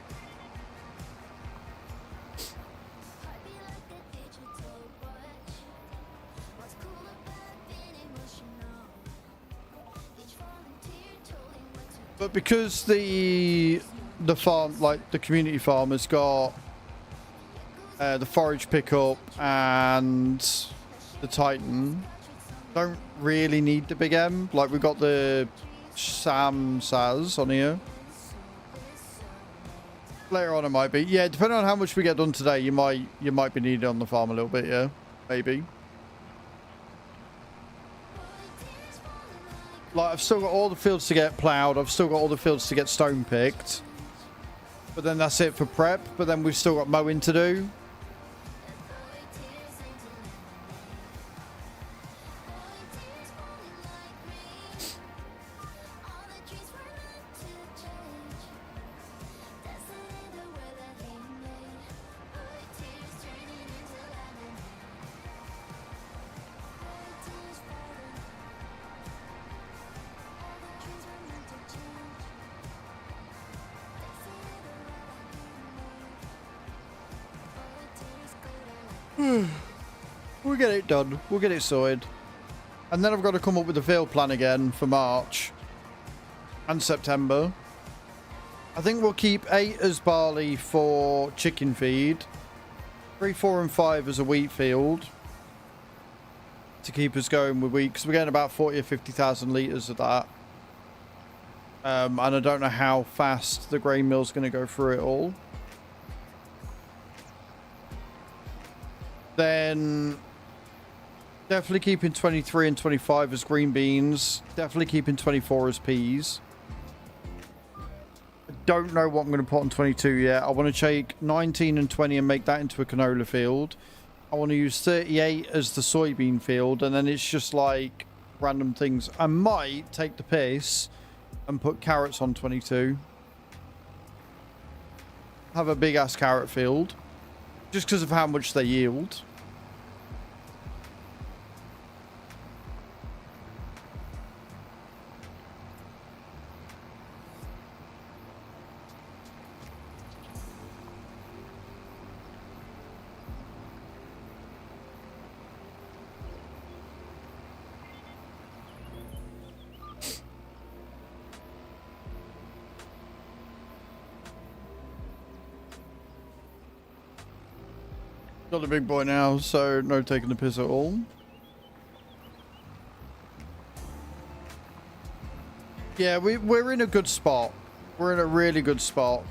But because the farm, like the community farm, has got the forage pickup and the Titan, don't really need the Big M. Like we've got the Sam Saz on here. Later on it might be. Yeah, depending on how much we get done today, you might be needed on the farm a little bit, yeah. Maybe. Like, I've still got all the fields to get ploughed. I've still got all the fields to get stone picked. But then that's it for prep. But then we've still got mowing to do. We'll get it done. We'll get it sorted. And then I've got to come up with a field plan again for March and September. I think we'll keep 8 as barley for chicken feed, 3, 4 and 5 as a wheat field to keep us going with wheat, because we're getting about 40 or 50,000 litres of that. And I don't know how fast the grain mill's going to go through it all. Then definitely keeping 23 and 25 as green beans. Definitely keeping 24 as peas. I don't know what I'm going to put on 22 yet. I want to take 19 and 20 and make that into a canola field. I want to use 38 as the soybean field. And then it's just like random things. I might take the piss and put carrots on 22. Have a big ass carrot field. Just because of how much they yield. Got a big boy now, so no taking the piss at all. Yeah, we're in a good spot. We're in a really good spot.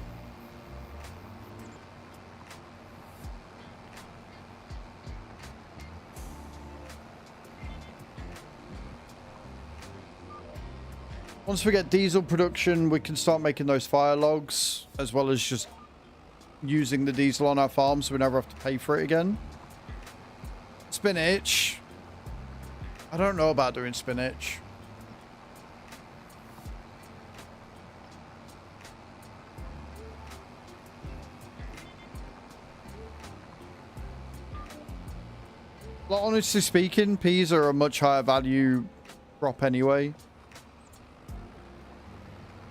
Once we get diesel production, we can start making those fire logs, as well as just using the diesel on our farm so we never have to pay for it again. Spinach. I don't know about doing spinach. Well, honestly speaking, peas are a much higher value crop anyway.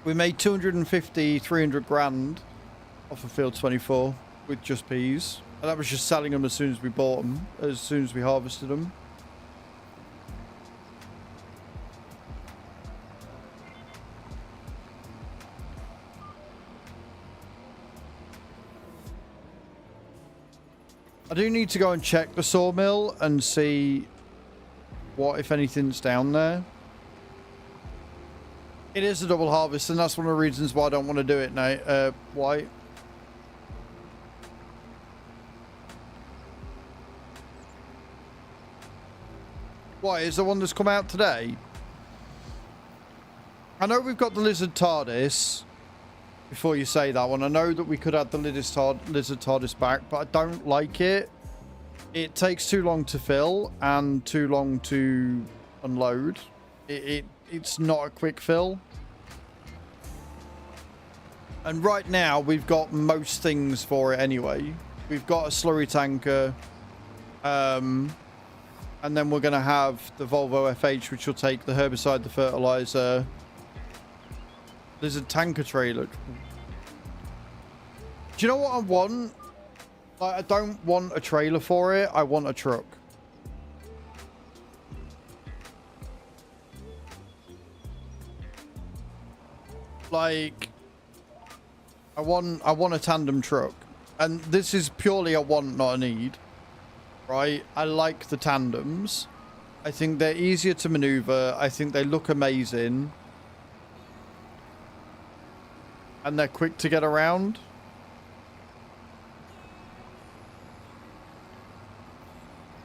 We made 250, 300 grand off of field 24 with just peas. And that was just selling them as soon as we bought them, as soon as we harvested them. I do need to go and check the sawmill and see what, if anything's down there. It is a double harvest, and that's one of the reasons why I don't want to do it now. Why? Why, is the one that's come out today? I know we've got the Lizard TARDIS. Before you say that one, I know that we could add the Lizard TARDIS back, but I don't like it. It takes too long to fill and too long to unload. It's not a quick fill. And right now, we've got most things for it anyway. We've got a slurry tanker. And then we're going to have the Volvo FH, which will take the herbicide, the fertilizer. There's a tanker trailer. Do you know what I want? Like, I don't want a trailer for it. I want a truck. Like, I want a tandem truck. And this is purely a want, not a need. Right? I like the tandems. I think they're easier to maneuver. I think they look amazing. And they're quick to get around.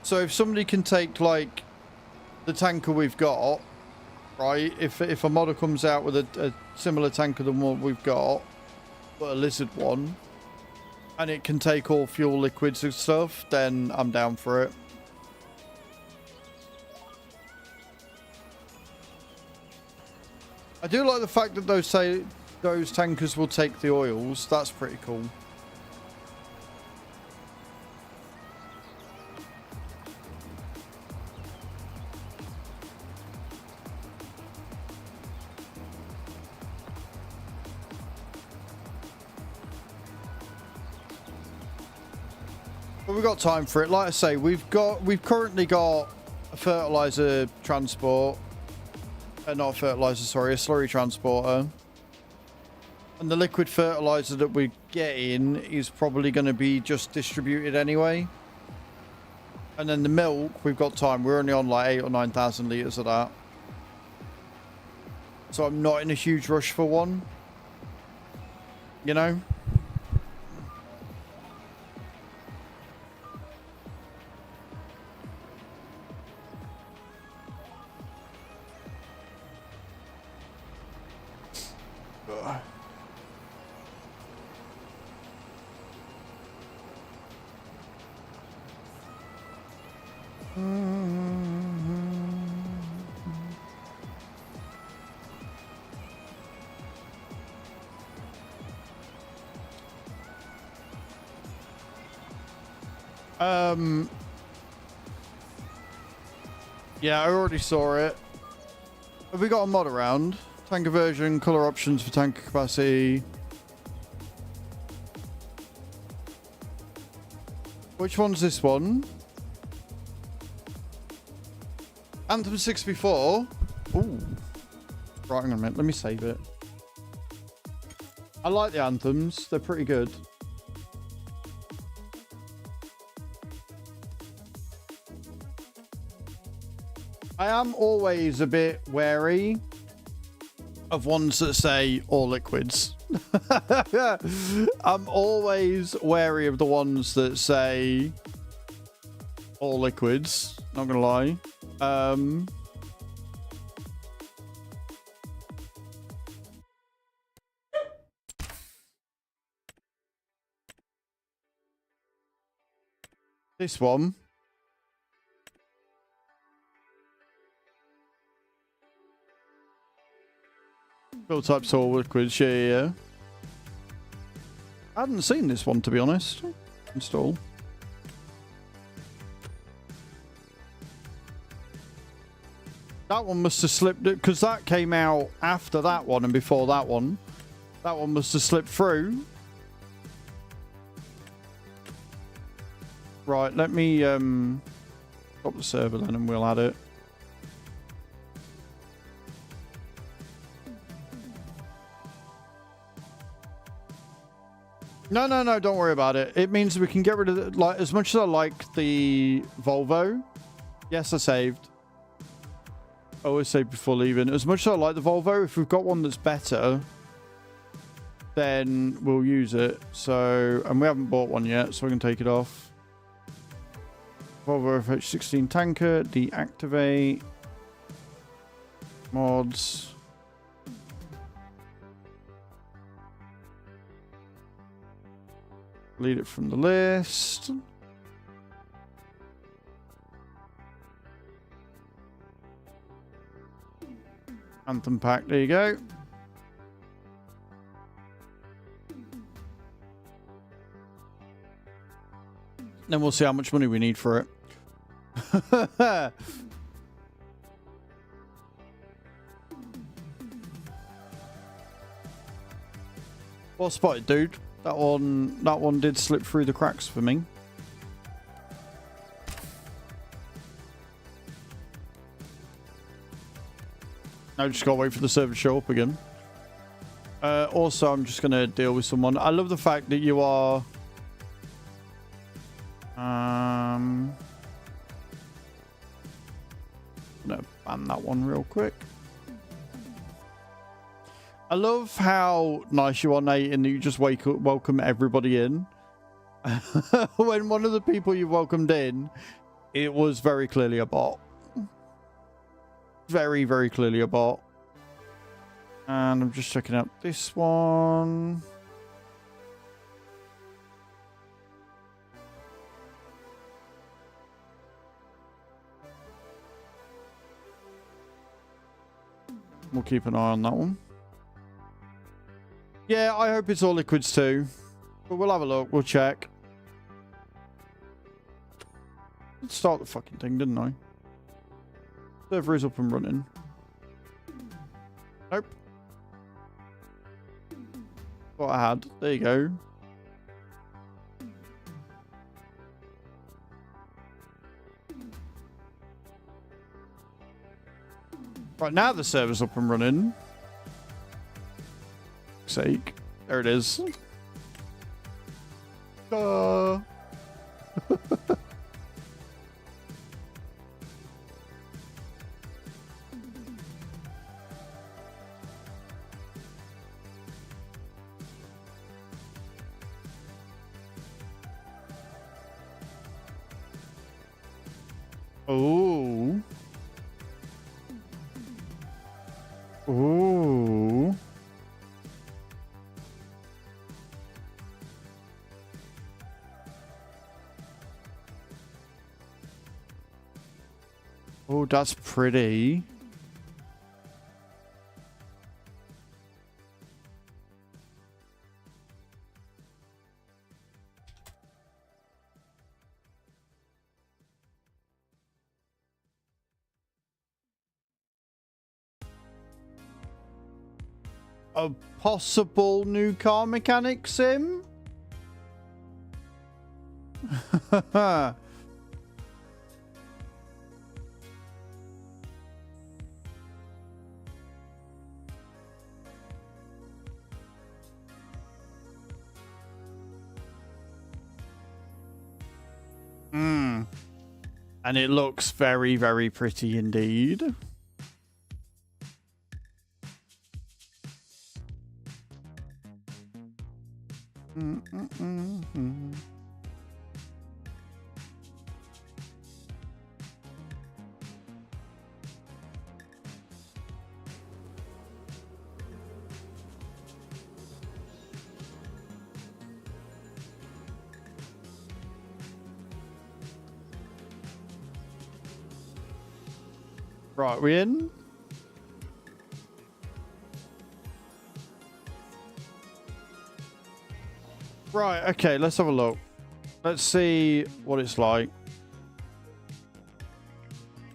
So if somebody can take, like, the tanker we've got, right? If a model comes out with a similar tanker than what we've got, but a Lizard one, and it can take all fuel liquids and stuff, then I'm down for it. I do like the fact that those tankers will take the oils. That's pretty cool. But we've got time for it. Like I say, we've currently got a fertilizer transport. Not a fertilizer, sorry, a slurry transporter. And the liquid fertilizer that we're getting is probably going to be just distributed anyway. And then the milk, we've got time. We're only on like 8,000 or 9,000 litres of that. So I'm not in a huge rush for one. You know? Yeah, I already saw it. Have we got a mod around? Tanker version, color options for tanker capacity. Which one's this one? Anthem 64. Ooh. Right, hang on a minute. Let me save it. I like the anthems. They're pretty good. I am always a bit wary of ones that say all liquids. I'm always wary of the ones that say all liquids. Not gonna lie. This one. Build types all liquids, yeah. I hadn't seen this one, to be honest. Install. That one must have slipped, because that came out after that one and before that one. That one must have slipped through. Right, let me stop the server then and we'll add it. No, don't worry about it. It means we can get rid of it. Like, as much as I like the Volvo, yes, I saved. I always save before leaving. As much as I like the Volvo, if we've got one that's better, then we'll use it. So, and we haven't bought one yet, so we can take it off. Volvo FH16 tanker, deactivate. Mods. Delete it from the list. Anthem pack, there you go. Then we'll see how much money we need for it. Well spotted, dude. That one did slip through the cracks for me. Now just gotta wait for the server to show up again. Also, I'm just gonna deal with someone. I love the fact that you are. I'm gonna ban that one real quick. I love how nice you are, Nate, and that you just welcome everybody in. When one of the people you welcomed in, it was very clearly a bot. Very, very clearly a bot. And I'm just checking out this one. We'll keep an eye on that one. Yeah, I hope it's all liquids too. But we'll have a look. We'll check. Let's start the fucking thing, didn't I? Server is up and running. Nope. What I had. There you go. Right, now the server's up and running. Sake. There it is. Oh. Ooh. Oh, that's pretty. A possible new car mechanic sim? And it looks very, very pretty indeed. Right, we in? Right, okay, let's have a look. Let's see what it's like.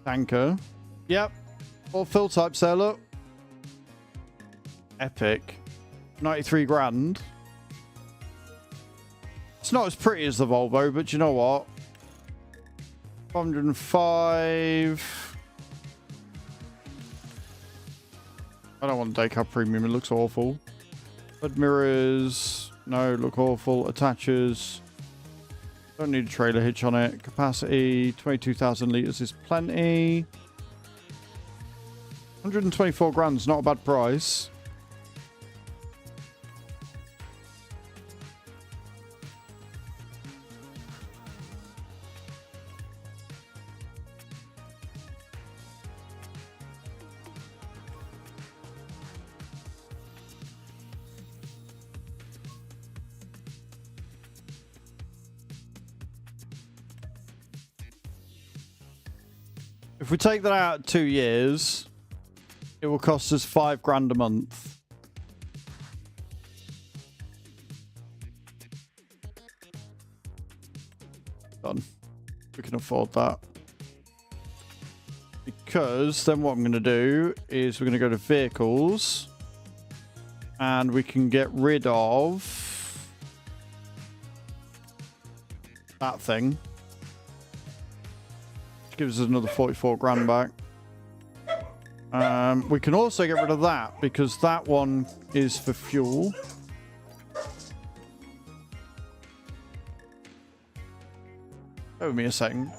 Tanker. Yep. All fill types there, look. Epic. 93 grand. It's not as pretty as the Volvo, but you know what? 105. I don't want the Daycab Premium, it looks awful. Hood mirrors, no, look awful. Attaches, don't need a trailer hitch on it. Capacity, 22,000 litres is plenty. 124 grand's not a bad price. If we take that out 2 years, it will cost us $5 grand a month. Done. We can afford that. Because then what I'm going to do is we're going to go to vehicles and we can get rid of that thing. Which gives us another 44 grand back. We can also get rid of that because that one is for fuel. Give me a second.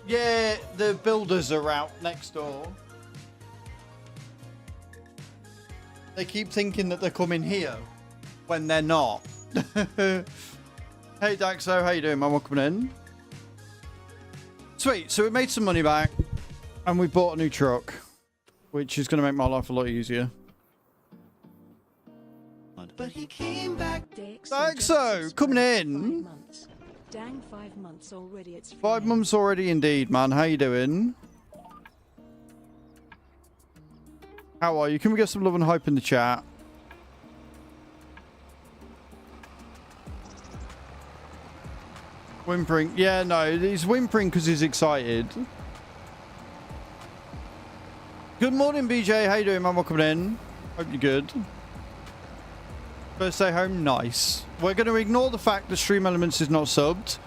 Yeah, the builders are out next door. They keep thinking that they're coming here when they're not. Hey Daxo, how you doing, man? Welcome in. Sweet, so we made some money back and we bought a new truck, which is going to make my life a lot easier. But he came back. Daxo, coming in. 5 months. Dang, 5 months already. It's 5 months already indeed, man. How you doing? How are you? Can we get some love and hype in the chat? Whimpering. Yeah, no, he's whimpering because he's excited. Good morning, BJ. How you doing, man? Welcome in. Hope you're good. First day home, nice. We're going to ignore the fact that Stream Elements is not subbed.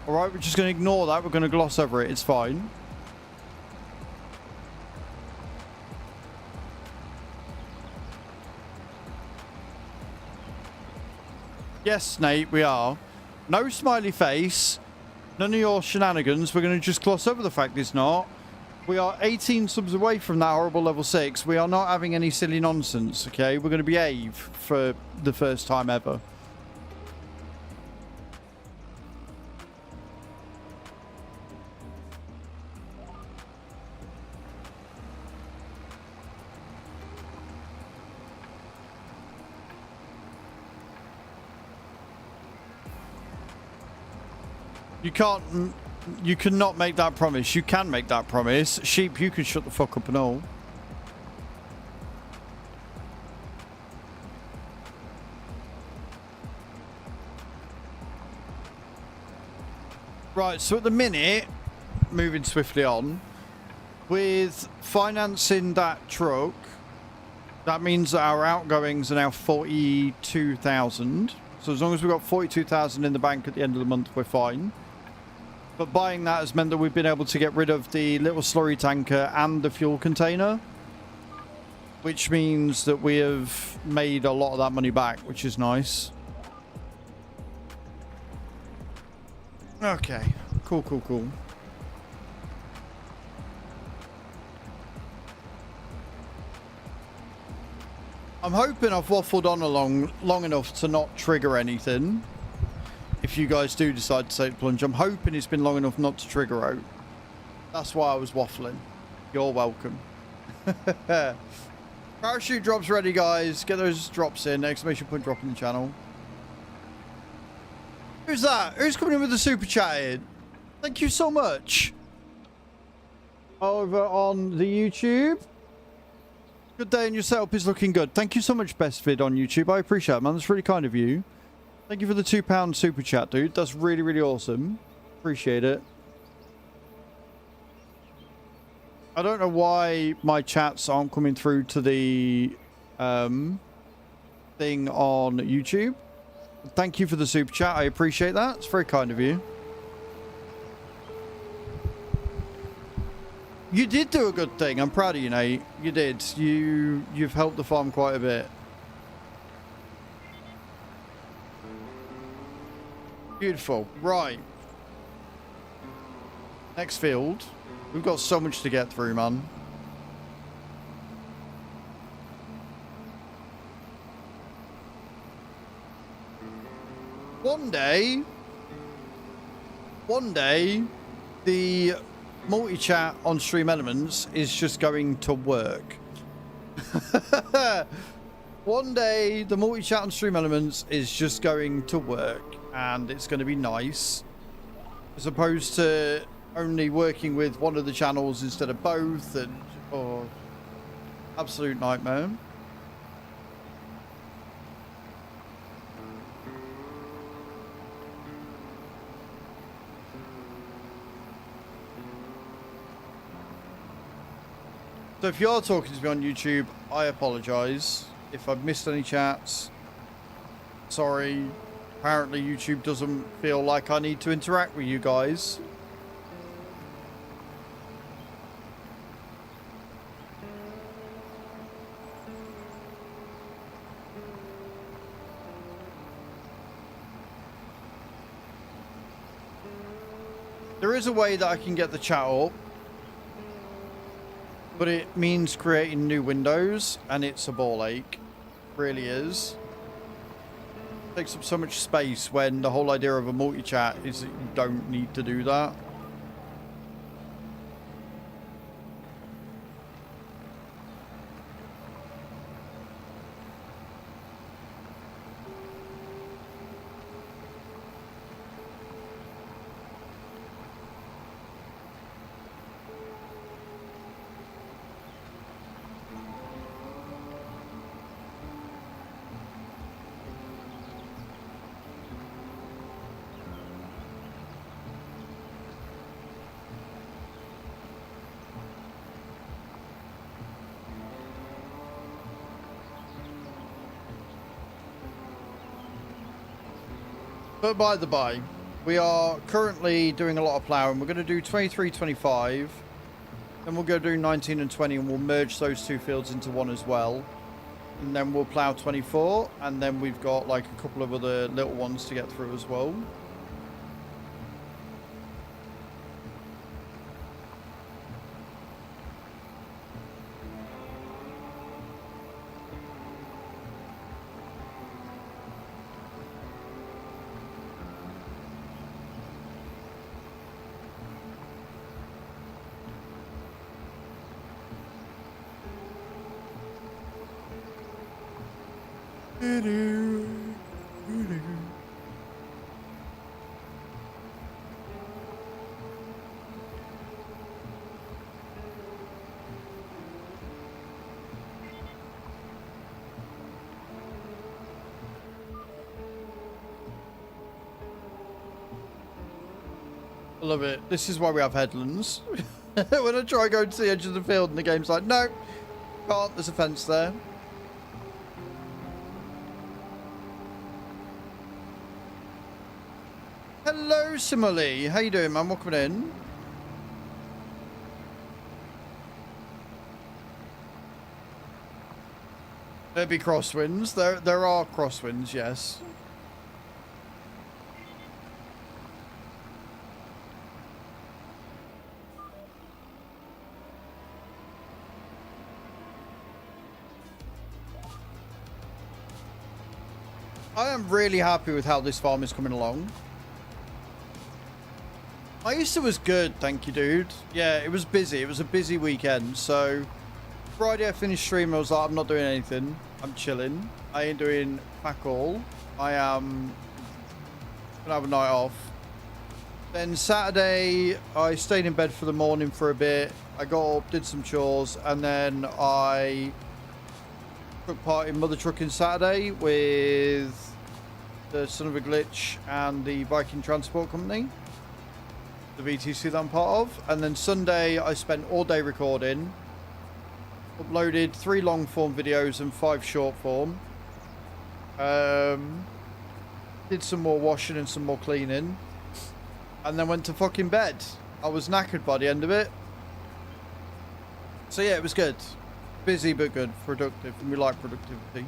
Alright, we're just going to ignore that. We're going to gloss over it. It's fine. Yes, Nate, we are. No smiley face. None of your shenanigans. We're going to just gloss over the fact it's not. We are 18 subs away from that horrible level 6. We are not having any silly nonsense, okay? We're going to behave for the first time ever. You cannot make that promise. You can make that promise. Sheep, you can shut the fuck up and all. Right, so at the minute, moving swiftly on, with financing that truck, that means that our outgoings are now 42,000. So as long as we've got 42,000 in the bank at the end of the month, we're fine. But buying that has meant that we've been able to get rid of the little slurry tanker and the fuel container, which means that we have made a lot of that money back, which is nice. Okay, cool, cool, cool. I'm hoping I've waffled on long enough to not trigger anything. If you guys do decide to take the plunge, I'm hoping it's been long enough not to trigger out. That's why I was waffling. You're welcome. Parachute drops ready, guys. Get those drops in. Exclamation point drop in the channel. Who's that? Who's coming in with the super chat? Thank you so much. Over on the YouTube. Good day and your setup is looking good. Thank you so much, Best Vid on YouTube. I appreciate it, man. That's really kind of you. Thank you for the £2 super chat, dude. That's really, really awesome. Appreciate it. I don't know why my chats aren't coming through to the thing on YouTube. Thank you for the super chat. I appreciate that. It's very kind of you. You did do a good thing. I'm proud of you, Nate. You did. You've helped the farm quite a bit. Beautiful. Right. Next field. We've got so much to get through, man. One day, the multi-chat on Stream Elements is just going to work. One day, the multi-chat on Stream Elements is just going to work, and it's going to be nice, as opposed to only working with one of the channels instead of both, and absolute nightmare. So if you are talking to me on YouTube, I apologise. If I've missed any chats, sorry. Apparently YouTube doesn't feel like I need to interact with you guys. There is a way that I can get the chat up, but it means creating new windows, and it's a ball ache. It really is. It takes up so much space when the whole idea of a multi-chat is that you don't need to do that. But by the by, we are currently doing a lot of ploughing. We're going to do 23, 25. Then we'll go do 19 and 20, and we'll merge those two fields into one as well. And then we'll plough 24. And then we've got like a couple of other little ones to get through as well. I love it. This is why we have headlands. When I try going to the edge of the field and the game's like, no, can't, there's a fence there. Hello, Simile. How you doing, man? Welcome in. There'd be crosswinds. There are crosswinds, yes. I am really happy with how this farm is coming along. My Easter was good, thank you, dude. Yeah, it was busy. It was a busy weekend. So Friday I finished streaming. I was like, I'm not doing anything. I'm chilling. I ain't doing fuck all. I am gonna have a night off. Then Saturday I stayed in bed for the morning for a bit. I got up, did some chores, and then I took part in Mother Trucking Saturday with the Son of a Glitch and the Viking Transport Company, the VTC that I'm part of. And then Sunday I spent all day recording, uploaded 3 long form videos and 5 short form, did some more washing and some more cleaning, and then went to fucking bed. I was knackered by the end of it. So yeah, it was good. Busy but good, productive, and we like productivity.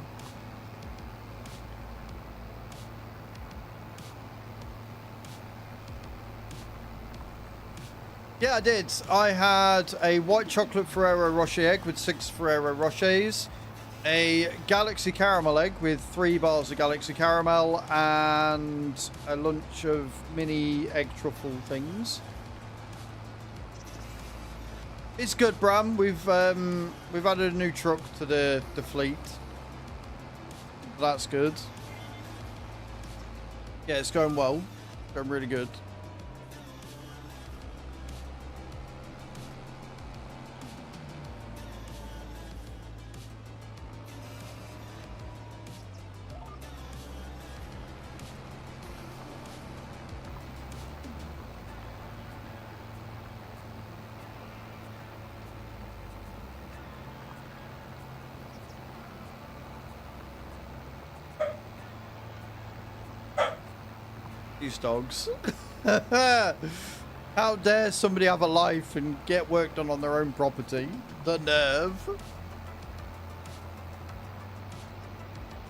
Yeah, I did. I had a white chocolate Ferrero Rocher egg with 6 Ferrero Rochers, a Galaxy Caramel egg with 3 bars of Galaxy Caramel, and a lunch of mini egg truffle things. It's good, Bram. We've added a new truck to the fleet. That's good. Yeah, it's going well. Going really good. These dogs. How dare somebody have a life and get work done on their own property? The nerve.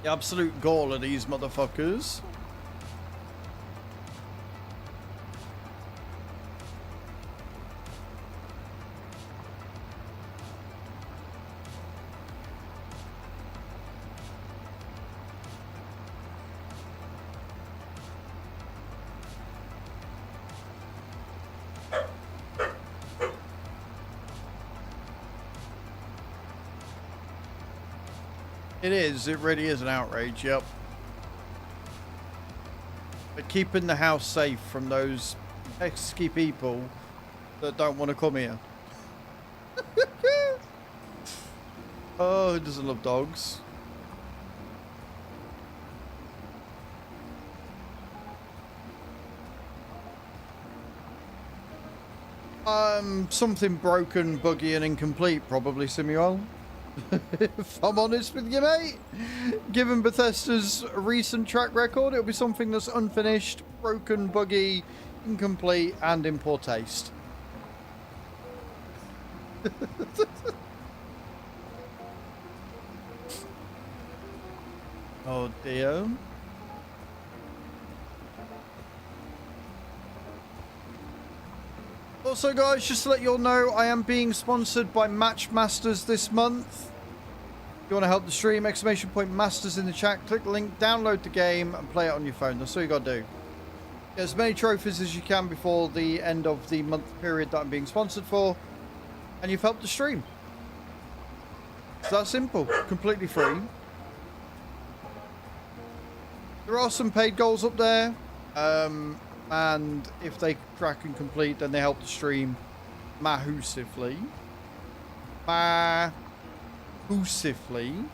The absolute gall of these motherfuckers. It is. It really is an outrage. Yep. But keeping the house safe from those pesky people that don't want to come here. Oh, who doesn't love dogs? Something broken, buggy, and incomplete, probably, Simuel. If I'm honest with you, mate, given Bethesda's recent track record, it'll be something that's unfinished, broken, buggy, incomplete, and in poor taste. Oh dear. Also, guys, just to let you all know, I am being sponsored by Matchmasters this month. If you want to help the stream, !Masters in the chat. Click the link, download the game, and play it on your phone. That's all you got to do. Get as many trophies as you can before the end of the month period that I'm being sponsored for, and you've helped the stream. It's that simple. Completely free. There are some paid goals up there. And if they crack and complete, then they help the stream mahoosively. Mahoosively.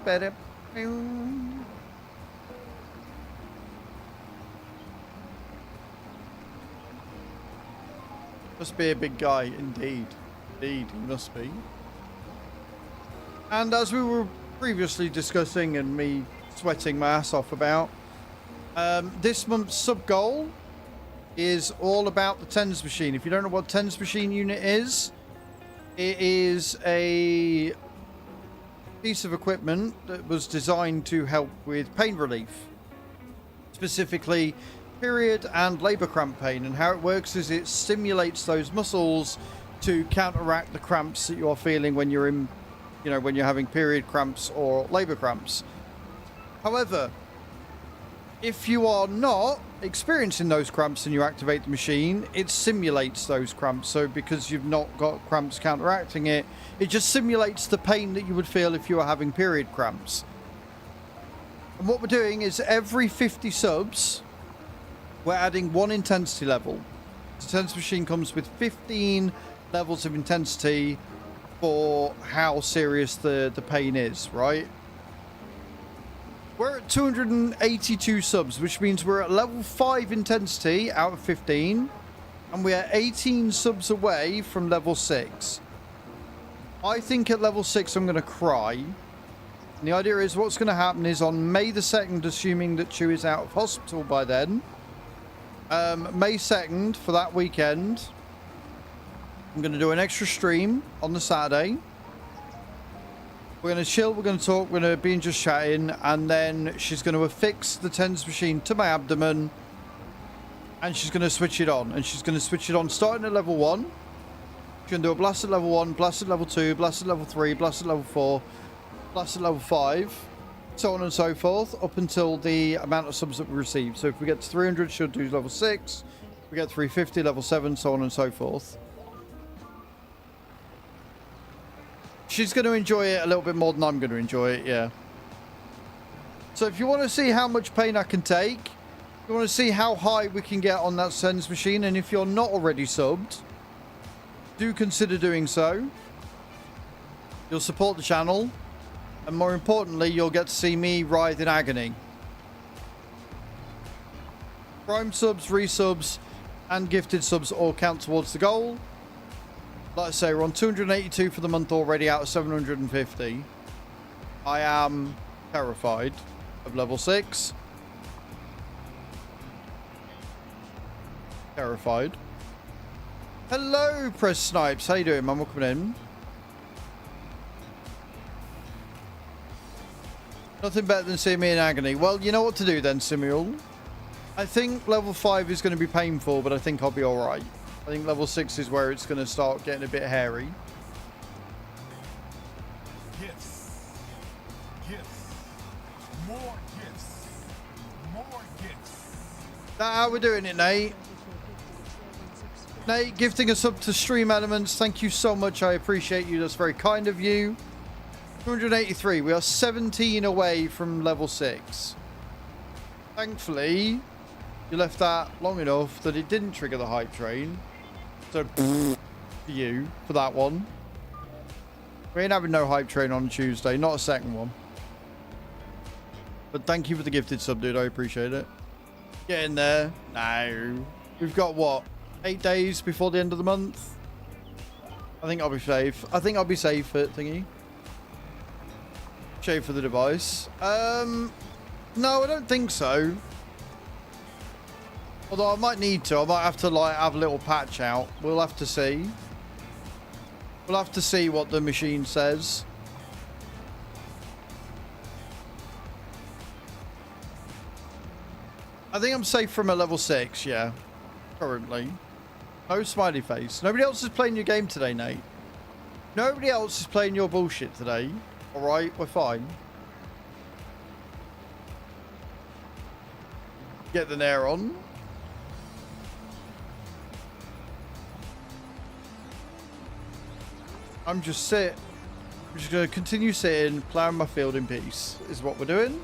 Better. Must be a big guy, indeed. Indeed, he must be. And as we were previously discussing and me sweating my ass off about, this month's sub-goal is all about the tens machine. If you don't know what tens machine unit is, it is a piece of equipment that was designed to help with pain relief. Specifically, period and labor cramp pain, and how it works is it stimulates those muscles to counteract the cramps that you're feeling when you're in, you know, when you're having period cramps or labor cramps. However, if you are not experiencing those cramps and you activate the machine, it simulates those cramps. So because you've not got cramps counteracting it, it just simulates the pain that you would feel if you were having period cramps. And what we're doing is every 50 subs, we're adding 1 intensity level. The tens machine comes with 15 levels of intensity for how serious the pain is, right? We're at 282 subs, which means we're at level 5 intensity out of 15, and we are 18 subs away from level 6. I think at level 6 I'm going to cry. And the idea is what's going to happen is on May the 2nd, assuming that Chew is out of hospital by then, May 2nd, for that weekend, I'm going to do an extra stream on the Saturday. We're going to chill, we're going to talk, we're going to be in just chatting, and then she's going to affix the TENS machine to my abdomen, and she's going to switch it on. And she's going to switch it on starting at level 1. She's going to do a blast at level 1, blast at level 2, blast at level 3, blast at level 4, blast at level 5, so on and so forth, up until the amount of subs that we receive. So if we get to 300, she'll do level 6. If we get 350, level 7, so on and so forth. She's going to enjoy it a little bit more than I'm going to enjoy it, yeah. So if you want to see how much pain I can take, you want to see how high we can get on that TENS machine, and if you're not already subbed, do consider doing so. You'll support the channel, and more importantly, you'll get to see me writhe in agony. Prime subs, resubs, and gifted subs all count towards the goal. Like I say, we're on 282 for the month already out of 750. I am terrified of level 6. Terrified. Hello, Press Snipes. How you doing, man? Welcome in. Nothing better than seeing me in agony. Well, you know what to do then, Samuel. I think level 5 is going to be painful, but I think I'll be alright. I think level 6 is where it's going to start getting a bit hairy. Gifts. Gifts. More gifts. More gifts. That how we're doing it, Nate? Nate, gifting us up to Stream Elements. Thank you so much. I appreciate you. That's very kind of you. 283. We are 17 away from level 6. Thankfully, you left that long enough that it didn't trigger the hype train. So, for you, for that one. We ain't having no hype train on Tuesday. Not a second one. But thank you for the gifted sub, dude. I appreciate it. Get in there. No. We've got, what, 8 days before the end of the month? I think I'll be safe. I think I'll be safe at thingy. Shave for the device. No, I don't think so. Although I might need to. I might have to like have a little patch out. We'll have to see. We'll have to see what the machine says. I think I'm safe from a level 6, yeah. Currently. No smiley face. Nobody else is playing your game today, Nate. Nobody else is playing your bullshit today. Alright, we're fine. Get the nair on. I'm just going to continue sitting, ploughing my field in peace, is what we're doing.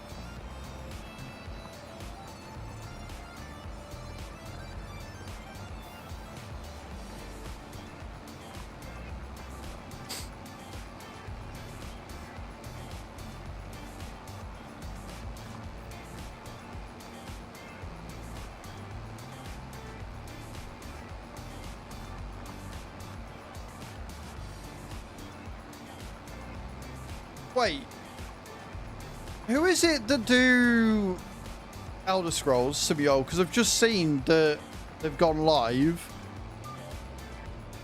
Wait, who is it that do Elder Scrolls, Samuel? Because I've just seen that they've gone live.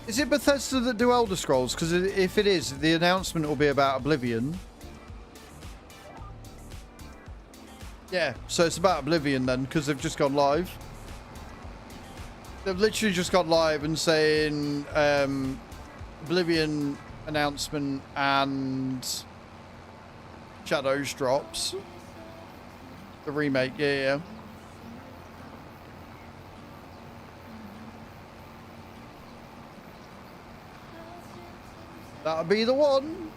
Is it Bethesda that do Elder Scrolls? Because if it is, the announcement will be about Oblivion. Yeah, so it's about Oblivion then, because they've just gone live. They've literally just gone live and saying Oblivion announcement and Shadows drops. The remake, yeah. That'll be the one.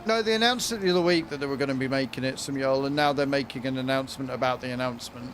No, they announced it the other week that they were going to be making it, Samuel, and now they're making an announcement about the announcement.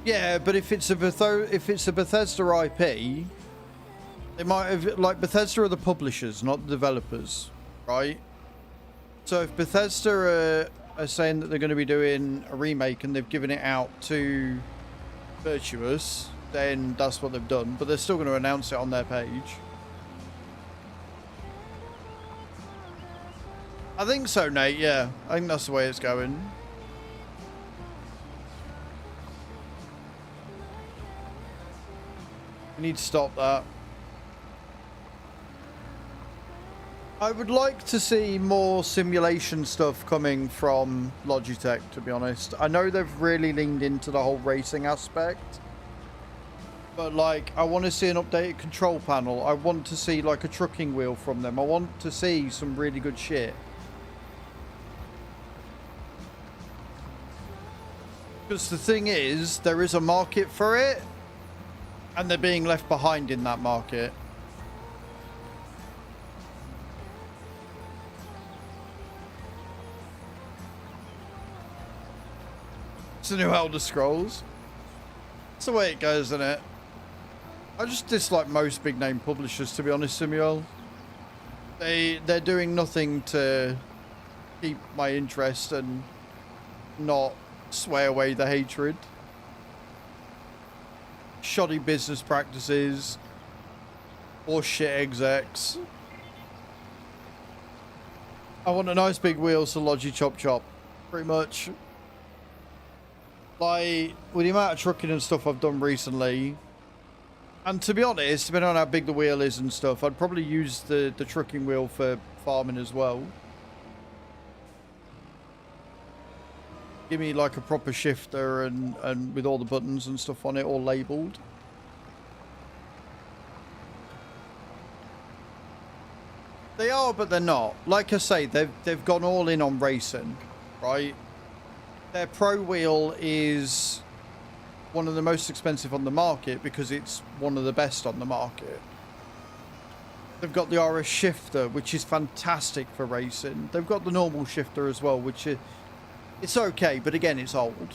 Yeah, but if it's a Bethesda IP, they might have, like, Bethesda are the publishers, not the developers, right? So if Bethesda are saying that they're going to be doing a remake and they've given it out to Virtuous, then that's what they've done. But they're still going to announce it on their page. I think so, Nate. Yeah, I think that's the way it's going. We need to stop that. I would like to see more simulation stuff coming from Logitech, to be honest. I know they've really leaned into the whole racing aspect. But, like, I want to see an updated control panel. I want to see, like, a trucking wheel from them. I want to see some really good shit. Because the thing is, there is a market for it. And they're being left behind in that market. It's the new Elder Scrolls. It's the way it goes, isn't it? I just dislike most big name publishers, to be honest, Samuel. They're doing nothing to keep my interest and not sway away the hatred. Shoddy business practices. Or shit execs. I want a nice big wheel, so Logi chop chop. Pretty much. Like, with the amount of trucking and stuff I've done recently, and to be honest, depending on how big the wheel is and stuff, I'd probably use the trucking wheel for farming as well. Give me like a proper shifter and with all the buttons and stuff on it, all labelled. They are, but they're not. Like I say, they've gone all in on racing, right? Their Pro Wheel is one of the most expensive on the market because it's one of the best on the market. They've got the RS shifter, which is fantastic for racing. They've got the normal shifter as well, which is, it's okay, but again, it's old.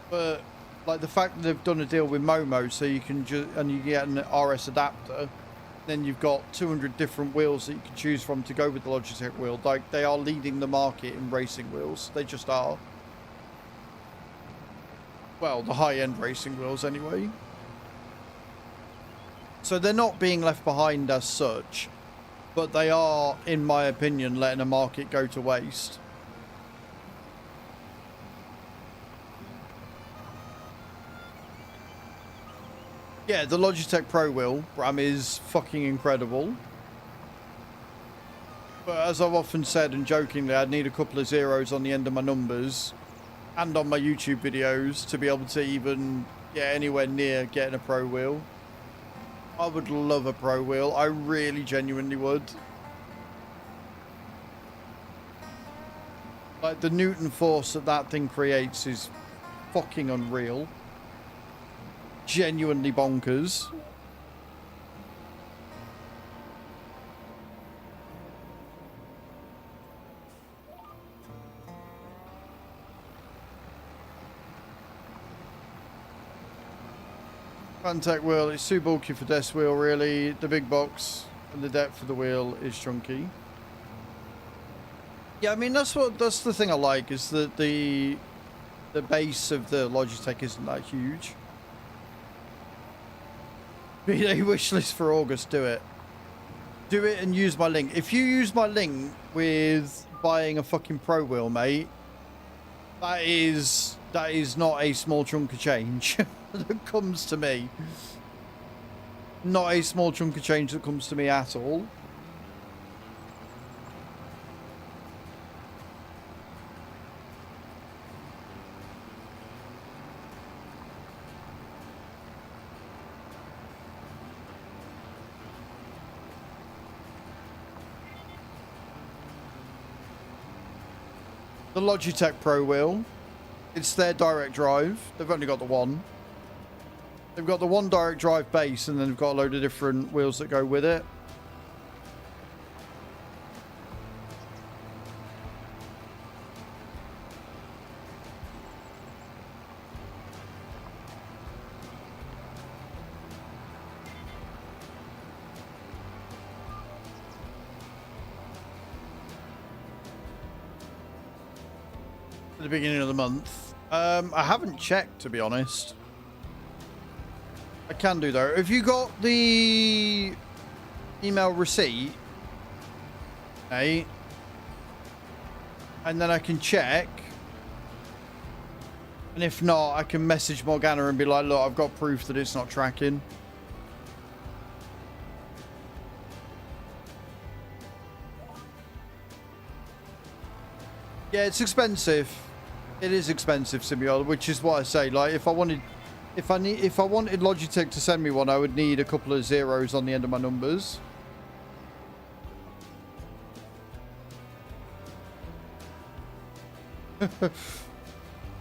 But like the fact that they've done a deal with Momo, so you can and you get an RS adapter, then you've got 200 different wheels that you can choose from to go with the Logitech wheel. Like, they are leading the market in racing wheels. They just are. Well, the high-end racing wheels anyway. So they're not being left behind as such, but they are, in my opinion, letting a market go to waste. Yeah, the Logitech Pro Wheel, Bram, is fucking incredible. But as I've often said, and jokingly, I'd need a couple of zeros on the end of my numbers and on my YouTube videos to be able to even get anywhere near getting a Pro Wheel. I would love a Pro Wheel. I really genuinely would. Like, the Newton force that that thing creates is fucking unreal. Genuinely bonkers. Fantech wheel, it's too bulky for desk wheel really. The big box and the depth of the wheel is chunky. Yeah, I mean that's the thing I like, is that the base of the Logitech isn't that huge. B-Day wishlist for August, do it. Do it and use my link. If you use my link with buying a fucking Pro Wheel, mate, that is not a small chunk of change that comes to me. Not a small chunk of change that comes to me at all. The Logitech Pro Wheel, it's their direct drive. They've only got the one. They've got the one direct drive base, and then they've got a load of different wheels that go with it. at the beginning of the month. I haven't checked, to be honest. I can do though. Have you got the email receipt? Okay. And then I can check. And if not, I can message Morgana and be like, look, I've got proof that it's not tracking. Yeah, it's expensive. It is expensive, Simula, which is what I say. Like, if I wanted Logitech to send me one, I would need a couple of zeros on the end of my numbers.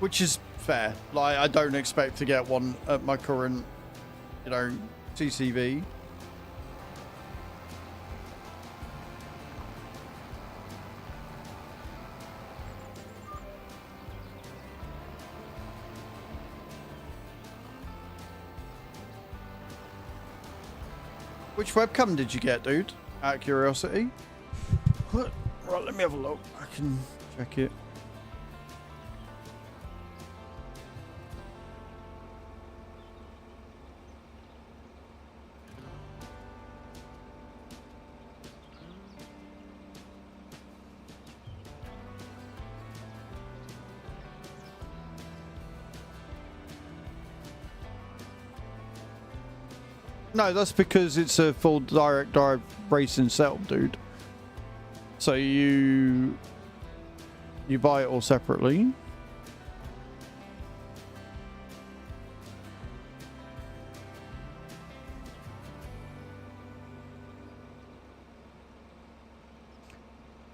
Which is fair. Like, I don't expect to get one at my current, you know, TCV. Which webcam did you get, dude? Out of curiosity. Right, let me have a look. I can check it. No, that's because it's a full direct drive racing setup, dude. So you buy it all separately.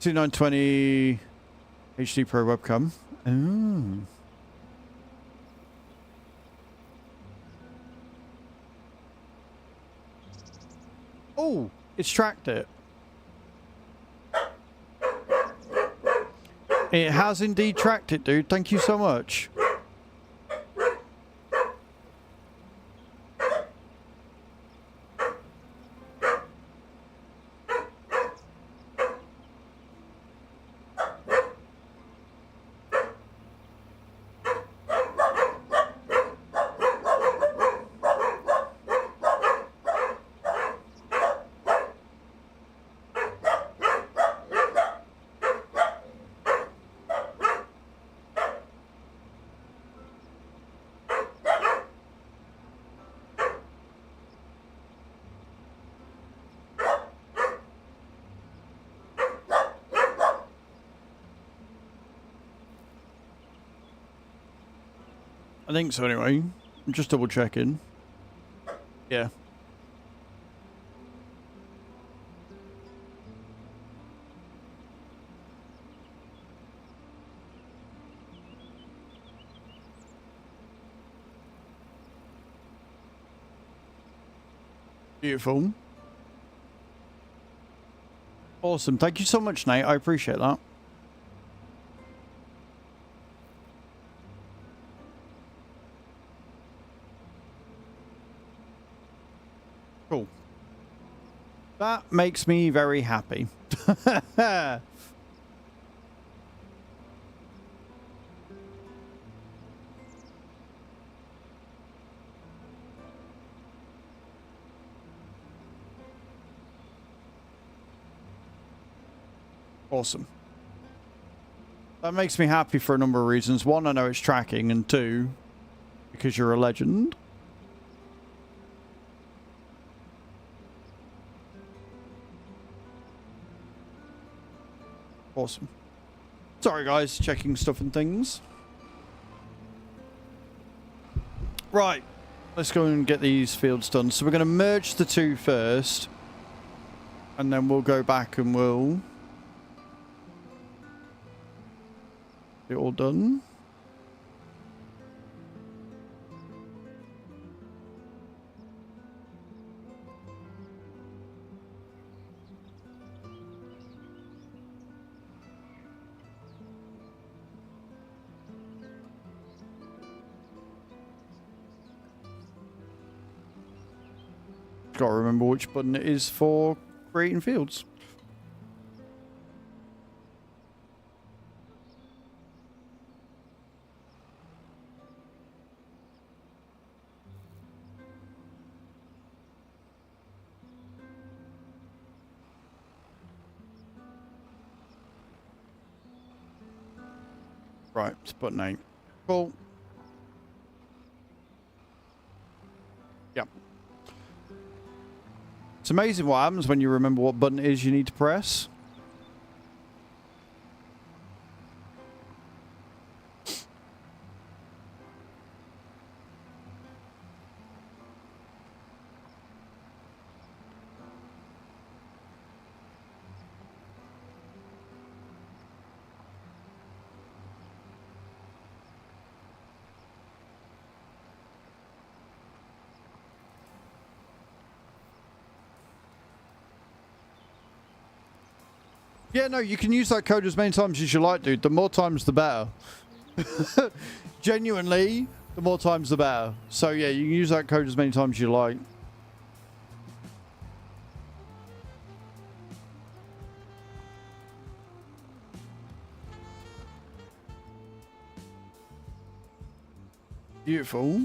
$2920 HD Pro webcam. Oh. Oh, it's tracked it. It has indeed tracked it, dude. Thank you so much. I think so anyway. I'm just double checking. Yeah. Beautiful. Awesome. Thank you so much, Nate. I appreciate that. Cool. That makes me very happy. Awesome. That makes me happy for a number of reasons. One, I know it's tracking, and two, because you're a legend. Awesome. Sorry guys, checking stuff and things. Right, let's go and get these fields done. So we're going to merge the two first, and then we'll go back and we'll get it all done. Gotta remember which button it is for creating fields. Right, it's button 8. Cool. Yep. It's amazing what happens when you remember what button it is you need to press. Yeah, no, you can use that code as many times as you like, dude. The more times, the better. Genuinely, the more times, the better. So, yeah, you can use that code as many times as you like. Beautiful.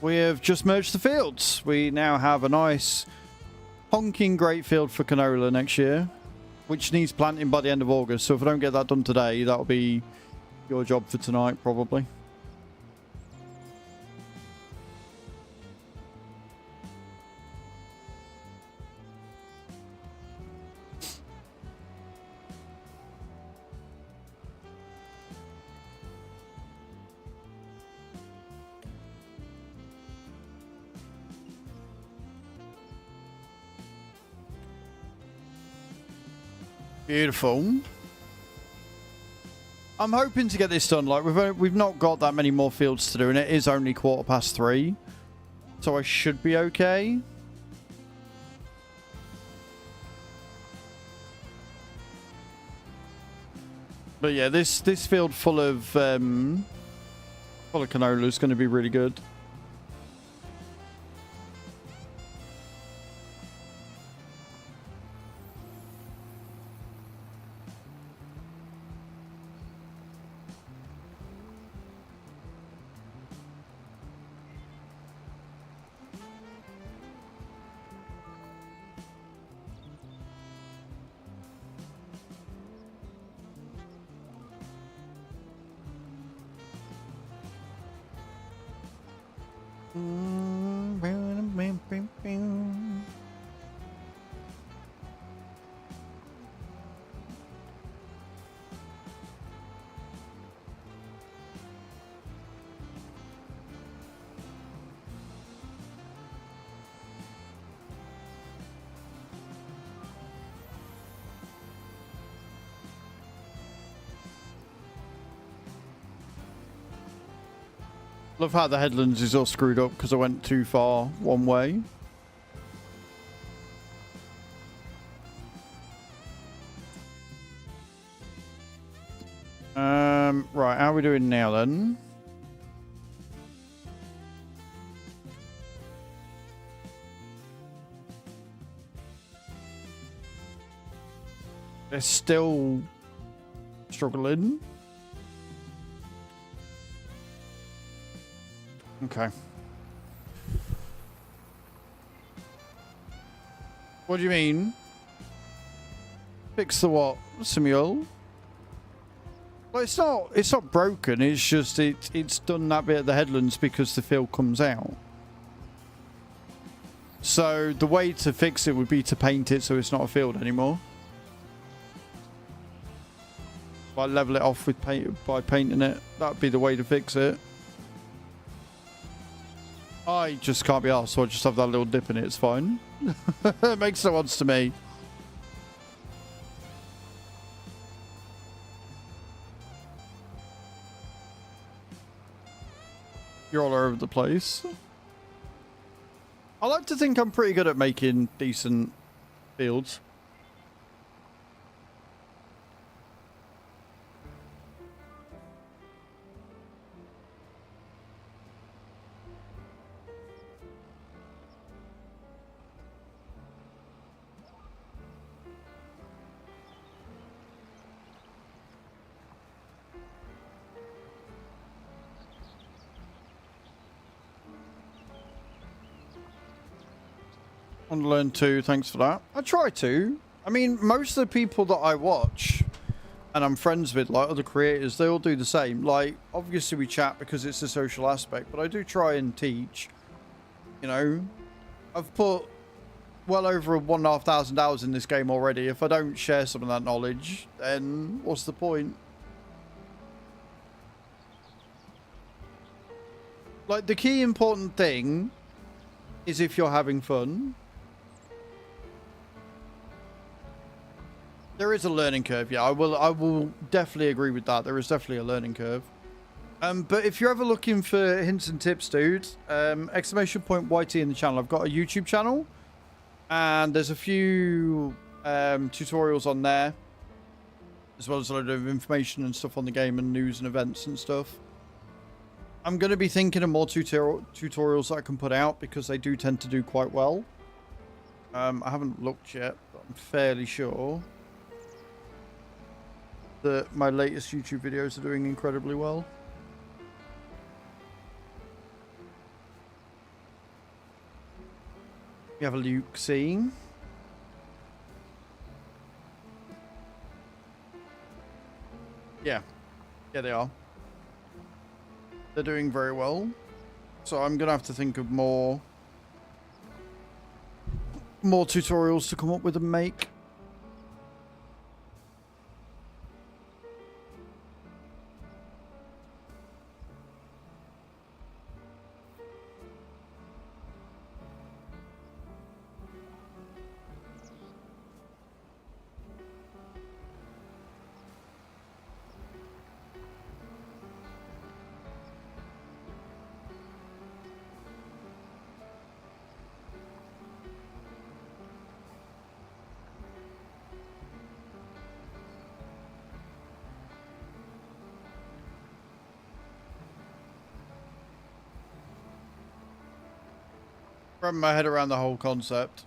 We have just merged the fields. We now have a nice honking great field for canola next year, which needs planting by the end of August. So if I don't get that done today, that'll be your job for tonight, probably. Beautiful. I'm hoping to get this done. Like we've not got that many more fields to do, and it is only 3:15, so I should be okay. But yeah, this field full of canola is going to be really good. Love how the headlands is all screwed up because I went too far one way. Right, how are we doing now then? They're still struggling. Okay. What do you mean? Fix the what, Samuel? Well, it's not broken. It's just it's done that bit at the headlands because the field comes out. So the way to fix it would be to paint it so it's not a field anymore. By level it off with by painting it. That'd be the way to fix it. I just can't be arsed, so I just have that little dip in it. It's fine. It makes no odds to me. You're all over the place. I like to think I'm pretty good at making decent fields. Learn too, thanks for that. I try to. I mean, most of the people that I watch and I'm friends with, like other creators, they all do the same. Like, obviously we chat because it's a social aspect, but I do try and teach. You know, I've put well over 1,500 hours in this game already. If I don't share some of that knowledge, then what's the point? Like, the key important thing is if you're having fun. There is a learning curve, yeah. I will definitely agree with that. There is definitely a learning curve. But if you're ever looking for hints and tips, dude, exclamation point YT in the channel. I've got a YouTube channel, and there's a few tutorials on there, as well as a load of information and stuff on the game and news and events and stuff. I'm going to be thinking of more tutorials that I can put out because they do tend to do quite well. I haven't looked yet, but I'm fairly sure that my latest YouTube videos are doing incredibly well. We have a Luke scene. Yeah, they are. They're doing very well. So I'm gonna have to think of more tutorials to come up with and make. Wrap my head around the whole concept.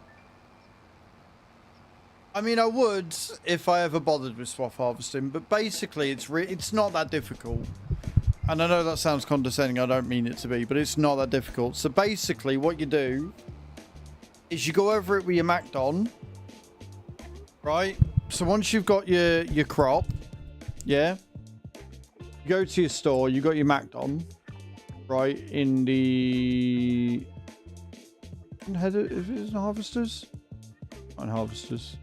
I mean, I would if I ever bothered with swath harvesting, but basically it's not that difficult. And I know that sounds condescending, I don't mean it to be, but it's not that difficult. So basically what you do is you go over it with your Macdon, right? So once you've got your crop, yeah, you go to your store, you got your Macdon, right, in the header, if it isn't harvesters, on harvesters.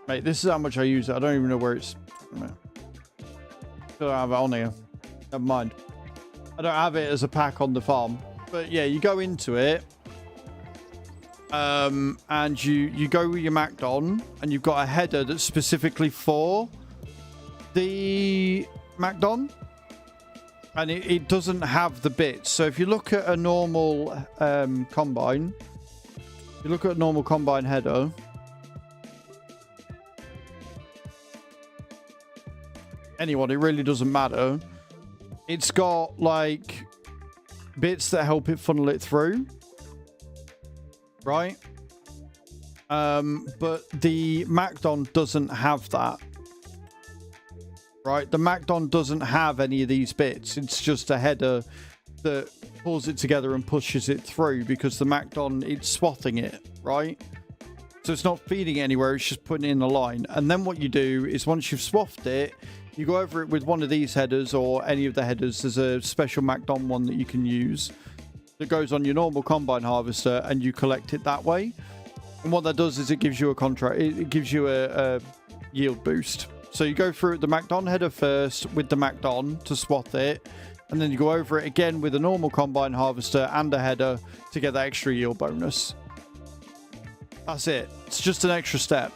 Mate, this is how much I use it. I don't even know where it's. I don't have it on here. Never mind. I don't have it as a pack on the farm. But yeah, you go into it. And you go with your Macdon, and you've got a header that's specifically for the Macdon. And it doesn't have the bits. So if you look at a normal combine, you look at a normal combine header. Anyone, it really doesn't matter. It's got like bits that help it funnel it through, right? But the Macdon doesn't have that. Right, the Macdon doesn't have any of these bits. It's just a header that pulls it together and pushes it through, because the Macdon, it's swathing it, right? So it's not feeding it anywhere, it's just putting it in the line. And then what you do is once you've swathed it, you go over it with one of these headers or any of the headers. There's a special Macdon one that you can use that goes on your normal combine harvester, and you collect it that way. And what that does is it gives you a contract, it gives you a yield boost. So you go through the Macdon header first with the Macdon to swath it, and then you go over it again with a normal combine harvester and a header to get that extra yield bonus. That's it. It's just an extra step.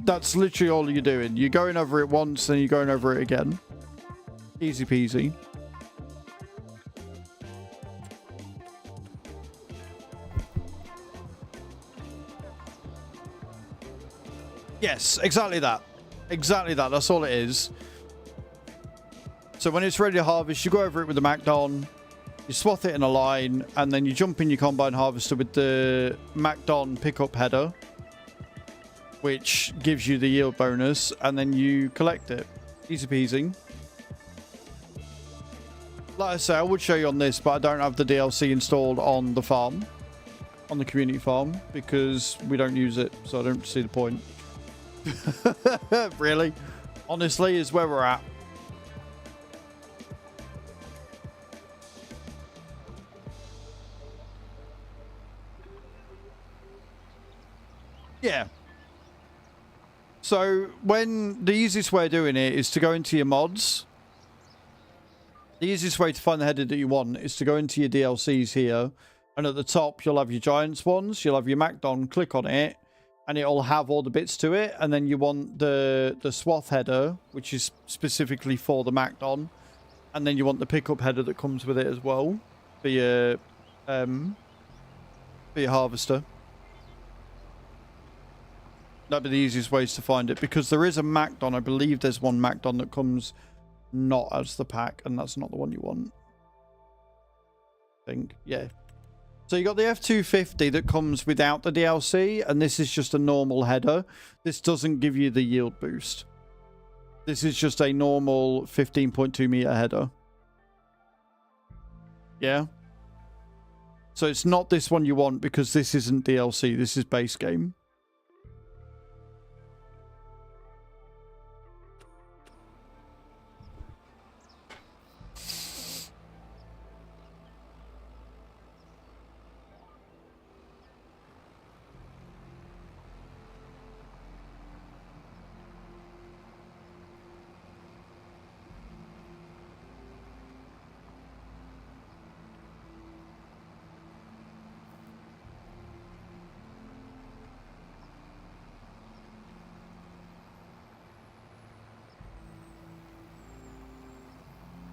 That's literally all you're doing. You're going over it once, then you're going over it again. Easy peasy. Yes, exactly that. Exactly that. That's all it is. So when it's ready to harvest, you go over it with the Macdon, you swath it in a line, and then you jump in your combine harvester with the Macdon pickup header, which gives you the yield bonus, and then you collect it. Easy peasy. Like I say, I would show you on this, but I don't have the DLC installed on the farm. on the community farm because we don't use it, so I don't see the point. Really? Honestly, is where we're at. Yeah. So when the easiest way of doing it is to go into your mods. The easiest way to find the header that you want is to go into your DLCs here, and at the top you'll have your Giants ones, you'll have your Macdon, click on it, and it'll have all the bits to it, and then you want the swath header, which is specifically for the Macdon, and then you want the pickup header that comes with it as well for your harvester. That'd be the easiest ways to find it, because there is a Macdon. I believe there's one Macdon that comes not as the pack, and that's not the one you want. I think, yeah. So you got the F250 that comes without the DLC, and this is just a normal header. This doesn't give you the yield boost. This is just a normal 15.2 meter header. Yeah. So it's not this one you want, because this isn't DLC. This is base game.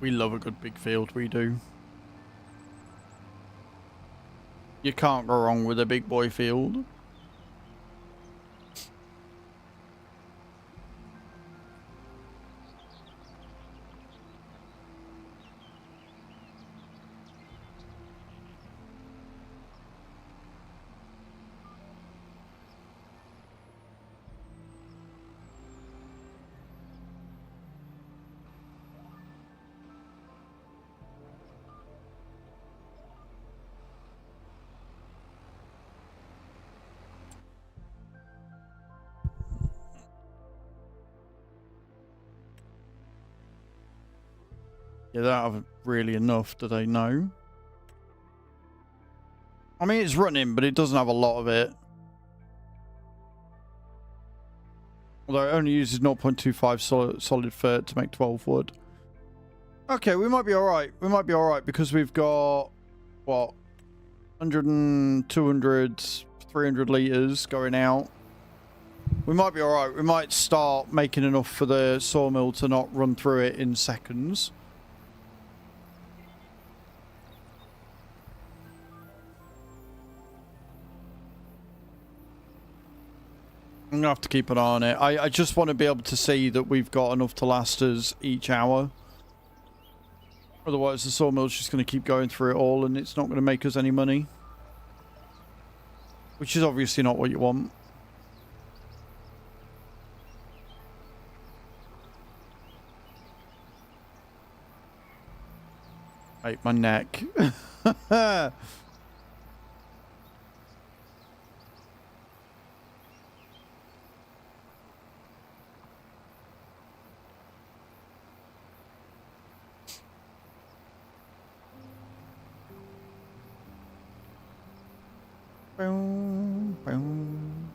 We love a good big field, we do. You can't go wrong with a big boy field. Yeah, they don't have really enough, do they? No. I mean, it's running, but it doesn't have a lot of it. Although it only uses 0.25 solid fert to make 12 wood. Okay, we might be alright. We might be alright because we've got, what, 100 and 200, 300 litres going out. We might be alright. We might start making enough for the sawmill to not run through it in seconds. I'm going to have to keep an eye on it. I just want to be able to see that we've got enough to last us each hour. Otherwise, the sawmill's just going to keep going through it all, and it's not going to make us any money. Which is obviously not what you want. Right, my neck. Boom, boom.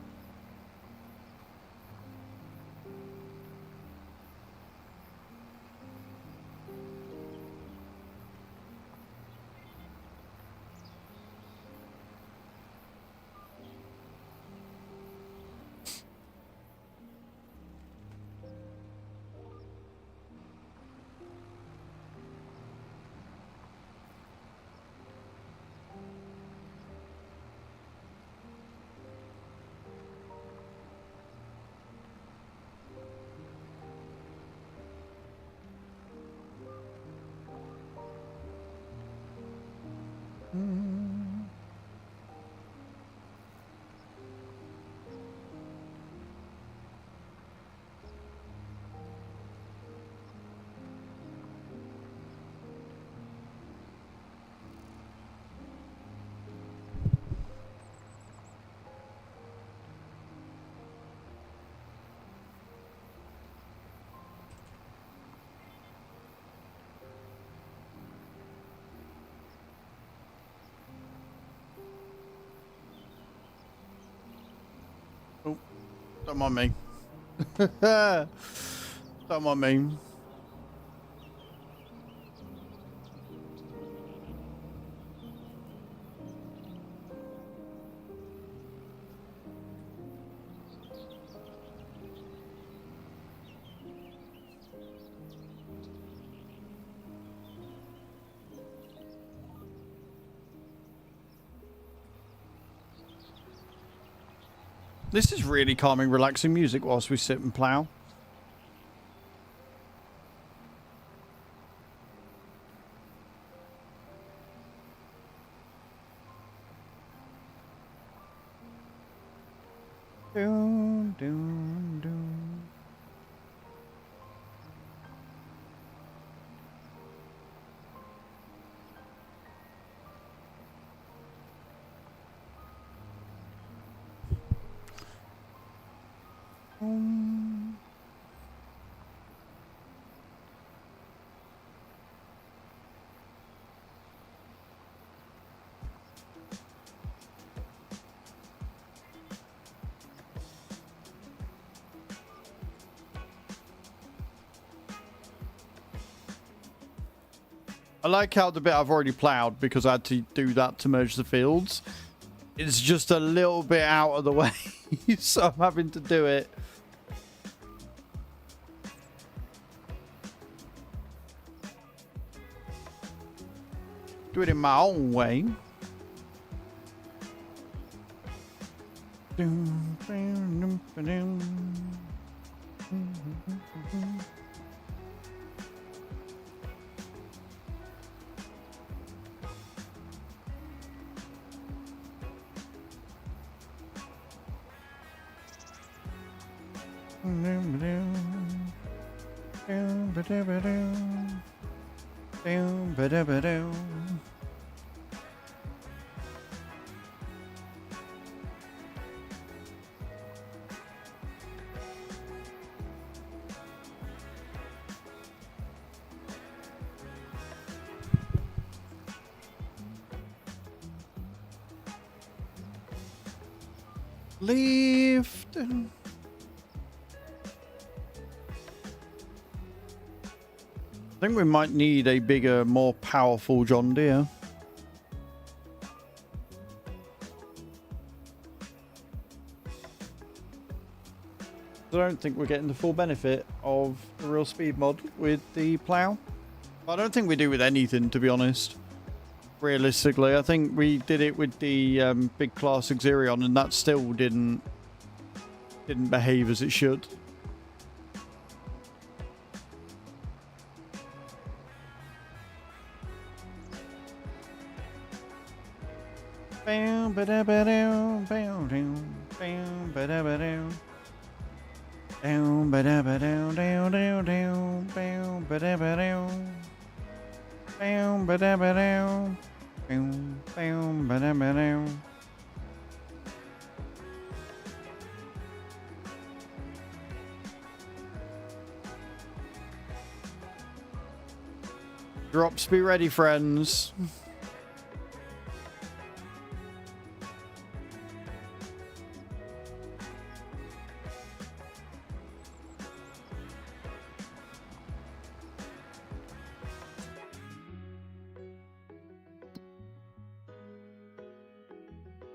Don't mind me. Don't mind me. This is really calming, relaxing music whilst we sit and plough. Doom, doom, doom. I like how the bit I've already ploughed, because I had to do that to merge the fields. It's just a little bit out of the way, so I'm having to do it. Do it in my own way. Lift. I think we might need a bigger, more powerful John Deere. I don't think we're getting the full benefit of the real speed mod with the plough. I don't think we do with anything, to be honest. Realistically, I think we did it with the big class Xerion, and that still didn't behave as it should. Drops be ready, friends.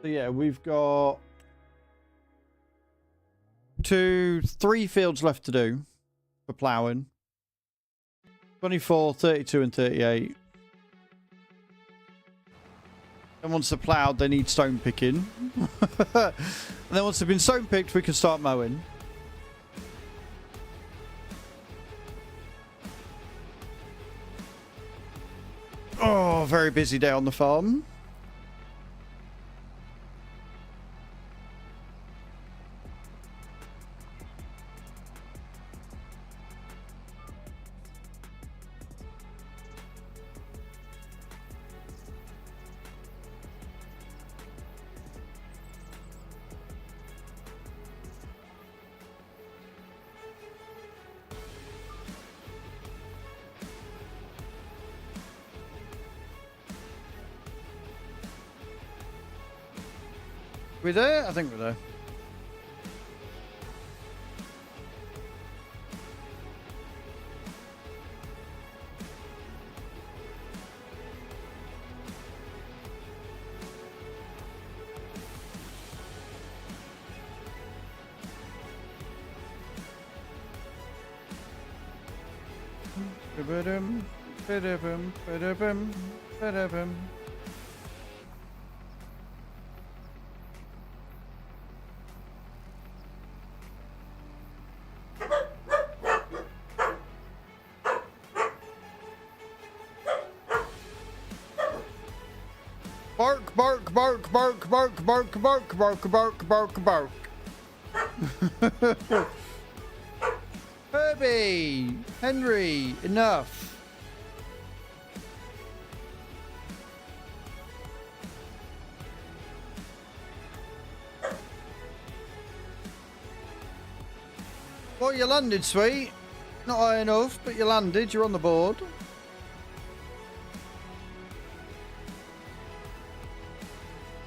So yeah, we've got 3 fields left to do for ploughing. 24, 32 and 38. And once they're ploughed, they need stone picking. And then once they've been stone picked, we can start mowing. Oh, very busy day on the farm. We there? I think we're there. Ba-da-bum, ba-da-bum, ba-da-bum, ba-da-bum. Bark, bark, bark, bark, bark, bark, bark, bark, bark, bark, bark. Herbie! Henry! Enough! Well, you landed, sweet. Not high enough, but you landed. You're on the board.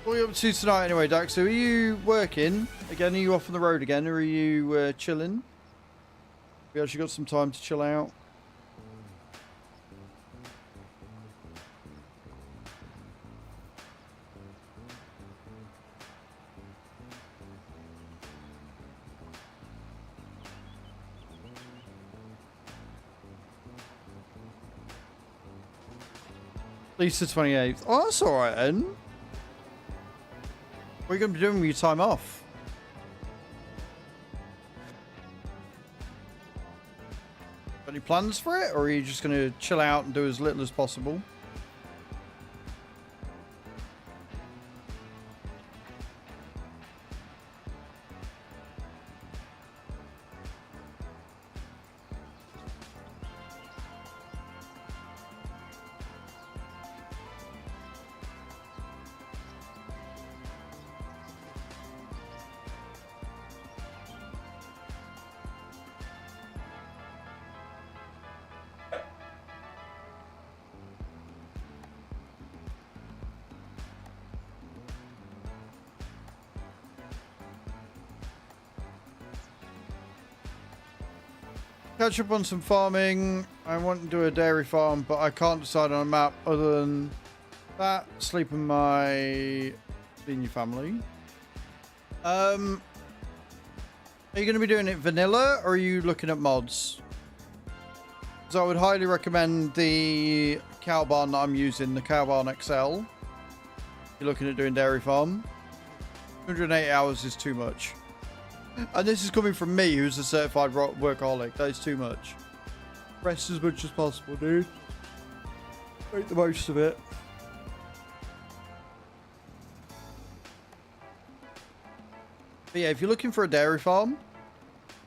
What are you up to tonight anyway, Dax? So are you working? Again, are you off on the road again, or are you chilling? We actually got some time to chill out. At least the 28th. Oh, that's alright then. What are you going to be doing with your time off? Got any plans for it? Or are you just going to chill out and do as little as possible? Catch up on some farming. I want to do a dairy farm, but I can't decide on a map other than that. Sleep in my senior family. Are you going to be doing it vanilla, or are you looking at mods? So I would highly recommend the cow barn that I'm using, the cow barn XL. If you're looking at doing dairy farm. 280 hours is too much. And this is coming from me, who's a certified workaholic. That is too much. Rest as much as possible, dude. Make the most of it. But yeah, if you're looking for a dairy farm,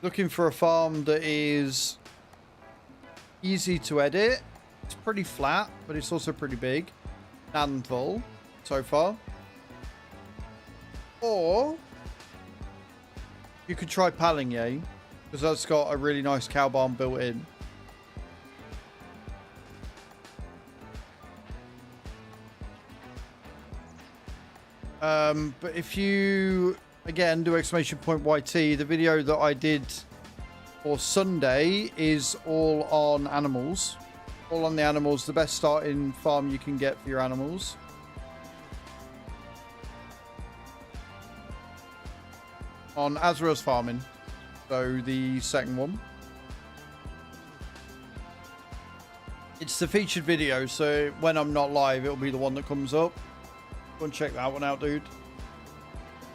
looking for a farm that is easy to edit, it's pretty flat, but it's also pretty big and full so far. Or you could try Paligny, because that's got a really nice cow barn built in. But if you, again, do !YT, the video that I did for Sunday is all on animals. All on the animals, the best starting farm you can get for your animals. On Azrael's farming, so the second one. It's the featured video, so when I'm not live, it'll be the one that comes up. Go and check that one out, dude.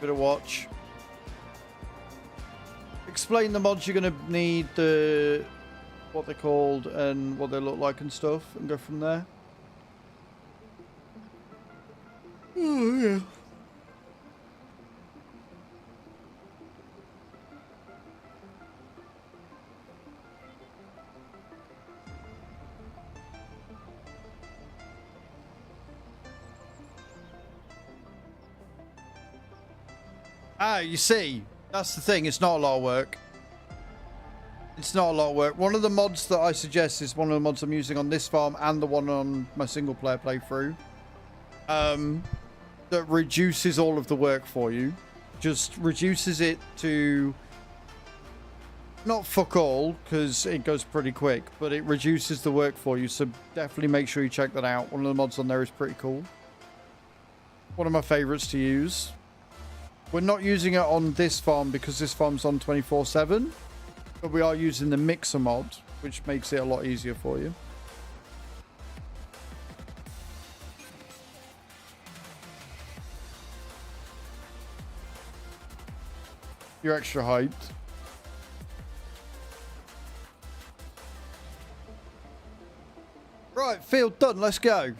Bit of watch. Explain the mods you're gonna need, the what they're called and what they look like and stuff, and go from there. Oh yeah. Ah, you see, that's the thing. It's not a lot of work. It's not a lot of work. One of the mods that I suggest is one of the mods I'm using on this farm and the one on my single player playthrough. That reduces all of the work for you. Just reduces it to not fuck all, because it goes pretty quick, but it reduces the work for you. So definitely make sure you check that out. One of the mods on there is pretty cool. One of my favorites to use. We're not using it on this farm because this farm's on 24/7, but we are using the mixer mod, which makes it a lot easier for you. You're extra hyped. Right, field done. Let's go.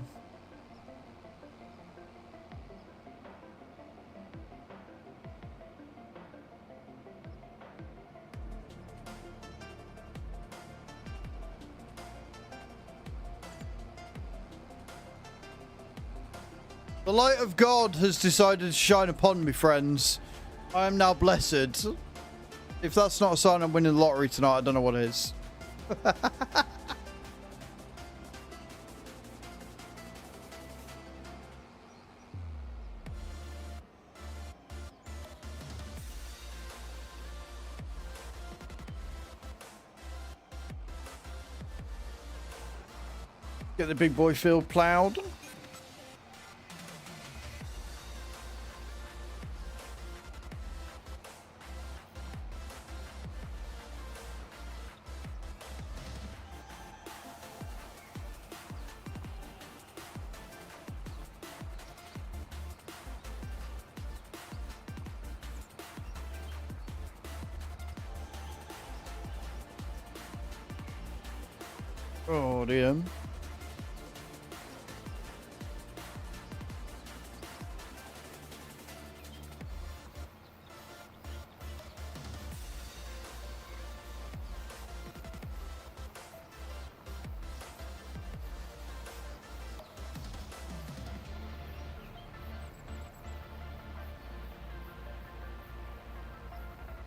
The light of God has decided to shine upon me, friends. I am now blessed. If that's not a sign I'm winning the lottery tonight, I don't know what is. Get the big boy field ploughed. Oh dear.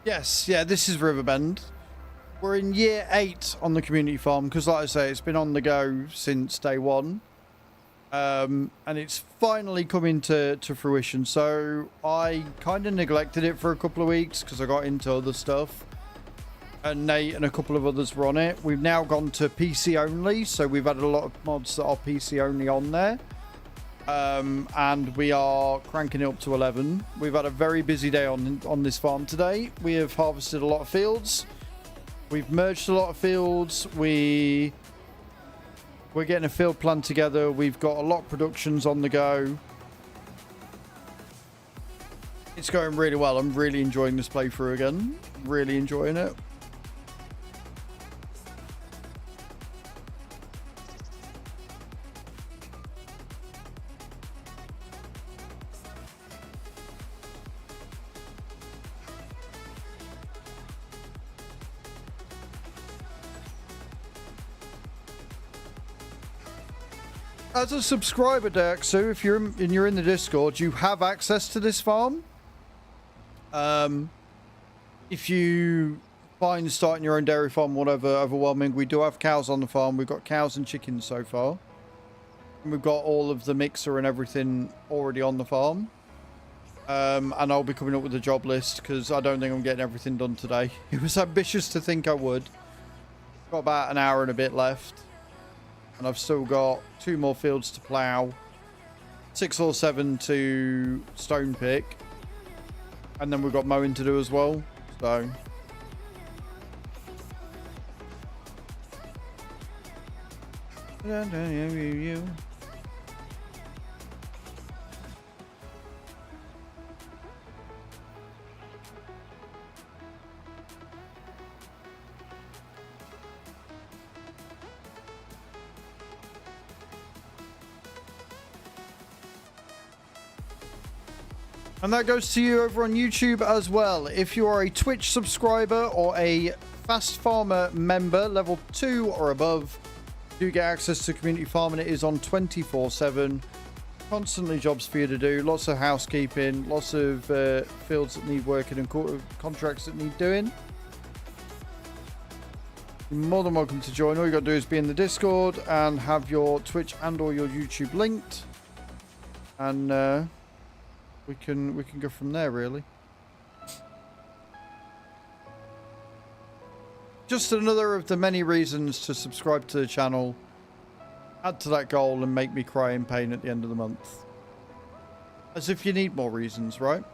Yes, yeah, this is Riverbend. We're in year 8 on the community farm because, like I say, it's been on the go since day 1. And it's finally coming to fruition. So I kind of neglected it for a couple of weeks because I got into other stuff. And Nate and a couple of others were on it. We've now gone to PC only. So we've had a lot of mods that are PC only on there. And we are cranking it up to 11. We've had a very busy day on this farm today. We have harvested a lot of fields. We've merged a lot of fields. We're getting a field plan together. We've got a lot of productions on the go. It's going really well. I'm really enjoying this playthrough again. Really enjoying it. As a subscriber, Dirksu, if you're in the Discord, you have access to this farm. If you find starting your own dairy farm, whatever, overwhelming, we do have cows on the farm. We've got cows and chickens so far. And we've got all of the mixer and everything already on the farm. And I'll be coming up with a job list because I don't think I'm getting everything done today. It was ambitious to think I would. Got about an hour and a bit left. And I've still got 2 more fields to plough, 6 or 7 to stone pick, and then we've got mowing to do as well. So and that goes to you over on YouTube as well. If you are a Twitch subscriber or a Fast Farmer member, level 2 or above, you get access to community farming. It is on 24/7. Constantly jobs for you to do. Lots of housekeeping. Lots of fields that need working and contracts that need doing. You're more than welcome to join. All you got to do is be in the Discord and have your Twitch and or your YouTube linked. And we can go from there, really. Just another of the many reasons to subscribe to the channel, add to that goal, and make me cry in pain at the end of the month. As if you need more reasons, right?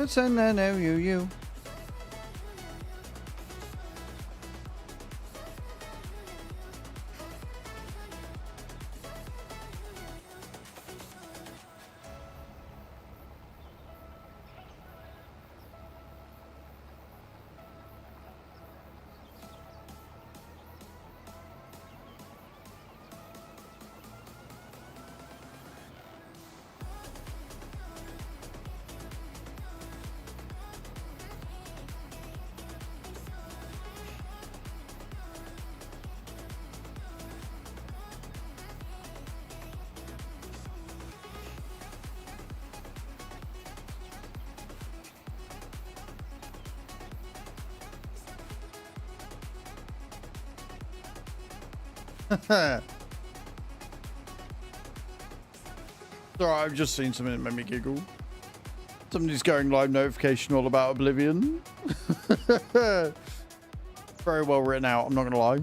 It's a no, you. Alright, I've just seen something that made me giggle. Somebody's going live notification all about Oblivion. Very well written out, I'm not gonna lie.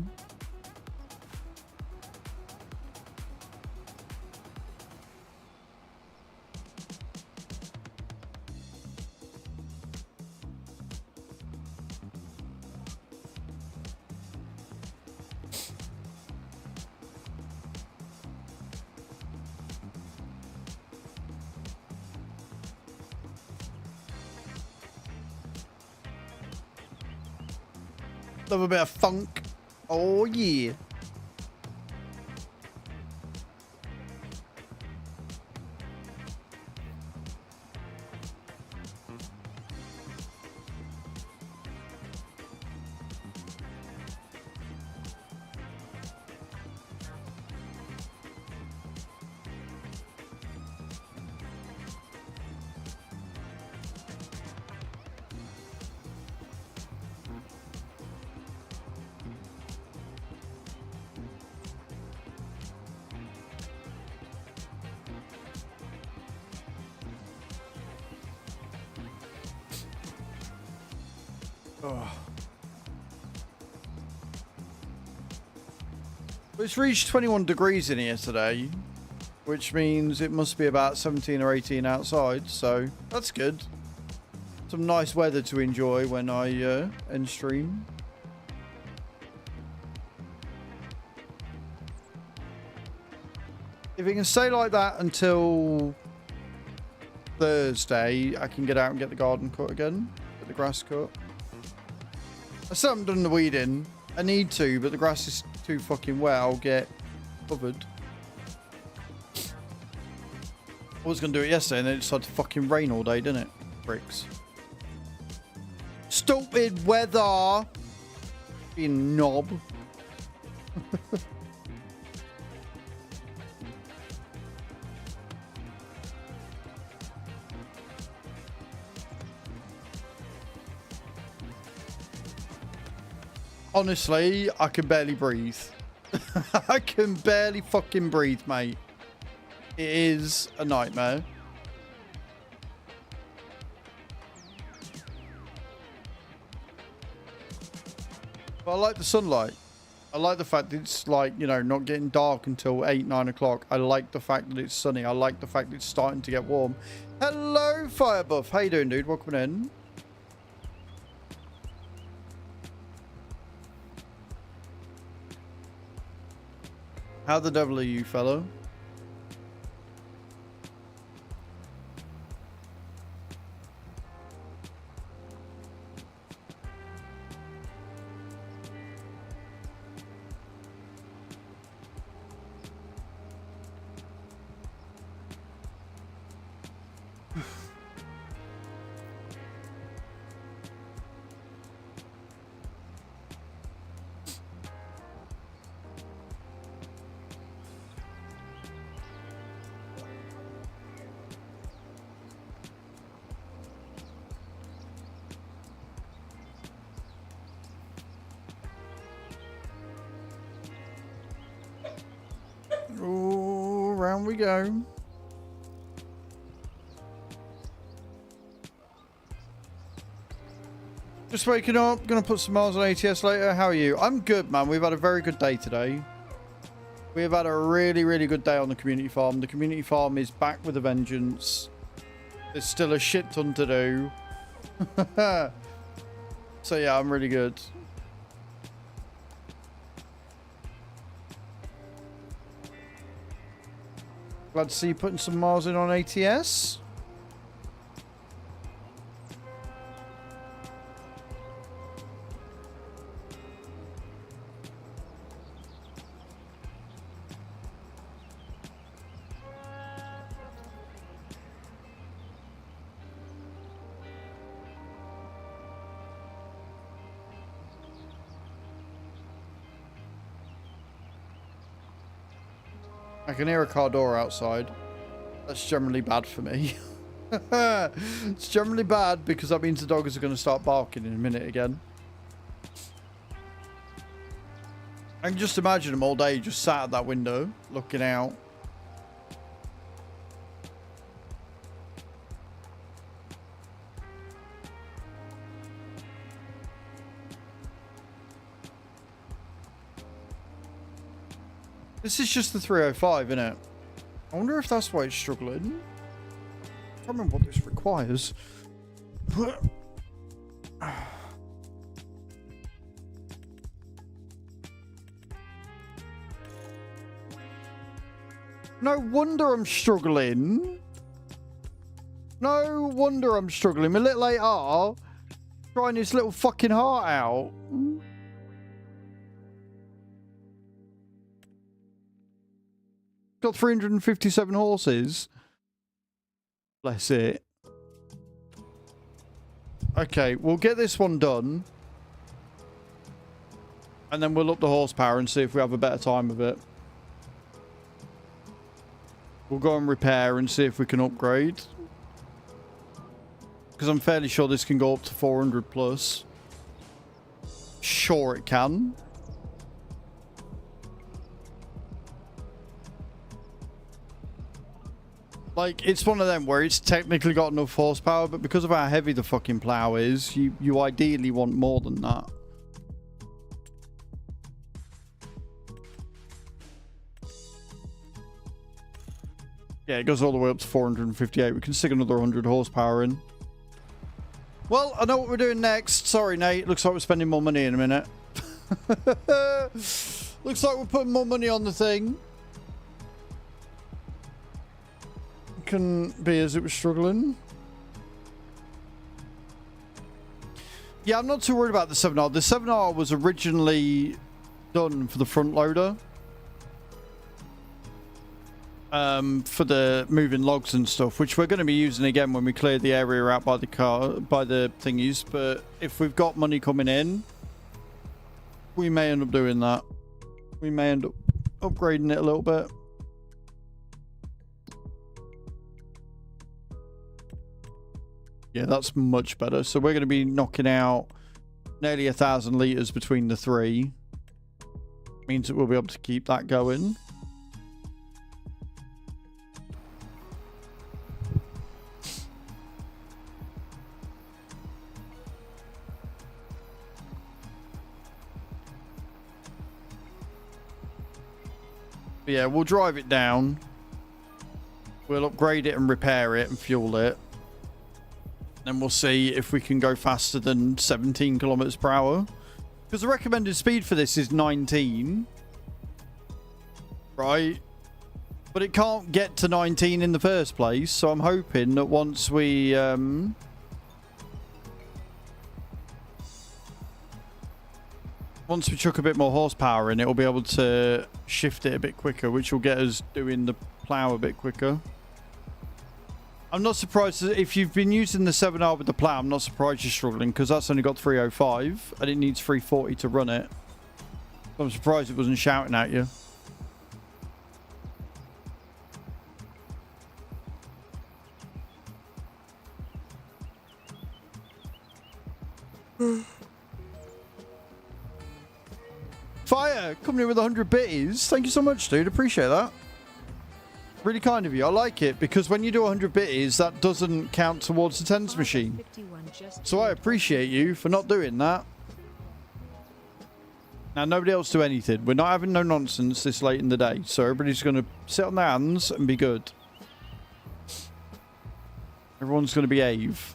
Love a bit of funk. Oh, yeah. Oh. It's reached 21 degrees in here today, which means it must be about 17 or 18 outside, so that's good. Some nice weather to enjoy when I end stream. If it can stay like that until Thursday, I can get out and get the garden cut again, get the grass cut. I still haven't done the weeding. I need to, but the grass is too fucking wet. I'll get covered. I was going to do it yesterday and then it decided to fucking rain all day, didn't it? Bricks. Stupid weather! Being knob. Honestly, I can barely breathe. I can barely fucking breathe, mate. It is a nightmare. But I like the sunlight. I like the fact that it's like, you know, not getting dark until 8, 9 o'clock. I like the fact that it's sunny. I like the fact that it's starting to get warm. Hello, Firebuff. How you doing, dude? Welcome in. How the devil are you, fellow? Oh, round we go. Just waking up. Gonna put some miles on ATS later. How are you? I'm good, man. We've had a very good day today. We've had a really, really good day on the community farm. The community farm is back with a vengeance. There's still a shit ton to do. So yeah, I'm really good. Glad to see you putting some miles in on ATS. I can hear a car door outside. That's generally bad for me. It's generally bad because that means the dogs are going to start barking in a minute again. I can just imagine them all day just sat at that window looking out. This is just the 305, isn't it? I wonder if that's why it's struggling. I can't remember what this requires. No wonder I'm struggling. No wonder I'm struggling. My little 8R trying his little fucking heart out. Got 357 horses. Bless it. Okay, we'll get this one done. And then we'll up the horsepower and see if we have a better time of it. We'll go and repair and see if we can upgrade. Because I'm fairly sure this can go up to 400 plus. Sure it can. Like, it's one of them where it's technically got enough horsepower, but because of how heavy the fucking plow is, you ideally want more than that. Yeah, it goes all the way up to 458. We can stick another 100 horsepower in. Well, I know what we're doing next. Sorry, Nate. Looks like we're spending more money in a minute. Looks like we're putting more money on the thing. Can be as it was struggling. Yeah, I'm not too worried about the 7R. The 7R was originally done for the front loader. For the moving logs and stuff, which we're going to be using again when we clear the area out by the thingies. But if we've got money coming in, we may end up doing that. We may end up upgrading it a little bit. Yeah, that's much better. So we're going to be knocking out nearly 1,000 litres between the three. Means that we'll be able to keep that going. But yeah, we'll drive it down. We'll upgrade it and repair it and fuel it. Then we'll see if we can go faster than 17 kilometers per hour. Because the recommended speed for this is 19. Right? But it can't get to 19 in the first place. So I'm hoping that once we... once we chuck a bit more horsepower in, it'll be able to shift it a bit quicker, which will get us doing the plow a bit quicker. I'm not surprised if you've been using the 7R with the plow. I'm not surprised you're struggling because that's only got 305 and it needs 340 to run it. I'm surprised it wasn't shouting at you. Fire coming in with 100 bitties. Thank you so much, dude. Appreciate that. Really kind of you. I like it because when you do 100 bitties, that doesn't count towards the tens machine. So I appreciate you for not doing that. Now, nobody else do anything. We're not having no nonsense this late in the day. So everybody's going to sit on their hands and be good. Everyone's going to behave.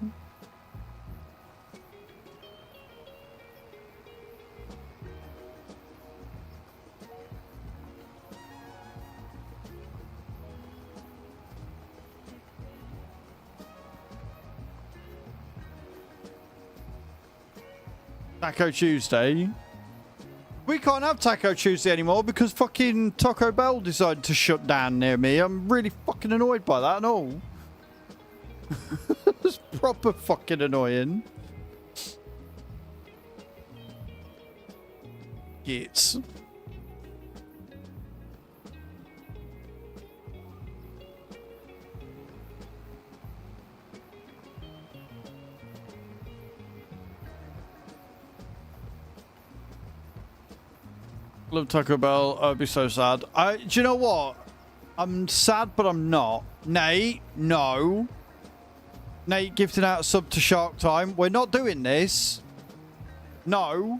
Taco Tuesday. We can't have Taco Tuesday anymore because fucking Taco Bell decided to shut down near me. I'm really fucking annoyed by that and all. It's proper fucking annoying. Gits. Love Taco Bell. I'd be so sad. Do you know what? I'm sad, but I'm not. Nate, no. Nate gifting out a sub to Shark Time. We're not doing this. No.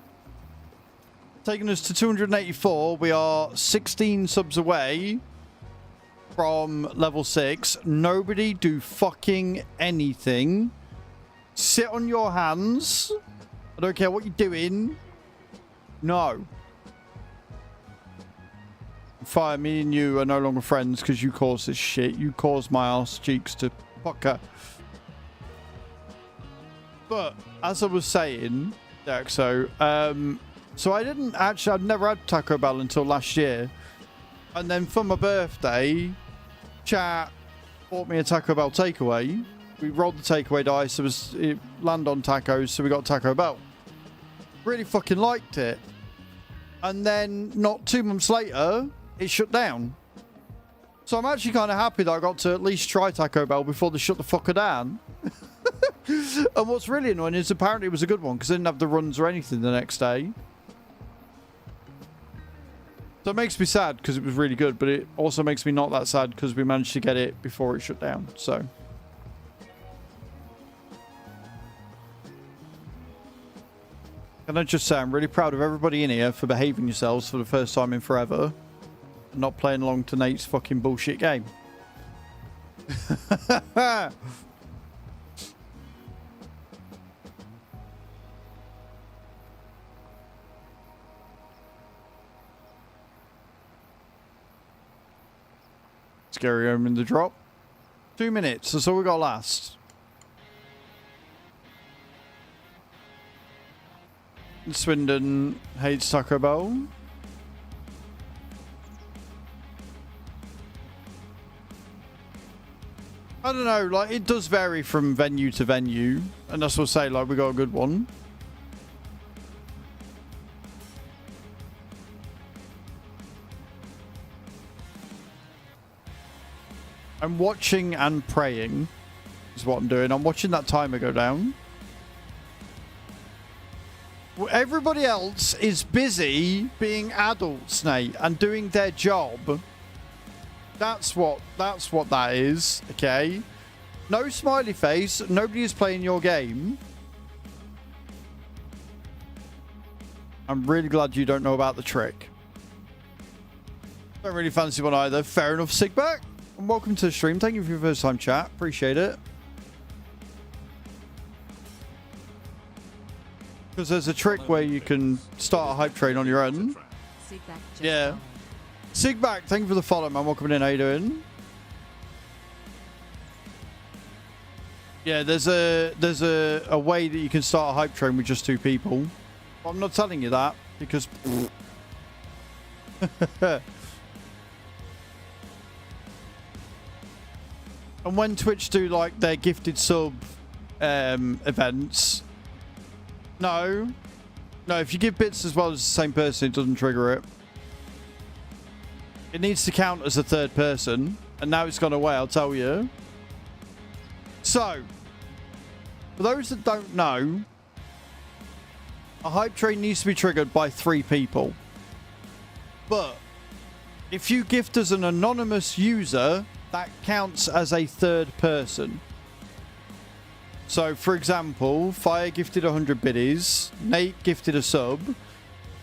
Taking us to 284. We are 16 subs away from level 6. Nobody do fucking anything. Sit on your hands. I don't care what you're doing. No. Fire, me and you are no longer friends because you caused this shit. You caused my ass cheeks to pucker. But as I was saying, Derek, so I didn't actually, I'd never had Taco Bell until last year. And then for my birthday, chat bought me a Taco Bell takeaway. We rolled the takeaway dice. It landed on tacos, so we got Taco Bell. Really fucking liked it. And then not 2 months later, it shut down. So I'm actually kind of happy that I got to at least try Taco Bell before they shut the fucker down. And what's really annoying is apparently it was a good one because I didn't have the runs or anything the next day. So it makes me sad because it was really good, but it also makes me not that sad because we managed to get it before it shut down. So can I just say I'm really proud of everybody in here for behaving yourselves for the first time in forever. Not playing along to Nate's fucking bullshit game. Scary home in the drop. 2 minutes. That's all we got last. Swindon hates Taco Bell. I don't know, like, it does vary from venue to venue. And that's what I say, like, we got a good one. I'm watching and praying is what I'm doing. I'm watching that timer go down. Everybody else is busy being adults, Nate, and doing their job. That's what that is, okay? No smiley face. Nobody is playing your game. I'm really glad you don't know about the trick. Don't really fancy one either. Fair enough, Sigback. And welcome to the stream. Thank you for your first time chat. Appreciate it. Because there's a trick where you can start a hype train on your own. Yeah. Sigback, thank you for the follow, man. Welcome in. How you doing? Yeah, there's a way that you can start a hype train with just 2 people. But I'm not telling you that because and when Twitch do like their gifted sub events, no, if you give bits as well as the same person, it doesn't trigger it. It needs to count as a third person, and now it's gone away, I'll tell you. So, for those that don't know, a hype train needs to be triggered by 3 people. But if you gift as an anonymous user, that counts as a third person. So, for example, Fire gifted 100 biddies, Nate gifted a sub.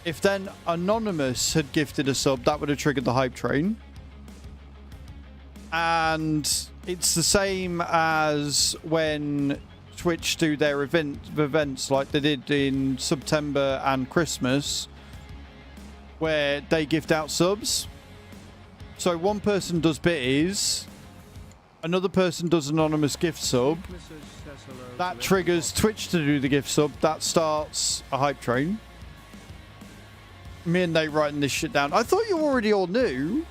If then Anonymous had gifted a sub, that would have triggered the hype train. And it's the same as when Twitch do their events like they did in September and Christmas, where they gift out subs. So one person does biddies, another person does anonymous gift sub, that triggers Twitch to do the gift sub. That starts a hype train. Me and Nate writing this shit down. I thought you already all knew.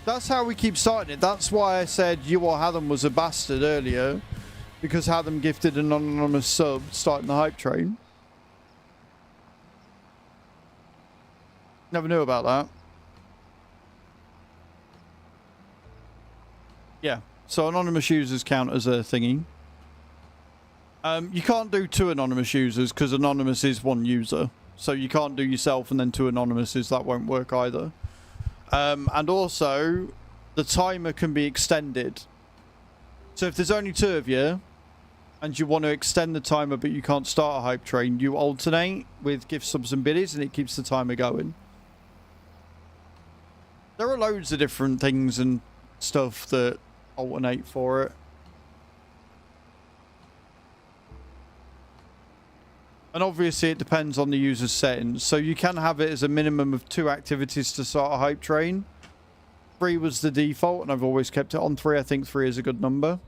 That's how we keep starting it. That's why I said you or Hatham was a bastard earlier. Because Hatham gifted an anonymous sub starting the hype train. Never knew about that. Yeah. So anonymous users count as a thingy. You can't do 2 anonymous users because anonymous is 1 user. So you can't do yourself and then 2 anonymouses. That won't work either. And also, the timer can be extended. So if there's only 2 of you, and you want to extend the timer but you can't start a hype train, you alternate with gift subs and biddies and it keeps the timer going. There are loads of different things and stuff that alternate for it. And obviously it depends on the user's settings. So you can have it as a minimum of 2 activities to start a hype train. 3 was the default and I've always kept it on 3. I think 3 is a good number.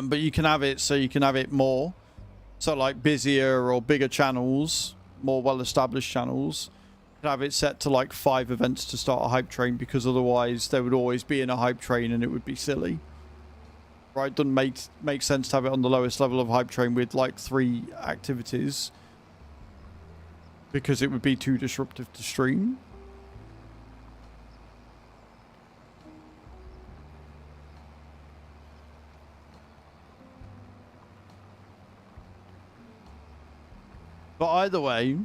But you can have it so you can have it more. So like busier or bigger channels, more well-established channels, you can have it set to like 5 events to start a hype train because otherwise there would always be in a hype train and it would be silly. Right, doesn't make sense to have it on the lowest level of hype train with like 3 activities because it would be too disruptive to stream. But either way,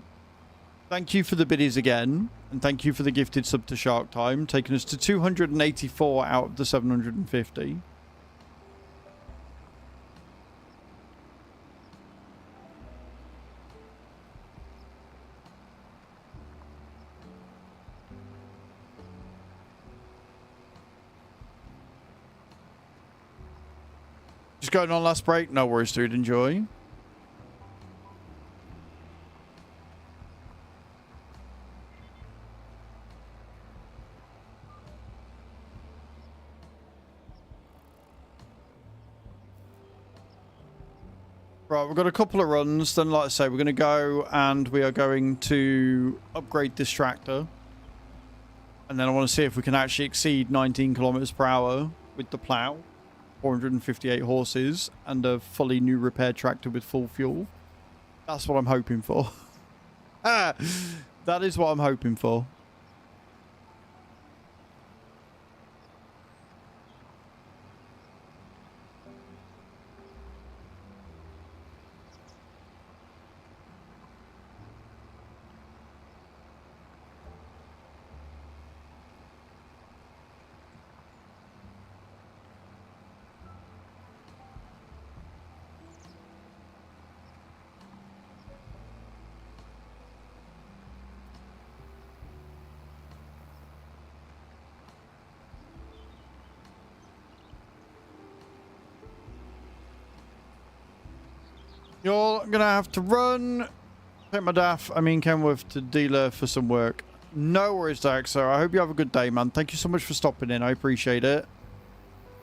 thank you for the biddies again, and thank you for the gifted sub to Shark Time, taking us to 284 out of the 750. Just going on last break? No worries, dude. Enjoy. Right, we've got a couple of runs. Then, like I say, we're going to go and we are going to upgrade this tractor. And then I want to see if we can actually exceed 19 kilometers per hour with the plow. 458 horses and a fully new repair tractor with full fuel. That's what I'm hoping for. That is what I'm hoping for. You're going to have to run. Take my Kenworth to dealer for some work. No worries, Daxo. I hope you have a good day, man. Thank you so much for stopping in. I appreciate it.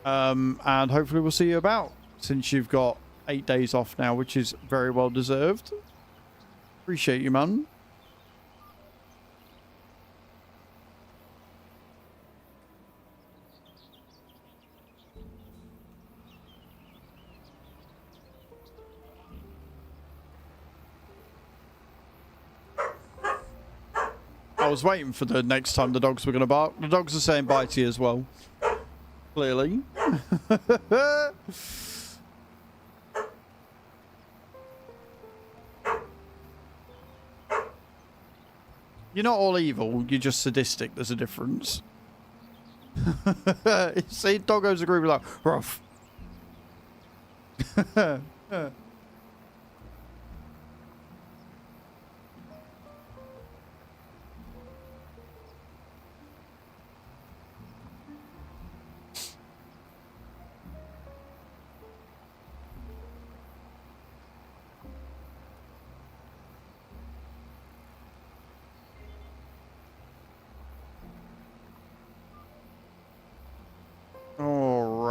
And hopefully we'll see you about, since you've got 8 days off now, which is very well deserved. Appreciate you, man. I was waiting for the next time the dogs were going to bark. The dogs are saying bye to you as well. Clearly. You're not all evil, you're just sadistic. There's a difference. See, doggos agree with that. Rough.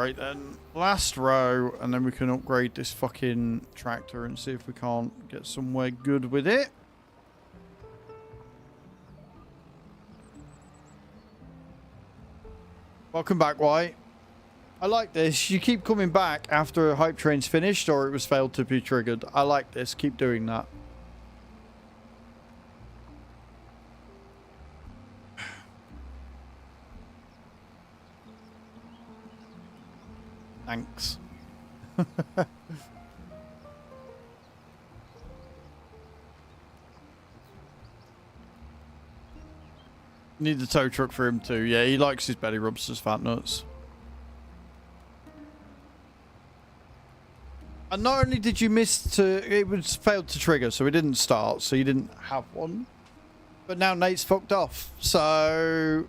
Right then, last row, and then we can upgrade this fucking tractor and see if we can't get somewhere good with it. Welcome back, White. I like this. You keep coming back after a hype train's finished or it was failed to be triggered. I like this. Keep doing that. Thanks. Need the tow truck for him too. Yeah, he likes his belly rubs as fat nuts. And not only did you miss to, it was failed to trigger, so it didn't start, so you didn't have one. But now Nate's fucked off, so...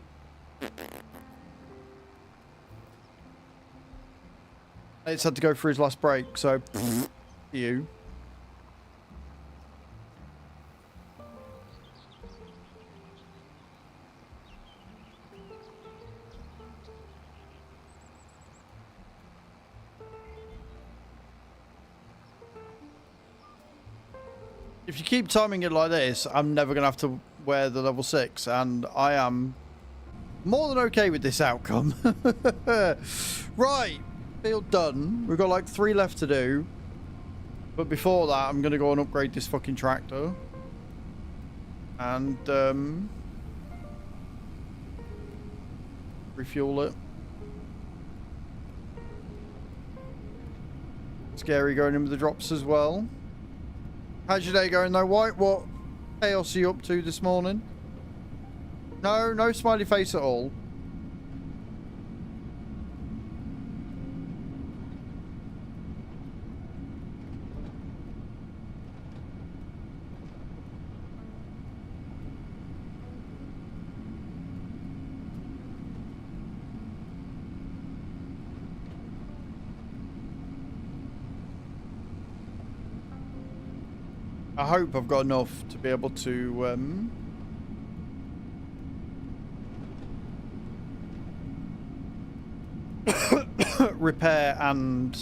Nate's had to go for his last break, so... you. If you keep timing it like this, I'm never going to have to wear the level 6, and I am more than okay with this outcome. Right, field done. We've got like 3 left to do. But before that, I'm going to go and upgrade this fucking tractor. And, refuel it. Scary going in with the drops as well. How's your day going though, White? What chaos are you up to this morning? No smiley face at all. I hope I've got enough to be able to repair and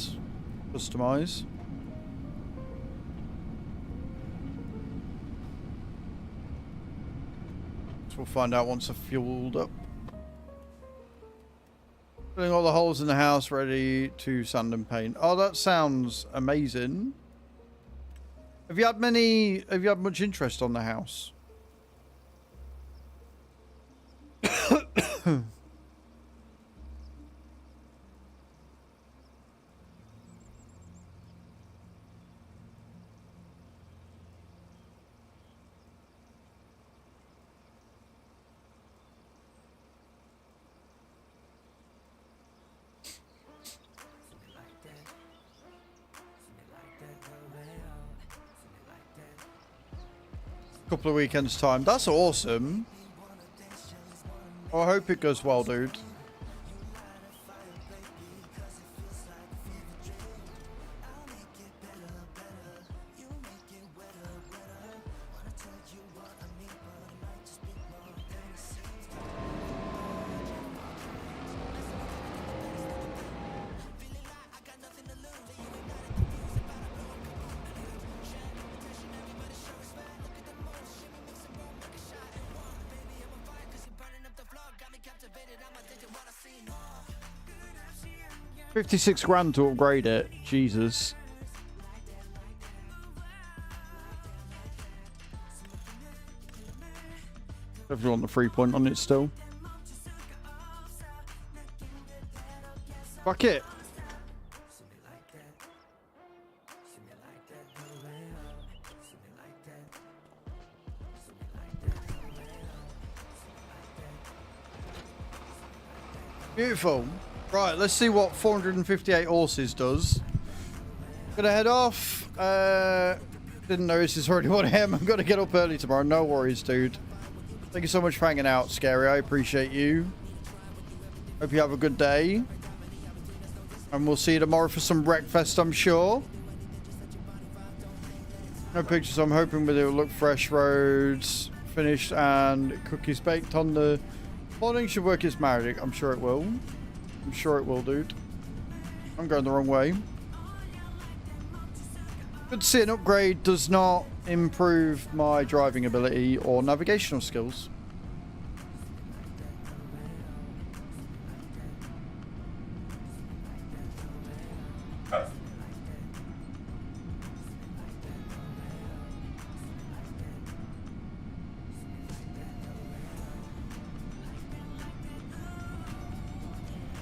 customize. So we'll find out once I've fueled up. Filling all the holes in the house, ready to sand and paint. Oh, that sounds amazing. Have you had much interest on the house? Couple of weekends time. That's awesome. Oh, I hope it goes well, dude. $56 grand to upgrade it. Jesus. If you want the 3 point on it still. Fuck it. Beautiful. Right, let's see what 458 horses does. Gonna head off. Didn't notice it's already 1 AM. I'm gonna get up early tomorrow. No worries, dude. Thank you so much for hanging out, Scary. I appreciate you. Hope you have a good day. And we'll see you tomorrow for some breakfast, I'm sure. No pictures. I'm hoping with it will look fresh. Roads finished and cookies baked on the morning. Should work its magic. I'm sure it will. I'm sure it will, dude. I'm going the wrong way. Good to see an upgrade does not improve my driving ability or navigational skills.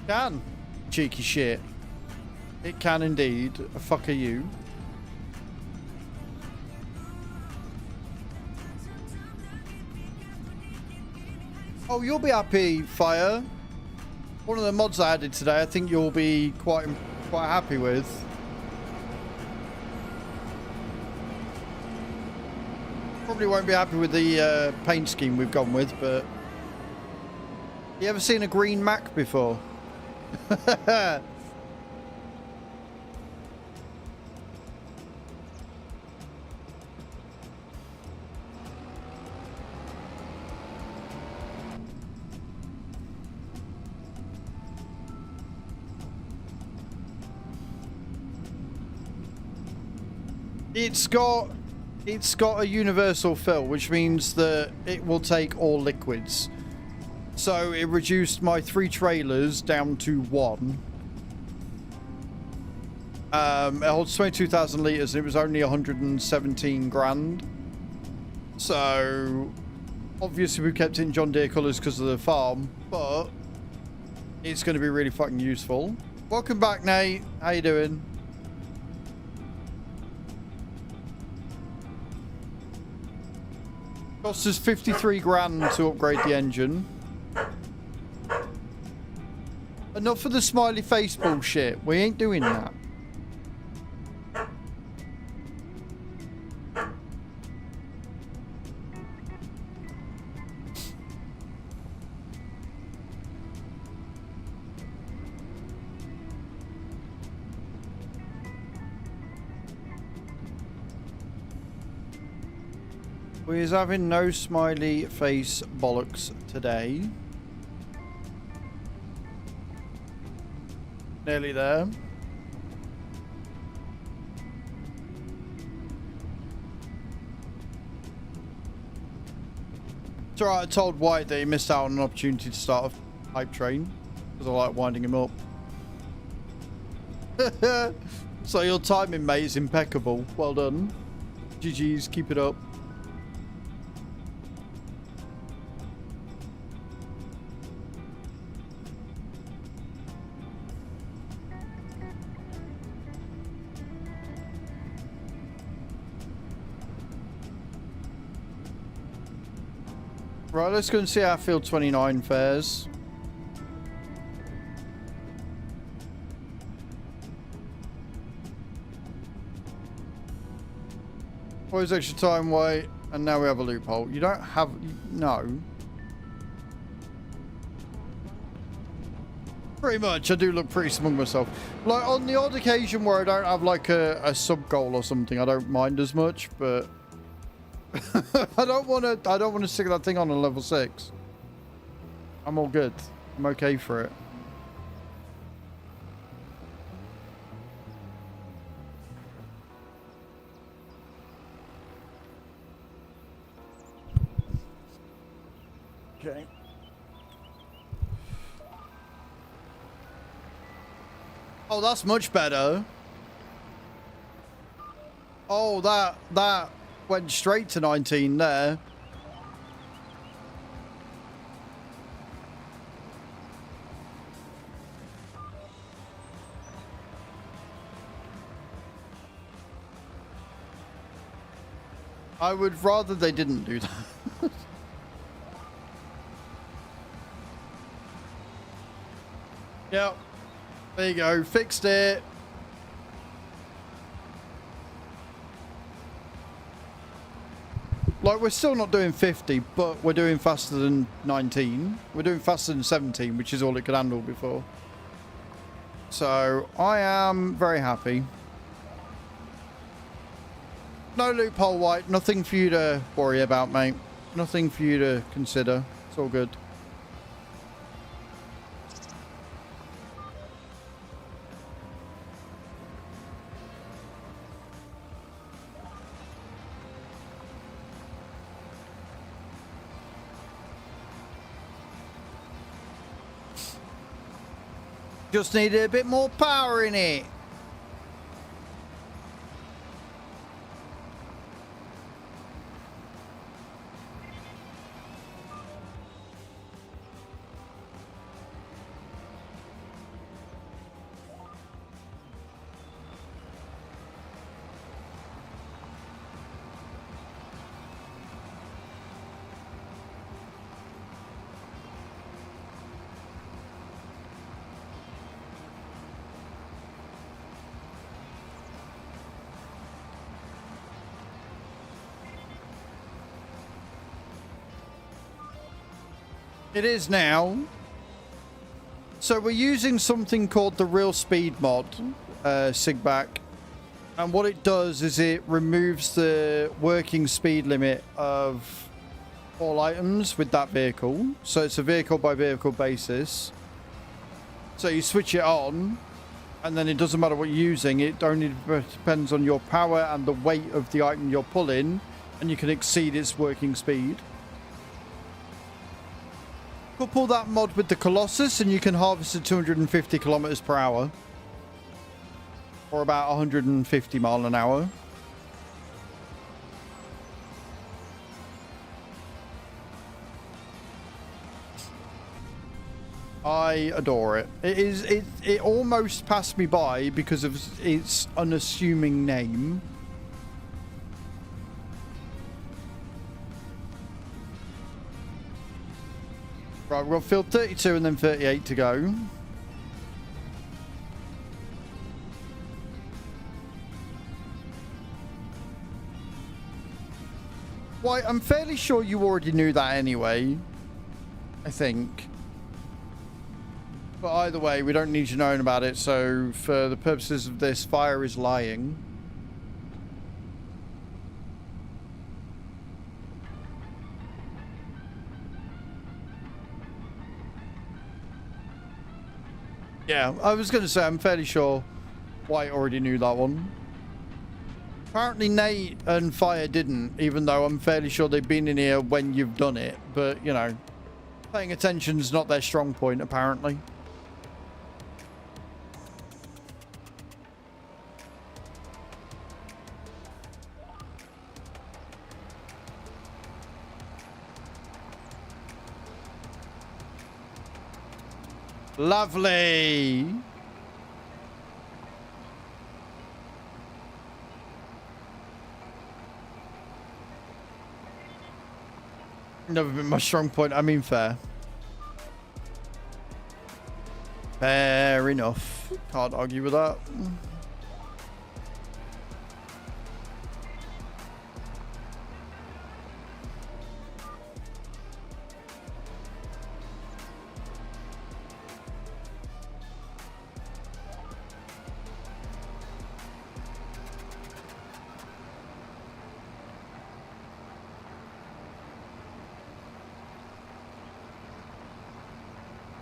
Can. Cheeky shit. It can indeed. Fuck are you? Oh, you'll be happy, Fire. One of the mods I added today, I think you'll be quite happy with. Probably won't be happy with the paint scheme we've gone with, but you ever seen a green Mac before? It's got a universal fill, which means that it will take all liquids. So it reduced my 3 trailers down to 1. It holds 22,000 litres and it was only 117 grand. So obviously we kept it in John Deere colours because of the farm, but it's going to be really fucking useful. Welcome back, Nate. How you doing? Cost us 53 grand to upgrade the engine. Enough for the smiley face bullshit. We ain't doing that. We is having no smiley face bollocks today. Nearly there. It's alright, I told White that he missed out on an opportunity to start a hype train because I like winding him up. So your timing, mate, is impeccable. Well done. GG's, keep it up. Right, let's go and see how Field 29 fares. Always extra time wait, and now we have a loophole. You don't have... no. Pretty much, I do look pretty smug myself. Like, on the odd occasion where I don't have, like, a sub-goal or something, I don't mind as much, but... I don't want to stick that thing on level 6. I'm all good. I'm okay for it. Okay. Oh, that's much better. Oh, that went straight to 19 there. I would rather they didn't do that. Yep. There you go. Fixed it. Like, we're still not doing 50, but we're doing faster than 19. We're doing faster than 17, which is all it could handle before. So, I am very happy. No loophole, White. Nothing for you to worry about, mate. Nothing for you to consider. It's all good. Just needed a bit more power in it. It is now. So we're using something called the Real Speed mod, Sigback. And what it does is it removes the working speed limit of all items with that vehicle. So it's a vehicle by vehicle basis. So you switch it on, and then it doesn't matter what you're using. It only depends on your power and the weight of the item you're pulling, and you can exceed its working speed. Couple that mod with the Colossus and you can harvest at 250 kilometers per hour. Or about 150 mile an hour. I adore it. It almost passed me by because of its unassuming name. Right, we've got field 32 and then 38 to go. Why, I'm fairly sure you already knew that anyway. I think. But either way, we don't need you knowing about it, so for the purposes of this, fire is lying. Yeah, I was going to say, I'm fairly sure White already knew that one. Apparently Nate and Fire didn't, even though I'm fairly sure they've been in here when you've done it. But, you know, paying attention's not their strong point, apparently. Lovely. Never been my strong point. I mean, fair. Fair enough. Can't argue with that.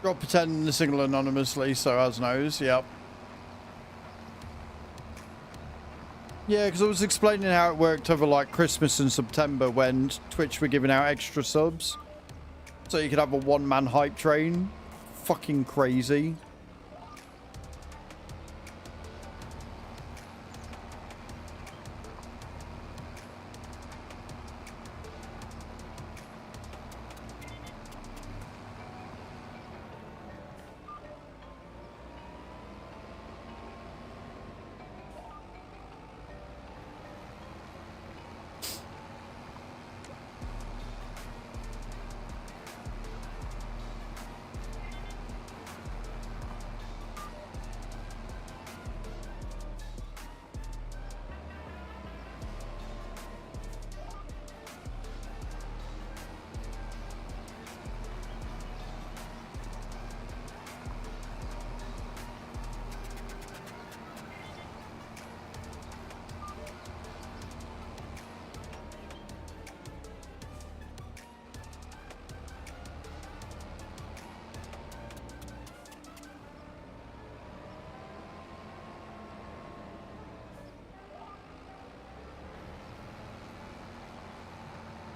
Drop a 10 in the signal anonymously, so as knows, yep. Yeah, because I was explaining how it worked over like Christmas and September when Twitch were giving out extra subs. So you could have a one-man hype train. Fucking crazy.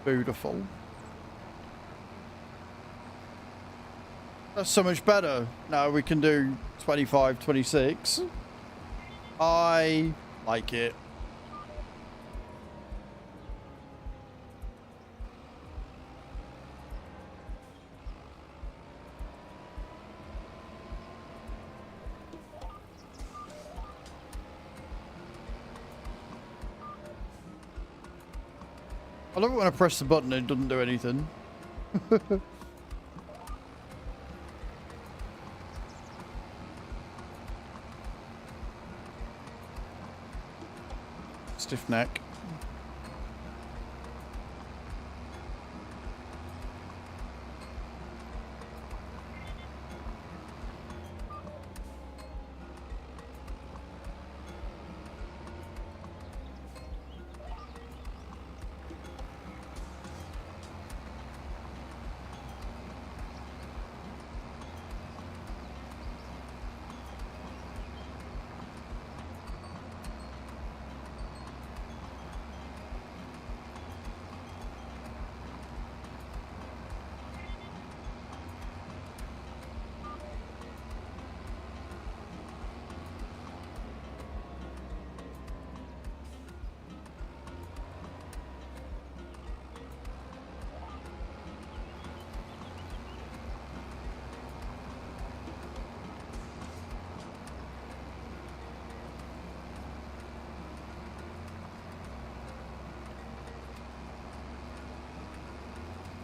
Beautiful. That's so much better. Now we can do 25, 26. I like it. I love it when I press the button and it doesn't do anything. Stiff neck.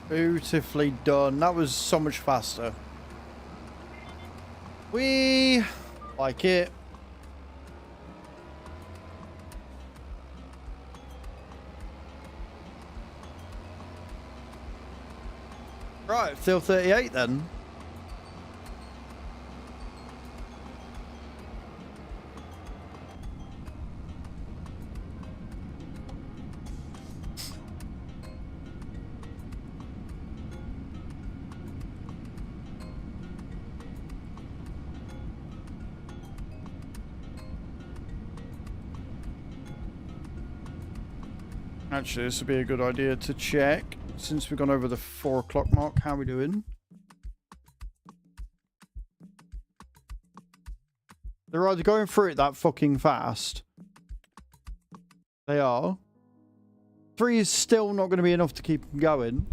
Beautifully done. That was so much faster. We like it. Right, still 38 then. Actually, this would be a good idea to check, since we've gone over the 4 o'clock mark. How are we doing? They're either going through it that fucking fast. They are. 3 is still not going to be enough to keep them going.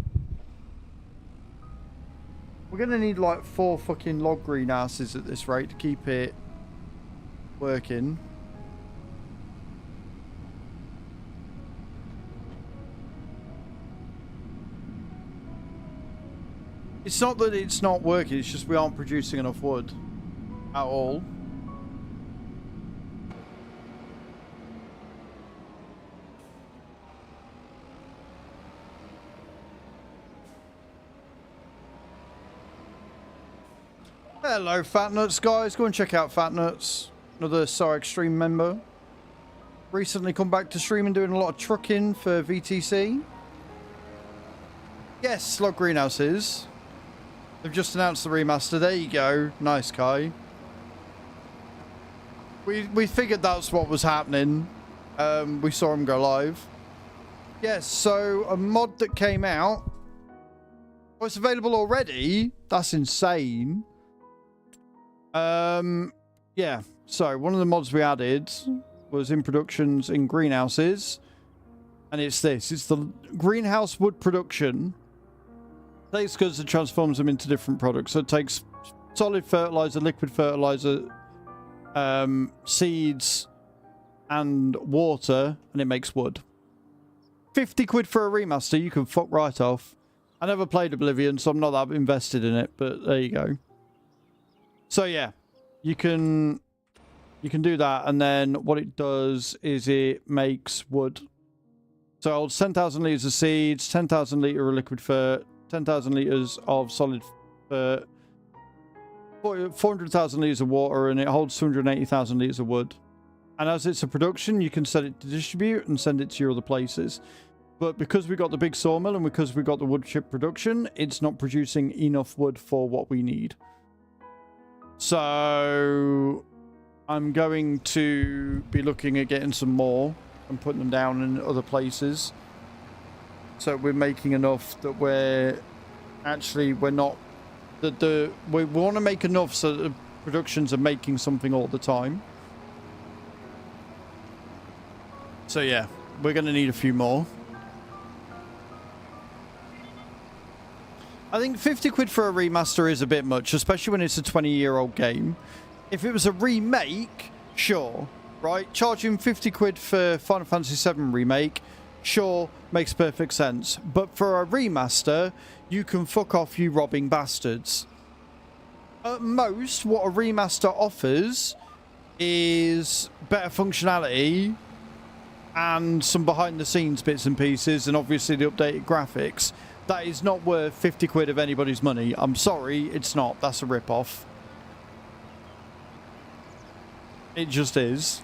We're going to need like 4 fucking log greenhouses at this rate to keep it working. It's not that it's not working, it's just we aren't producing enough wood at all. Hello Fat Nuts guys, go and check out Fat Nuts, another SAR Extreme member. Recently come back to stream and doing a lot of trucking for VTC. Yes, slug greenhouses. They've just announced the remaster. There you go. Nice, Kai. We figured that's what was happening. We saw him go live. Yes, so a mod that came out. Oh, it's available already? That's insane. Yeah. So one of the mods we added was in productions in greenhouses. And it's this. It's the greenhouse wood production. Takes goods and transforms them into different products. So it takes solid fertilizer, liquid fertilizer, seeds, and water, and it makes wood. 50 quid for a remaster, you can fuck right off. I never played Oblivion, so I'm not that invested in it, but there you go. So yeah, you can do that, and then what it does is it makes wood. So it holds 10,000 litres of seeds, 10,000 litre of liquid fert, 10,000 litres of solid fert, 400,000 litres of water, and it holds 280,000 litres of wood. And as it's a production, you can set it to distribute and send it to your other places. But because we got the big sawmill and because we got the wood chip production, it's not producing enough wood for what we need. So I'm going to be looking at getting some more and putting them down in other places. So we're making enough that we're not We want to make enough so that the productions are making something all the time. So yeah, we're going to need a few more. I think 50 quid for a remaster is a bit much, especially when it's a 20-year-old game. If it was a remake, sure, right? Charging 50 quid for Final Fantasy VII Remake, sure, makes perfect sense. But for a remaster, you can fuck off, you robbing bastards. At most, what a remaster offers is better functionality and some behind-the-scenes bits and pieces, and obviously the updated graphics. That is not worth 50 quid of anybody's money. I'm sorry, it's not. That's a rip-off. It just is.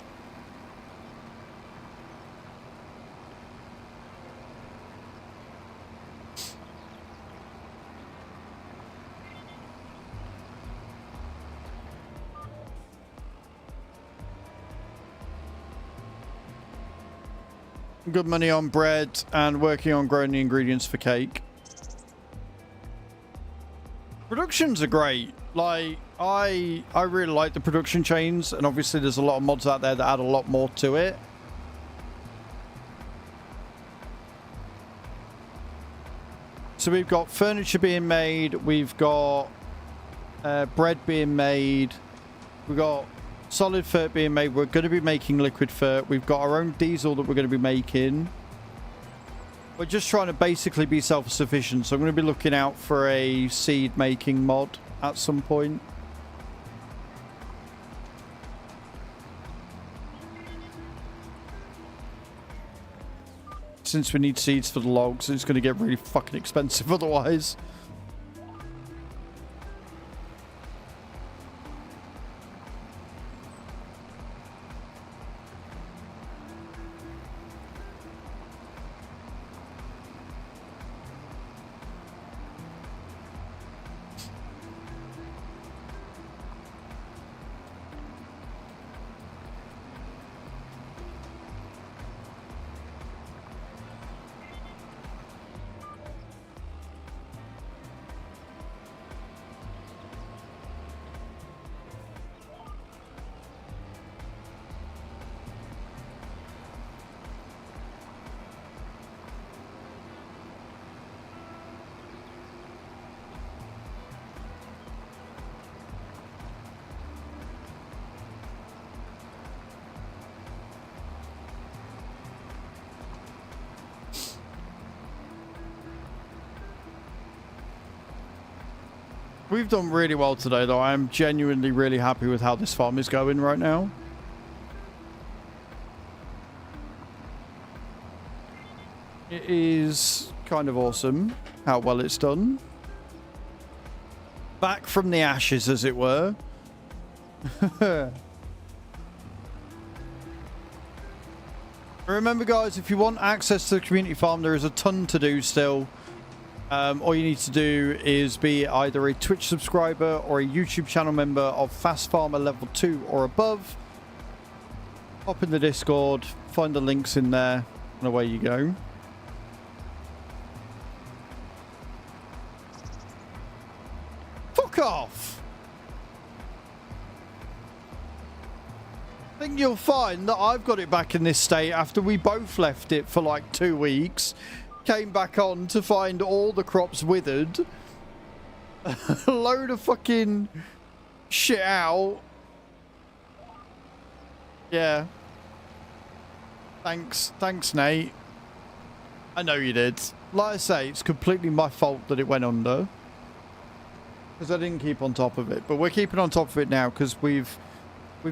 Good money on bread and working on growing the ingredients for cake. Productions are great. Like, I really like the production chains, and obviously there's a lot of mods out there that add a lot more to it. So we've got furniture being made, we've got bread being made, we've got solid fert being made, we're going to be making liquid fert, we've got our own diesel that we're going to be making. We're just trying to basically be self-sufficient, so I'm going to be looking out for a seed making mod at some point. Since we need seeds for the logs, it's going to get really fucking expensive otherwise. We've done really well today, though. I am genuinely really happy with how this farm is going right now. It is kind of awesome how well it's done. Back from the ashes, as it were. Remember, guys, if you want access to the community farm, there is a ton to do still. All you need to do is be either a Twitch subscriber or a YouTube channel member of Fast Farmer level 2 or above. Hop in the Discord, find the links in there, and away you go. Fuck off! I think you'll find that I've got it back in this state after we both left it for like 2 weeks. Came back on to find all the crops withered. A load of fucking shit out. Yeah. Thanks, Nate. I know you did. Like I say, it's completely my fault that it went under. Because I didn't keep on top of it. But we're keeping on top of it now because we've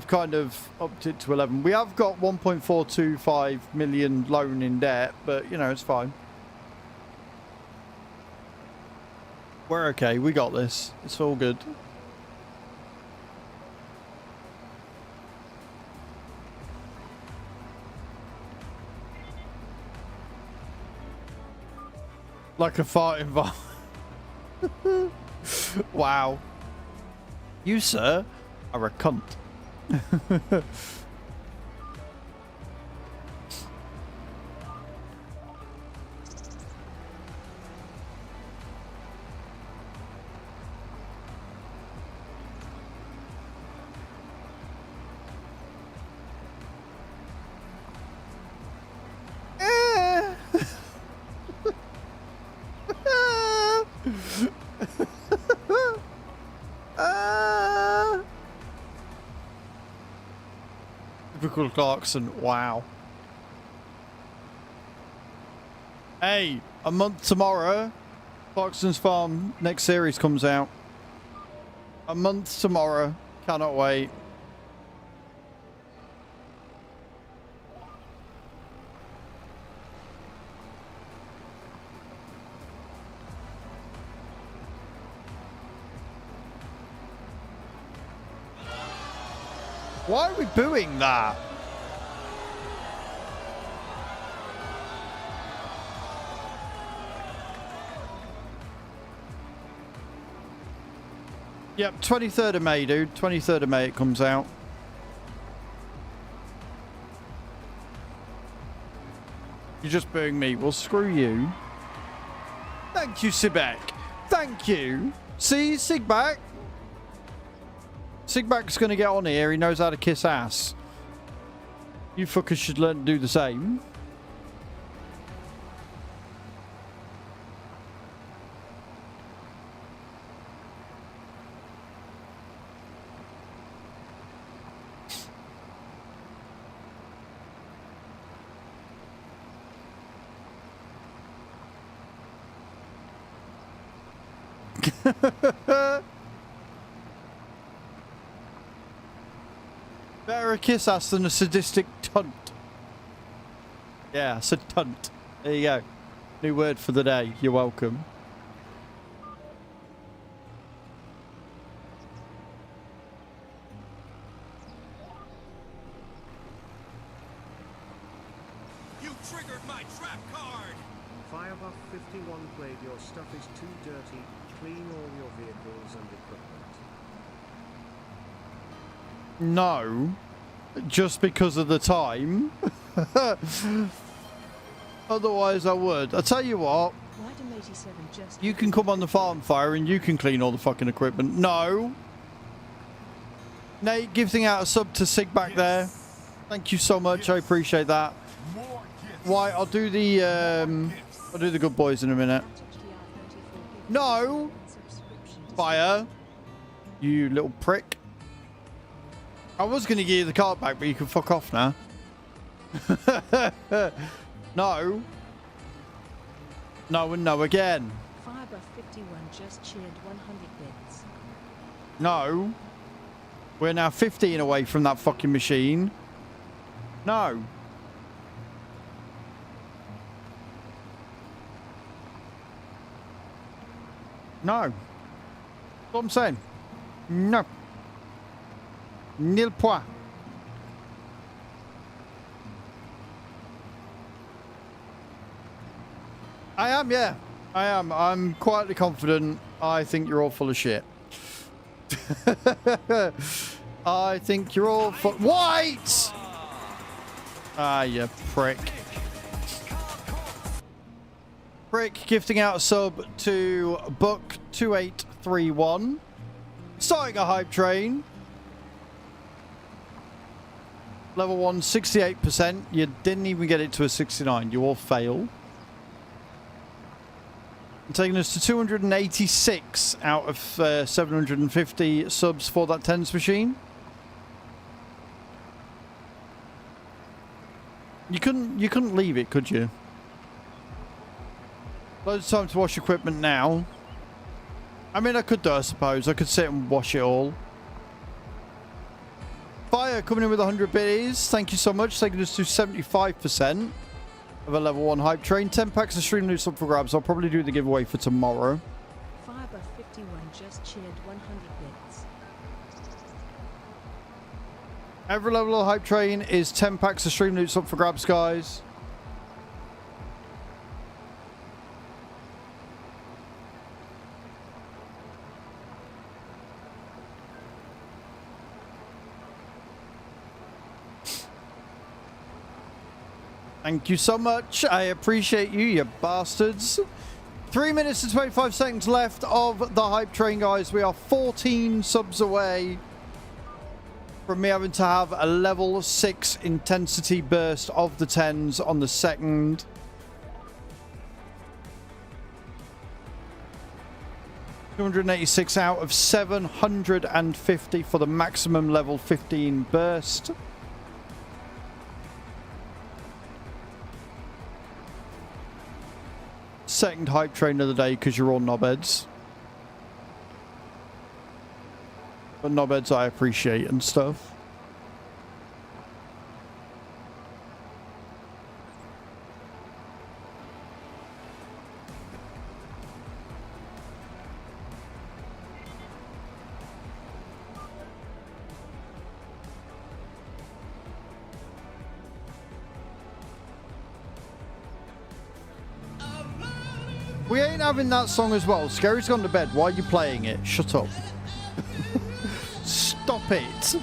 kind of upped it to 11. We have got 1.425 million loan in debt, but, you know, it's fine. We're okay. We got this. It's all good. Like a fart involved. Wow. You, sir, are a cunt. Typical Clarkson. Wow. Hey, a month tomorrow, Clarkson's Farm next series comes out. A month tomorrow. Cannot wait. Why are we booing that? Yep, 23rd of May, dude. 23rd of May it comes out. You're just booing me. Well, screw you. Thank you, Sibek. Thank you. See, Sigback. Sigback's going to get on here. He knows how to kiss ass. You fuckers should learn to do the same. Better a kiss ass than a sadistic tunt. Yeah, I said tunt. There you go. New word for the day. You're welcome. You triggered my trap card! Firebuff 51 played. Your stuff is too dirty. Clean all your vehicles and equipment. No. Just because of the time. Otherwise I would. I'll tell you what. Wydom 87 just You can come on the farm fire and you can clean all the fucking equipment. No. Nate gifting out a sub to Sig back there. Thank you so much. I appreciate that. More gifts. Why, I'll do the good boys in a minute. No. Fire. You little prick. I was going to give you the card back, but you can fuck off now. No. No and no again. Firebuff 51 just cheered 100 bits. No. We're now 15 away from that fucking machine. No. No. That's what I'm saying. No. Nil point. I am, yeah. I am. I'm quietly confident. I think you're all full of shit. I think you're all full... White! Ah, you prick. Prick gifting out a sub to Buck2831. Starting a hype train. Level 1, 68%. You didn't even get it to a 69. You all fail. Taking us to 286 out of 750 subs for that tens machine. You couldn't leave it, could you? Loads of time to wash equipment now. I mean, I could do, I suppose. I could sit and wash it all. Fire coming in with 100 biddies. Thank you so much. Taking us to 75% of a level 1 hype train. 10 packs of Streamloots up for grabs. I'll probably do the giveaway for tomorrow. Firebuff 51 just cheered 100 bits. Every level of hype train is 10 packs of Streamloots up for grabs, guys. Thank you so much. I appreciate you, you bastards. 3 minutes and 25 seconds left of the hype train, guys. We are 14 subs away from me having to have a level 6 intensity burst of the 10s on the second. 286 out of 750 for the maximum level 15 burst. Second hype train of the day because you're all knobheads. But knobheads I appreciate and stuff. We ain't having that song as well. Scary's gone to bed. Why are you playing it? Shut up. Stop it.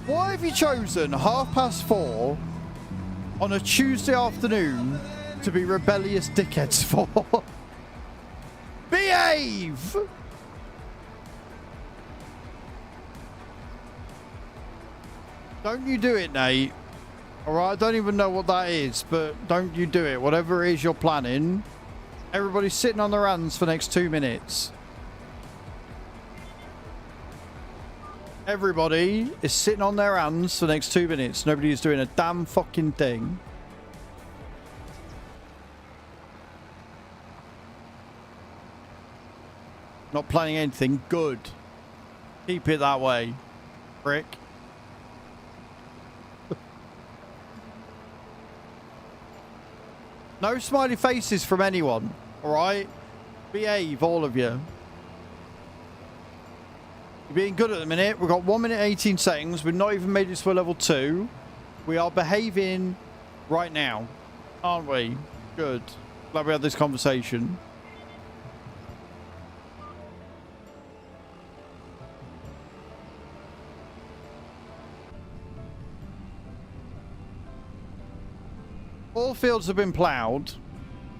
Why have you chosen 4:30 on a Tuesday afternoon to be rebellious dickheads for? Behave! Don't you do it, Nate. Alright, I don't even know what that is, but don't you do it. Whatever it is you're planning. Everybody's sitting on their hands for the next 2 minutes. Everybody is sitting on their hands for the next 2 minutes. Nobody is doing a damn fucking thing. Not planning anything. Good. Keep it that way. Prick. No smiley faces from anyone, alright? Behave, all of you. You're being good at the minute. We've got 1 minute 18 seconds. We've not even made it to a level 2. We are behaving right now, aren't we? Good. Glad we had this conversation. All fields have been ploughed.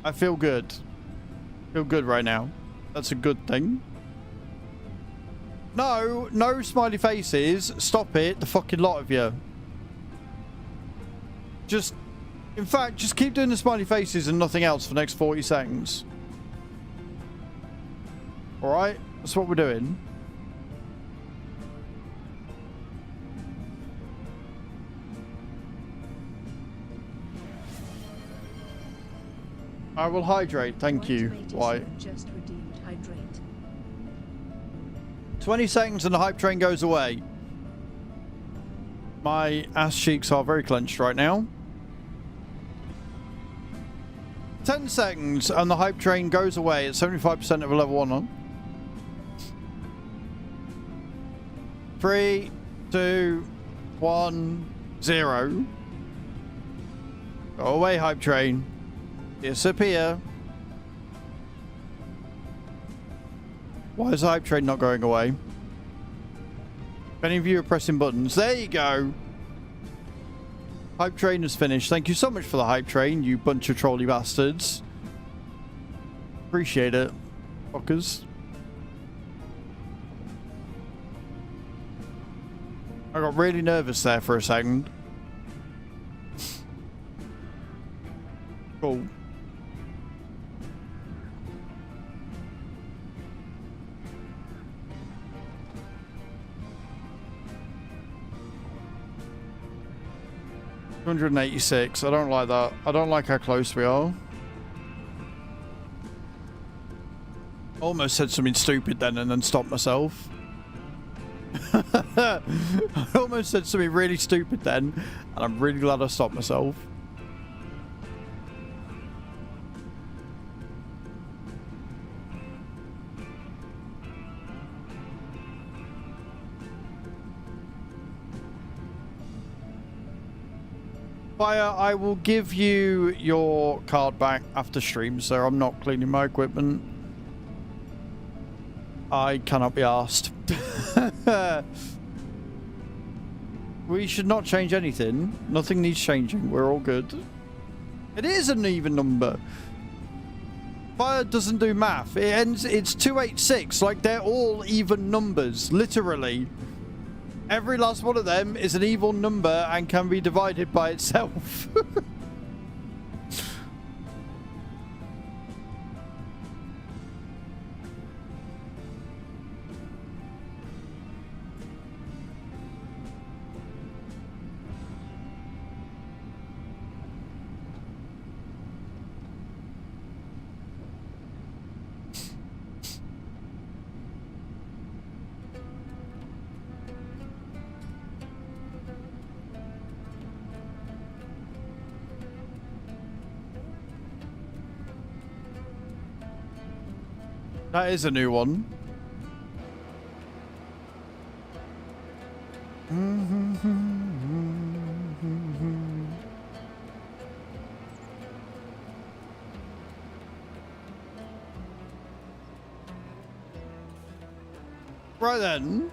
I feel good. Feel good right now. That's a good thing. No, no smiley faces. Stop it, the fucking lot of you. Just, in fact, just keep doing the smiley faces and nothing else for the next 40 seconds. Alright? That's what we're doing. I will hydrate, thank you. Why? Just redeemed hydrate. 20 seconds and the hype train goes away. My ass cheeks are very clenched right now. 10 seconds and the hype train goes away at 75% of a level 1 on. 3, 2, 1, 0. Go away, hype train. Disappear. Why is the hype train not going away? If any of you are pressing buttons, there you go. Hype train is finished. Thank you so much for the hype train, you bunch of trolly bastards. Appreciate it, fuckers. I got really nervous there for a second. Cool. $286. I don't like that. I don't like how close we are. Almost said something stupid then and then stopped myself. I almost said something really stupid then and I'm really glad I stopped myself. Fire, I will give you your card back after stream, sir. I'm not cleaning my equipment. I cannot be arsed. We should not change anything. Nothing needs changing. We're all good. It is an even number. Fire doesn't do math. It ends. It's 286. Like, they're all even numbers. Literally. Every last one of them is an even number and can be divided by itself. That is a new one. Right then.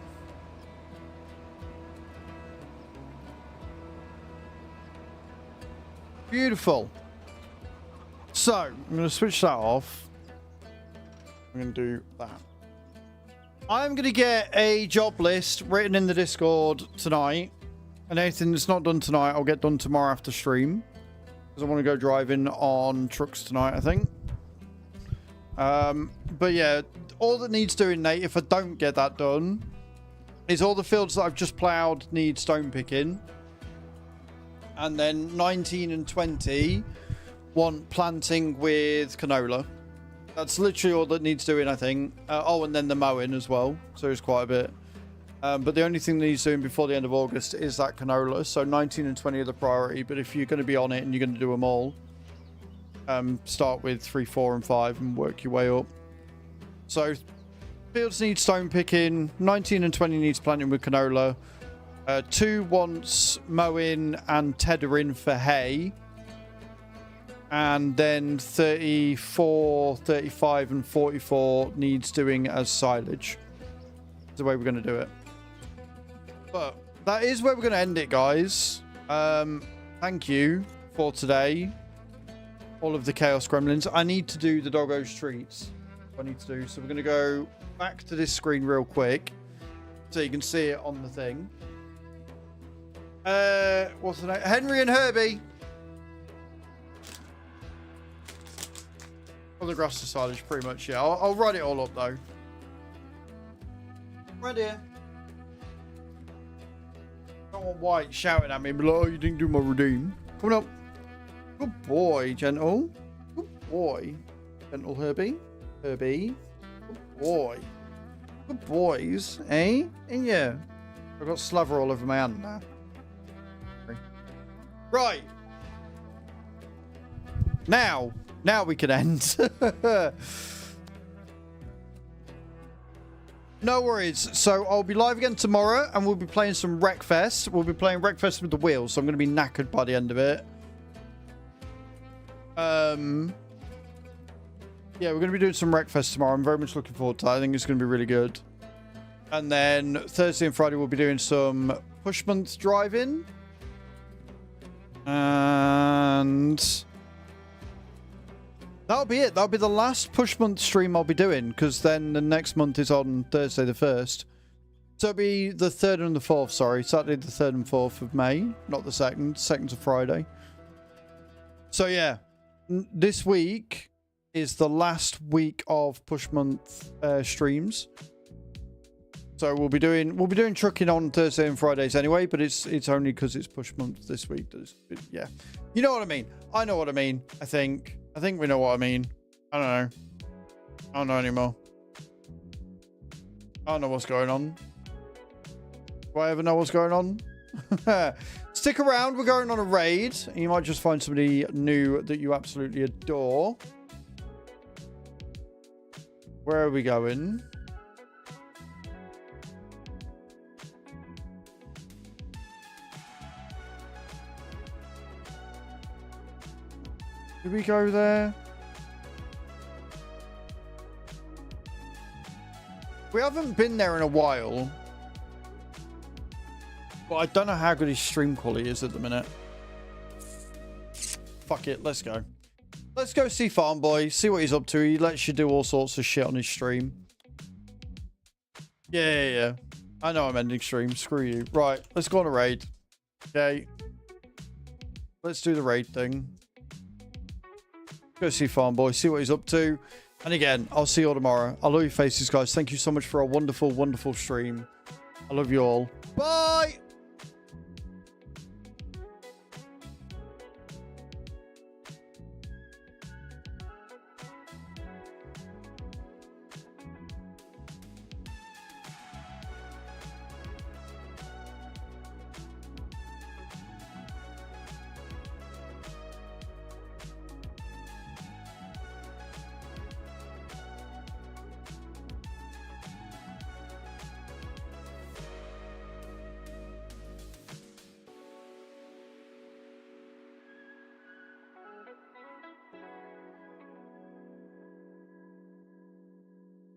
Beautiful. So, I'm going to switch that off. I'm going to do that. I'm going to get a job list written in the Discord tonight. And anything that's not done tonight, I'll get done tomorrow after stream. Because I want to go driving on trucks tonight, I think. But yeah, all that needs doing, Nate, if I don't get that done, is all the fields that I've just ploughed need stone picking. And then 19 and 20 want planting with canola. That's literally all that needs doing, I think. Oh, and then the mowing as well. So it's quite a bit. But the only thing that needs doing before the end of August is that canola. So 19 and 20 are the priority. But if you're going to be on it and you're going to do them all, start with 3, 4, and 5 and work your way up. So fields need stone picking. 19 and 20 needs planting with canola. 2 wants mowing and tethering for hay. And then 34, 35, and 44 needs doing as silage. That's the way we're going to do it. But that is where we're going to end it, guys. Thank you for today. All of the Chaos Gremlins. I need to do the Doggo's Treats. I need to do. So we're going to go back to this screen real quick. So you can see it on the thing. What's the name? Henry and Herbie. All the grass to silage, pretty much, yeah. I'll write it all up, though. Right here. Don't want White shouting at me, but like, oh, you didn't do my redeem. Coming up. Good boy, Gentle. Good boy. Gentle Herbie. Herbie. Good boy. Good boys, eh? And yeah. I've got slaver all over my hand now. Right. Now we can end. No worries. So I'll be live again tomorrow and we'll be playing some Wreckfest. We'll be playing Wreckfest with the wheels, so I'm going to be knackered by the end of it. Yeah, we're going to be doing some Wreckfest tomorrow. I'm very much looking forward to that. I think it's going to be really good. And then Thursday and Friday we'll be doing some push month driving. And that'll be it. That'll be the last push month stream I'll be doing, because then the next month is on Thursday the 1st. So it'll be the 3rd and the 4th, sorry. Saturday the 3rd and 4th of May, not the 2nd. 2nd's a Friday. So yeah, this week is the last week of push month streams. So we'll be doing trucking on Thursday and Fridays anyway, but it's only because it's push month this week. Yeah, you know what I mean. I know what I mean. I think we know what I mean. I don't know. I don't know anymore. I don't know what's going on. Do I ever know what's going on? Stick around. We're going on a raid. And you might just find somebody new that you absolutely adore. Where are we going? Did we go there? We haven't been there in a while. But I don't know how good his stream quality is at the minute. Fuck it, let's go. Let's go see Farm Boy, see what he's up to. He lets you do all sorts of shit on his stream. Yeah. I know I'm ending stream. Screw you. Right, let's go on a raid. Okay. Let's do the raid thing. Go see Farm Boy, see what he's up to. And again, I'll see you all tomorrow. I love your faces, guys. Thank you so much for a wonderful, wonderful stream. I love you all. Bye!